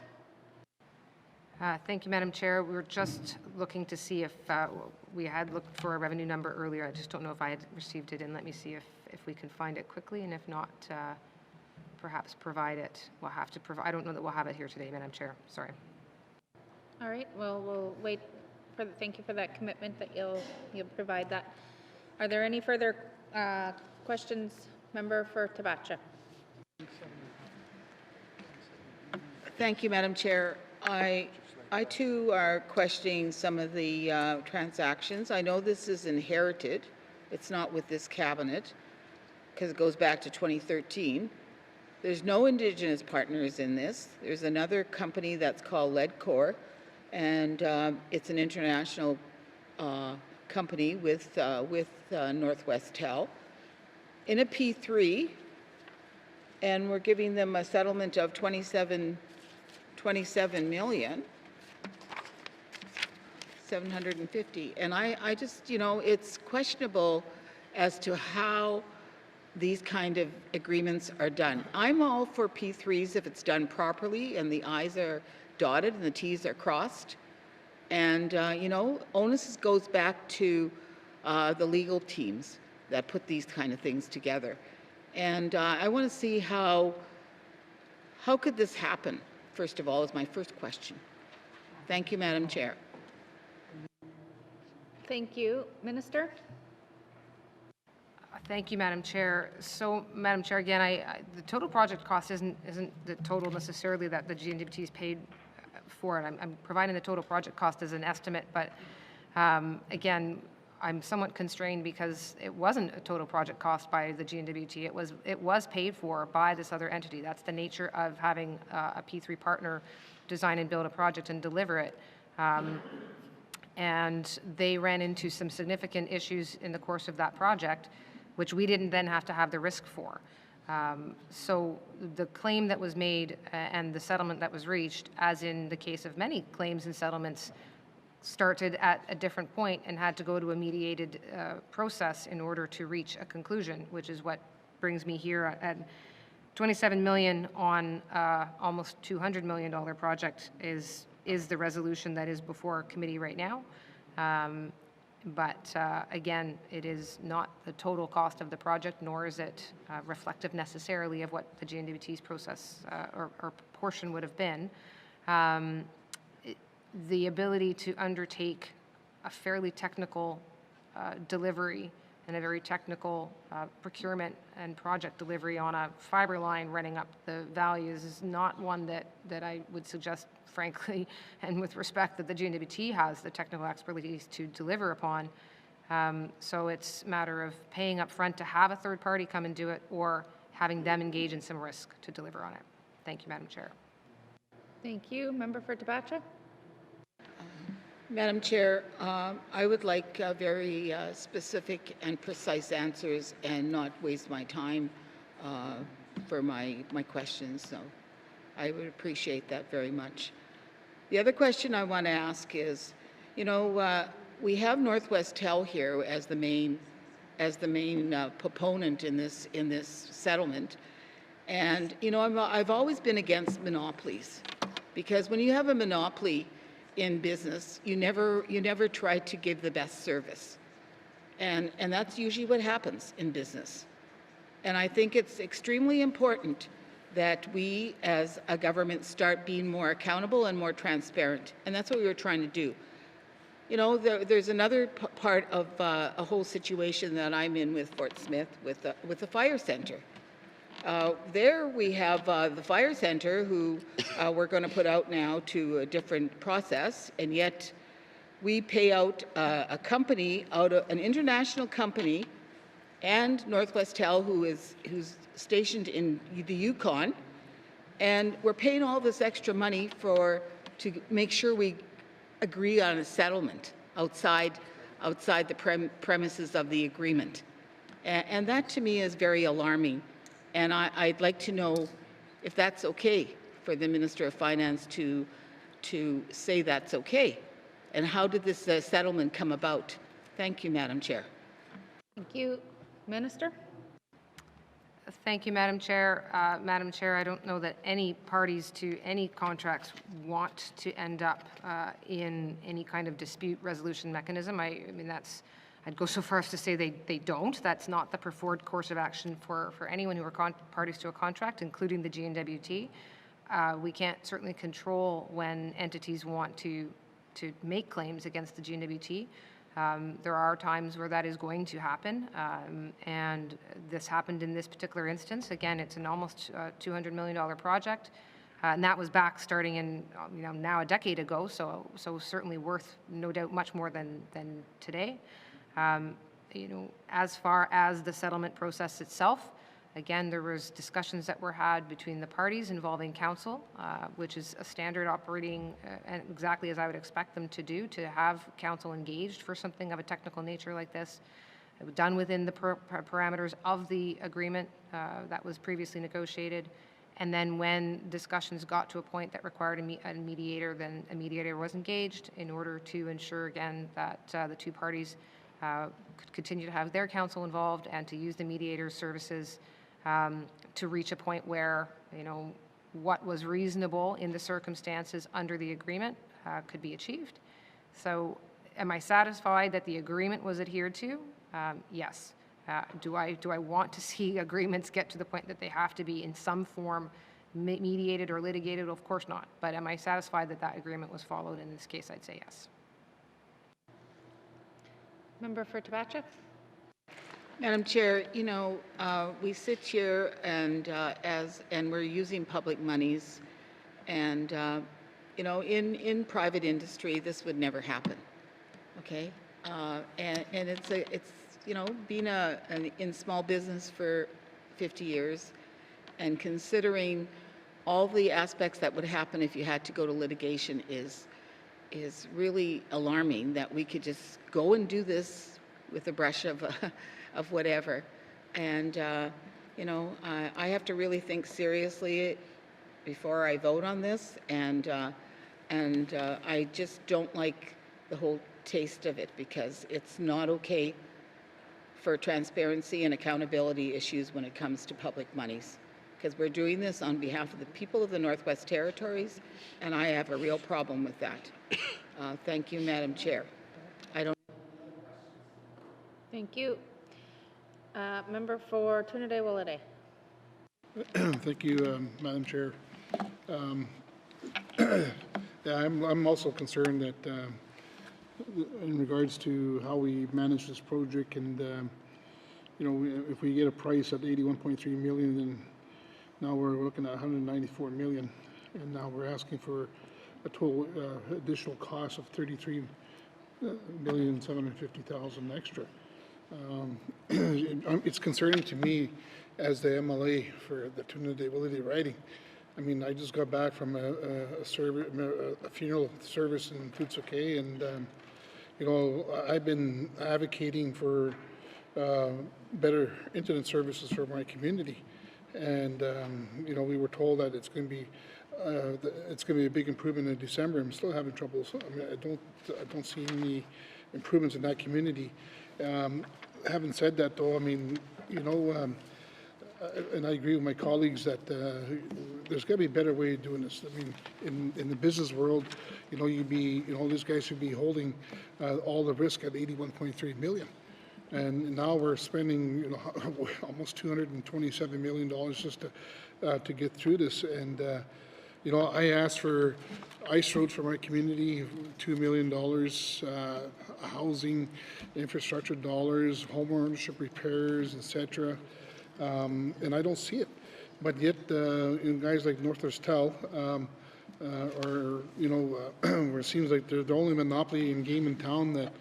Speaker 5: Thank you, Madam Chair. We were just looking to see if we had looked for a revenue number earlier. I just don't know if I had received it in. Let me see if we can find it quickly, and if not, perhaps provide it. We'll have to provide. I don't know that we'll have it here today, Madam Chair. Sorry.
Speaker 16: All right, well, we'll wait for thank you for that commitment that you'll provide that. Are there any further questions? Member for Tabacha.
Speaker 7: Thank you, Madam Chair. I too are questioning some of the transactions. I know this is inherited. It's not with this cabinet because it goes back to 2013. There's no Indigenous partners in this. There's another company that's called Leadcore, and it's an international company with Northwest Tel in a P3, and we're giving them a settlement of 27 million. 750. And I just, you know, it's questionable as to how these kind of agreements are done. I'm all for P3s if it's done properly and the I's are dotted and the T's are crossed. And, you know, onus goes back to the legal teams that put these kind of things together. And I want to see how could this happen, first of all, is my first question. Thank you, Madam Chair.
Speaker 16: Thank you. Minister?
Speaker 5: Thank you, Madam Chair. So, Madam Chair, again, the total project cost isn't the total necessarily that the GNWT is paid for it. I'm providing the total project cost as an estimate, but again, I'm somewhat constrained because it wasn't a total project cost by the GNWT. It was paid for by this other entity. That's the nature of having a P3 partner design and build a project and deliver it. And they ran into some significant issues in the course of that project, which we didn't then have to have the risk for. So the claim that was made and the settlement that was reached, as in the case of many claims and settlements, started at a different point and had to go to a mediated process in order to reach a conclusion, which is what brings me here at 27 million on almost $200 million project is the resolution that is before committee right now. But again, it is not the total cost of the project, nor is it reflective necessarily of what the GNWT's process or portion would have been. The ability to undertake a fairly technical delivery and a very technical procurement and project delivery on a fiber line running up the values is not one that I would suggest, frankly, and with respect, that the GNWT has the technical expertise to deliver upon. So it's a matter of paying up front to have a third party come and do it, or having them engage in some risk to deliver on it. Thank you, Madam Chair.
Speaker 16: Thank you. Member for Tabacha?
Speaker 7: Madam Chair, I would like very specific and precise answers and not waste my time for my questions. So I would appreciate that very much. The other question I want to ask is, you know, we have Northwest Tel here as the main proponent in this settlement, and you know, I've always been against monopolies, because when you have a monopoly, in business, you never try to give the best service. And that's usually what happens in business. And I think it's extremely important that we as a government start being more accountable and more transparent. And that's what we were trying to do. You know, there's another part of a whole situation that I'm in with Fort Smith with the fire center. There we have the fire center who we're going to put out now to a different process, and yet we pay out a company, an international company, and Northwest Tel, who's stationed in the Yukon, and we're paying all this extra money to make sure we agree on a settlement outside the premises of the agreement, and that to me is very alarming. And I'd like to know if that's okay for the Minister of Finance to say that's okay. And how did this settlement come about? Thank you, Madam Chair.
Speaker 16: Thank you. Minister?
Speaker 5: Thank you, Madam Chair. Madam Chair, I don't know that any parties to any contracts want to end up in any kind of dispute resolution mechanism. I mean, I'd go so far as to say they don't. That's not the preferred course of action for anyone who are parties to a contract, including the GNWT. We can't certainly control when entities want to make claims against the GNWT. There are times where that is going to happen, and this happened in this particular instance. Again, it's an almost $200 million project, and that was back starting in now a decade ago. So certainly worth, no doubt, much more than today. As far as the settlement process itself, again, there was discussions that were had between the parties involving council, which is a standard operating, and exactly as I would expect them to do, to have council engaged for something of a technical nature like this. It was done within the parameters of the agreement that was previously negotiated. And then when discussions got to a point that required a mediator, then a mediator was engaged in order to ensure, again, that the two parties could continue to have their counsel involved and to use the mediator's services to reach a point where, what was reasonable in the circumstances under the agreement could be achieved. So am I satisfied that the agreement was adhered to? Yes. Do I want to see agreements get to the point that they have to be in some form mediated or litigated? Of course not. But am I satisfied that that agreement was followed? In this case, I'd say yes.
Speaker 16: Member for Tabachuk.
Speaker 7: Madam Chair, we sit here and we're using public monies, and in private industry this would never happen. Okay, and it's being in small business for 50 years, and considering all the aspects that would happen if you had to go to litigation is really alarming, that we could just go and do this with a brush of whatever. And I have to really think seriously before I vote on this, and I just don't like the whole taste of it, because it's not okay for transparency and accountability issues when it comes to public monies, because we're doing this on behalf of the people of the Northwest Territories, and I have a real problem with that. Thank you, Madam Chair.
Speaker 16: Thank you. Member for Trinidad-Willowday.
Speaker 8: Thank you, Madam Chair. I'm also concerned that in regards to how we manage this project, and if we get a price at 81.3 million, then now we're looking at 194 million, and now we're asking for a total additional cost of 33,750,000 extra. It's concerning to me as the MLA for the Trinidad-Willowday riding. I mean, I just got back from a funeral service in Futsuke, and I've been advocating for better internet services for my community, and we were told that it's going to be a big improvement in December. I'm still having trouble. So, I mean, I don't see any improvements in that community. Having said that, though, I mean, and I agree with my colleagues that there's got to be a better way of doing this. I mean, in the business world, these guys should be holding all the risk at 81.3 million. And now we're spending almost $227 million just to get through this. And I asked for ice road for my community, $2 million, housing, infrastructure dollars, home ownership repairs, etc. And I don't see it. But yet, guys like Northwest Tel, where it seems like they're the only monopoly in game in town that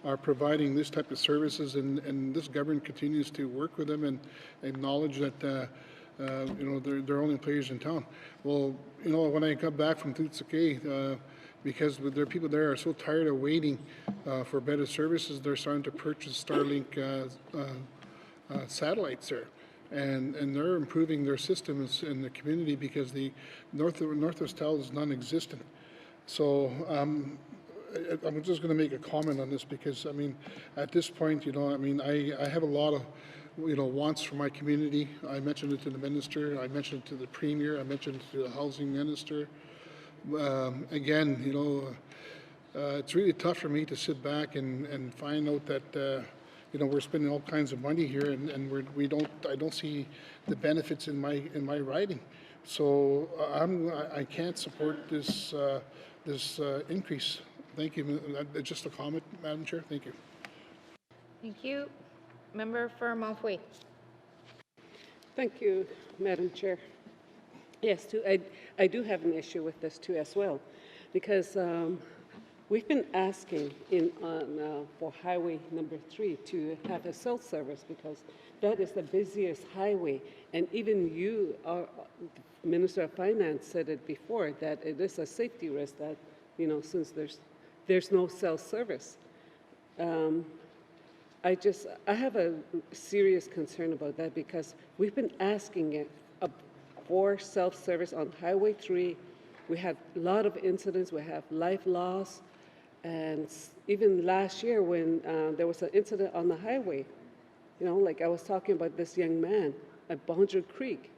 Speaker 8: are providing this type of services, and this government continues to work with them and acknowledge that they're only players in town. Well, when I got back from Tutsuke, because their people there are so tired of waiting for better services, they're starting to purchase Starlink satellites there. And they're improving their systems in the community because the Northwest Tel is non-existent. So I'm just going to make a comment on this because, I mean, at this point, I have a lot of, wants for my community. I mentioned it to the minister, I mentioned it to the premier, I mentioned it to the housing minister. Again, it's really tough for me to sit back and find out that we're spending all kinds of money here, and I don't see the benefits in my riding. So I can't support this increase. Thank you. Just a comment, Madam Chair. Thank you.
Speaker 16: Thank you. Member for Montfouet.
Speaker 14: Thank you, Madam Chair. Yes, I do have an issue with this too as well, because we've been asking for highway number 3 to have a cell service because that is the busiest highway, and even you, our Minister of Finance, said it before that it is a safety risk that since there's no cell service. I have a serious concern about that because we've been asking it for self-service on Highway 3. We had a lot of incidents. We have life loss. And even last year when there was an incident on the highway, like I was talking about this young man at Boundary Creek,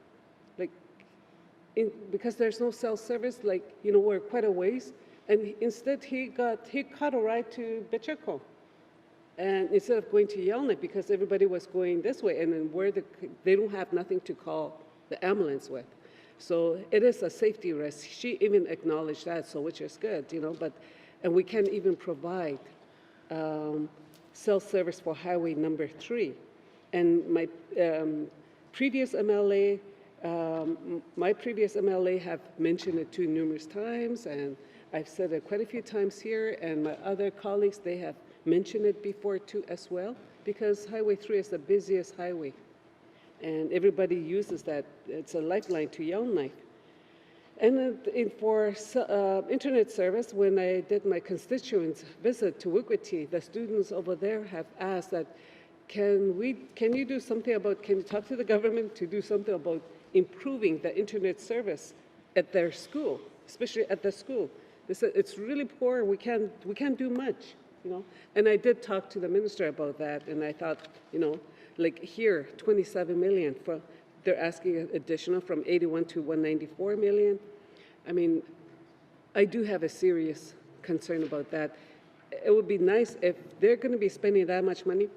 Speaker 14: because there's no cell service, we're quite a ways, and instead he caught a ride to Bichako. And instead of going to Yelnat, because everybody was going this way, and then they don't have nothing to call the ambulance with. So it is a safety risk. She even acknowledged that, so which is good, and we can't even provide cell service for highway number 3. And my previous MLA have mentioned it too numerous times, and I've said it quite a few times here, and my other colleagues, they have mentioned it before too as well, because Highway 3 is the busiest highway, and everybody uses that. It's a lifeline to Yellowknife. And for internet service, when I did my constituents visit to Wigwiti, the students over there have asked that, can you do something about, can you talk to the government to do something about improving the internet service at their school, especially at the school? They said it's really poor, we can't do much, And I did talk to the minister about that, and I thought, like here, 27 million they're asking additional from 81 to 194 million. I mean, I do have a serious concern about that. It would be nice if they're going to be spending that much money,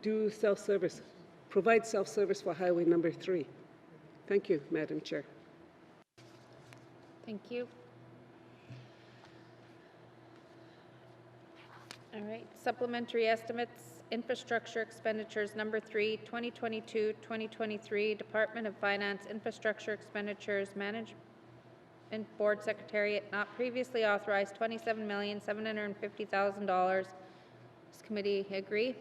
Speaker 14: do self-service, provide self-service for highway number 3. Thank you, Madam Chair.
Speaker 16: Thank you. All right, supplementary estimates, infrastructure expenditures number 3, 2022-2023, Department of Finance infrastructure expenditures, Management Board Secretariat not previously authorized, $27,750,000. Does committee agree?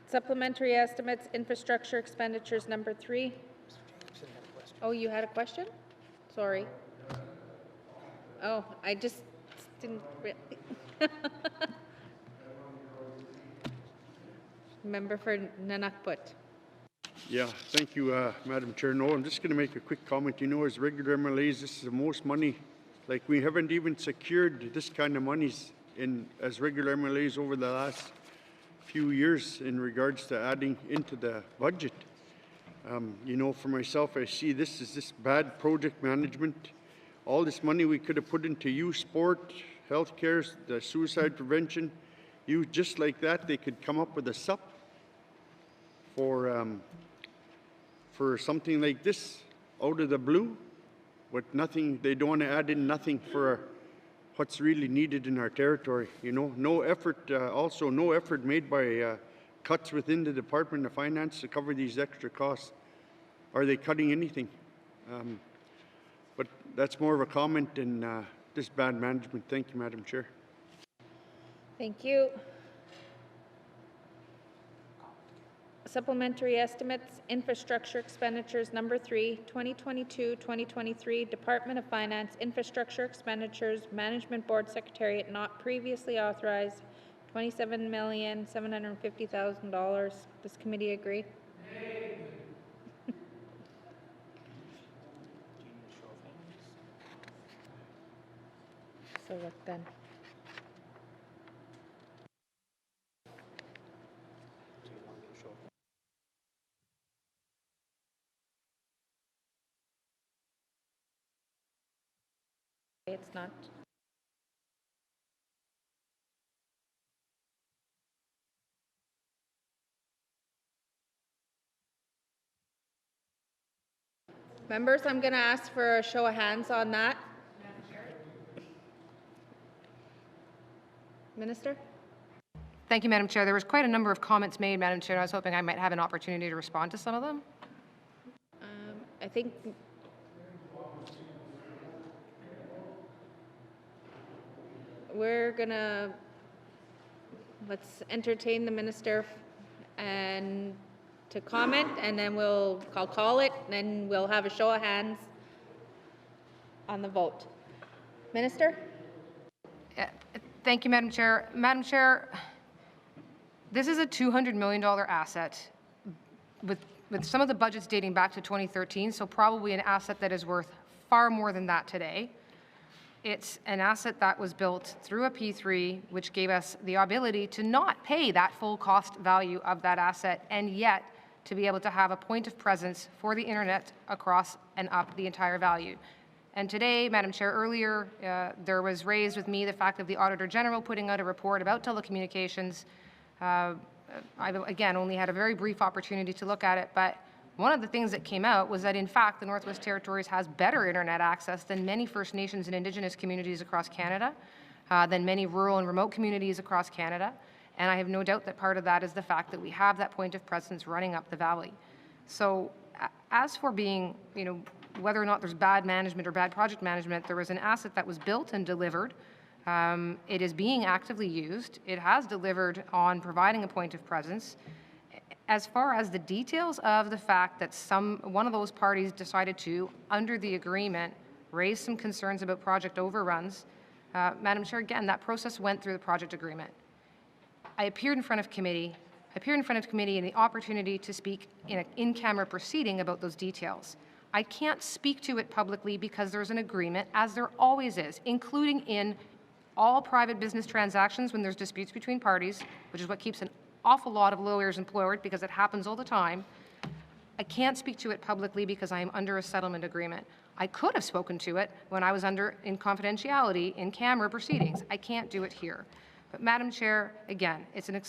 Speaker 16: Supplementary estimates, infrastructure expenditures number 3. Oh, you had a question? Sorry. Oh, I just didn't really. Member for Nanakput.
Speaker 11: Yeah, thank you, Madam Chair. No, I'm just going to make a quick comment. As regular MLAs, this is the most money. Like, we haven't even secured this kind of monies as regular MLAs over the last few years in regards to adding into the budget. You know, for myself, I see this as this bad project management. All this money we could have put into youth sport, healthcare, the suicide prevention, just like that, they could come up with a SUP for something like this out of the blue, with nothing. They don't want to add in nothing for what's really needed in our territory. You know, no effort. Also, no effort made by cuts within the Department of Finance to cover these extra costs. Are they cutting anything? But that's more of a comment than this bad management. Thank you, Madam Chair.
Speaker 16: Thank you. Supplementary estimates, infrastructure expenditures, number 3, 2022-2023, Department of Finance, infrastructure expenditures, Management Board Secretariat not previously authorized, $27,750,000. Does committee agree? So what then? It's not. Members, I'm going to ask for a show of hands on that. Minister?
Speaker 5: Thank you, Madam Chair. There was quite a number of comments made, Madam Chair. I was hoping I might have an opportunity to respond to some of them.
Speaker 16: I think we're going to, let's entertain the minister and to comment, and then I'll call it, and then we'll have a show of hands on the vote. Minister?
Speaker 5: Thank you, Madam Chair. Madam Chair, this is a $200 million asset with some of the budgets dating back to 2013, so probably an asset that is worth far more than that today. It's an asset that was built through a P3, which gave us the ability to not pay that full cost value of that asset, and yet to be able to have a point of presence for the internet across and up the entire value. And today, Madam Chair, earlier there was raised with me the fact of the Auditor General putting out a report about telecommunications. I've, again, only had a very brief opportunity to look at it, but one of the things that came out was that, in fact, the Northwest Territories has better internet access than many First Nations and Indigenous communities across Canada, than many rural and remote communities across Canada. And I have no doubt that part of that is the fact that we have that point of presence running up the valley. So as for being, you know, whether or not there's bad management or bad project management, there was an asset that was built and delivered. It is being actively used. It has delivered on providing a point of presence. As far as the details of the fact that one of those parties decided to, under the agreement, raise some concerns about project overruns, Madam Chair, again, that process went through the project agreement. I appeared in front of committee in the opportunity to speak in an in-camera proceeding about those details. I can't speak to it publicly because there's an agreement, as there always is, including in all private business transactions when there's disputes between parties, which is what keeps an awful lot of lawyers employed because it happens all the time. I can't speak to it publicly because I am under a settlement agreement. I could have spoken to it when I was in confidentiality in camera proceedings. I can't do it here. But Madam Chair, again, it's a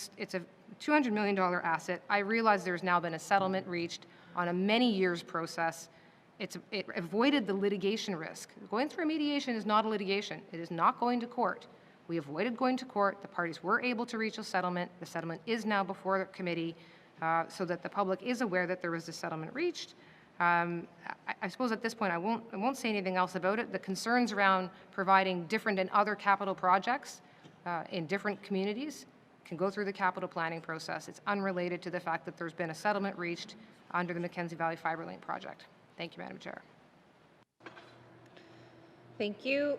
Speaker 5: $200 million asset. I realize there's now been a settlement reached on a many years process. It avoided the litigation risk. Going through a mediation is not a litigation. It is not going to court. We avoided going to court. The parties were able to reach a settlement. The settlement is now before the committee so that the public is aware that there was a settlement reached. I suppose at this point I won't say anything else about it. The concerns around providing different and other capital projects in different communities can go through the capital planning process. It's unrelated to the fact that there's been a settlement reached under the Mackenzie Valley Fibre Link project. Thank you, Madam Chair.
Speaker 16: Thank you.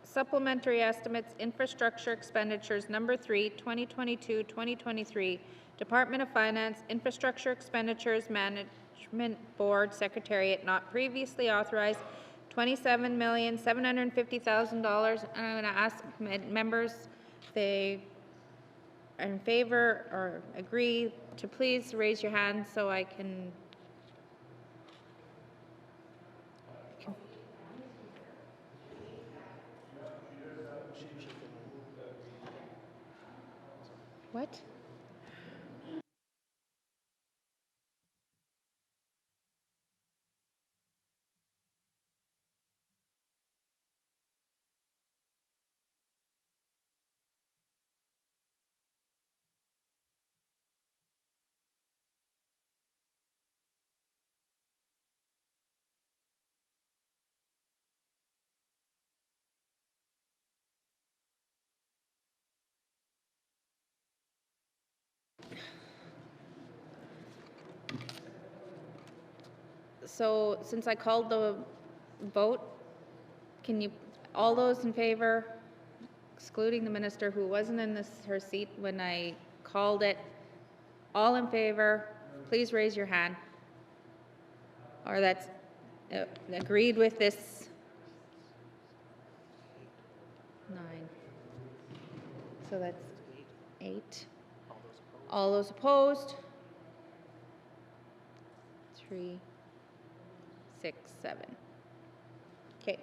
Speaker 16: Supplementary estimates, infrastructure expenditures, number 3, 2022-2023, Department of Finance, infrastructure expenditures, Management Board Secretariat not previously authorized, $27,750,000. And I'm going to ask members if they in favor or agree to please raise your hand so I can. What? So since I called the vote, can you, all those in favor, excluding the minister who wasn't in her seat when I called it, all in favor, please raise your hand. Or that's agreed with this 9. So that's 8. All those opposed? 3, 6, 7. Okay.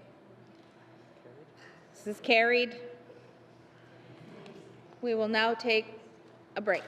Speaker 16: This is carried. We will now take a break.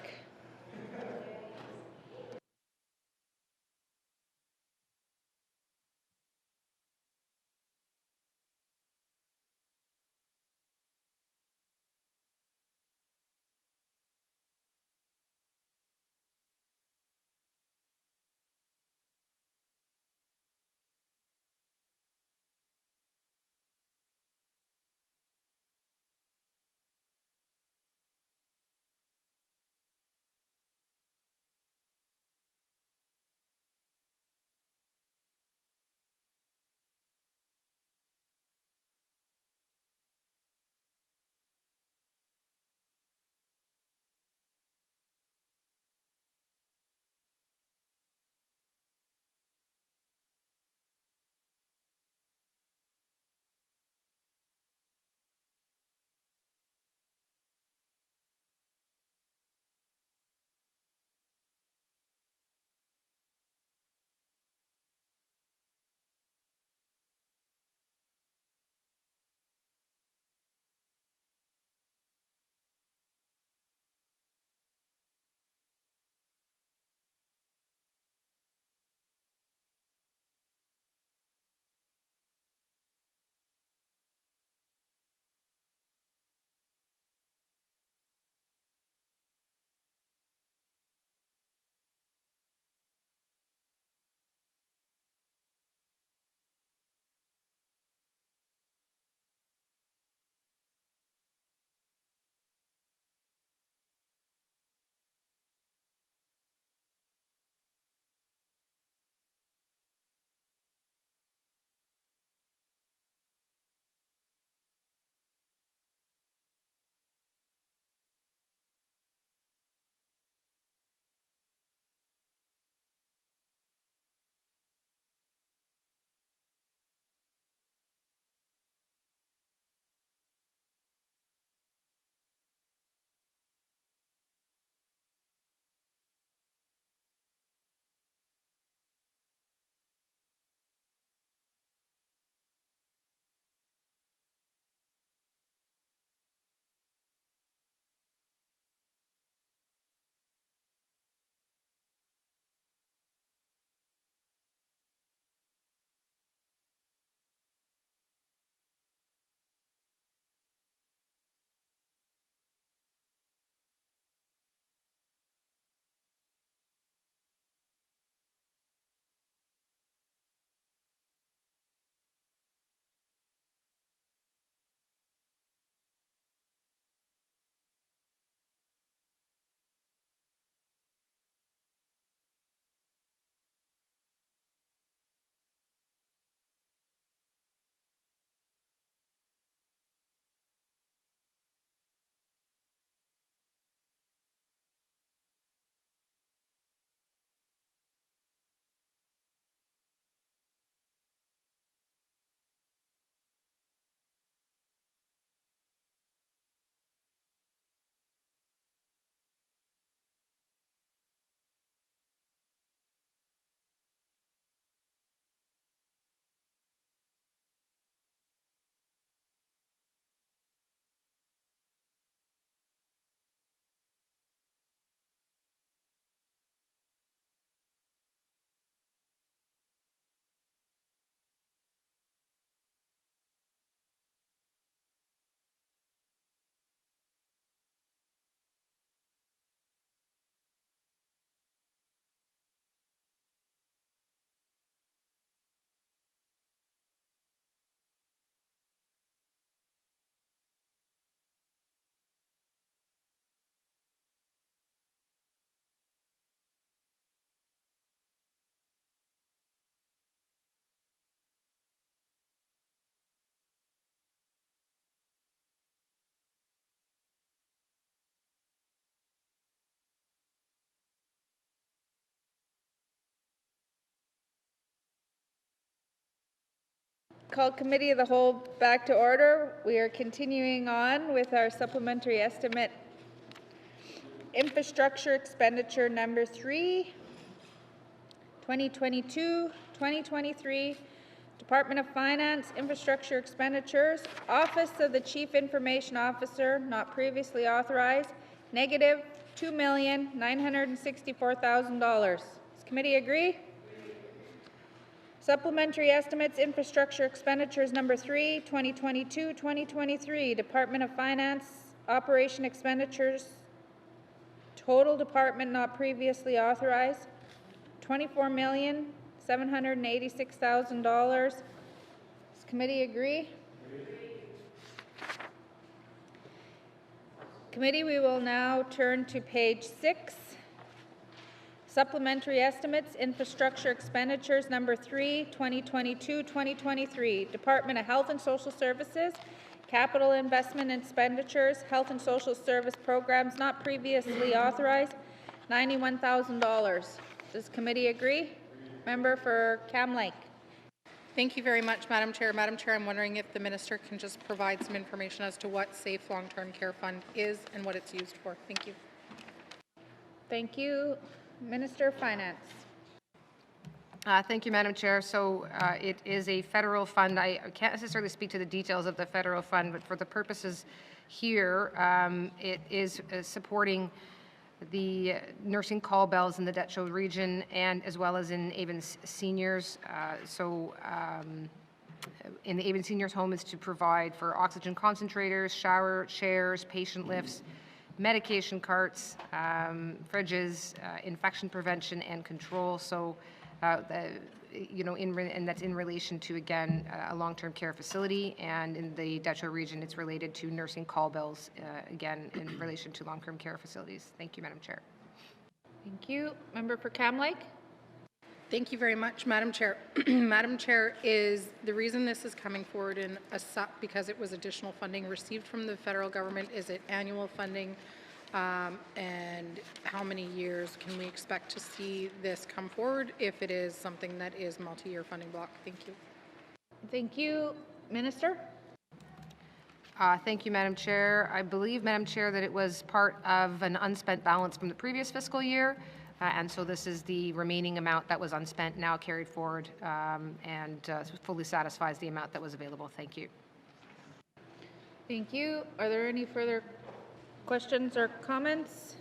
Speaker 16: Call Committee of the Whole back to order. We are continuing on with our supplementary estimate infrastructure expenditure number 3, 2022-2023, Department of Finance infrastructure expenditures, Office of the Chief Information Officer, not previously authorized, negative $2,964,000. Does committee agree? Supplementary estimates infrastructure expenditures number 3, 2022-2023, Department of Finance operation expenditures, total department not previously authorized, $24,786,000. Does committee agree? Committee, we will now turn to page 6. Supplementary estimates, infrastructure expenditures number 3, 2022-2023, Department of Health and Social Services, capital investment expenditures, health and social service programs not previously authorized, $91,000. Does committee agree? Member for Cam Lake.
Speaker 9: Thank you very much, Madam Chair. Madam Chair, I'm wondering if the Minister can just provide some information as to what Safe Long-Term Care Fund is and what it's used for. Thank you.
Speaker 16: Thank you. Minister of Finance.
Speaker 5: Thank you, Madam Chair. So it is a federal fund. I can't necessarily speak to the details of the federal fund, but for the purposes here, it is supporting the nursing call bells in the Dutchow region and as well as in Avon Seniors. In the Avon Seniors home is to provide for oxygen concentrators, shower chairs, patient lifts, medication carts, fridges, infection prevention and control. So, and that's in relation to, again, a long-term care facility, and in the Dutchow region, it's related to nursing call bills, again, in relation to long-term care facilities. Thank you, Madam Chair.
Speaker 16: Thank you. Member for Cam Lake.
Speaker 9: Thank you very much, Madam Chair. Madam Chair, is the reason this is coming forward in a SUP because it was additional funding received from the federal government? Is it annual funding? And how many years can we expect to see this come forward if it is something that is multi-year funding block? Thank you.
Speaker 16: Thank you. Minister?
Speaker 5: Thank you, Madam Chair. I believe, Madam Chair, that it was part of an unspent balance from the previous fiscal year. And so this is the remaining amount that was unspent now carried forward and fully satisfies the amount that was available. Thank you.
Speaker 16: Thank you. Are there any further questions or comments?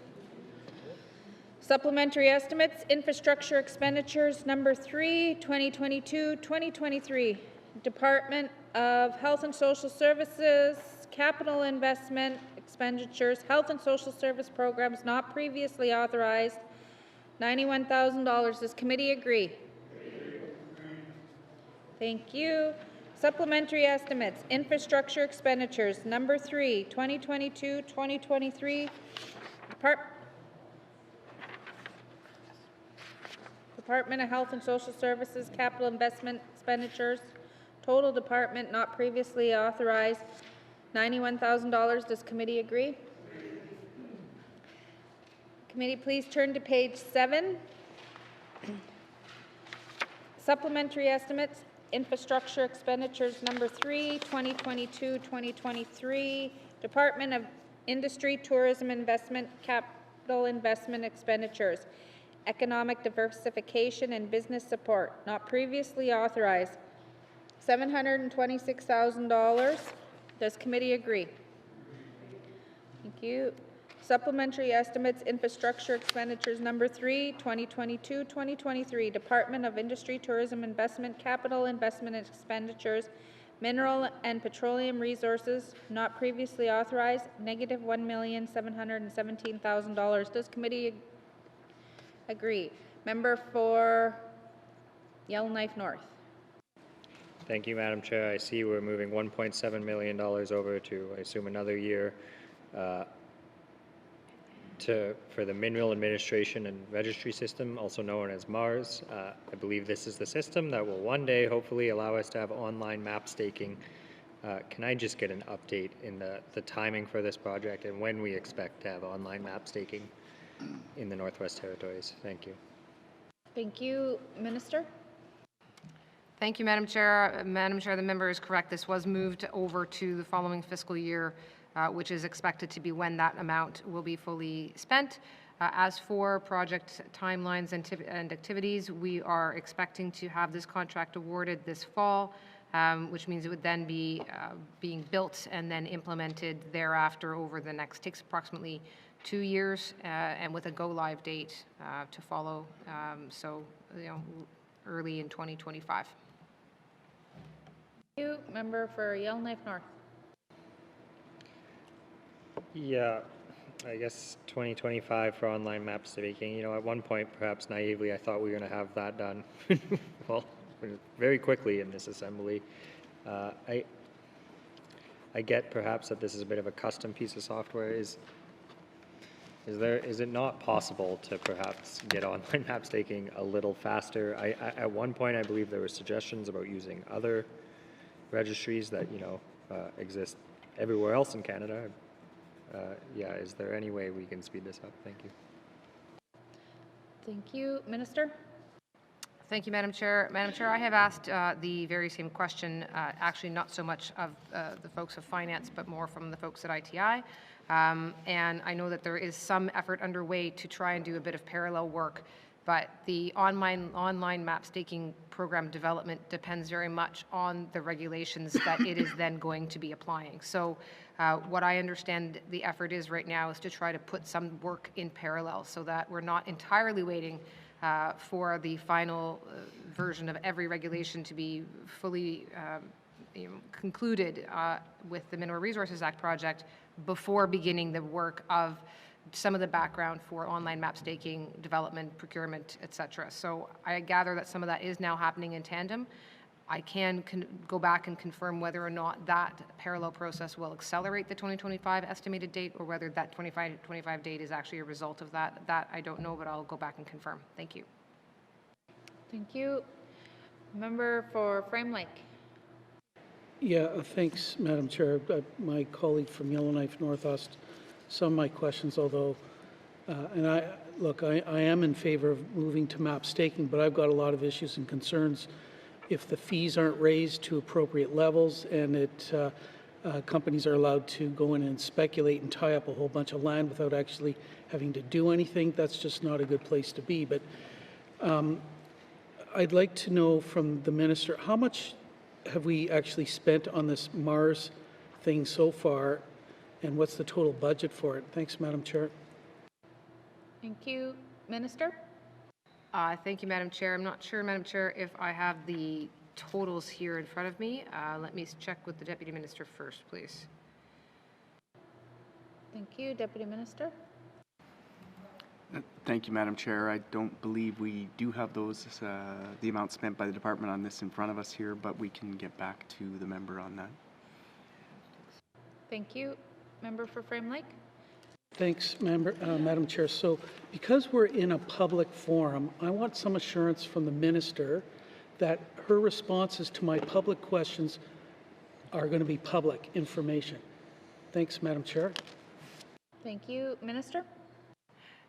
Speaker 16: Supplementary estimates, infrastructure expenditures number 3, 2022-2023, Department of Health and Social Services, capital investment expenditures, health and social service programs not previously authorized, $91,000. Does committee agree? Thank you. Supplementary estimates, infrastructure expenditures, number 3, 2022-2023, Department of Health and Social Services, capital investment expenditures, total department not previously authorized, $91,000. Does committee agree? Committee, please turn to page 7. Supplementary estimates, infrastructure expenditures number 3, 2022-2023, Department of Industry, Tourism Investment, capital investment expenditures, economic diversification and business support, not previously authorized, $726,000. Does committee agree? Thank you. Supplementary estimates, infrastructure expenditures number 3, 2022-2023, Department of Industry, Tourism Investment, capital investment expenditures, mineral and petroleum resources, not previously authorized, negative $1,717,000. Does committee agree? Member for Yellowknife North.
Speaker 1: Thank you, Madam Chair. I see we're moving $1.7 million over to, I assume, another year for the Mineral Administration and Registry System, also known as MARS. I believe this is the system that will one day hopefully allow us to have online map staking. Can I just get an update in the timing for this project and when we expect to have online map staking in the Northwest Territories? Thank you.
Speaker 16: Thank you. Minister?
Speaker 5: Thank you, Madam Chair. Madam Chair, the member is correct. This was moved over to the following fiscal year, which is expected to be when that amount will be fully spent. As for project timelines and activities, we are expecting to have this contract awarded this fall, which means it would then be being built and then implemented thereafter over the next, takes approximately 2 years, and with a go-live date to follow, so early in 2025.
Speaker 16: Thank you. Member for Yellowknife North.
Speaker 1: Yeah, I guess 2025 for online map staking. At one point, perhaps naively, I thought we were going to have that done, well, very quickly in this assembly. I get perhaps that this is a bit of a custom piece of software. Is it not possible to perhaps get online map staking a little faster? At one point, I believe there were suggestions about using other registries that exist everywhere else in Canada. Yeah, is there any way we can speed this up? Thank you.
Speaker 16: Thank you. Minister?
Speaker 5: Thank you, Madam Chair. Madam Chair, I have asked the very same question, actually not so much of the folks of finance, but more from the folks at ITI. And I know that there is some effort underway to try and do a bit of parallel work, but the online map staking program development depends very much on the regulations that it is then going to be applying. So what I understand the effort is right now is to try to put some work in parallel so that we're not entirely waiting for the final version of every regulation to be fully concluded with the Mineral Resources Act project before beginning the work of some of the background for online map staking, development, procurement, etc. So I gather that some of that is now happening in tandem. I can go back and confirm whether or not that parallel process will accelerate the 2025 estimated date or whether that 2025 date is actually a result of that. That I don't know, but I'll go back and confirm. Thank you.
Speaker 16: Thank you. Member for Frame Lake.
Speaker 13: Yeah, thanks, Madam Chair. My colleague from Yellowknife North asked some of my questions, although, and I am in favor of moving to map staking, but I've got a lot of issues and concerns if the fees aren't raised to appropriate levels and companies are allowed to go in and speculate and tie up a whole bunch of land without actually having to do anything. That's just not a good place to be. But I'd like to know from the minister, how much have we actually spent on this MARS thing so far, and what's the total budget for it? Thanks, Madam Chair.
Speaker 16: Thank you. Minister?
Speaker 5: Thank you, Madam Chair. I'm not sure, Madam Chair, if I have the totals here in front of me. Let me check with the Deputy Minister first, please.
Speaker 16: Thank you. Deputy Minister?
Speaker 19: Thank you, Madam Chair. I don't believe we do have those, the amount spent by the department on this in front of us here, but we can get back to the member on that.
Speaker 16: Thank you. Member for Frame Lake?
Speaker 13: Thanks, Madam Chair. So because we're in a public forum, I want some assurance from the minister that her responses to my public questions are going to be public information. Thanks, Madam Chair.
Speaker 16: Thank you. Minister?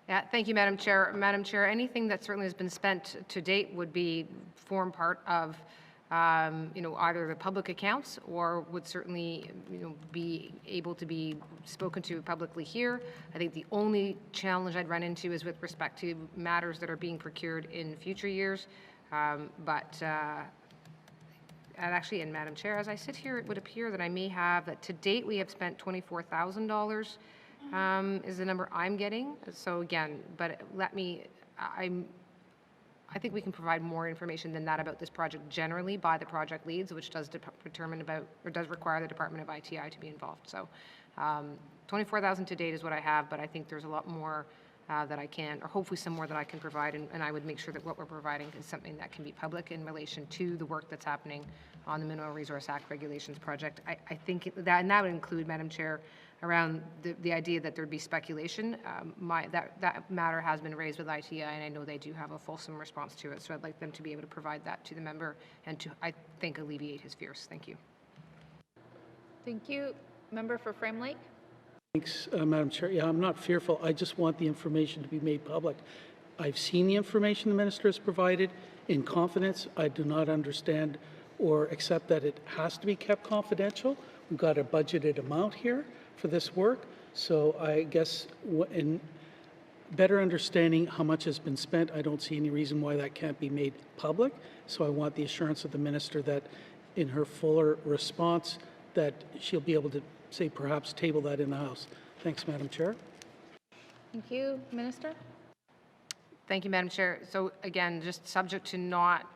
Speaker 5: Yeah, thank you, Madam Chair. Madam Chair, anything that certainly has been spent to date would form part of either the public accounts or would certainly, be able to be spoken to publicly here. I think the only challenge I'd run into is with respect to matters that are being procured in future years. And actually, and Madam Chair, as I sit here, it would appear that I may have that to date we have spent $24,000 is the number I'm getting. So again, but I think we can provide more information than that about this project generally by the project leads, which does does require the Department of ITI to be involved. So 24,000 to date is what I have, but I think there's a lot more that I can, or hopefully some more that I can provide, and I would make sure that what we're providing is something that can be public in relation to the work that's happening on the Mineral Resource Act regulations project. I think that, and that would include, Madam Chair, around the idea that there'd be speculation. That matter has been raised with ITI, and I know they do have a fulsome response to it, so I'd like them to be able to provide that to the member and to, I think, alleviate his fears. Thank you.
Speaker 16: Thank you. Member for Frame Lake?
Speaker 13: Thanks, Madam Chair. Yeah, I'm not fearful. I just want the information to be made public. I've seen the information the minister has provided. in confidence. I do not understand or accept that it has to be kept confidential. We've got a budgeted amount here for this work, so I guess in better understanding how much has been spent, I don't see any reason why that can't be made public. So I want the assurance of the minister that in her fuller response that she'll be able to say perhaps table that in the House. Thanks, Madam Chair.
Speaker 9: Thank you. Minister?
Speaker 5: Thank you, Madam Chair. So again, just subject to not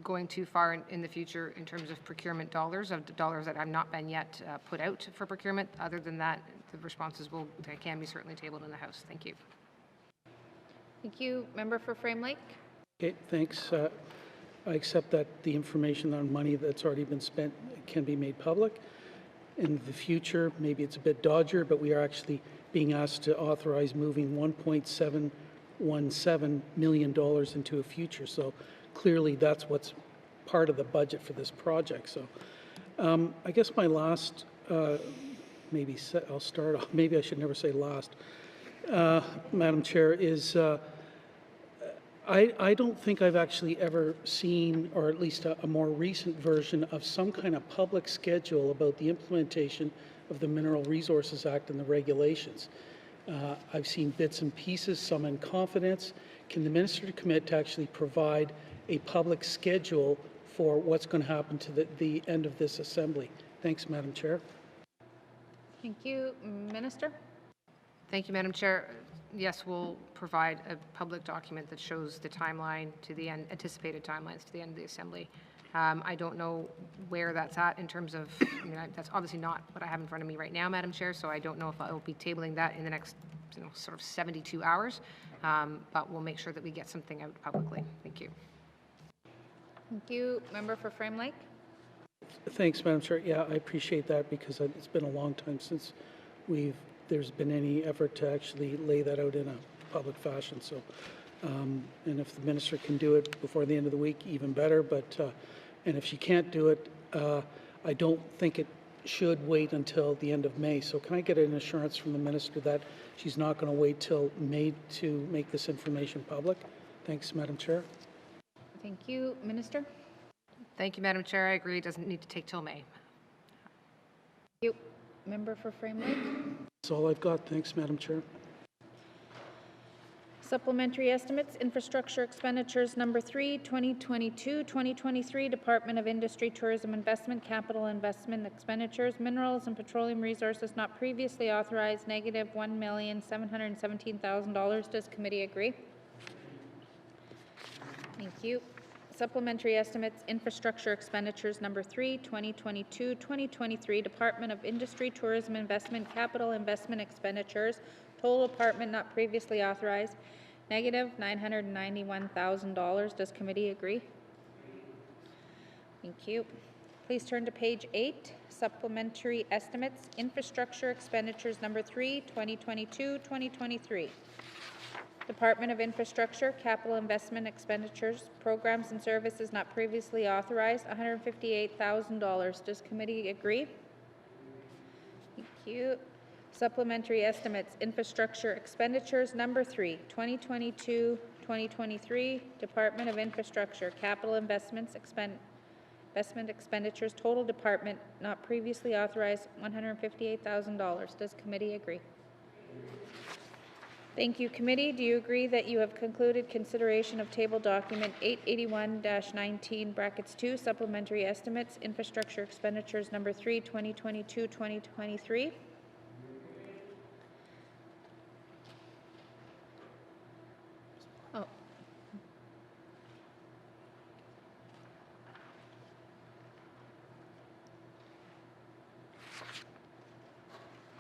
Speaker 5: going too far in the future in terms of procurement dollars, of the dollars that have not been yet put out for procurement. Other than that, the responses can be certainly tabled in the House. Thank you.
Speaker 9: Thank you. Member for Frame Lake?
Speaker 13: Okay, thanks. I accept that the information on money that's already been spent can be made public. In the future, maybe it's a bit dodgier, but we are actually being asked to authorize moving $1.717 million into a future. So clearly that's what's part of the budget for this project. So I guess my last, I'll start off, maybe I should never say last, Madam Chair, is I don't think I've actually ever seen, or at least a more recent version of some kind of public schedule about the implementation of the Mineral Resources Act and the regulations. I've seen bits and pieces, some in confidence. Can the minister commit to actually provide a public schedule for what's going to happen to the end of this assembly? Thanks, Madam Chair.
Speaker 9: Thank you. Minister?
Speaker 5: Thank you, Madam Chair. Yes, we'll provide a public document that shows the timeline to the end, anticipated timelines to the end of the assembly. I don't know where that's at in terms of, that's obviously not what I have in front of me right now, Madam Chair, so I don't know if I will be tabling that in the next sort of 72 hours, but we'll make sure that we get something out publicly. Thank you.
Speaker 9: Thank you. Member for Frame Lake?
Speaker 13: Thanks, Madam Chair. Yeah, I appreciate that because it's been a long time since there's been any effort to actually lay that out in a public fashion. So, and if the minister can do it before the end of the week, even better. But and if she can't do it, I don't think it should wait until the end of May. So can I get an assurance from the minister that she's not going to wait till May to make this information public? Thanks, Madam Chair.
Speaker 9: Thank you. Minister?
Speaker 5: Thank you, Madam Chair. I agree. It doesn't need to take till May.
Speaker 9: Thank you. Member for Frame Lake?
Speaker 13: That's all I've got. Thanks, Madam Chair.
Speaker 9: Supplementary estimates, infrastructure expenditures number 3, 2022-2023, Department of Industry, Tourism Investment, Capital Investment expenditures, minerals and petroleum resources not previously authorized, negative $1,717,000. Does committee agree? Thank you. Supplementary estimates, infrastructure expenditures number 3, 2022-2023, Department of Industry, Tourism Investment, Capital Investment expenditures, total department not previously authorized, negative $991,000. Does committee agree? Thank you. Please turn to page 8, supplementary estimates, infrastructure expenditures number 3, 2022-2023. Department of Infrastructure, Capital Investment expenditures, programs and services not previously authorized, $158,000. Does committee agree? Thank you. Supplementary estimates, infrastructure expenditures number 3, 2022-2023, Department of Infrastructure, Capital Investment expenditures, total department not previously authorized, $158,000. Does committee agree? Thank you, committee. Do you agree that you have concluded consideration of table document 881-19(2), supplementary estimates, infrastructure expenditures number 3, 2022-2023? Oh.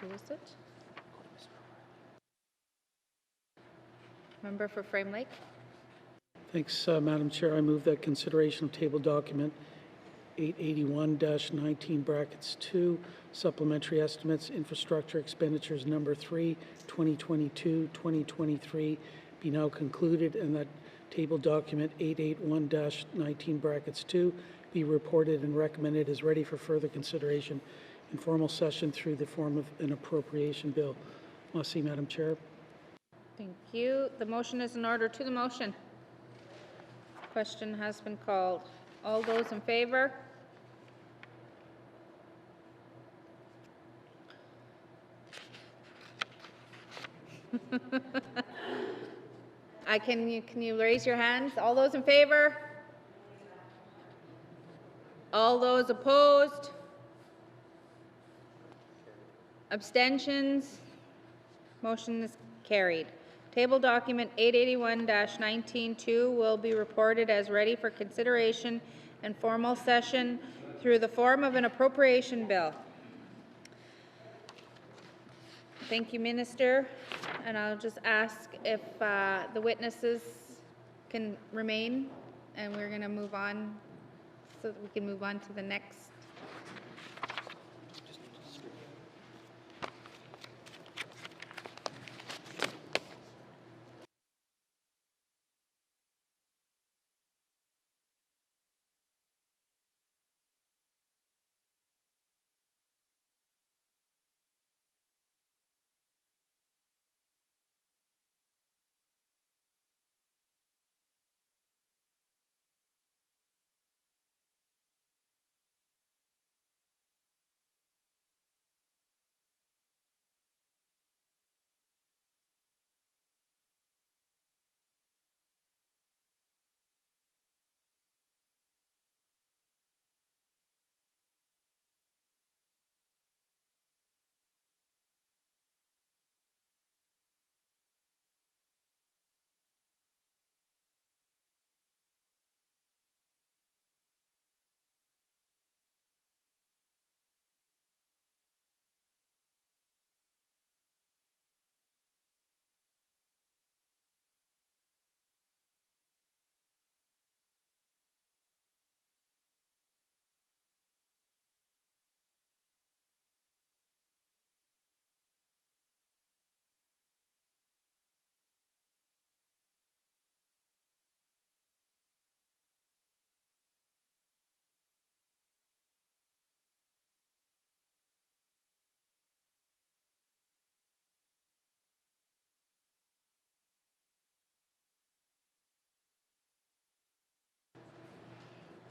Speaker 9: Who is it? Member for Frame Lake?
Speaker 13: Thanks, Madam Chair. I move that consideration of table document 881-19(2), supplementary estimates, infrastructure expenditures number 3, 2022-2023 be now concluded, and that table document 881-19(2) be reported and recommended as ready for further consideration in formal session through the form of an appropriation bill. Merci, Madam Chair.
Speaker 9: Thank you. The motion is in order. To the motion.
Speaker 16: Question has been called. All those in favor? Can you raise your hands? All those in favor? All those opposed? Abstentions? Motion is carried. Table document 881-19-2 will be reported as ready for consideration and formal session through the form of an appropriation bill. Thank you, Minister. And I'll just ask if the witnesses can remain, and we're going to move on so that we can move on to the next.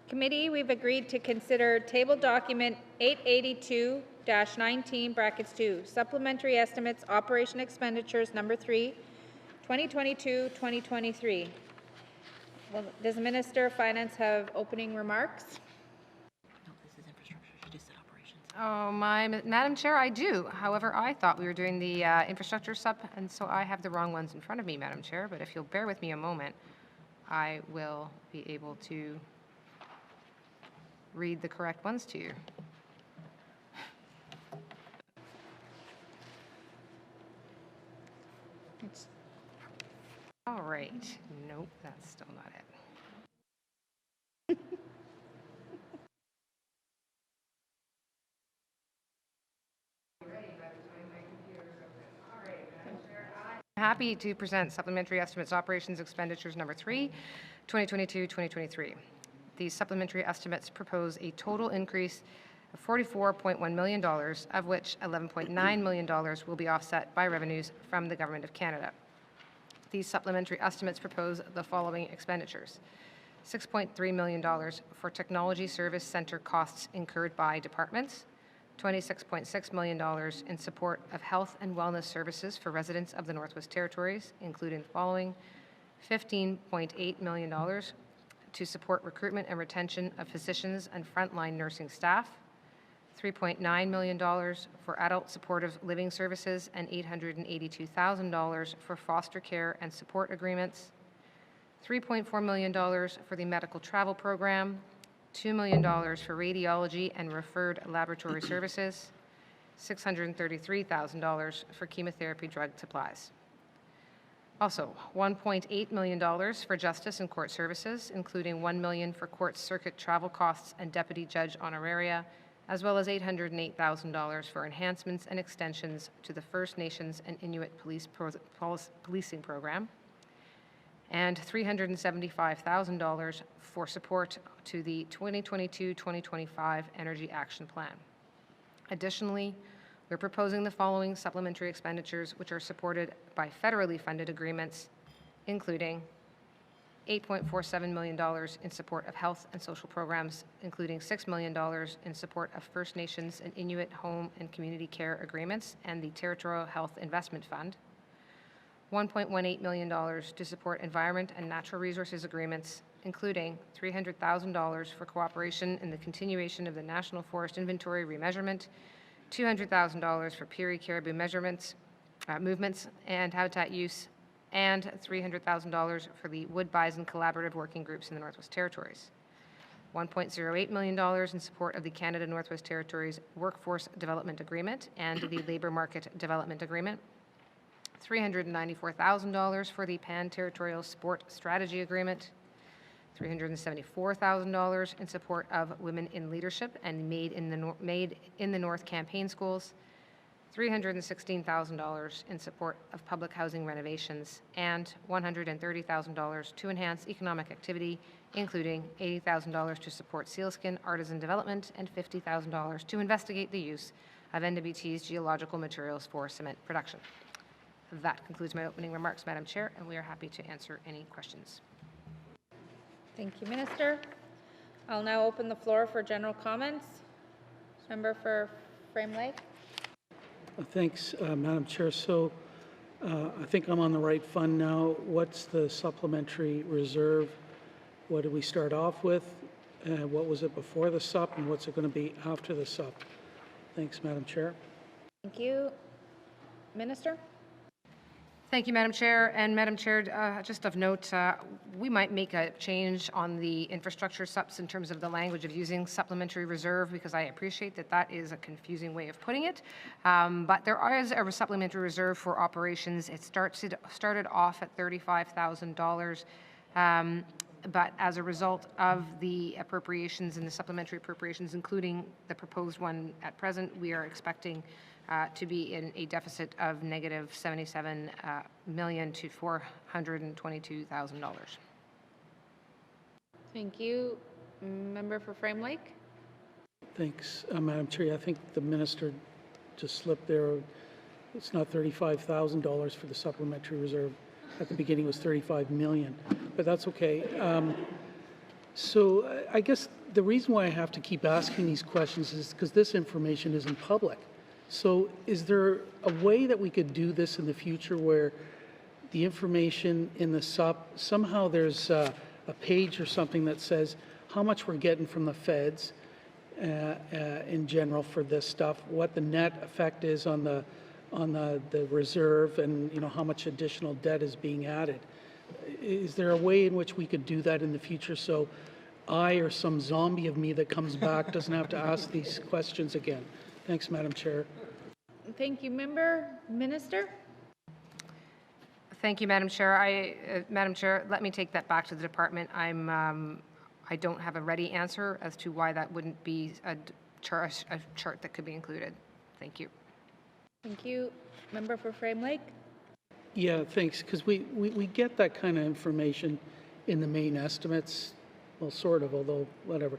Speaker 16: Committee, we've agreed to consider table document 882-19(2), supplementary estimates, operation expenditures number 3, 2022-2023. Well, does the Minister of Finance have opening remarks?
Speaker 5: Oh, Madam Chair, I do. However, I thought we were doing the infrastructure sub, and so I have the wrong ones in front of me, Madam Chair. But if you'll bear with me a moment, I will be able to read the correct ones to you. All right. Nope, that's still not it. Happy to present supplementary estimates operations expenditures number 3, 2022-2023. These supplementary estimates propose a total increase of $44.1 million, of which $11.9 million will be offset by revenues from the Government of Canada. These supplementary estimates propose the following expenditures: $6.3 million for technology service center costs incurred by departments, $26.6 million in support of health and wellness services for residents of the Northwest Territories, including the following: $15.8 million to support recruitment and retention of physicians and frontline nursing staff, $3.9 million for adult supportive living services, and $882,000 for foster care and support agreements, $3.4 million for the medical travel program, $2 million for radiology and referred laboratory services, $633,000 for chemotherapy drug supplies. Also, $1.8 million for justice and court services, including $1 million for court circuit travel costs and deputy judge honoraria, as well as $808,000 for enhancements and extensions to the First Nations and Inuit policing program, and $375,000 for support to the 2022-2025 Energy Action Plan. Additionally, we're proposing the following supplementary expenditures, which are supported by federally funded agreements, including $8.47 million in support of health and social programs, including $6 million in support of First Nations and Inuit home and community care agreements and the Territorial Health Investment Fund, $1.18 million to support environment and natural resources agreements, including $300,000 for cooperation in the continuation of the National Forest Inventory remeasurement, $200,000 for Peary Caribou movements and habitat use, and $300,000 for the Wood Bison Collaborative Working Groups in the Northwest Territories. $1.08 million in support of the Canada Northwest Territories Workforce Development Agreement and the Labour Market Development Agreement. $394,000 for the Pan-Territorial Sport Strategy Agreement. $374,000 in support of Women in Leadership and Made in the North campaign schools. $316,000 in support of public housing renovations, and $130,000 to enhance economic activity, including $80,000 to support sealskin artisan development and $50,000 to investigate the use of NWT's geological materials for cement production. That concludes my opening remarks, Madam Chair, and we are happy to answer any questions.
Speaker 16: Thank you, Minister. I'll now open the floor for general comments. Member for Frame Lake.
Speaker 13: Thanks, Madam Chair. So I think I'm on the right fund now. What's the supplementary reserve? What did we start off with? What was it before the SUP, and what's it going to be after the SUP? Thanks, Madam Chair.
Speaker 16: Thank you. Minister?
Speaker 5: Thank you, Madam Chair. And Madam Chair, just of note, we might make a change on the infrastructure SUPs in terms of the language of using supplementary reserve, because I appreciate that that is a confusing way of putting it. But there is a supplementary reserve for operations. It started off at $35,000. But as a result of the appropriations and the supplementary appropriations, including the proposed one at present, we are expecting to be in a deficit of negative $77 million to $422,000.
Speaker 16: Thank you. Member for Frame Lake.
Speaker 13: Thanks, Madam Chair. I think the minister just slipped there. It's not $35,000 for the supplementary reserve. At the beginning it was $35 million, but that's okay. So I guess the reason why I have to keep asking these questions is because this information isn't public. So is there a way that we could do this in the future where the information in the SUP, somehow there's a page or something that says how much we're getting from the feds in general for this stuff, what the net effect is on the reserve, and how much additional debt is being added? Is there a way in which we could do that in the future so I or some zombie of me that comes back doesn't have to ask these questions again? Thanks, Madam Chair.
Speaker 16: Thank you, Member. Minister?
Speaker 5: Thank you, Madam Chair. Madam Chair, let me take that back to the department. I don't have a ready answer as to why that wouldn't be a chart that could be included. Thank you.
Speaker 16: Thank you. Member for Frame Lake?
Speaker 13: Yeah, thanks, because we get that kind of information in the main estimates. Well, sort of, although whatever.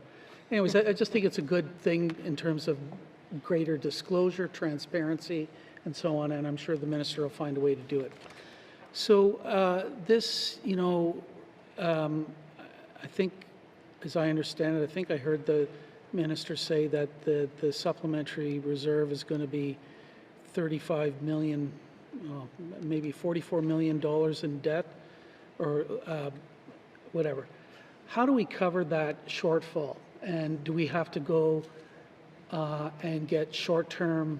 Speaker 13: Anyways, I just think it's a good thing in terms of greater disclosure, transparency, and so on, and I'm sure the minister will find a way to do it. So this, I think, as I understand it, I think I heard the minister say that the supplementary reserve is going to be $35 million, maybe $44 million in debt, or whatever. How do we cover that shortfall? And do we have to go and get short-term,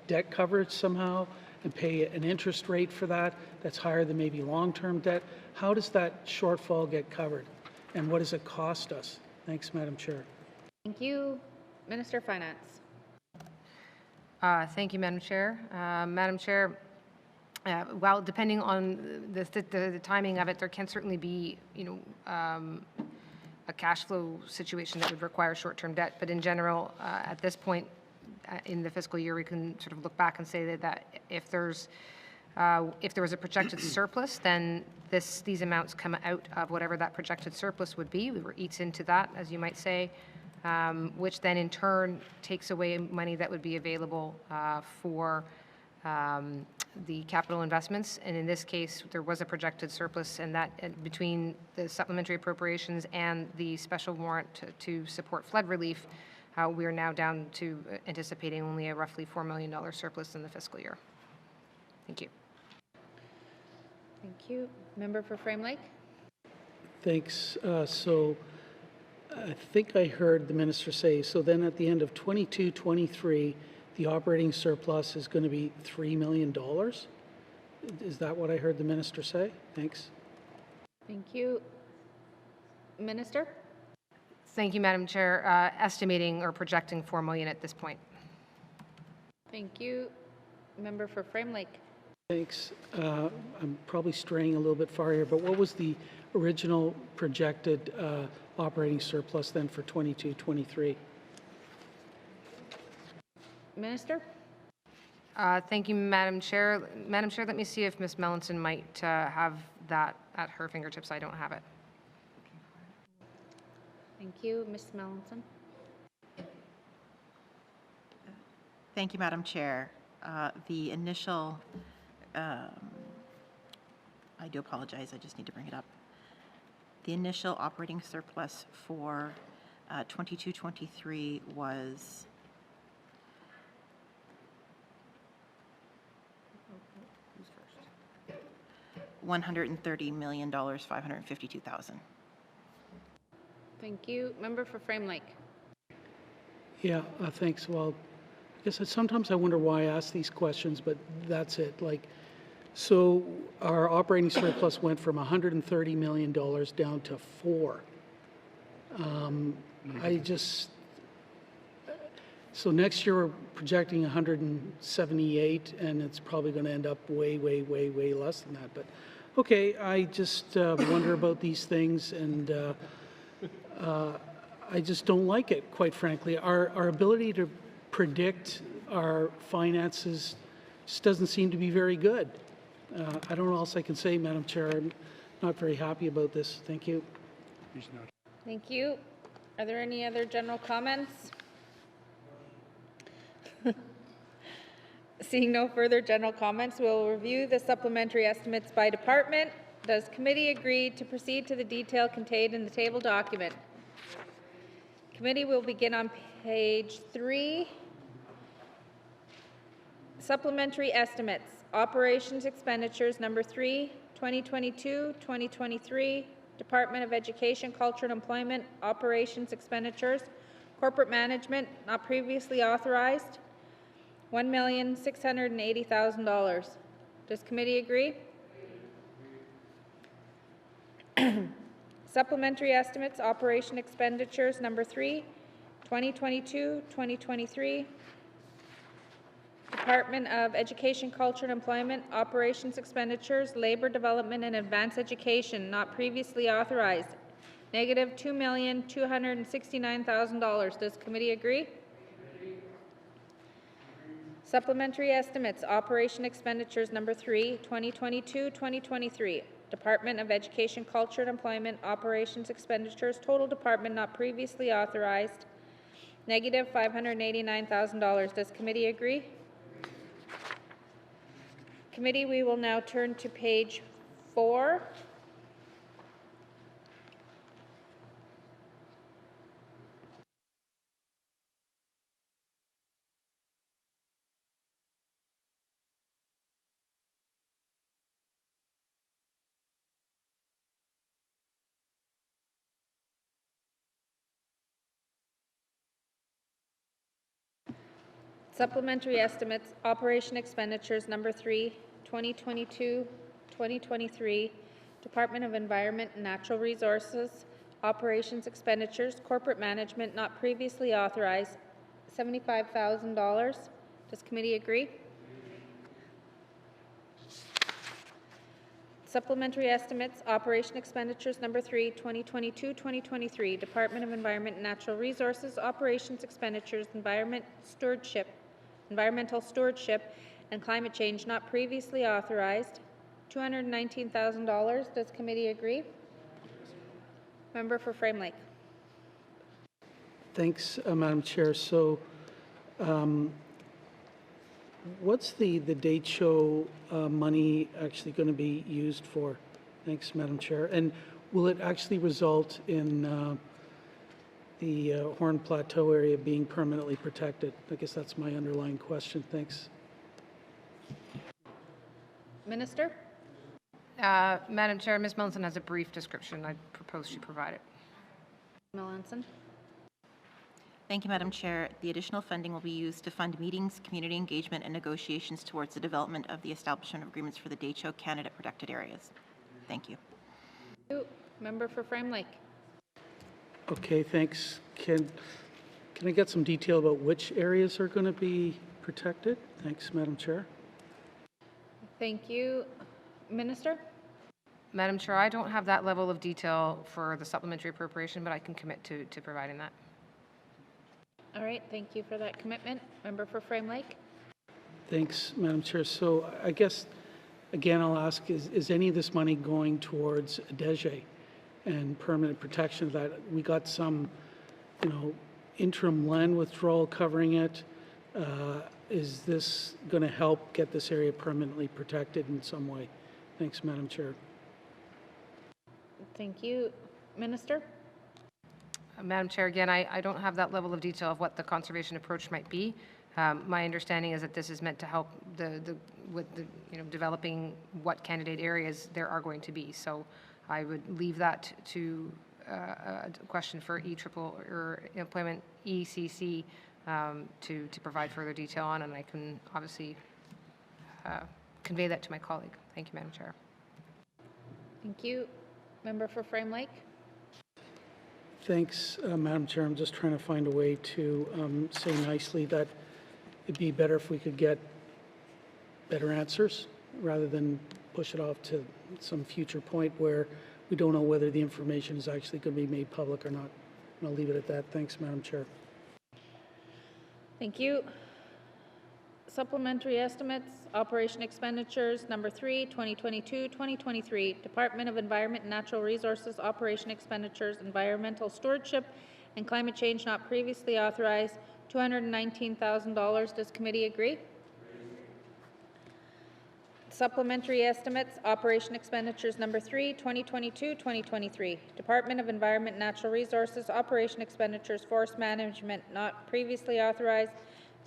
Speaker 13: debt coverage somehow and pay an interest rate for that that's higher than maybe long-term debt? How does that shortfall get covered? And what does it cost us? Thanks, Madam Chair.
Speaker 16: Thank you. Minister of Finance.
Speaker 5: Thank you, Madam Chair. Madam Chair, well, depending on the timing of it, there can certainly be, a cash flow situation that would require short-term debt. But in general, at this point in the fiscal year, we can sort of look back and say that if there was a projected surplus, then these amounts come out of whatever that projected surplus would be. We were eats into that, as you might say, which then in turn takes away money that would be available for the capital investments, and in this case, there was a projected surplus, and that between the supplementary appropriations and the special warrant to support flood relief, we are now down to anticipating only a roughly $4 million surplus in the fiscal year. Thank you.
Speaker 16: Thank you. Member for Frame Lake?
Speaker 13: Thanks. So I think I heard the minister say, so then at the end of 22-23, the operating surplus is going to be $3 million? Is that what I heard the minister say? Thanks.
Speaker 16: Thank you. Minister?
Speaker 5: Thank you, Madam Chair. Estimating or projecting $4 million at this point.
Speaker 16: Thank you. Member for Frame Lake?
Speaker 13: Thanks. I'm probably straying a little bit far here, but what was the original projected operating surplus then for 22-23?
Speaker 16: Minister?
Speaker 5: Thank you, Madam Chair. Madam Chair, let me see if Ms. Melanson might have that at her fingertips. I don't have it.
Speaker 16: Thank you. Ms. Melanson?
Speaker 20: Thank you, Madam Chair. The initial, I do apologize, I just need to bring it up. The initial operating surplus for 22-23 was $130,552,000.
Speaker 16: Thank you. Member for Frame Lake?
Speaker 13: Yeah, thanks. Well, I guess sometimes I wonder why I ask these questions, but that's it. Like, so our operating surplus went from $130 million down to $4. So next year we're projecting 178, and it's probably going to end up way, way, way, way less than that. But okay, I just wonder about these things, and I just don't like it, quite frankly. Our ability to predict our finances just doesn't seem to be very good. I don't know what else I can say, Madam Chair. I'm not very happy about this. Thank you.
Speaker 16: Thank you. Are there any other general comments? Seeing no further general comments, we'll review the supplementary estimates by department. Does committee agree to proceed to the detail contained in the table document? Committee will begin on page 3. Supplementary estimates. Operations expenditures number 3, 2022-2023. Department of Education, Culture and Employment. Operations expenditures. Corporate management not previously authorized. $1,680,000. Does committee agree? Supplementary estimates, operation expenditures number 3, 2022-2023. Department of Education, Culture and Employment, operations expenditures, labor development and advanced education not previously authorized, negative $2,269,000. Does committee agree? Supplementary estimates, operation expenditures number 3, 2022-2023. Department of Education, Culture and Employment, operations expenditures, total department not previously authorized, negative $589,000. Does committee agree? Committee, we will now turn to page 4. Supplementary estimates, operation expenditures number 3, 2022-2023, Department of Environment and Natural Resources, operations expenditures, corporate management not previously authorized, $75,000. Does committee agree? Supplementary estimates, operation expenditures number 3, 2022-2023, Department of Environment and Natural Resources, operations expenditures, environmental stewardship, and climate change not previously authorized, $219,000. Does committee agree? Member for Frame Lake.
Speaker 13: Thanks, Madam Chair. So What's the date show money actually going to be used for? Thanks, Madam Chair. And will it actually result in the Horn Plateau area being permanently protected? I guess that's my underlying question. Thanks.
Speaker 9: Minister?
Speaker 5: Madam Chair, Ms. Melanson has a brief description. I propose she provide it.
Speaker 9: Melanson?
Speaker 20: Thank you, Madam Chair. The additional funding will be used to fund meetings, community engagement, and negotiations towards the development of the establishment of agreements for the Decho candidate protected areas. Thank you.
Speaker 9: Member for Frame Lake.
Speaker 13: Okay, thanks. Can I get some detail about which areas are going to be protected? Thanks, Madam Chair.
Speaker 9: Thank you. Minister?
Speaker 5: Madam Chair, I don't have that level of detail for the supplementary appropriation, but I can commit to providing that.
Speaker 9: All right, thank you for that commitment. Member for Frame Lake?
Speaker 13: Thanks, Madam Chair. So I guess, again, I'll ask, is any of this money going towards DEJ and permanent protection of that? We got some, interim land withdrawal covering it. Is this going to help get this area permanently protected in some way? Thanks, Madam Chair.
Speaker 9: Thank you. Minister?
Speaker 5: Madam Chair, again, I don't have that level of detail of what the conservation approach might be. My understanding is that this is meant to help developing what candidate areas there are going to be. So I would leave that to a question for Employment ECC to provide further detail on, and I can obviously convey that to my colleague. Thank you, Madam Chair.
Speaker 9: Thank you. Member for Frame Lake?
Speaker 13: Thanks, Madam Chair. I'm just trying to find a way to say nicely that it'd be better if we could get better answers rather than push it off to some future point where we don't know whether the information is actually going to be made public or not. And I'll leave it at that. Thanks, Madam Chair.
Speaker 9: Thank you. Supplementary estimates, operation expenditures, number 3, 2022-2023, Department of Environment and Natural Resources, operation expenditures, environmental stewardship, and climate change not previously authorized, $219,000. Does committee agree? Supplementary estimates, operation expenditures, number 3, 2022-2023, Department of Environment and Natural Resources, operation expenditures, forest management not previously authorized,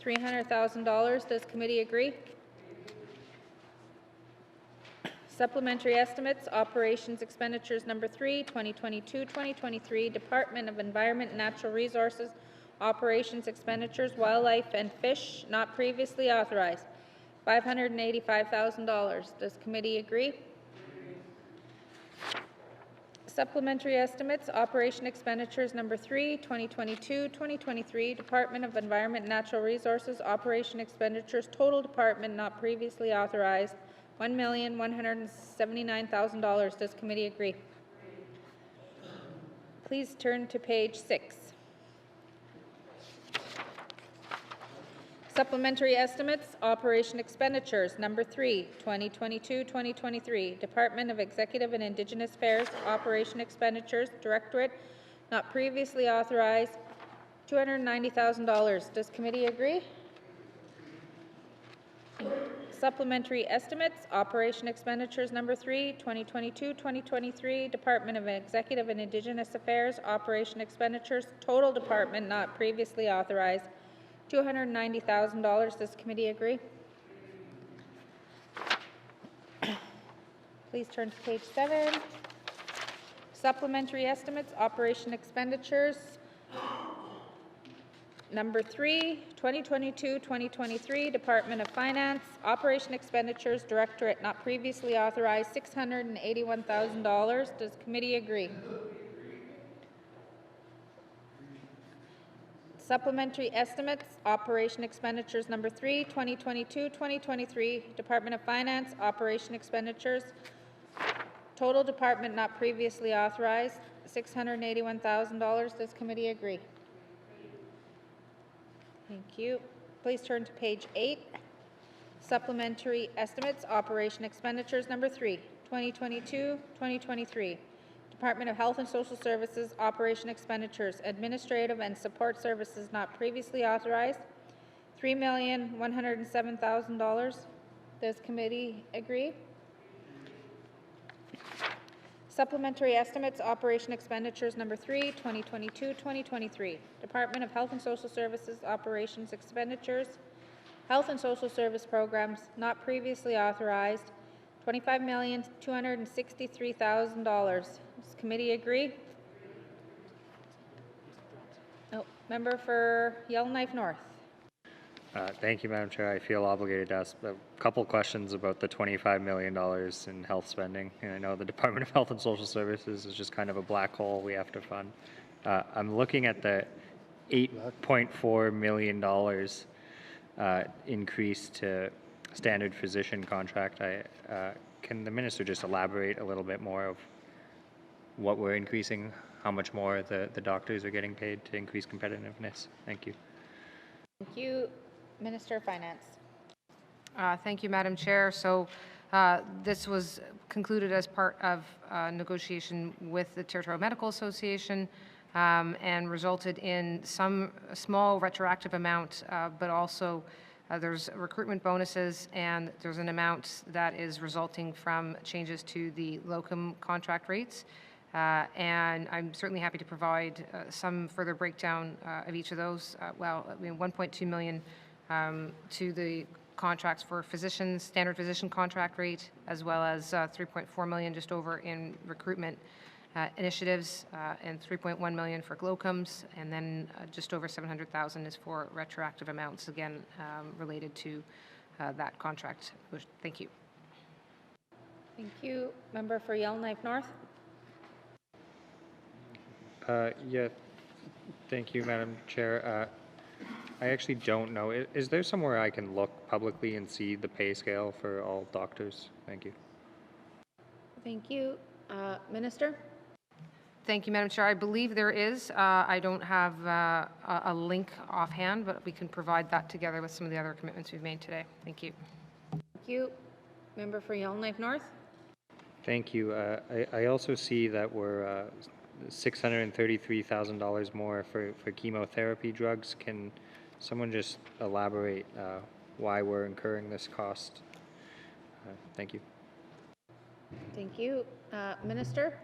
Speaker 9: $300,000. Does committee agree? Supplementary estimates, operations expenditures, number 3, 2022-2023, Department of Environment and Natural Resources, operations expenditures, wildlife and fish not previously authorized, $585,000. Does committee agree? Supplementary estimates, operation expenditures, number 3, 2022-2023, Department of Environment and Natural Resources, operation expenditures, total department not previously authorized, $1,179,000. Does committee agree? Please turn to page 6. Supplementary estimates, operation expenditures, number 3, 2022-2023, Department of Executive and Indigenous Affairs, operation expenditures, Directorate, not previously authorized, $290,000. Does committee agree? Supplementary estimates, operation expenditures, number 3, 2022-2023, Department of Executive and Indigenous Affairs, operation expenditures, total department not previously authorized, $290,000. Does committee agree? Please turn to page 7. Supplementary estimates, operation expenditures. Number 3, 2022-2023, Department of Finance, operation expenditures, Directorate not previously authorized, $681,000. Does committee agree? Supplementary estimates, operation expenditures, number 3, 2022-2023, Department of Finance, operation expenditures, total department not previously authorized, $681,000. Does committee agree? Thank you. Please turn to page 8. Supplementary estimates, operation expenditures, number 3, 2022-2023. Department of Health and Social Services, operation expenditures, administrative and support services not previously authorized,
Speaker 16: $3,107,000. Does committee agree? Supplementary estimates, operation expenditures number 3, 2022-2023. Department of Health and Social Services operations expenditures, health and social service programs not previously authorized, $25,263,000. Does committee agree? Oh, member for Yellowknife North.
Speaker 1: Thank you, Madam Chair. I feel obligated to ask a couple questions about the $25 million in health spending. And I know the Department of Health and Social Services is just kind of a black hole we have to fund. I'm looking at the $8.4 million increase to standard physician contract. Can the minister just elaborate a little bit more of what we're increasing, how much more the doctors are getting paid to increase competitiveness? Thank you.
Speaker 16: Thank you. Minister of Finance.
Speaker 5: Thank you, Madam Chair. So this was concluded as part of negotiation with the Territorial Medical Association and resulted in some small retroactive amount, but also there's recruitment bonuses, and there's an amount that is resulting from changes to the locum contract rates. And I'm certainly happy to provide some further breakdown of each of those. Well, I mean, $1.2 million to the contracts for physicians, standard physician contract rate, as well as $3.4 million just over in recruitment initiatives, and $3.1 million for locums, and then just over $700,000 is for retroactive amounts, again related to that contract. Thank you.
Speaker 16: Thank you. Member for Yellowknife North.
Speaker 1: Yeah, thank you, Madam Chair. I actually don't know. Is there somewhere I can look publicly and see the pay scale for all doctors? Thank you.
Speaker 16: Thank you. Minister?
Speaker 5: Thank you, Madam Chair. I believe there is. I don't have a link offhand, but we can provide that together with some of the other commitments we've made today. Thank you.
Speaker 16: Thank you. Member for Yellowknife North.
Speaker 1: Thank you. I also see that we're $633,000 more for chemotherapy drugs. Can someone just elaborate why we're incurring this cost? Thank you.
Speaker 16: Thank you. Minister?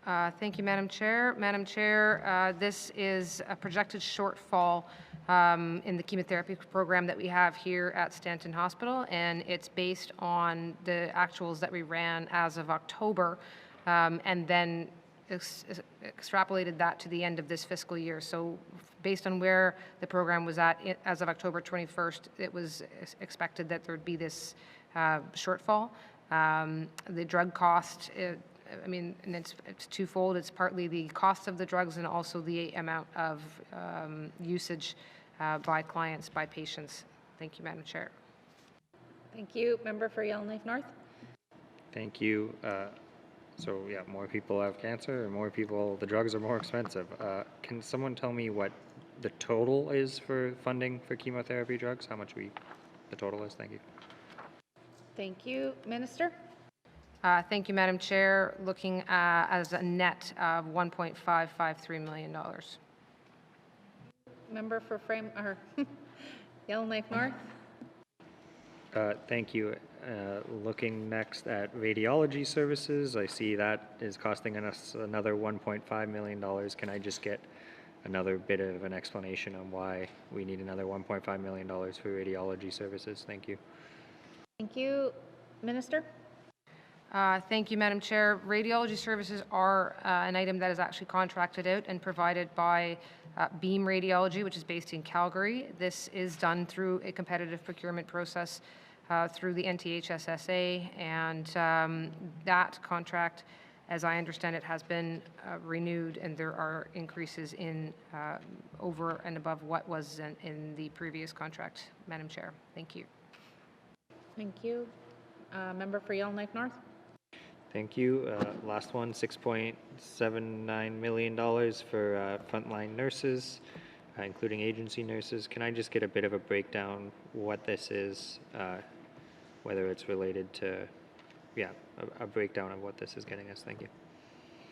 Speaker 5: Thank you, Madam Chair. Madam Chair, this is a projected shortfall in the chemotherapy program that we have here at Stanton Hospital, and it's based on the actuals that we ran as of October, and then extrapolated that to the end of this fiscal year. So based on where the program was at as of October 21st, it was expected that there would be this shortfall. The drug cost, I mean, and it's twofold. It's partly the cost of the drugs and also the amount of usage by clients, by patients. Thank you, Madam Chair.
Speaker 16: Thank you. Member for Yellowknife North.
Speaker 1: Thank you. So yeah, more people have cancer, and more people, the drugs are more expensive. Can someone tell me what the total is for funding for chemotherapy drugs? How much the total is? Thank you.
Speaker 16: Thank you. Minister?
Speaker 5: Thank you, Madam Chair. Looking as a net of $1.553 million.
Speaker 16: Member for Yellowknife North.
Speaker 1: Thank you. Looking next at radiology services, I see that is costing us another $1.5 million. Can I just get another bit of an explanation on why we need another $1.5 million for radiology services? Thank you.
Speaker 16: Thank you. Minister?
Speaker 5: Thank you, Madam Chair. Radiology services are an item that is actually contracted out and provided by Beam Radiology, which is based in Calgary. This is done through a competitive procurement process through the NTHSSA, and that contract, as I understand it, has been renewed, and there are increases in over and above what was in the previous contract. Madam Chair, thank you.
Speaker 16: Thank you. Member for Yellowknife North.
Speaker 1: Thank you. Last one, $6.79 million for frontline nurses, including agency nurses. Can I just get a bit of a breakdown what this is, whether it's related to, yeah, a breakdown of what this is getting us? Thank you.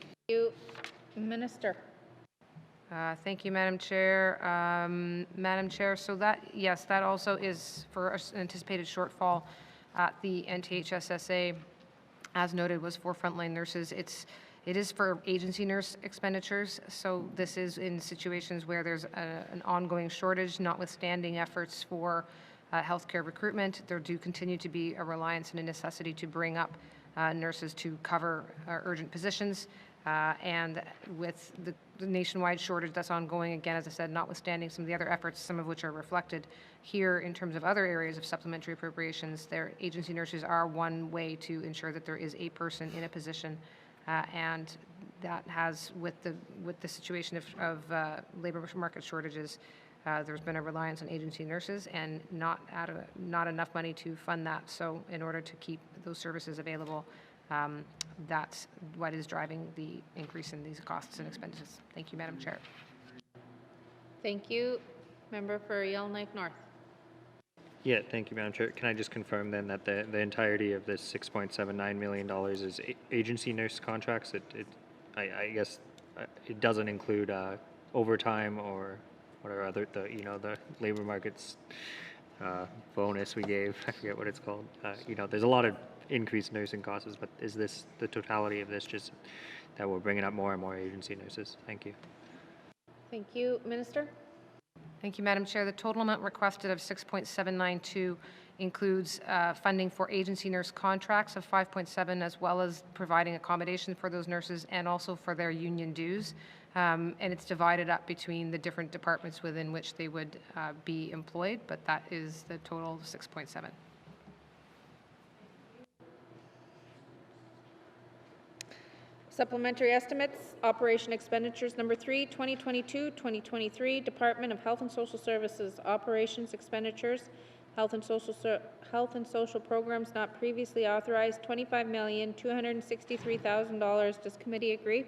Speaker 16: Thank you. Minister.
Speaker 5: Thank you, Madam Chair. Madam Chair, so that, yes, that also is for an anticipated shortfall at the NTHSSA, as noted, was for frontline nurses. It is for agency nurse expenditures, so this is in situations where there's an ongoing shortage, notwithstanding efforts for healthcare recruitment. There do continue to be a reliance and a necessity to bring up nurses to cover urgent positions. And with the nationwide shortage that's ongoing, again, as I said, notwithstanding some of the other efforts, some of which are reflected here in terms of other areas of supplementary appropriations, their agency nurses are one way to ensure that there is a person in a position, and that has, with the situation of labor market shortages, there's been a reliance on agency nurses and not enough money to fund that. So in order to keep those services available, that's what is driving the increase in these costs and expenses. Thank you, Madam Chair.
Speaker 16: Thank you. Member for Yellowknife North.
Speaker 1: Yeah, thank you, Madam Chair. Can I just confirm then that the entirety of this $6.79 million is agency nurse contracts? I guess it doesn't include overtime or whatever other the labor markets bonus we gave. I forget what it's called. There's a lot of increased nursing costs, but is this the totality of this, just that we're bringing up more and more agency nurses? Thank you.
Speaker 16: Thank you. Minister?
Speaker 5: Thank you, Madam Chair. The total amount requested of 6.792 includes funding for agency nurse contracts of 5.7, as well as providing accommodation for those nurses and also for their union dues. And it's divided up between the different departments within which they would be employed, but that is the total 6.7.
Speaker 16: Supplementary estimates, operation expenditures number 3, 2022-2023, Department of Health and Social Services, operations expenditures, health and social programs not previously authorized, $25,263,000. Does committee agree?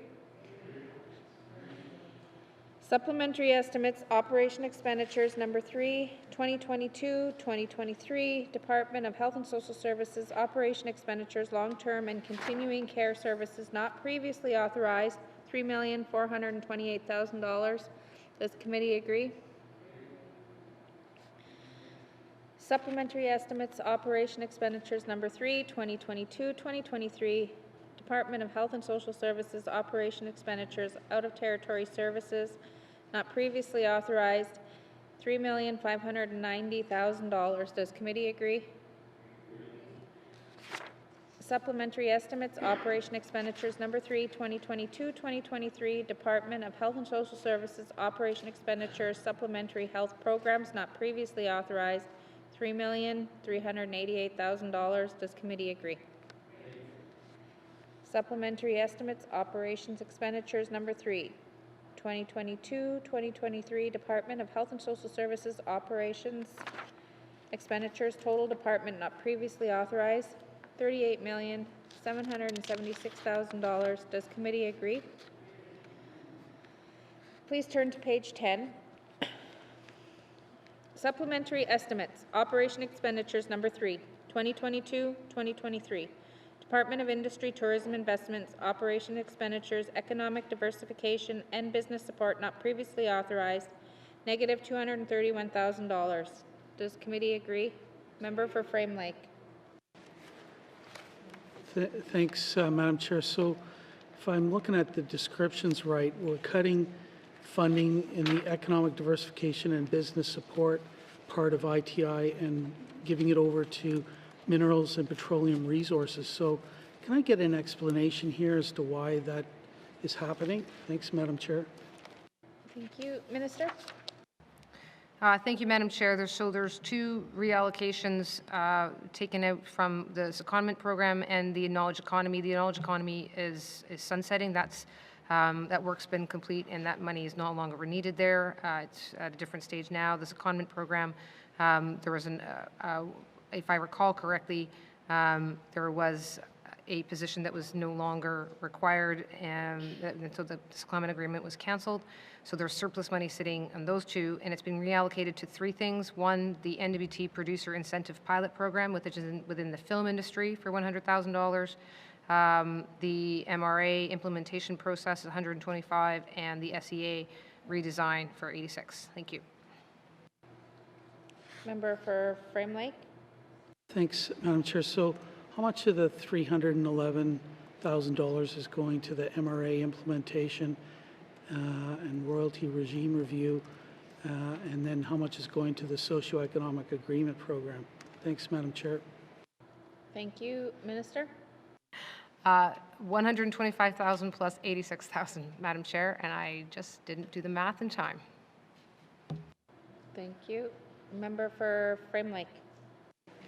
Speaker 16: Supplementary estimates, operation expenditures number 3, 2022-2023, Department of Health and Social Services, operation expenditures, long-term and continuing care services not previously authorized, $3,428,000. Does committee agree? Supplementary estimates, operation expenditures number 3, 2022-2023, Department of Health and Social Services, operation expenditures, out-of-territory services not previously authorized, $3,590,000. Does committee agree? Supplementary estimates, operation expenditures number 3, 2022-2023, Department of Health and Social Services, operation expenditures, supplementary health programs not previously authorized, $3,388,000. Does committee agree? Supplementary estimates, operations expenditures number 3, 2022-2023, Department of Health and Social Services, operations expenditures, total department not previously authorized, $38,776,000. Does committee agree? Please turn to page 10. Supplementary estimates, operation expenditures number 3, 2022-2023, Department of Industry, Tourism, Investments, operation expenditures, economic diversification, and business support not previously authorized, negative $231,000. Does committee agree? Member for Frame Lake.
Speaker 13: Thanks, Madam Chair. So if I'm looking at the descriptions right, we're cutting funding in the economic diversification and business support part of ITI and giving it over to minerals and petroleum resources. So can I get an explanation here as to why that is happening? Thanks, Madam Chair.
Speaker 16: Thank you. Minister?
Speaker 5: Thank you, Madam Chair. There's two reallocations taken out from the secondment program and the knowledge economy. The knowledge economy is sunsetting. That work's been complete and that money is no longer needed there. It's at a different stage now. The secondment program, there was if I recall correctly, there was a position that was no longer required, and so the secondment agreement was canceled. So there's surplus money sitting on those two, and it's being reallocated to three things. One, the NWT Producer Incentive Pilot Program, which is within the film industry for $100,000. The MRA implementation process is $125,000, and the SEA redesign for 86. Thank you.
Speaker 16: Member for Frame Lake.
Speaker 13: Thanks, Madam Chair. So how much of the $311,000 is going to the MRA implementation and royalty regime review? And then how much is going to the socioeconomic agreement program? Thanks, Madam Chair.
Speaker 16: Thank you. Minister?
Speaker 5: 125,000 plus 86,000, Madam Chair, and I just didn't do the math in time.
Speaker 16: Thank you. Member for Frame Lake.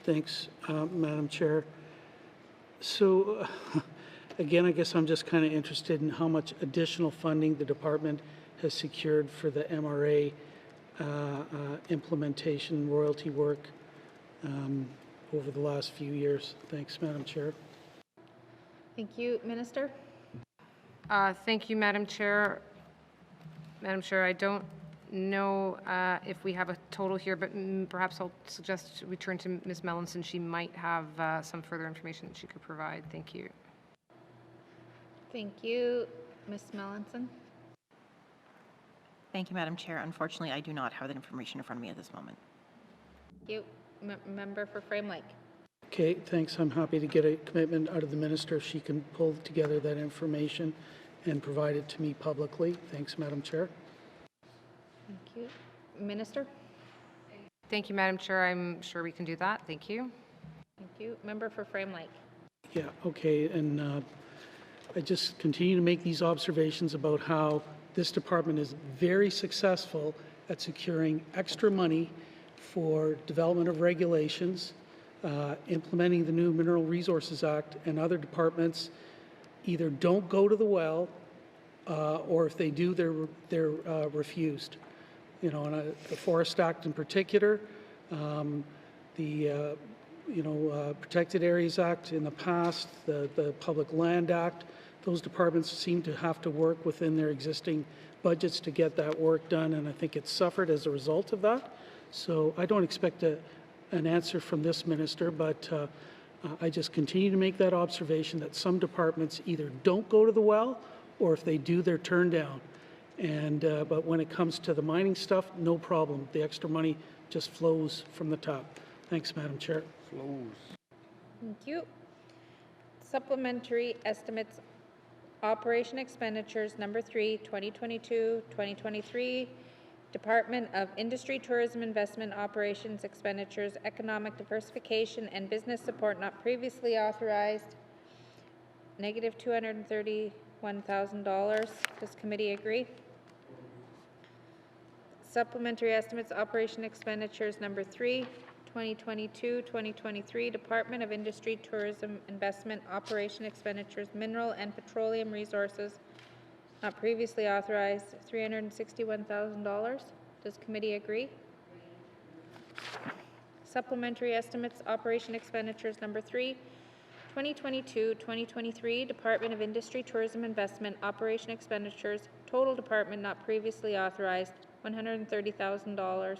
Speaker 13: Thanks, Madam Chair. So, again, I guess I'm just kind of interested in how much additional funding the department has secured for the MRA implementation royalty work over the last few years. Thanks, Madam Chair.
Speaker 16: Thank you. Minister?
Speaker 5: Thank you, Madam Chair. Madam Chair, I don't know if we have a total here, but perhaps I'll suggest we turn to Ms. Mellinson. She might have some further information that she could provide. Thank you.
Speaker 16: Thank you. Ms. Mellinson?
Speaker 20: Thank you, Madam Chair. Unfortunately, I do not have that information in front of me at this moment.
Speaker 16: Thank you. Member for Frame Lake.
Speaker 13: Okay, thanks. I'm happy to get a commitment out of the minister if she can pull together that information and provide it to me publicly. Thanks, Madam Chair.
Speaker 16: Thank you. Minister?
Speaker 5: Thank you, Madam Chair. I'm sure we can do that. Thank you.
Speaker 16: Thank you. Member for Frame Lake.
Speaker 13: Yeah, okay, and I just continue to make these observations about how this department is very successful at securing extra money for development of regulations, implementing the new Mineral Resources Act, and other departments either don't go to the well or if they do, they're refused. You know, and the Forest Act in particular, the Protected Areas Act in the past, the Public Land Act, those departments seem to have to work within their existing budgets to get that work done, and I think it's suffered as a result of that. So I don't expect an answer from this minister, but I just continue to make that observation that some departments either don't go to the well, or if they do, they're turned down. And but when it comes to the mining stuff, no problem. The extra money just flows from the top. Thanks, Madam Chair.
Speaker 11: Flows.
Speaker 16: Thank you. Supplementary estimates, operation expenditures number 3, 2022-2023, Department of Industry, Tourism, Investment, Operations Expenditures, Economic Diversification and Business Support not previously authorized, negative $231,000. Does committee agree? Supplementary estimates, operation expenditures number 3, 2022-2023, Department of Industry, Tourism, Investment, Operation Expenditures, Mineral and Petroleum Resources, not previously authorized, $361,000. Does committee agree? Supplementary estimates, operation expenditures number 3, 2022-2023, Department of Industry, Tourism, Investment, Operation Expenditures, total department not previously authorized, $130,000.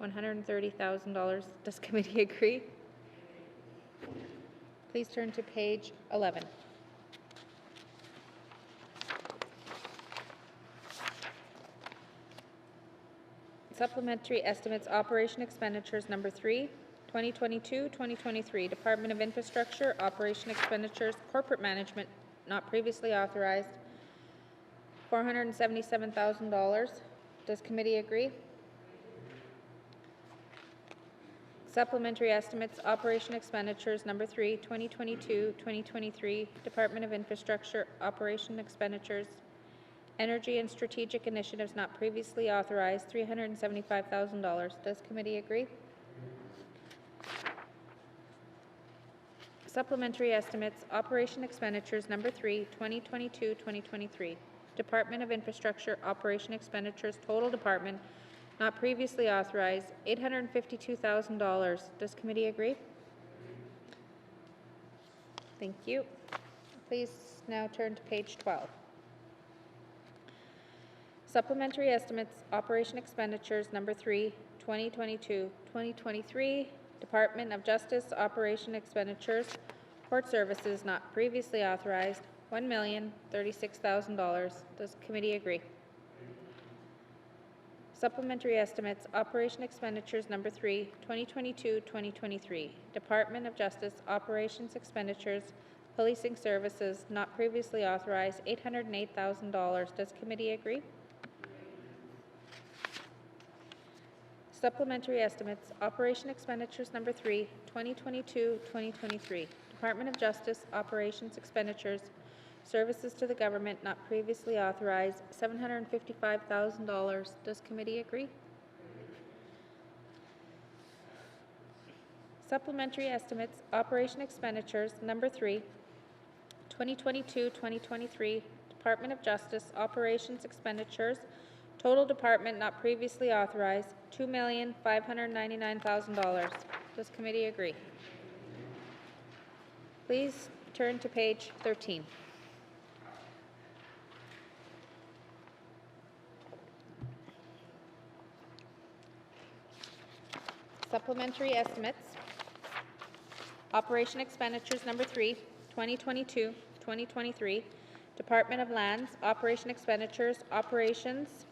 Speaker 16: $130,000. Does committee agree? Please turn to page 11. Supplementary estimates, operation expenditures number 3, 2022-2023, Department of Infrastructure, operation expenditures, corporate management not previously authorized, $477,000. Does committee agree? Supplementary estimates, operation expenditures number 3, 2022-2023, Department of Infrastructure, operation expenditures, energy and strategic initiatives not previously authorized, $375,000. Does committee agree? Supplementary estimates, operation expenditures number 3, 2022-2023, Department of Infrastructure, operation expenditures, total department not previously authorized, $852,000. Does committee agree? Thank you. Please now turn to page 12. Supplementary estimates, operation expenditures number 3, 2022-2023, Department of Justice, operation expenditures, court services not previously authorized, $1,036,000. Does committee agree? Supplementary estimates, operation expenditures number 3, 2022-2023. Department of Justice operations expenditures, policing services not previously authorized, $808,000. Does committee agree? Supplementary estimates, operation expenditures number 3, 2022-2023. Department of Justice operations expenditures, services to the government not previously authorized, $755,000. Does committee agree? Supplementary estimates, operation expenditures number 3, 2022-2023. Department of Justice operations expenditures, total department not previously authorized, $2,599,000. Does committee agree? Please turn to page 13. Supplementary estimates, operation expenditures number 3, 2022-2023. Department of Lands operation expenditures, operations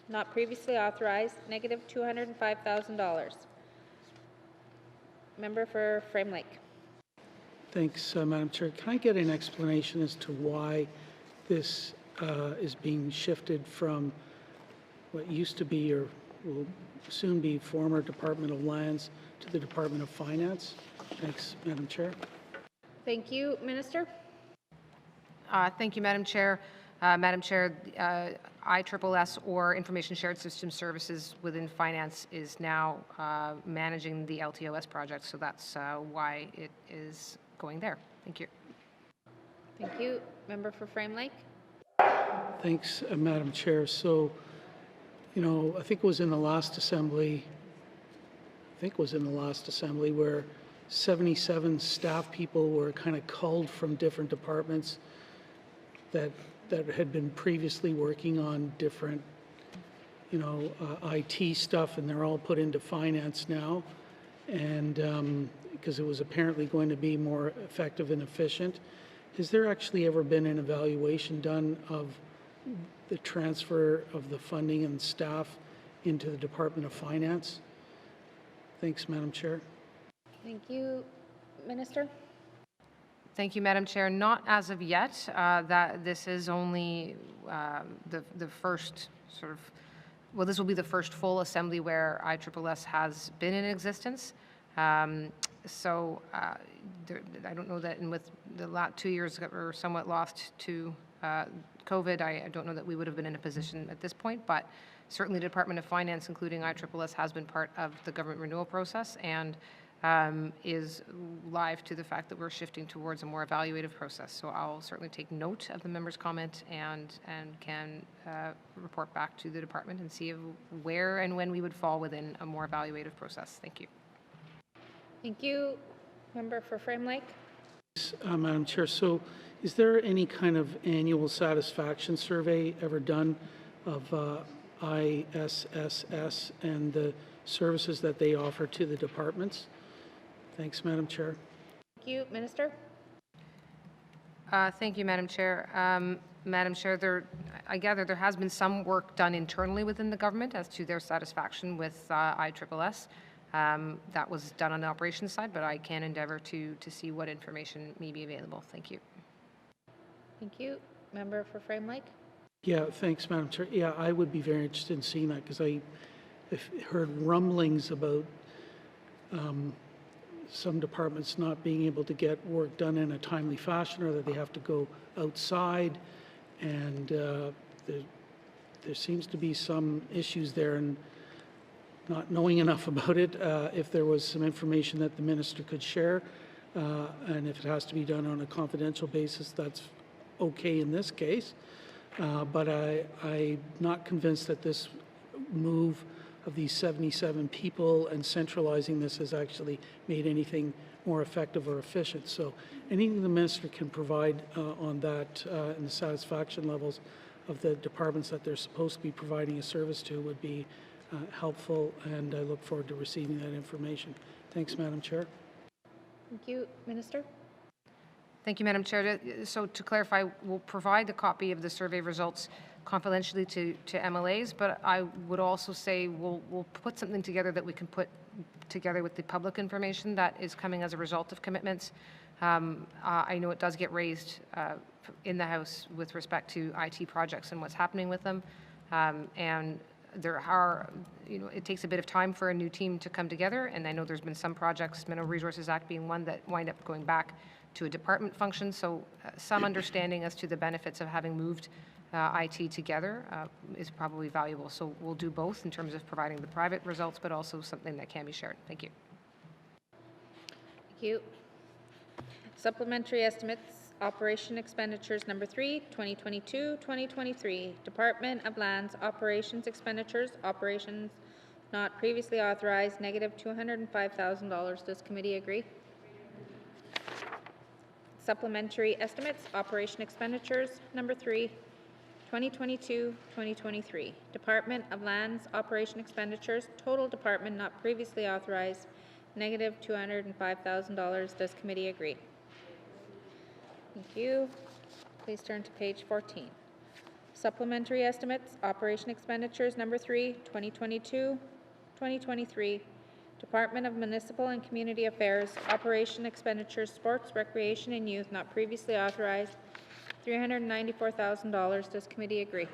Speaker 16: not previously authorized, negative $205,000. Member for Frame Lake.
Speaker 13: Thanks, Madam Chair. Can I get an explanation as to why this is being shifted from what used to be or will soon be former Department of Lands to the Department of Finance? Thanks, Madam Chair.
Speaker 16: Thank you, Minister.
Speaker 5: Thank you, Madam Chair. Madam Chair, ISSS, or Information Shared System Services within Finance, is now managing the LTOS project, so that's why it is going there. Thank you.
Speaker 16: Thank you. Member for Frame Lake.
Speaker 13: Thanks, Madam Chair. So, you know, I think it was in the last assembly, where 77 staff people were kind of culled from different departments that had been previously working on different, you know, IT stuff, and they're all put into finance now. And because it was apparently going to be more effective and efficient. Has there actually ever been an evaluation done of the transfer of the funding and staff into the Department of Finance? Thanks, Madam Chair.
Speaker 16: Thank you, Minister.
Speaker 5: Thank you, Madam Chair. Not as of yet. That this is only the first sort of, well, this will be the first full assembly where ISSS has been in existence. So I don't know that, and with the last 2 years that were somewhat lost to COVID, I don't know that we would have been in a position at this point, but certainly the Department of Finance, including ISSS, has been part of the government renewal process and is live to the fact that we're shifting towards a more evaluative process. So I'll certainly take note of the member's comment and can report back to the department and see where and when we would fall within a more evaluative process. Thank you.
Speaker 16: Thank you. Member for Frame Lake.
Speaker 13: Madam Chair, so is there any kind of annual satisfaction survey ever done of ISSS and the services that they offer to the departments? Thanks, Madam Chair.
Speaker 16: Thank you, Minister.
Speaker 5: Thank you, Madam Chair. Madam Chair, I gather there has been some work done internally within the government as to their satisfaction with ISSS. That was done on the operations side, but I can endeavor to see what information may be available. Thank you.
Speaker 16: Thank you. Member for Frame Lake.
Speaker 13: Yeah, thanks, Madam Chair. Yeah, I would be very interested in seeing that because I heard rumblings about some departments not being able to get work done in a timely fashion, or that they have to go outside, and there seems to be some issues there, and not knowing enough about it, if there was some information that the minister could share, and if it has to be done on a confidential basis, that's okay in this case. But I'm not convinced that this move of these 77 people and centralizing this has actually made anything more effective or efficient. So anything the minister can provide on that and the satisfaction levels of the departments that they're supposed to be providing a service to would be helpful, and I look forward to receiving that information. Thanks, Madam Chair.
Speaker 16: Thank you, Minister.
Speaker 5: Thank you, Madam Chair. So to clarify, we'll provide a copy of the survey results confidentially to MLAs, but I would also say we'll put something together that we can put together with the public information that is coming as a result of commitments. I know it does get raised in the House with respect to IT projects and what's happening with them. And there are, it takes a bit of time for a new team to come together. And I know there's been some projects, Mineral Resources Act being one, that wind up going back to a department function. So some understanding as to the benefits of having moved IT together is probably valuable. So we'll do both in terms of providing the private results, but also something that can be shared. Thank you.
Speaker 16: Thank you. Supplementary estimates, operation expenditures number 3, 2022-2023, Department of Lands operations expenditures, operations not previously authorized, negative $205,000. Does committee agree? Supplementary estimates, operation expenditures number 3, 2022-2023, Department of Lands operation expenditures, total department not previously authorized, negative $205,000. Does committee agree? Thank you. Please turn to page 14. Supplementary estimates, operation expenditures number 3, 2022-2023, Department of Municipal and Community Affairs, operation expenditures, sports, recreation, and youth not previously authorized, $394,000. Does committee agree?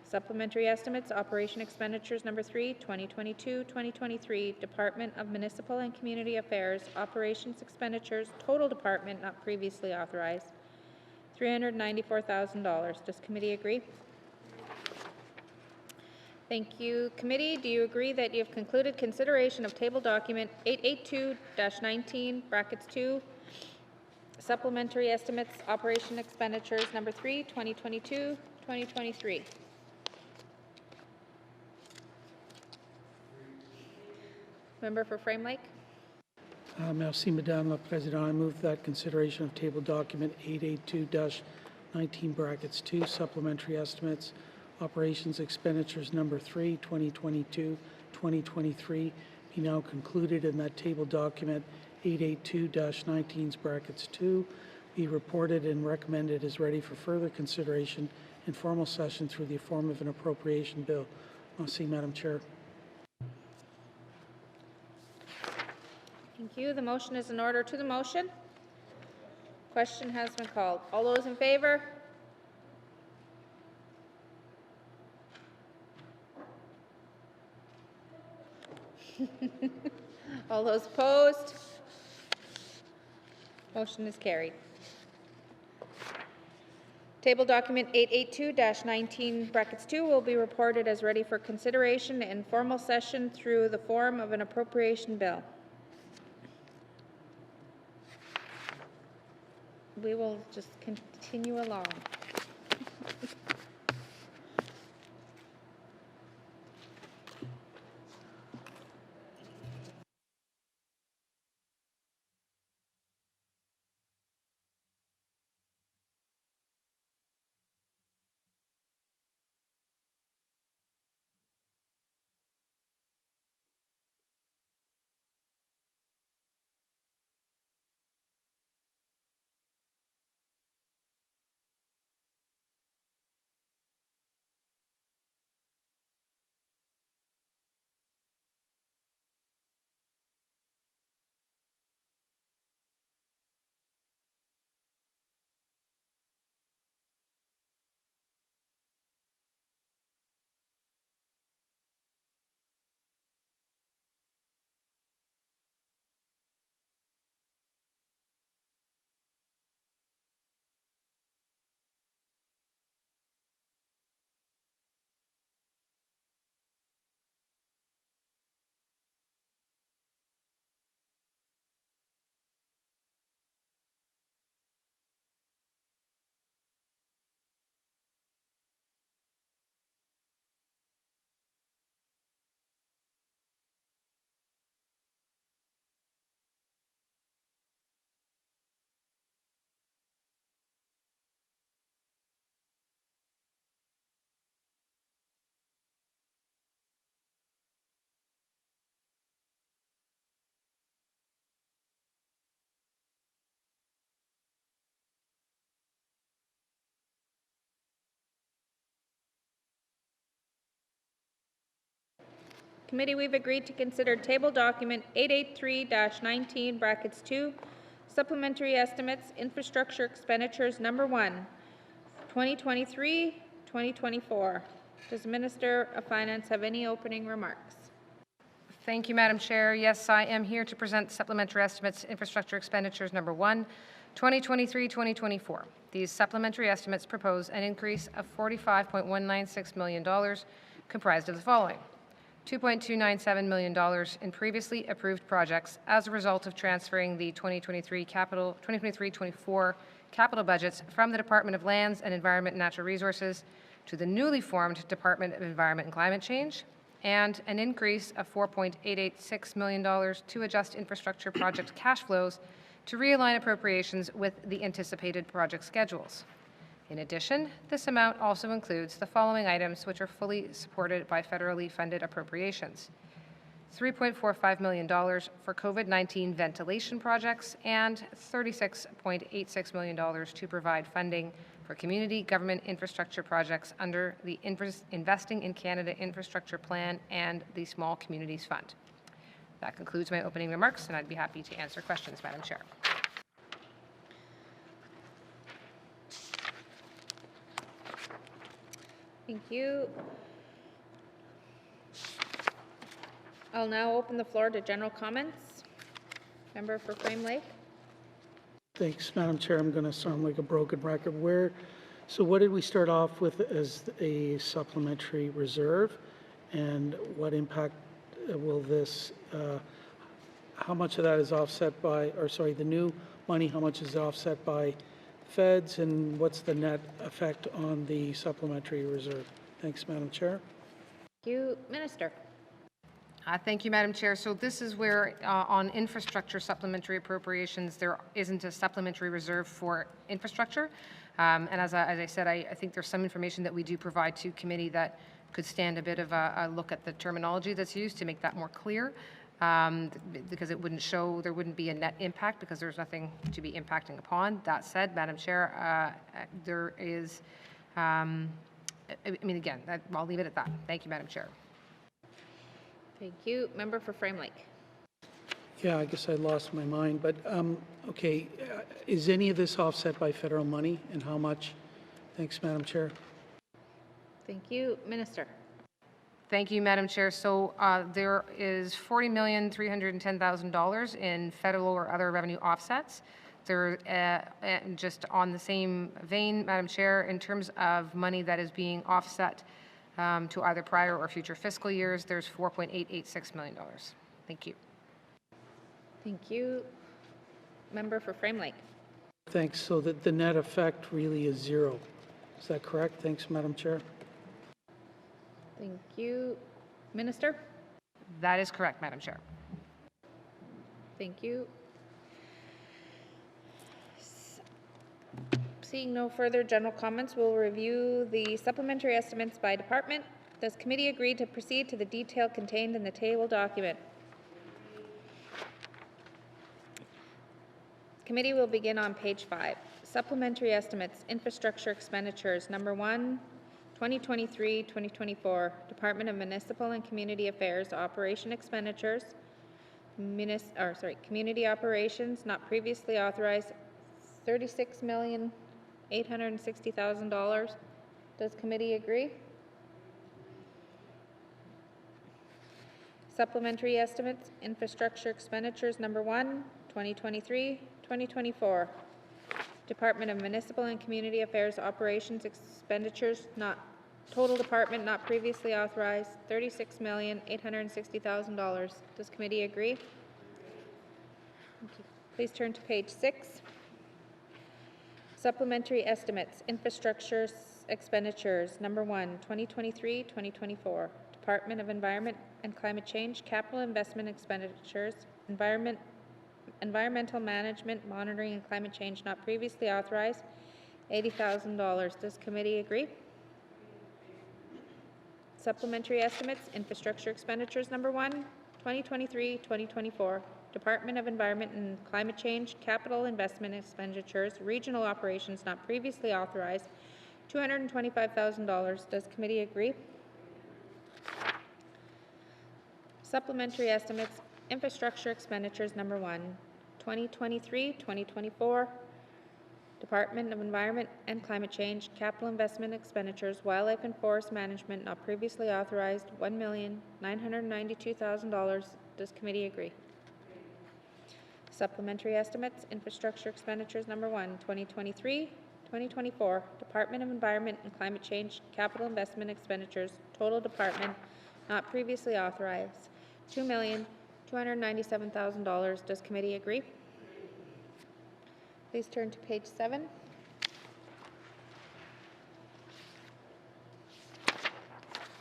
Speaker 16: Supplementary estimates, operation expenditures number 3, 2022-2023, Department of Municipal and Community Affairs, operations expenditures, total department not previously authorized, $394,000. Does committee agree? Thank you. Committee, do you agree that you have concluded consideration of table document 882-19, brackets 2, supplementary estimates, operation expenditures number 3, 2022-2023? Member for Frame Lake.
Speaker 13: Merci, Madame la Présidente. I move that consideration of table document 882-19 brackets 2, supplementary estimates, operations expenditures number 3, 2022-2023 be now concluded, and that table document 882-19 brackets 2 be reported and recommended as ready for further consideration in formal session through the form of an appropriation bill. Merci, Madam Chair.
Speaker 16: Thank you. The motion is in order to the motion. Question has been called. All those in favor? All those opposed? Motion is carried. Table document 882-19 brackets 2 will be reported as ready for consideration in formal session through the form of an appropriation bill. We will just continue along. committee, we've agreed to consider table document 883-19 brackets 2, supplementary estimates, infrastructure expenditures number 1, 2023-2024. Does the Minister of Finance have any opening remarks?
Speaker 5: Thank you, Madam Chair. Yes, I am here to present supplementary estimates, infrastructure expenditures number 1, 2023-2024. These supplementary estimates propose an increase of $45.196 million, comprised of the following: $2.297 million in previously approved projects as a result of transferring the 2023-24 capital budgets from the Department of Lands and Environment and Natural Resources to the newly formed Department of Environment and Climate Change, and an increase of $4.886 million to adjust infrastructure project cash flows to realign appropriations with the anticipated project schedules. In addition, this amount also includes the following items, which are fully supported by federally funded appropriations: $3.45 million for COVID-19 ventilation projects and $36.86 million to provide funding for community government infrastructure projects under the Investing in Canada Infrastructure Plan and the Small Communities Fund. That concludes my opening remarks, and I'd be happy to answer questions, Madam Chair.
Speaker 16: Thank you. I'll now open the floor to general comments. Member for Frame Lake.
Speaker 13: Thanks, Madam Chair. I'm going to sound like a broken record. So what did we start off with as a supplementary reserve, and what impact will this, how much of that is offset by, the new money, how much is offset by feds, and what's the net effect on the supplementary reserve? Thanks, Madam Chair.
Speaker 16: Thank you. Minister.
Speaker 5: Thank you, Madam Chair. So this is where on infrastructure supplementary appropriations, there isn't a supplementary reserve for infrastructure. And as I said, I think there's some information that we do provide to committee that could stand a bit of a look at the terminology that's used to make that more clear, because it wouldn't show, there wouldn't be a net impact because there's nothing to be impacting upon. That said, Madam Chair, there is, I mean, again, I'll leave it at that. Thank you, Madam Chair.
Speaker 16: Thank you. Member for Frame Lake.
Speaker 13: Yeah, I guess I lost my mind, but okay, is any of this offset by federal money, and how much? Thanks, Madam Chair.
Speaker 16: Thank you. Minister.
Speaker 5: Thank you, Madam Chair. So there is $40,310,000 in federal or other revenue offsets. There, just on the same vein, Madam Chair, in terms of money that is being offset to either prior or future fiscal years, there's $4.886 million. Thank you.
Speaker 16: Thank you. Member for Frame Lake.
Speaker 13: Thanks. So that the net effect really is zero. Is that correct? Thanks, Madam Chair.
Speaker 16: Thank you. Minister.
Speaker 5: That is correct, Madam Chair.
Speaker 16: Thank you. Seeing no further general comments, we'll review the supplementary estimates by department. Does committee agree to proceed to the detail contained in the table document? Committee will begin on page 5. Supplementary estimates, infrastructure expenditures, number 1, 2023-2024, Department of Municipal and Community Affairs operation expenditures, community operations not previously authorized, $36,860,000. Does committee agree? Supplementary estimates, infrastructure expenditures, number 1, 2023-2024, Department of Municipal and Community Affairs operations expenditures not total department not previously authorized, $36,860,000. Does committee agree? Please turn to page 6. Supplementary estimates, infrastructure expenditures, number 1, 2023-2024, Department of Environment and Climate Change, capital investment expenditures, environmental management, monitoring and climate change not previously authorized, $80,000. Does committee agree? Supplementary estimates, infrastructure expenditures, number 1, 2023-2024, Department of Environment and Climate Change, capital investment expenditures, regional operations not previously authorized, $225,000. Does committee agree? Supplementary estimates, infrastructure expenditures number 1, 2023-2024, Department of Environment and Climate Change, capital investment expenditures, wildlife and forest management not previously authorized, $1,992,000. Does committee agree? Supplementary estimates, infrastructure expenditures number 1, 2023-2024, Department of Environment and Climate Change, capital investment expenditures, total department not previously authorized, $2,297,000. Does committee agree? Please turn to page 7.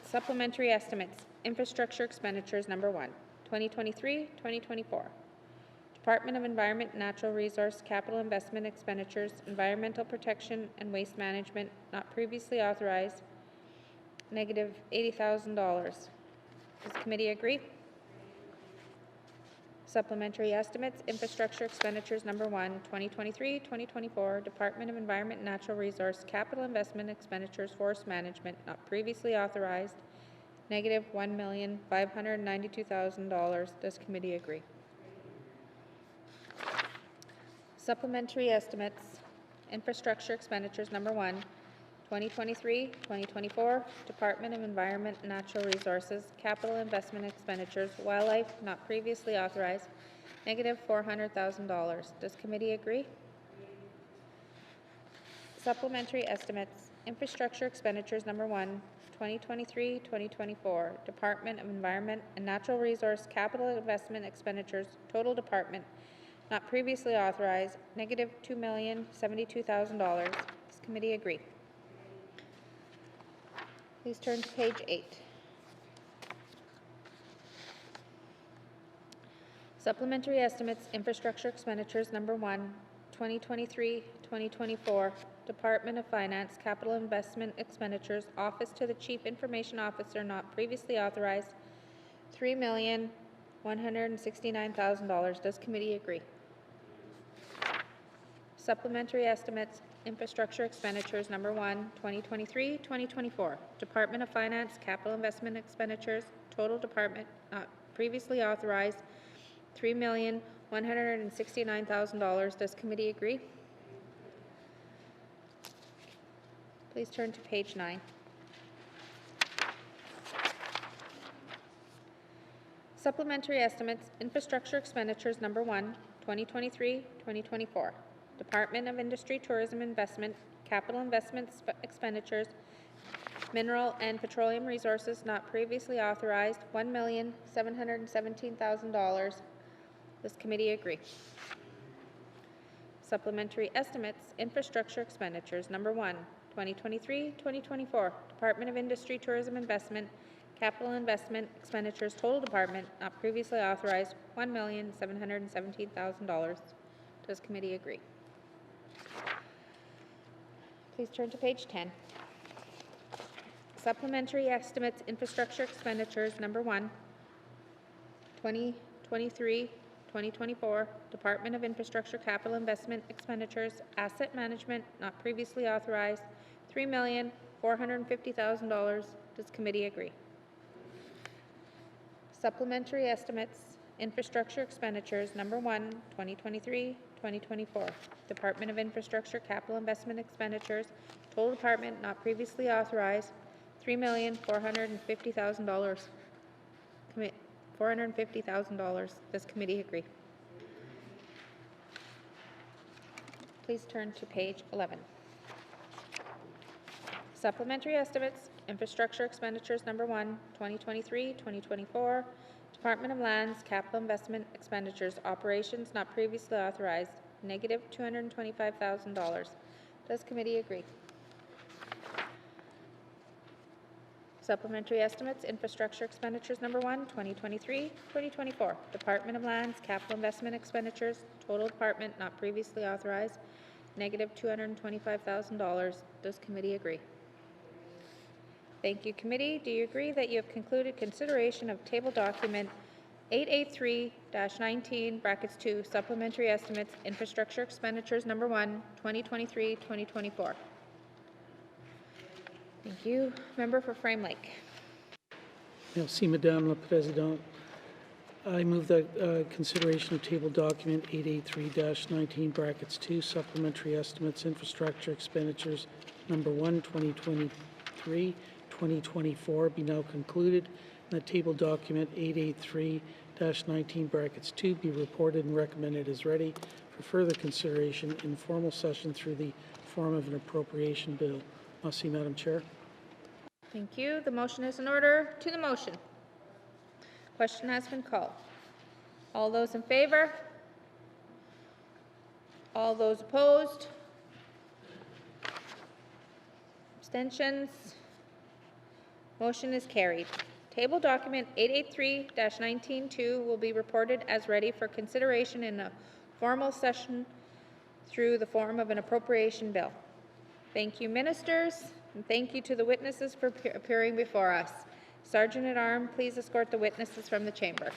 Speaker 16: Supplementary estimates, infrastructure expenditures number 1, 2023-2024. Department of Environment and Natural Resource capital investment expenditures, environmental protection and waste management not previously authorized, negative $80,000. Does committee agree? Supplementary estimates, infrastructure expenditures number 1, 2023-2024, Department of Environment and Natural Resource capital investment expenditures, forest management not previously authorized, negative $1,592,000. Does committee agree? Supplementary estimates, infrastructure expenditures number 1, 2023-2024, Department of Environment and Natural Resources, capital investment expenditures, wildlife not previously authorized, negative $400,000. Does committee agree? Supplementary estimates, infrastructure expenditures number 1, 2023-2024, Department of Environment and Natural Resource, capital investment expenditures, total department not previously authorized, negative $2,072,000. Does committee agree? Please turn to page 8. Supplementary estimates, infrastructure expenditures number 1, 2023-2024, Department of Finance, capital investment expenditures, office to the Chief Information Officer not previously authorized, $3,169,000. Does committee agree? Supplementary estimates, infrastructure expenditures number 1, 2023-2024, Department of Finance, capital investment expenditures, total department not previously authorized, $3,169,000. Does committee agree? Please turn to page 9. Supplementary estimates, infrastructure expenditures number 1, 2023-2024, Department of Industry, Tourism, Investment, capital investment expenditures, mineral and petroleum resources not previously authorized, $1,717,000. Does committee agree? Supplementary estimates, infrastructure expenditures number 1, 2023-2024, Department of Industry, Tourism, Investment, capital investment expenditures, total department not previously authorized, $1,717,000. Does committee agree? Please turn to page 10. Supplementary estimates, infrastructure expenditures number 1, 2023-2024, Department of Infrastructure capital investment expenditures, asset management not previously authorized, $3,450,000. Does committee agree? Supplementary estimates, infrastructure expenditures number 1, 2023-2024, Department of Infrastructure capital investment expenditures, total department not previously authorized, $3,450,000. $450,000. Does committee agree? Please turn to page 11. Supplementary estimates, infrastructure expenditures number 1, 2023-2024, Department of Lands, capital investment expenditures, operations not previously authorized, negative $225,000. Does committee agree? Supplementary estimates, infrastructure expenditures number 1, 2023-2024, Department of Lands, capital investment expenditures, total department not previously authorized, negative $225,000. Does committee agree? Thank you, committee. Do you agree that you have concluded consideration of table document 883-19, supplementary estimates, infrastructure expenditures number 1, 2023-2024? Thank you. Member for Frame Lake.
Speaker 13: Merci, Madame la Présidente. I move that consideration of table document 883-19 brackets 2 supplementary estimates infrastructure expenditures number 1 2023-2024 be now concluded, and that table document 883-19 brackets 2 be reported and recommended as ready for further consideration in formal session through the form of an appropriation bill. Merci, Madam Chair.
Speaker 16: Thank you. The motion is in order. To the motion. Question has been called. All those in favor? All those opposed? Abstentions? Motion is carried. Table document 883-19-2 will be reported as ready for consideration in a formal session through the form of an appropriation bill. Thank you, ministers, and thank you to the witnesses for appearing before us. Sergeant at Arms, please escort the witnesses from the chamber.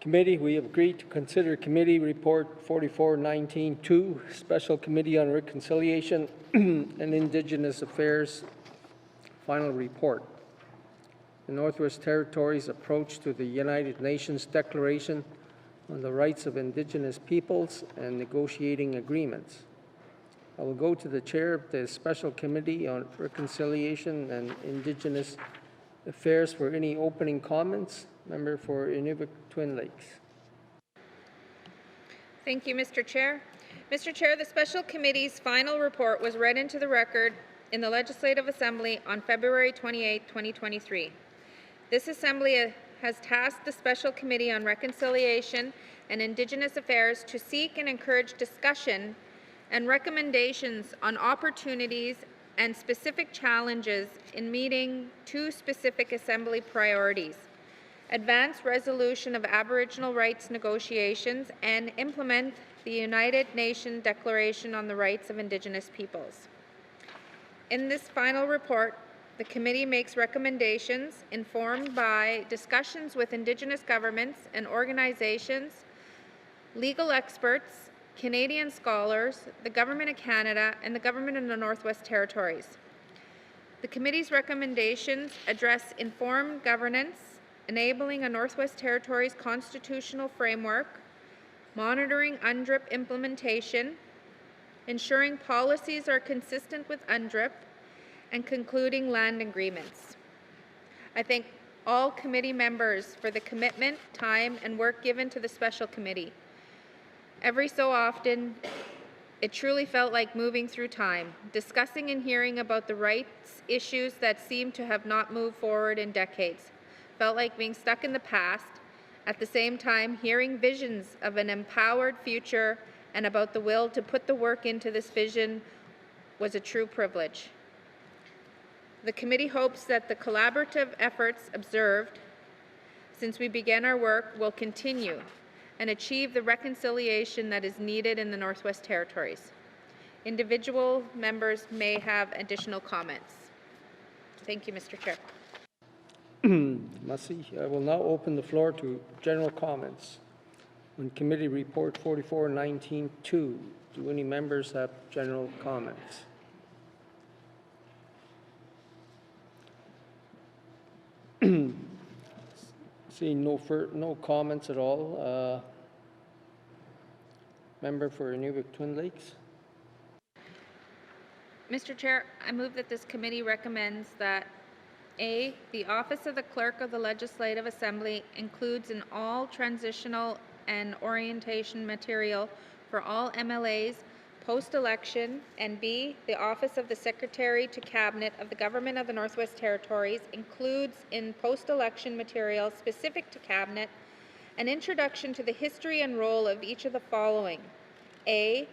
Speaker 21: Committee, we have agreed to consider Committee Report 4419-2, Special Committee on Reconciliation and Indigenous Affairs Final Report. The Northwest Territories' approach to the United Nations Declaration on the rights of Indigenous peoples and negotiating agreements. I will go to the chair of the Special Committee on Reconciliation and Indigenous Affairs for any opening comments. Member for Inuvik Twin Lakes.
Speaker 16: Thank you, Mr. Chair. Mr. Chair, the Special Committee's final report was read into the record in the Legislative Assembly on February 28, 2023. This Assembly has tasked the Special Committee on Reconciliation and Indigenous Affairs to seek and encourage discussion and recommendations on opportunities and specific challenges in meeting two specific Assembly priorities: advance resolution of Aboriginal rights negotiations and implement the United Nations Declaration on the Rights of Indigenous Peoples. In this final report, the committee makes recommendations informed by discussions with Indigenous governments and organizations, legal experts, Canadian scholars, the Government of Canada, and the Government of the Northwest Territories. The committee's recommendations address informed governance, enabling a Northwest Territories constitutional framework, monitoring UNDRIP implementation, ensuring policies are consistent with UNDRIP, and concluding land agreements. I thank all committee members for the commitment, time, and work given to the Special Committee. Every so often, it truly felt like moving through time, discussing and hearing about the rights issues that seem to have not moved forward in decades. Felt like being stuck in the past, at the same time hearing visions of an empowered future and about the will to put the work into this vision was a true privilege. The committee hopes that the collaborative efforts observed since we began our work will continue and achieve the reconciliation that is needed in the Northwest Territories. Individual members may have additional comments. Thank you, Mr. Chair.
Speaker 21: Masi, I will now open the floor to general comments on Committee Report 44-19-2. Do any members have general comments? Seeing no comments at all. Member for Inuvik Twin Lakes.
Speaker 16: Mr. Chair, I move that this committee recommends that A, the Office of the Clerk of the Legislative Assembly includes in all transitional and orientation material for all MLAs post-election, and B, the Office of the Secretary to Cabinet of the Government of the Northwest Territories includes in post-election material specific to Cabinet an introduction to the history and role of each of the following: A,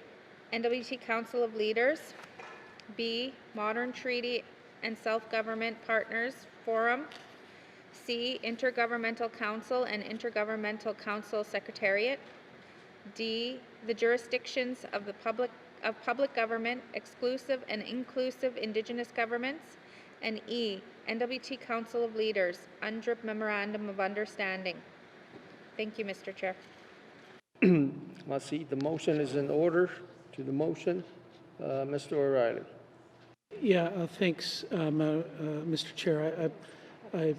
Speaker 16: NWT Council of Leaders; B, Modern Treaty and Self-Government Partners Forum; C, Intergovernmental Council and Intergovernmental Council Secretariat; D, the jurisdictions of the public government, exclusive and inclusive Indigenous governments; and E, NWT Council of Leaders, UNDRIP Memorandum of Understanding. Thank you, Mr. Chair.
Speaker 21: Masi, the motion is in order. To the motion, Mr. O'Reilly.
Speaker 13: Yeah, thanks, Mr. Chair. I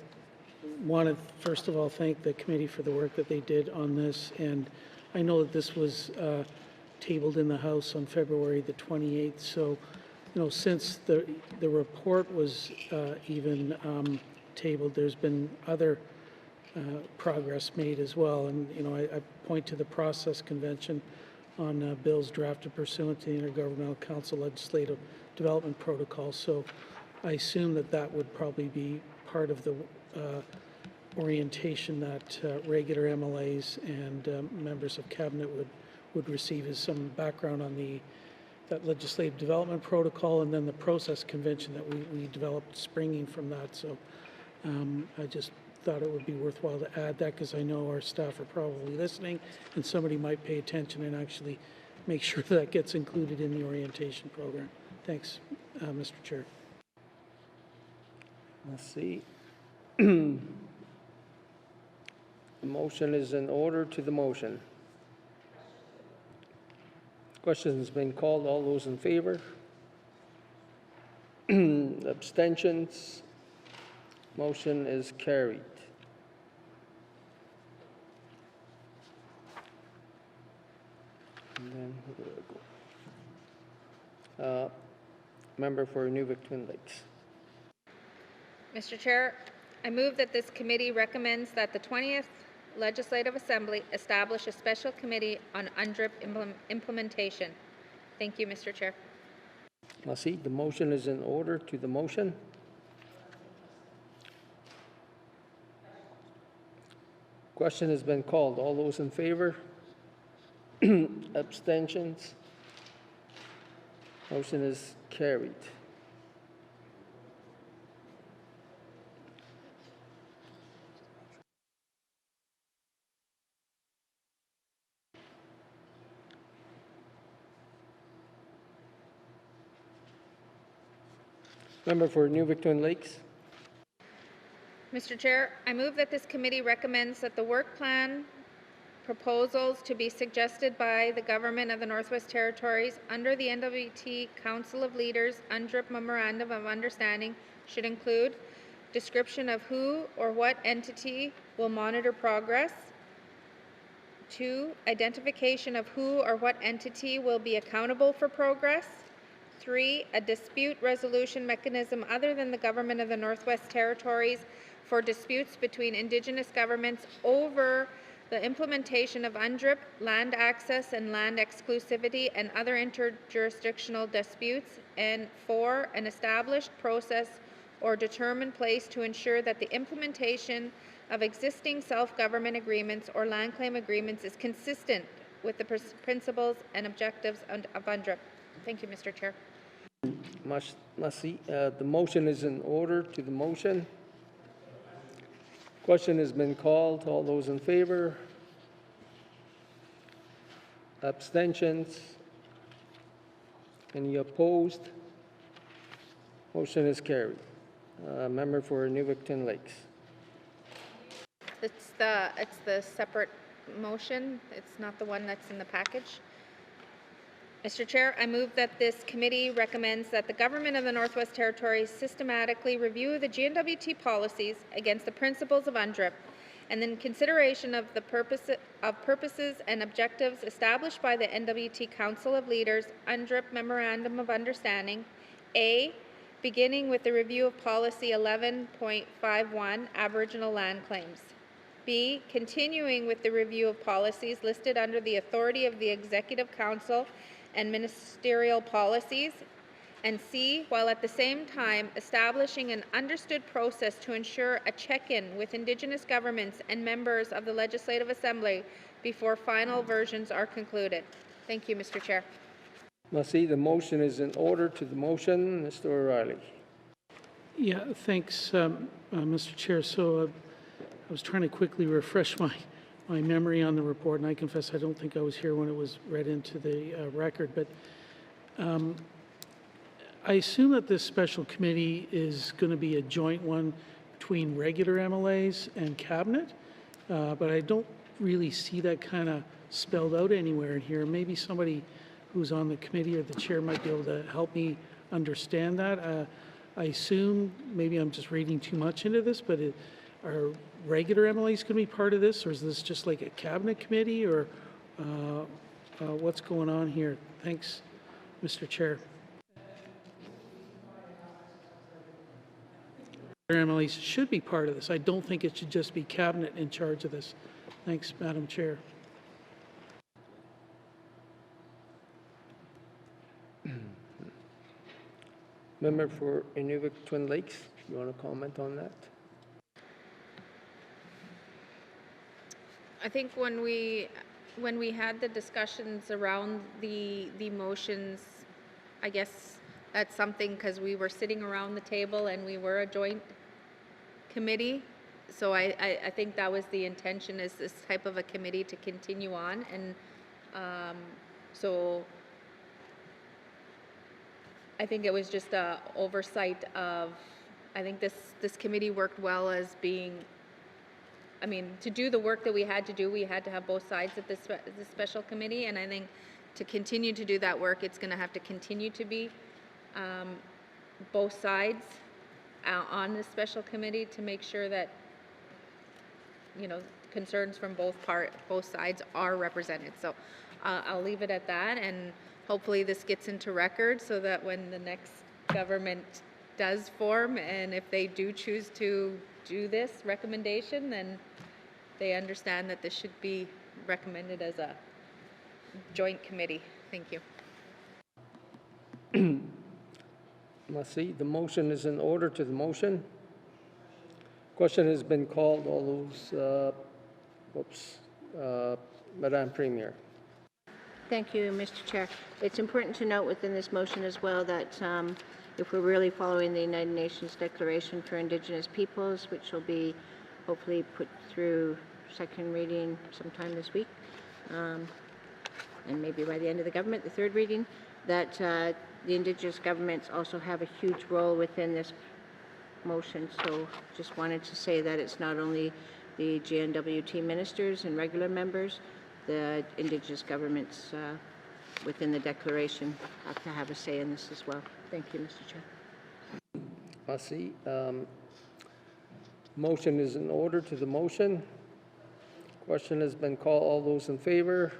Speaker 13: want to first of all thank the committee for the work that they did on this, and I know that this was tabled in the House on February the 28th. So, since the report was even tabled, there's been other progress made as well. And I point to the process convention on bills drafted pursuant to the Intergovernmental Council Legislative Development Protocol. So I assume that would probably be part of the orientation that regular MLAs and members of cabinet would receive, as some background on that legislative development protocol, and then the process convention that we developed springing from that. So I just thought it would be worthwhile to add that, because I know our staff are probably listening and somebody might pay attention and actually make sure that gets included in the orientation program. Thanks, Mr. Chair.
Speaker 21: Let's see. The motion is in order. To the motion. Question has been called. All those in favor? Abstentions? Motion is carried. Member for Inuvik Twin Lakes.
Speaker 16: Mr. Chair, I move that this committee recommends that the 20th Legislative Assembly establish a special committee on UNDRIP implementation. Thank you, Mr. Chair.
Speaker 21: Merci. The motion is in order to the motion. Question has been called. All those in favor? Abstentions? Motion is carried. Member for Inuvik Twin Lakes.
Speaker 16: Mr. Chair, I move that this committee recommends that the work plan proposals to be suggested by the Government of the Northwest Territories under the NWT Council of Leaders UNDRIP Memorandum of Understanding should include description of who or what entity will monitor progress. 2, identification of who or what entity will be accountable for progress. 3, a dispute resolution mechanism other than the Government of the Northwest Territories for disputes between Indigenous governments over the implementation of UNDRIP, land access and land exclusivity, and other interjurisdictional disputes. And 4, an established process or determined place to ensure that the implementation of existing self-government agreements or land claim agreements is consistent with the principles and objectives of UNDRIP. Thank you, Mr. Chair.
Speaker 21: Merci. The motion is in order to the motion. Question has been called. All those in favor? Abstentions? Any opposed? Motion is carried. Member for Inuvik Twin Lakes.
Speaker 16: It's the separate motion. It's not the one that's in the package. Mr. Chair, I move that this committee recommends that the Government of the Northwest Territories systematically review the GNWT policies against the principles of UNDRIP, and in consideration of the purposes and objectives established by the NWT Council of Leaders UNDRIP Memorandum of Understanding, A, beginning with the review of Policy 11.51, Aboriginal Land Claims. B, continuing with the review of policies listed under the authority of the Executive Council and ministerial policies, and C, while at the same time establishing an understood process to ensure a check-in with Indigenous governments and members of the Legislative Assembly before final versions are concluded. Thank you, Mr. Chair.
Speaker 21: Merci. The motion is in order to the motion. Mr. O'Reilly.
Speaker 13: Yeah, thanks, Mr. Chair. So I was trying to quickly refresh my memory on the report, and I confess I don't think I was here when it was read into the record, but I assume that this special committee is going to be a joint one between regular MLAs and cabinet, but I don't really see that kind of spelled out anywhere in here. Maybe somebody who's on the committee or the chair might be able to help me understand that. I assume, maybe I'm just reading too much into this, but are regular MLAs going to be part of this, or is this just like a cabinet committee, or what's going on here? Thanks, Mr. Chair. MLAs should be part of this. I don't think it should just be cabinet in charge of this. Thanks, Madam Chair.
Speaker 21: Member for Inuvik Twin Lakes, you want to comment on that?
Speaker 16: I think when we had the discussions around the motions, I guess that's something, because we were sitting around the table and we were a joint committee. So I think that was the intention, is this type of a committee to continue on. And so I think it was just a oversight of, I think this committee worked well as being, I mean, to do the work that we had to do, we had to have both sides of this special committee, and I think to continue to do that work, it's going to have to continue to be both sides on this special committee to make sure that, you know, concerns from both sides are represented. So I'll leave it at that, and hopefully this gets into record so that when the next government does form, and if they do choose to do this recommendation, then they understand that this should be recommended as a joint committee. Thank you.
Speaker 21: Let's see, the motion is in order to the motion. Question has been called. All those, Madam Premier.
Speaker 4: Thank you, Mr. Chair. It's important to note within this motion as well that if we're really following the United Nations Declaration for Indigenous Peoples, which will be hopefully put through second reading sometime this week, and maybe by the end of the government, the third reading, that the Indigenous governments also have a huge role within this motion. So just wanted to say that it's not only the GNWT ministers and regular members, the Indigenous governments within the declaration have to have a say in this as well. Thank you, Mr. Chair.
Speaker 21: I see. Motion is in order to the motion. Question has been called. All those in favor?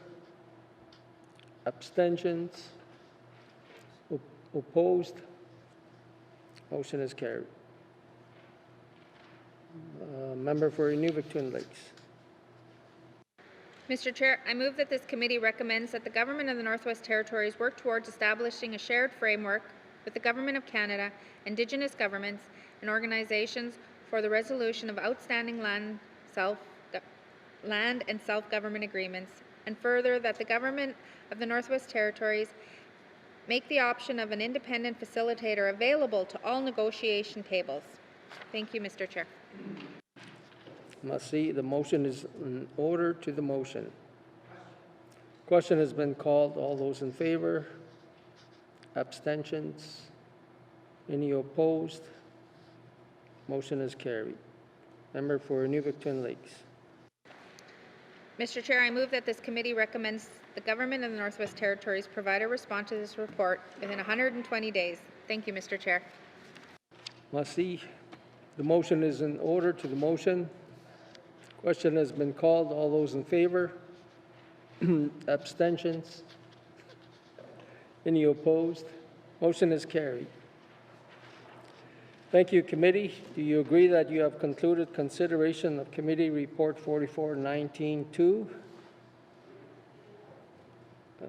Speaker 21: Abstentions? Opposed? Motion is carried. Member for Inuvialuktun Lakes.
Speaker 16: Mr. Chair, I move that this committee recommends that the Government of the Northwest Territories work towards establishing a shared framework with the Government of Canada, Indigenous governments, and organizations for the resolution of outstanding land and self-government agreements, and further that the Government of the Northwest Territories make the option of an independent facilitator available to all negotiation tables. Thank you, Mr. Chair.
Speaker 21: Must see, the motion is in order to the motion. Question has been called. All those in favor? Abstentions? Any opposed? Motion is carried. Member for Inuvialuktun Lakes.
Speaker 16: Mr. Chair, I move that this committee recommends the Government of the Northwest Territories provide a response to this report within 120 days. Thank you, Mr. Chair.
Speaker 21: Must see, the motion is in order to the motion. Question has been called. All those in favor? Abstentions? Any opposed? Motion is carried. Thank you, committee. Do you agree that you have concluded consideration of Committee Report 44-19-2?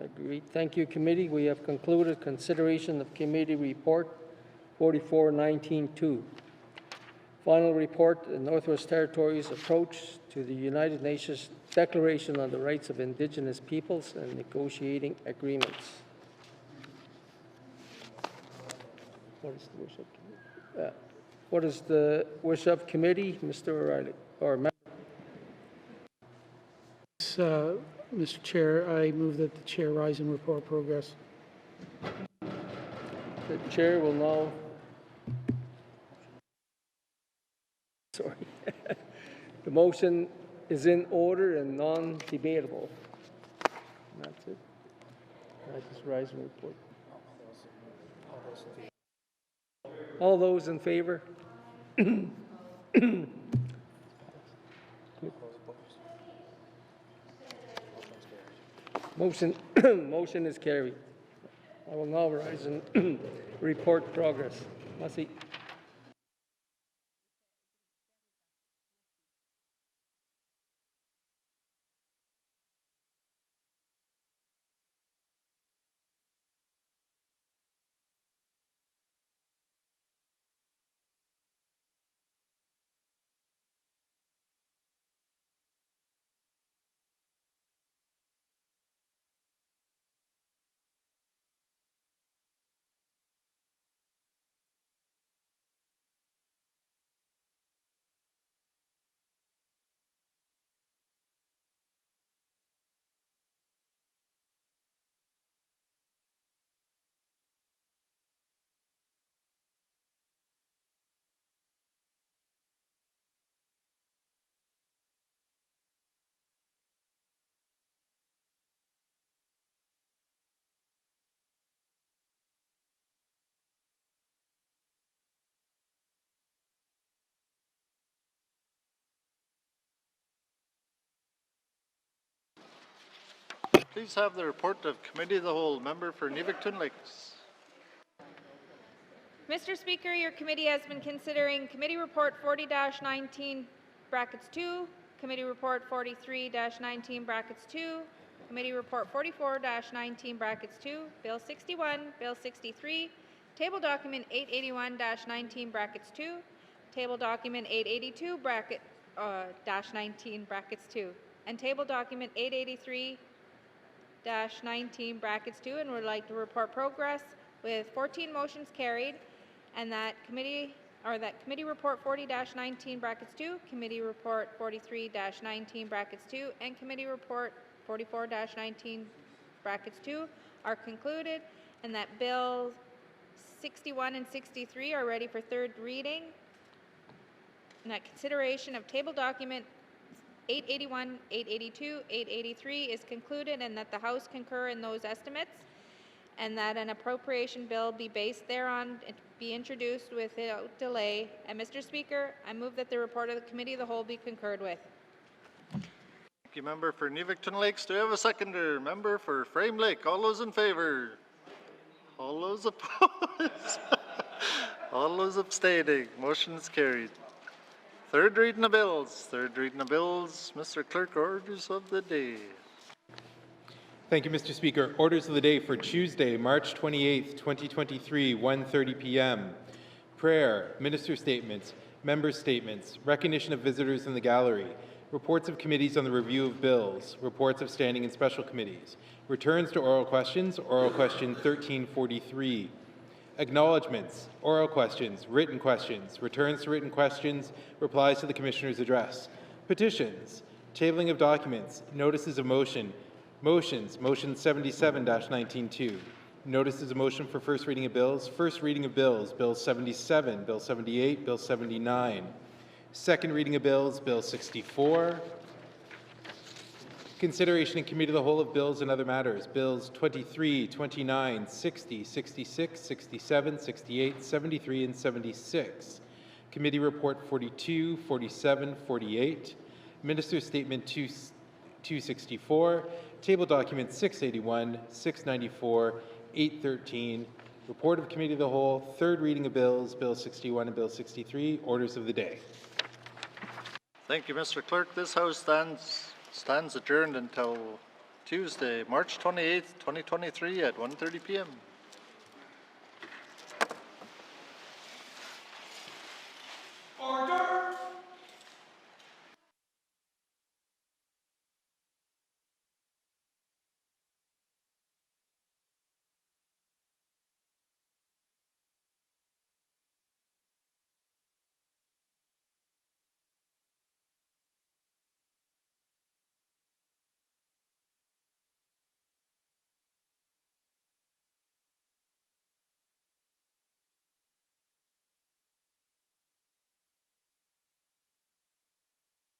Speaker 21: Agreed. Thank you, committee. We have concluded consideration of Committee Report 44-19-2. Final report, the Northwest Territories' approach to the United Nations Declaration on the Rights of Indigenous Peoples and negotiating agreements. What is the wish of committee? Mr. O'Reilly, or member?
Speaker 13: Mr. Chair, I move that the chair rise and report progress.
Speaker 21: The chair will now. Sorry. The motion is in order and non-debatable. That's it. I just rise and report. All those in favor? Motion is carried. I will now rise and report progress. Masi.
Speaker 2: Please have the report of Committee of the Whole. Member for Inuvialuktun Lakes.
Speaker 16: Mr. Speaker, your committee has been considering Committee Report 40-19 brackets 2, Committee Report 43-19 brackets 2, Committee Report 44-19 brackets 2, Bill 61, Bill 63, Table Document 881-19 brackets 2, Table Document 882 -19 brackets 2, and Table Document 883-19 brackets 2, and would like to report progress with 14 motions carried, and that Committee Report 40-19 brackets 2, Committee Report 43-19 brackets 2, and Committee Report 44-19 brackets 2 are concluded, and that Bills 61 and 63 are ready for third reading, and that consideration of Table Document 881, 882, 883 is concluded, and that the House concur in those estimates, and that an appropriation bill be based thereon and be introduced without delay. And Mr. Speaker, I move that the report of the Committee of the Whole be concurred with.
Speaker 2: Thank you, Member for Inuvialuktun Lakes. Do we have a seconder? Member for Frame Lake. All those in favor? All those opposed? All those abstaining. Motion is carried. Third reading of bills. Third reading of bills. Mr. Clerk, orders of the day.
Speaker 10: Thank you, Mr. Speaker. Orders of the day for Tuesday, March 28th, 2023, 1:30 p.m. Prayer, minister statements, member statements, recognition of visitors in the gallery, reports of committees on the review of bills, reports of standing and special committees, returns to oral questions, oral question 1343, acknowledgements, oral questions, returns to written questions, replies to the Commissioner's address, petitions, tabling of documents, notices of motion, motions, motion 77-19-2, notices of motion for first reading of bills, first reading of bills, Bill 77, Bill 78, Bill 79, second reading of bills, Bill 64, consideration in Committee of the Whole of bills and other matters, Bills 23, 29, 60, 66, 67, 68, 73, and 76, Committee Report 42, 47, 48, Minister's Statement 264, Table Document 681, 694, 813, Report of Committee of the Whole, third reading of bills, Bill 61 and Bill 63, orders of the day.
Speaker 2: Thank you, Mr. Clerk. This House stands adjourned until Tuesday, March 28th, 2023 at 1:30 p.m.
Speaker 22: Order!